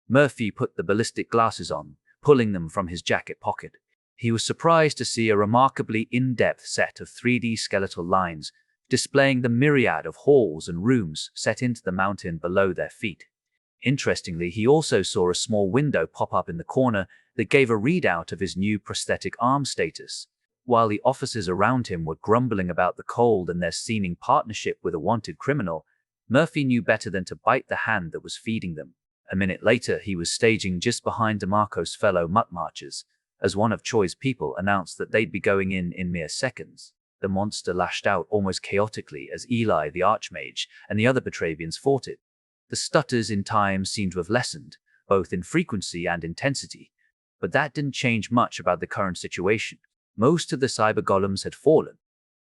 Murphy put the ballistic glasses on, pulling them from his jacket pocket. He was surprised to see a remarkably in-depth set of 3D skeletal lines displaying the myriad of halls and rooms set into the mountain below their feet. Interestingly, he also saw a small window pop up in the corner that gave a readout of his new prosthetic arm status. While the officers around him were grumbling about the cold and their seeming partnership with a wanted criminal, Murphy knew better than to bite the hand that was feeding them. A minute later, he was staging just behind DeMarco's fellow mutt marchers, as one of Choi's people announced that they'd be going in mere seconds. The monster lashed out almost chaotically as Eli the Archmage and the other Petravians fought it. The stutters in time seemed to have lessened, both in frequency and intensity, but that didn't change much about the current situation. Most of the cyber golems had fallen,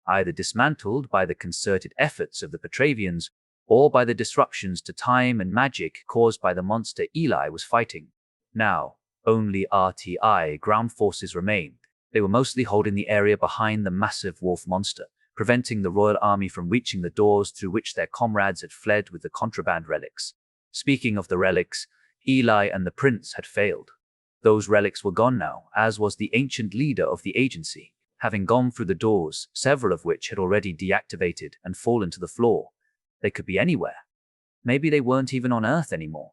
either dismantled by the concerted efforts of the Petravians or by the disruptions to time and magic caused by the monster Eli was fighting. Now, only RTI ground forces remained. They were mostly holding the area behind the massive wolf monster, preventing the royal army from reaching the doors through which their comrades had fled with the contraband relics. Speaking of the relics, Eli and the prince had failed. Those relics were gone now, as was the ancient leader of the agency, having gone through the doors, several of which had already deactivated and fallen to the floor. They could be anywhere. Maybe they weren't even on Earth anymore.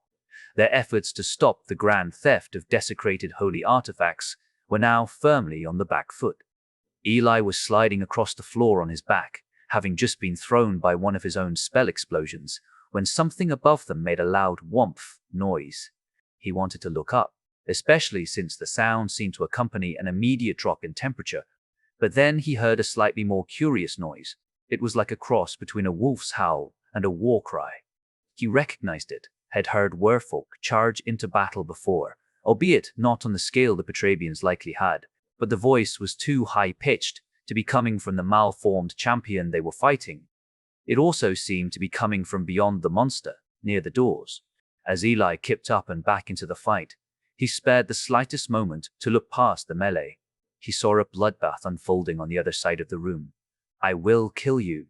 Their efforts to stop the grand theft of desecrated holy artifacts were now firmly on the back foot. Eli was sliding across the floor on his back, having just been thrown by one of his own spell explosions, when something above them made a loud whomph noise. He wanted to look up, especially since the sound seemed to accompany an immediate drop in temperature, but then he heard a slightly more curious noise. It was like a cross between a wolf's howl and a war cry. He recognized it, had heard werfolk charge into battle before, albeit not on the scale the Petravians likely had, but the voice was too high-pitched to be coming from the malformed champion they were fighting. It also seemed to be coming from beyond the monster, near the doors. As Eli kipped up and back into the fight, he spared the slightest moment to look past the melee. He saw a bloodbath unfolding on the other side of the room. "I will kill you,"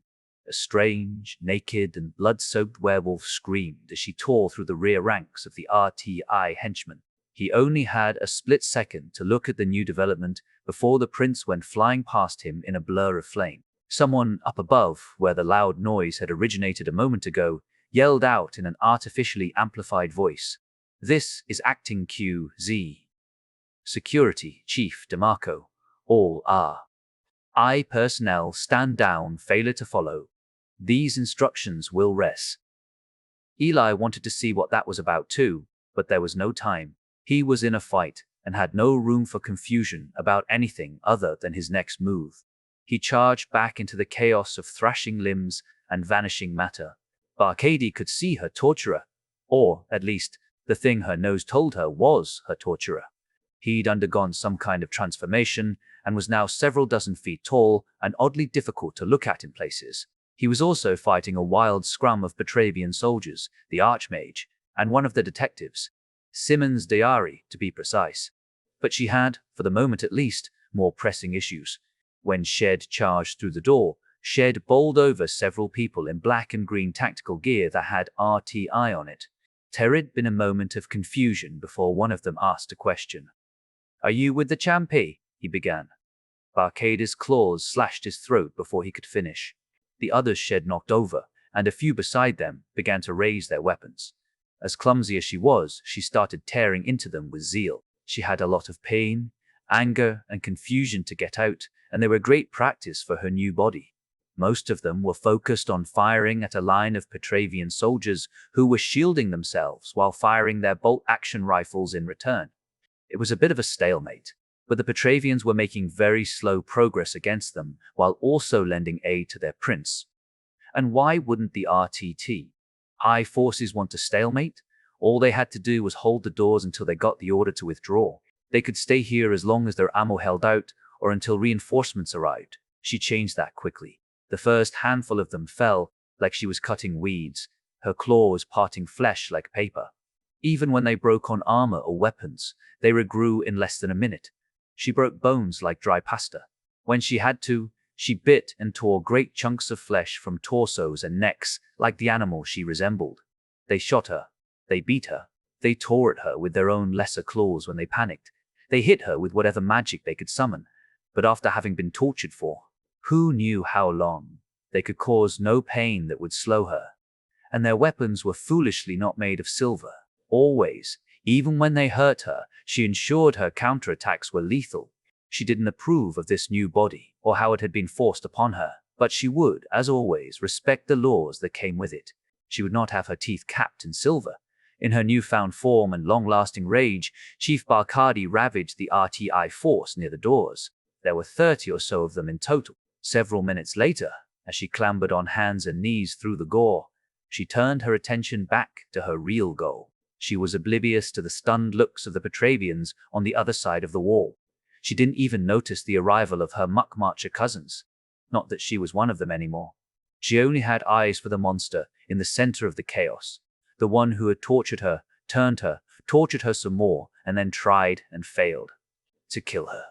a strange, naked, and blood-soaked werewolf screamed as she tore through the rear ranks of the RTI henchmen. He only had a split second to look at the new development before the prince went flying past him in a blur of flame. Someone up above, where the loud noise had originated a moment ago, yelled out in an artificially amplified voice, "This is Acting QZ. Security Chief DeMarco. All I personnel stand down, failure to follow. These instructions will rest." Eli wanted to see what that was about too, but there was no time. He was in a fight and had no room for confusion about anything other than his next move. He charged back into the chaos of thrashing limbs and vanishing matter. Barcady could see her torturer, or, at least, the thing her nose told her was her torturer. He'd undergone some kind of transformation and was now several dozen feet tall and oddly difficult to look at in places. He was also fighting a wild scrum of Petravian soldiers, the Archmage, and one of the detectives, Simmons Diary to be precise. But she had, for the moment at least, more pressing issues. When Shed charged through the door, Shed bowled over several people in black and green tactical gear that had RTI on it. There had been a moment of confusion before one of them asked a question. "Are you with the Champi?" he began. Barkada's claws slashed his throat before he could finish. The others Shed knocked over, and a few beside them began to raise their weapons. As clumsy as she was, she started tearing into them with zeal. She had a lot of pain, anger, and confusion to get out, and they were great practice for her new body. Most of them were focused on firing at a line of Petravian soldiers who were shielding themselves while firing their bolt-action rifles in return. It was a bit of a stalemate, but the Petravians were making very slow progress against them while also lending aid to their prince. And why wouldn't the RTT-I forces want to stalemate? All they had to do was hold the doors until they got the order to withdraw. They could stay here as long as their ammo held out or until reinforcements arrived. She changed that quickly. The first handful of them fell like she was cutting weeds, her claws parting flesh like paper. Even when they broke on armor or weapons, they regrew in less than a minute. She broke bones like dry pasta. When she had to, she bit and tore great chunks of flesh from torsos and necks like the animal she resembled. They shot her. They beat her. They tore at her with their own lesser claws when they panicked. They hit her with whatever magic they could summon. But after having been tortured for who knew how long, they could cause no pain that would slow her. And their weapons were foolishly not made of silver. Always, even when they hurt her, she ensured her counterattacks were lethal. She didn't approve of this new body or how it had been forced upon her, but she would, as always, respect the laws that came with it. She would not have her teeth capped in silver. In her newfound form and long-lasting rage, Chief Barkadi ravaged the RTI force near the doors. There were 30 or so of them in total. Several minutes later, as she clambered on hands and knees through the gore, she turned her attention back to her real goal. She was oblivious to the stunned looks of the Petravians on the other side of the wall. She didn't even notice the arrival of her muck-marcher cousins. Not that she was one of them anymore. She only had eyes for the monster in the center of the chaos. The one who had tortured her, turned her, tortured her some more, and then tried and failed to kill her.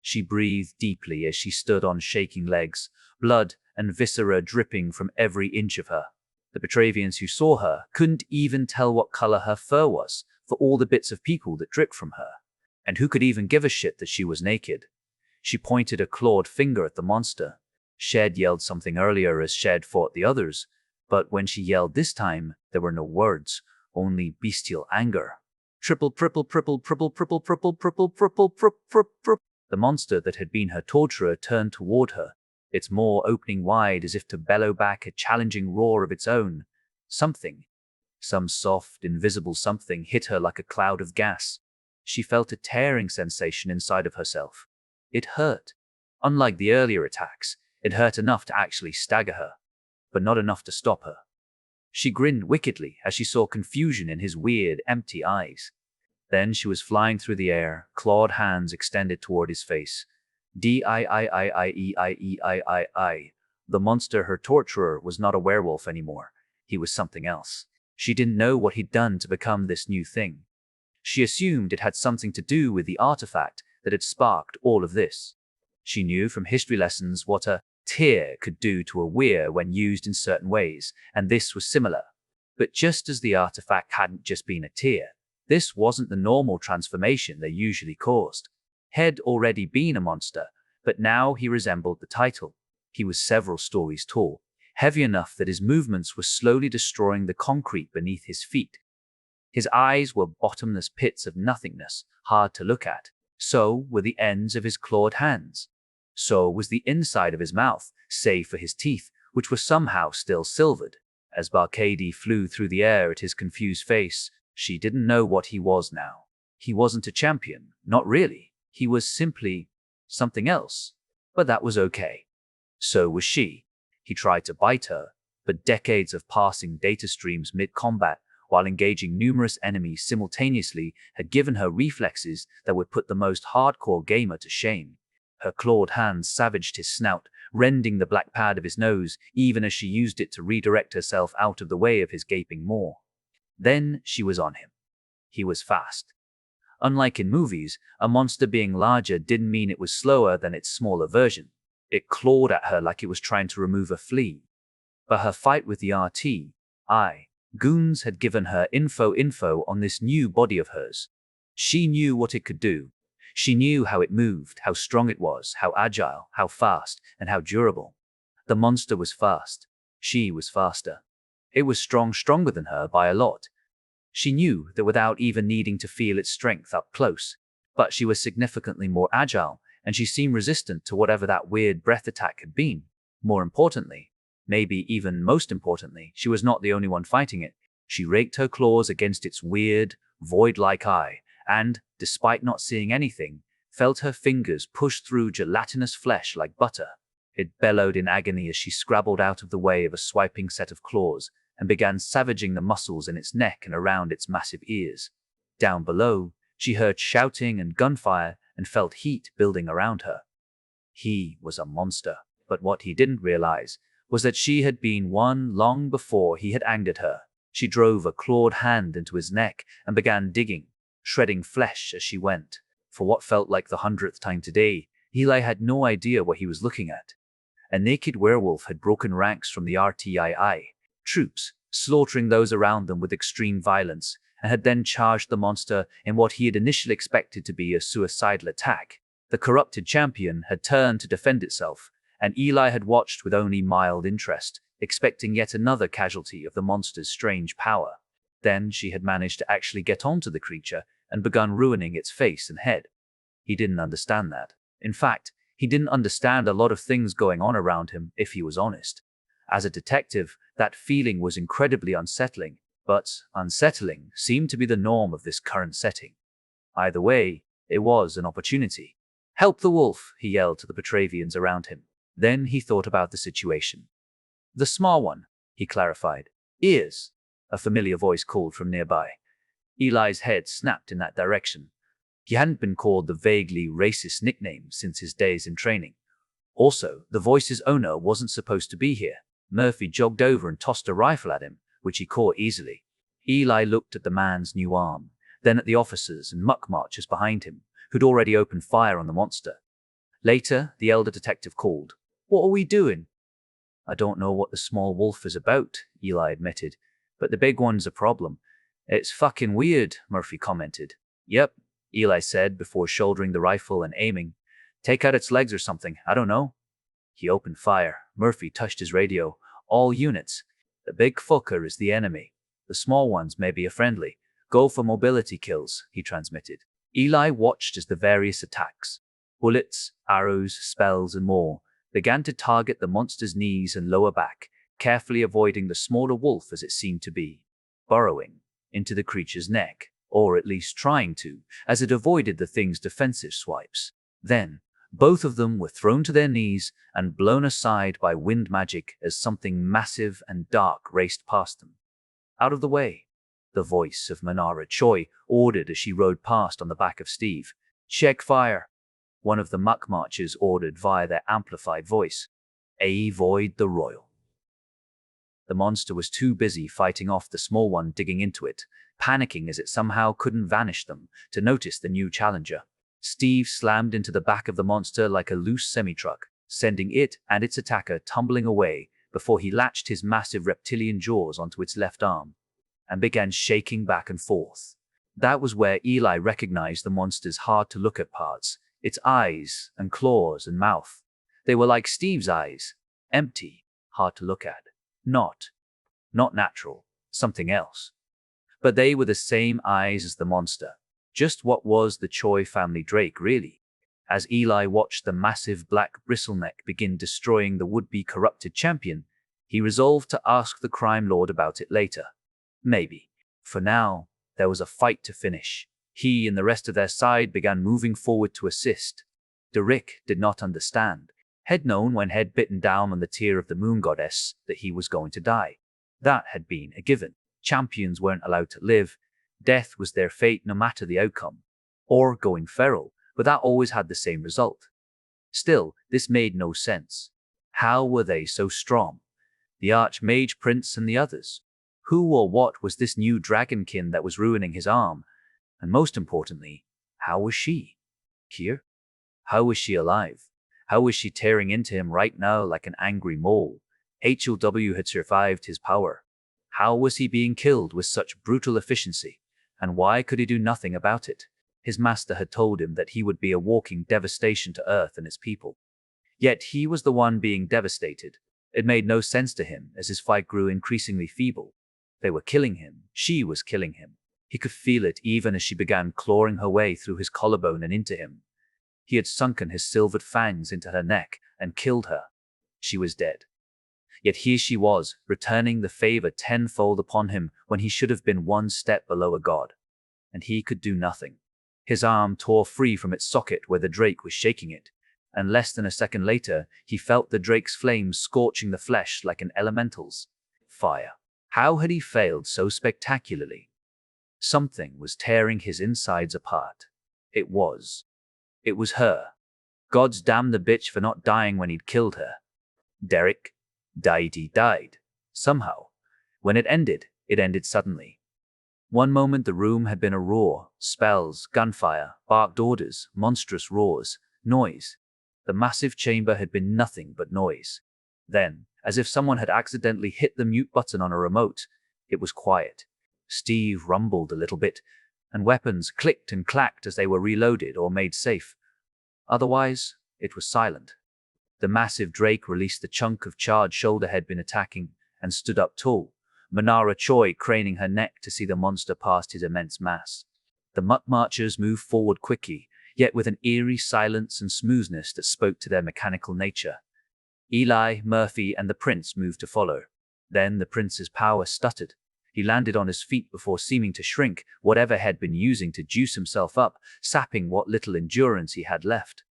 She breathed deeply as she stood on shaking legs, blood and viscera dripping from every inch of her. The Petravians who saw her couldn't even tell what color her fur was for all the bits of people that dripped from her. And who could even give a shit that she was naked? She pointed a clawed finger at the monster. Shed yelled something earlier as Shed fought the others, but when she yelled this time, there were no words, only bestial anger. Triple, triple, triple, triple, triple, triple, triple, triple, triple, triple. The monster that had been her torturer turned toward her, its maw opening wide as if to bellow back a challenging roar of its own. Something, some soft, invisible something, hit her like a cloud of gas. She felt a tearing sensation inside of herself. It hurt. Unlike the earlier attacks, it hurt enough to actually stagger her, but not enough to stop her. She grinned wickedly as she saw confusion in his weird, empty eyes. Then she was flying through the air, clawed hands extended toward his face. D-I-I-I-I-E-I-E-I-I-I. The monster, her torturer, was not a werewolf anymore. He was something else. She didn't know what he'd done to become this new thing. She assumed it had something to do with the artifact that had sparked all of this. She knew from history lessons what a tear could do to a weir when used in certain ways, and this was similar. But just as the artifact hadn't just been a tear, this wasn't the normal transformation they usually caused. Had already been a monster, but now he resembled the title. He was several stories tall, heavy enough that his movements were slowly destroying the concrete beneath his feet. His eyes were bottomless pits of nothingness, hard to look at. So were the ends of his clawed hands. So was the inside of his mouth, save for his teeth, which were somehow still silvered. As Barkadi flew through the air at his confused face, she didn't know what he was now. He wasn't a champion, not really. He was simply something else. But that was okay. So was she. He tried to bite her, but decades of passing data streams mid-combat while engaging numerous enemies simultaneously had given her reflexes that would put the most hardcore gamer to shame. Her clawed hands savaged his snout, rending the black pad of his nose, even as she used it to redirect herself out of the way of his gaping maw. Then she was on him. He was fast. Unlike in movies, a monster being larger didn't mean it was slower than its smaller version. It clawed at her like it was trying to remove a flea. But her fight with the RTI goons had given her info on this new body of hers. She knew what it could do. She knew how it moved, how strong it was, how agile, how fast, and how durable. The monster was fast. She was faster. It was stronger than her by a lot. She knew that without even needing to feel its strength up close. But she was significantly more agile, and she seemed resistant to whatever that weird breath attack had been. More importantly, maybe even most importantly, she was not the only one fighting it. She raked her claws against its weird, void-like eye, and, despite not seeing anything, felt her fingers push through gelatinous flesh like butter. It bellowed in agony as she scrabbled out of the way of a swiping set of claws and began savaging the muscles in its neck and around its massive ears. Down below, she heard shouting and gunfire and felt heat building around her. He was a monster, but what he didn't realize was that she had been one long before he had angered her. She drove a clawed hand into his neck and began digging, shredding flesh as she went. For what felt like the 100th time today, Eli had no idea what he was looking at. A naked werewolf had broken ranks from the RTI troops, slaughtering those around them with extreme violence, and had then charged the monster in what he had initially expected to be a suicidal attack. The corrupted champion had turned to defend itself, and Eli had watched with only mild interest, expecting yet another casualty of the monster's strange power. Then she had managed to actually get onto the creature and begun ruining its face and head. He didn't understand that. In fact, he didn't understand a lot of things going on around him, if he was honest. As a detective, that feeling was incredibly unsettling, but unsettling seemed to be the norm of this current setting. Either way, it was an opportunity. "Help the wolf," he yelled to the Petravians around him. Then he thought about the situation. "The small one," he clarified. "Ears," a familiar voice called from nearby. Eli's head snapped in that direction. He hadn't been called the vaguely racist nickname since his days in training. Also, the voice's owner wasn't supposed to be here. Murphy jogged over and tossed a rifle at him, which he caught easily. Eli looked at the man's new arm, then at the officers and muck marchers behind him, who'd already opened fire on the monster. Later, the elder detective called. "What are we doing?" "I don't know what the small wolf is about," Eli admitted, "but the big one's a problem." "It's fucking weird," Murphy commented. "Yep," Eli said before shouldering the rifle and aiming. "Take out its legs or something, I don't know." He opened fire. Murphy touched his radio. "All units. The big fucker is the enemy. The small ones may be a friendly. Go for mobility kills," he transmitted. Eli watched as the various attacks, bullets, arrows, spells, and more, began to target the monster's knees and lower back, carefully avoiding the smaller wolf as it seemed to be burrowing into the creature's neck, or at least trying to, as it avoided the thing's defensive swipes. Then, both of them were thrown to their knees and blown aside by wind magic as something massive and dark raced past them. "Out of the way," the voice of Manara Choi ordered as she rode past on the back of Steve. "Check fire," one of the muck marchers ordered via their amplified voice. "Avoid the royal." The monster was too busy fighting off the small one digging into it, panicking as it somehow couldn't vanish them, to notice the new challenger. Steve slammed into the back of the monster like a loose semi-truck, sending it and its attacker tumbling away before he latched his massive reptilian jaws onto its left arm and began shaking back and forth. That was where Eli recognized the monster's hard-to-look-at parts, its eyes and claws and mouth. They were like Steve's eyes, empty, hard to look at. Not natural, something else. But they were the same eyes as the monster. Just what was the Choi family Drake, really? As Eli watched the massive black bristleneck begin destroying the would-be corrupted champion, he resolved to ask the crime lord about it later. Maybe. For now, there was a fight to finish. He and the rest of their side began moving forward to assist. Derrick did not understand. Had known when he'd bitten down on the tear of the moon goddess that he was going to die. That had been a given. Champions weren't allowed to live. Death was their fate no matter the outcome. Or going feral, but that always had the same result. Still, this made no sense. How were they so strong? The Archmage Prince and the others? Who or what was this new dragonkin that was ruining his arm? And most importantly, how was she? Here? How was she alive? How was she tearing into him right now like an angry mole? HLW had survived his power. How was he being killed with such brutal efficiency? And why could he do nothing about it? His master had told him that he would be a walking devastation to Earth and its people. Yet he was the one being devastated. It made no sense to him as his fight grew increasingly feeble. They were killing him. She was killing him. He could feel it even as she began clawing her way through his collarbone and into him. He had sunken his silvered fangs into her neck and killed her. She was dead. Yet here she was, returning the favor tenfold upon him when he should have been one step below a god. And he could do nothing. His arm tore free from its socket where the drake was shaking it, and less than a second later, he felt the drake's flames scorching the flesh like an elemental's fire. How had he failed so spectacularly? Something was tearing his insides apart. It was her. Gods damn the bitch for not dying when he'd killed her. Derek died. Somehow. When it ended suddenly. One moment the room had been a roar, spells, gunfire, barked orders, monstrous roars, noise. The massive chamber had been nothing but noise. Then, as if someone had accidentally hit the mute button on a remote, it was quiet. Steve rumbled a little bit, and weapons clicked and clacked as they were reloaded or made safe. Otherwise, it was silent. The massive drake released the chunk of charred shoulder had been attacking and stood up tall, Manara Choi craning her neck to see the monster past his immense mass. The muck marchers moved forward quickly, yet with an eerie silence and smoothness that spoke to their mechanical nature. Eli, Murphy, and the prince moved to follow. Then the prince's power stuttered. He landed on his feet before seeming to shrink, whatever had been using to juice himself up, sapping what little endurance he had left.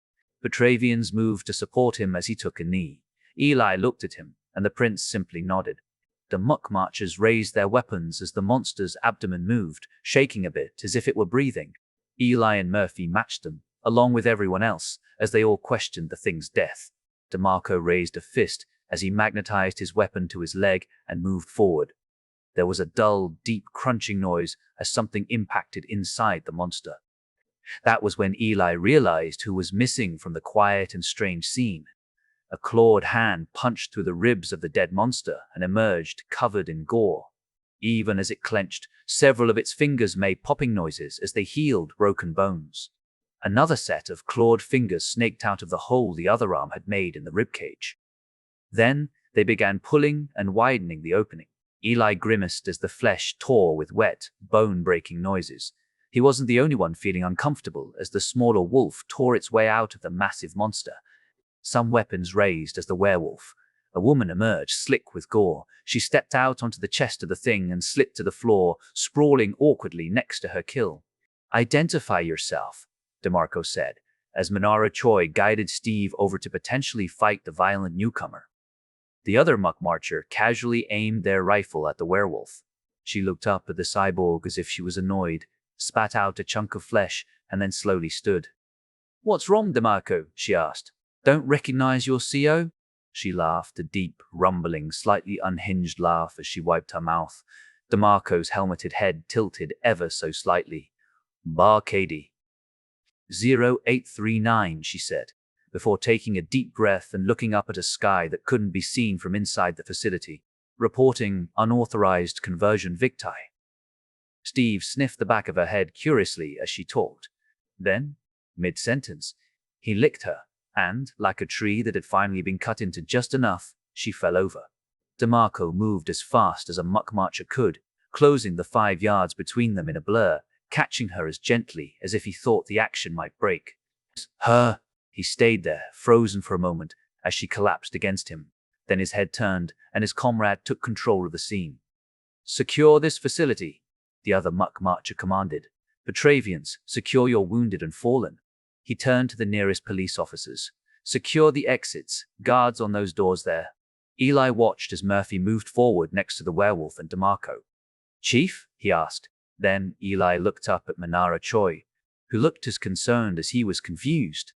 Petravians moved to support him as he took a knee. Eli looked at him, and the prince simply nodded. The muck marchers raised their weapons as the monster's abdomen moved, shaking a bit as if it were breathing. Eli and Murphy matched them, along with everyone else, as they all questioned the thing's death. DeMarco raised a fist as he magnetized his weapon to his leg and moved forward. There was a dull, deep crunching noise as something impacted inside the monster. That was when Eli realized who was missing from the quiet and strange scene. A clawed hand punched through the ribs of the dead monster and emerged covered in gore. Even as it clenched, several of its fingers made popping noises as they healed broken bones. Another set of clawed fingers snaked out of the hole the other arm had made in the ribcage. Then they began pulling and widening the opening. Eli grimaced as the flesh tore with wet, bone-breaking noises. He wasn't the only one feeling uncomfortable as the smaller wolf tore its way out of the massive monster. Some weapons raised as the werewolf. A woman emerged, slick with gore. She stepped out onto the chest of the thing and slipped to the floor, sprawling awkwardly next to her kill. "Identify yourself," DeMarco said, as Manara Choi guided Steve over to potentially fight the violent newcomer. The other muck marcher casually aimed their rifle at the werewolf. She looked up at the cyborg as if she was annoyed, spat out a chunk of flesh, and then slowly stood. "What's wrong, DeMarco?" she asked. "Don't recognize your CO?" She laughed, a deep, rumbling, slightly unhinged laugh as she wiped her mouth. DeMarco's helmeted head tilted ever so slightly. "Bar Cady." 0839, she said, before taking a deep breath and looking up at a sky that couldn't be seen from inside the facility. "Reporting unauthorized conversion Victi." Steve sniffed the back of her head curiously as she talked. Then, mid-sentence, he licked her, and, like a tree that had finally been cut into just enough, she fell over. DeMarco moved as fast as a muck marcher could, closing the 5 yards between them in a blur, catching her as gently as if he thought the action might break. "Her!" He stayed there, frozen for a moment, as she collapsed against him. Then his head turned, and his comrade took control of the scene. "Secure this facility," the other muck marcher commanded. "Petravians, secure your wounded and fallen." He turned to the nearest police officers. "Secure the exits, guards on those doors there." Eli watched as Murphy moved forward next to the werewolf and DeMarco. "Chief?" he asked. Then Eli looked up at Manara Choi, who looked as concerned as he was confused.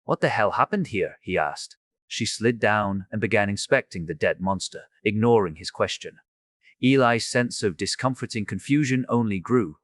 "What the hell happened here?" he asked. She slid down and began inspecting the dead monster, ignoring his question. Eli's sense of discomforting confusion only grew.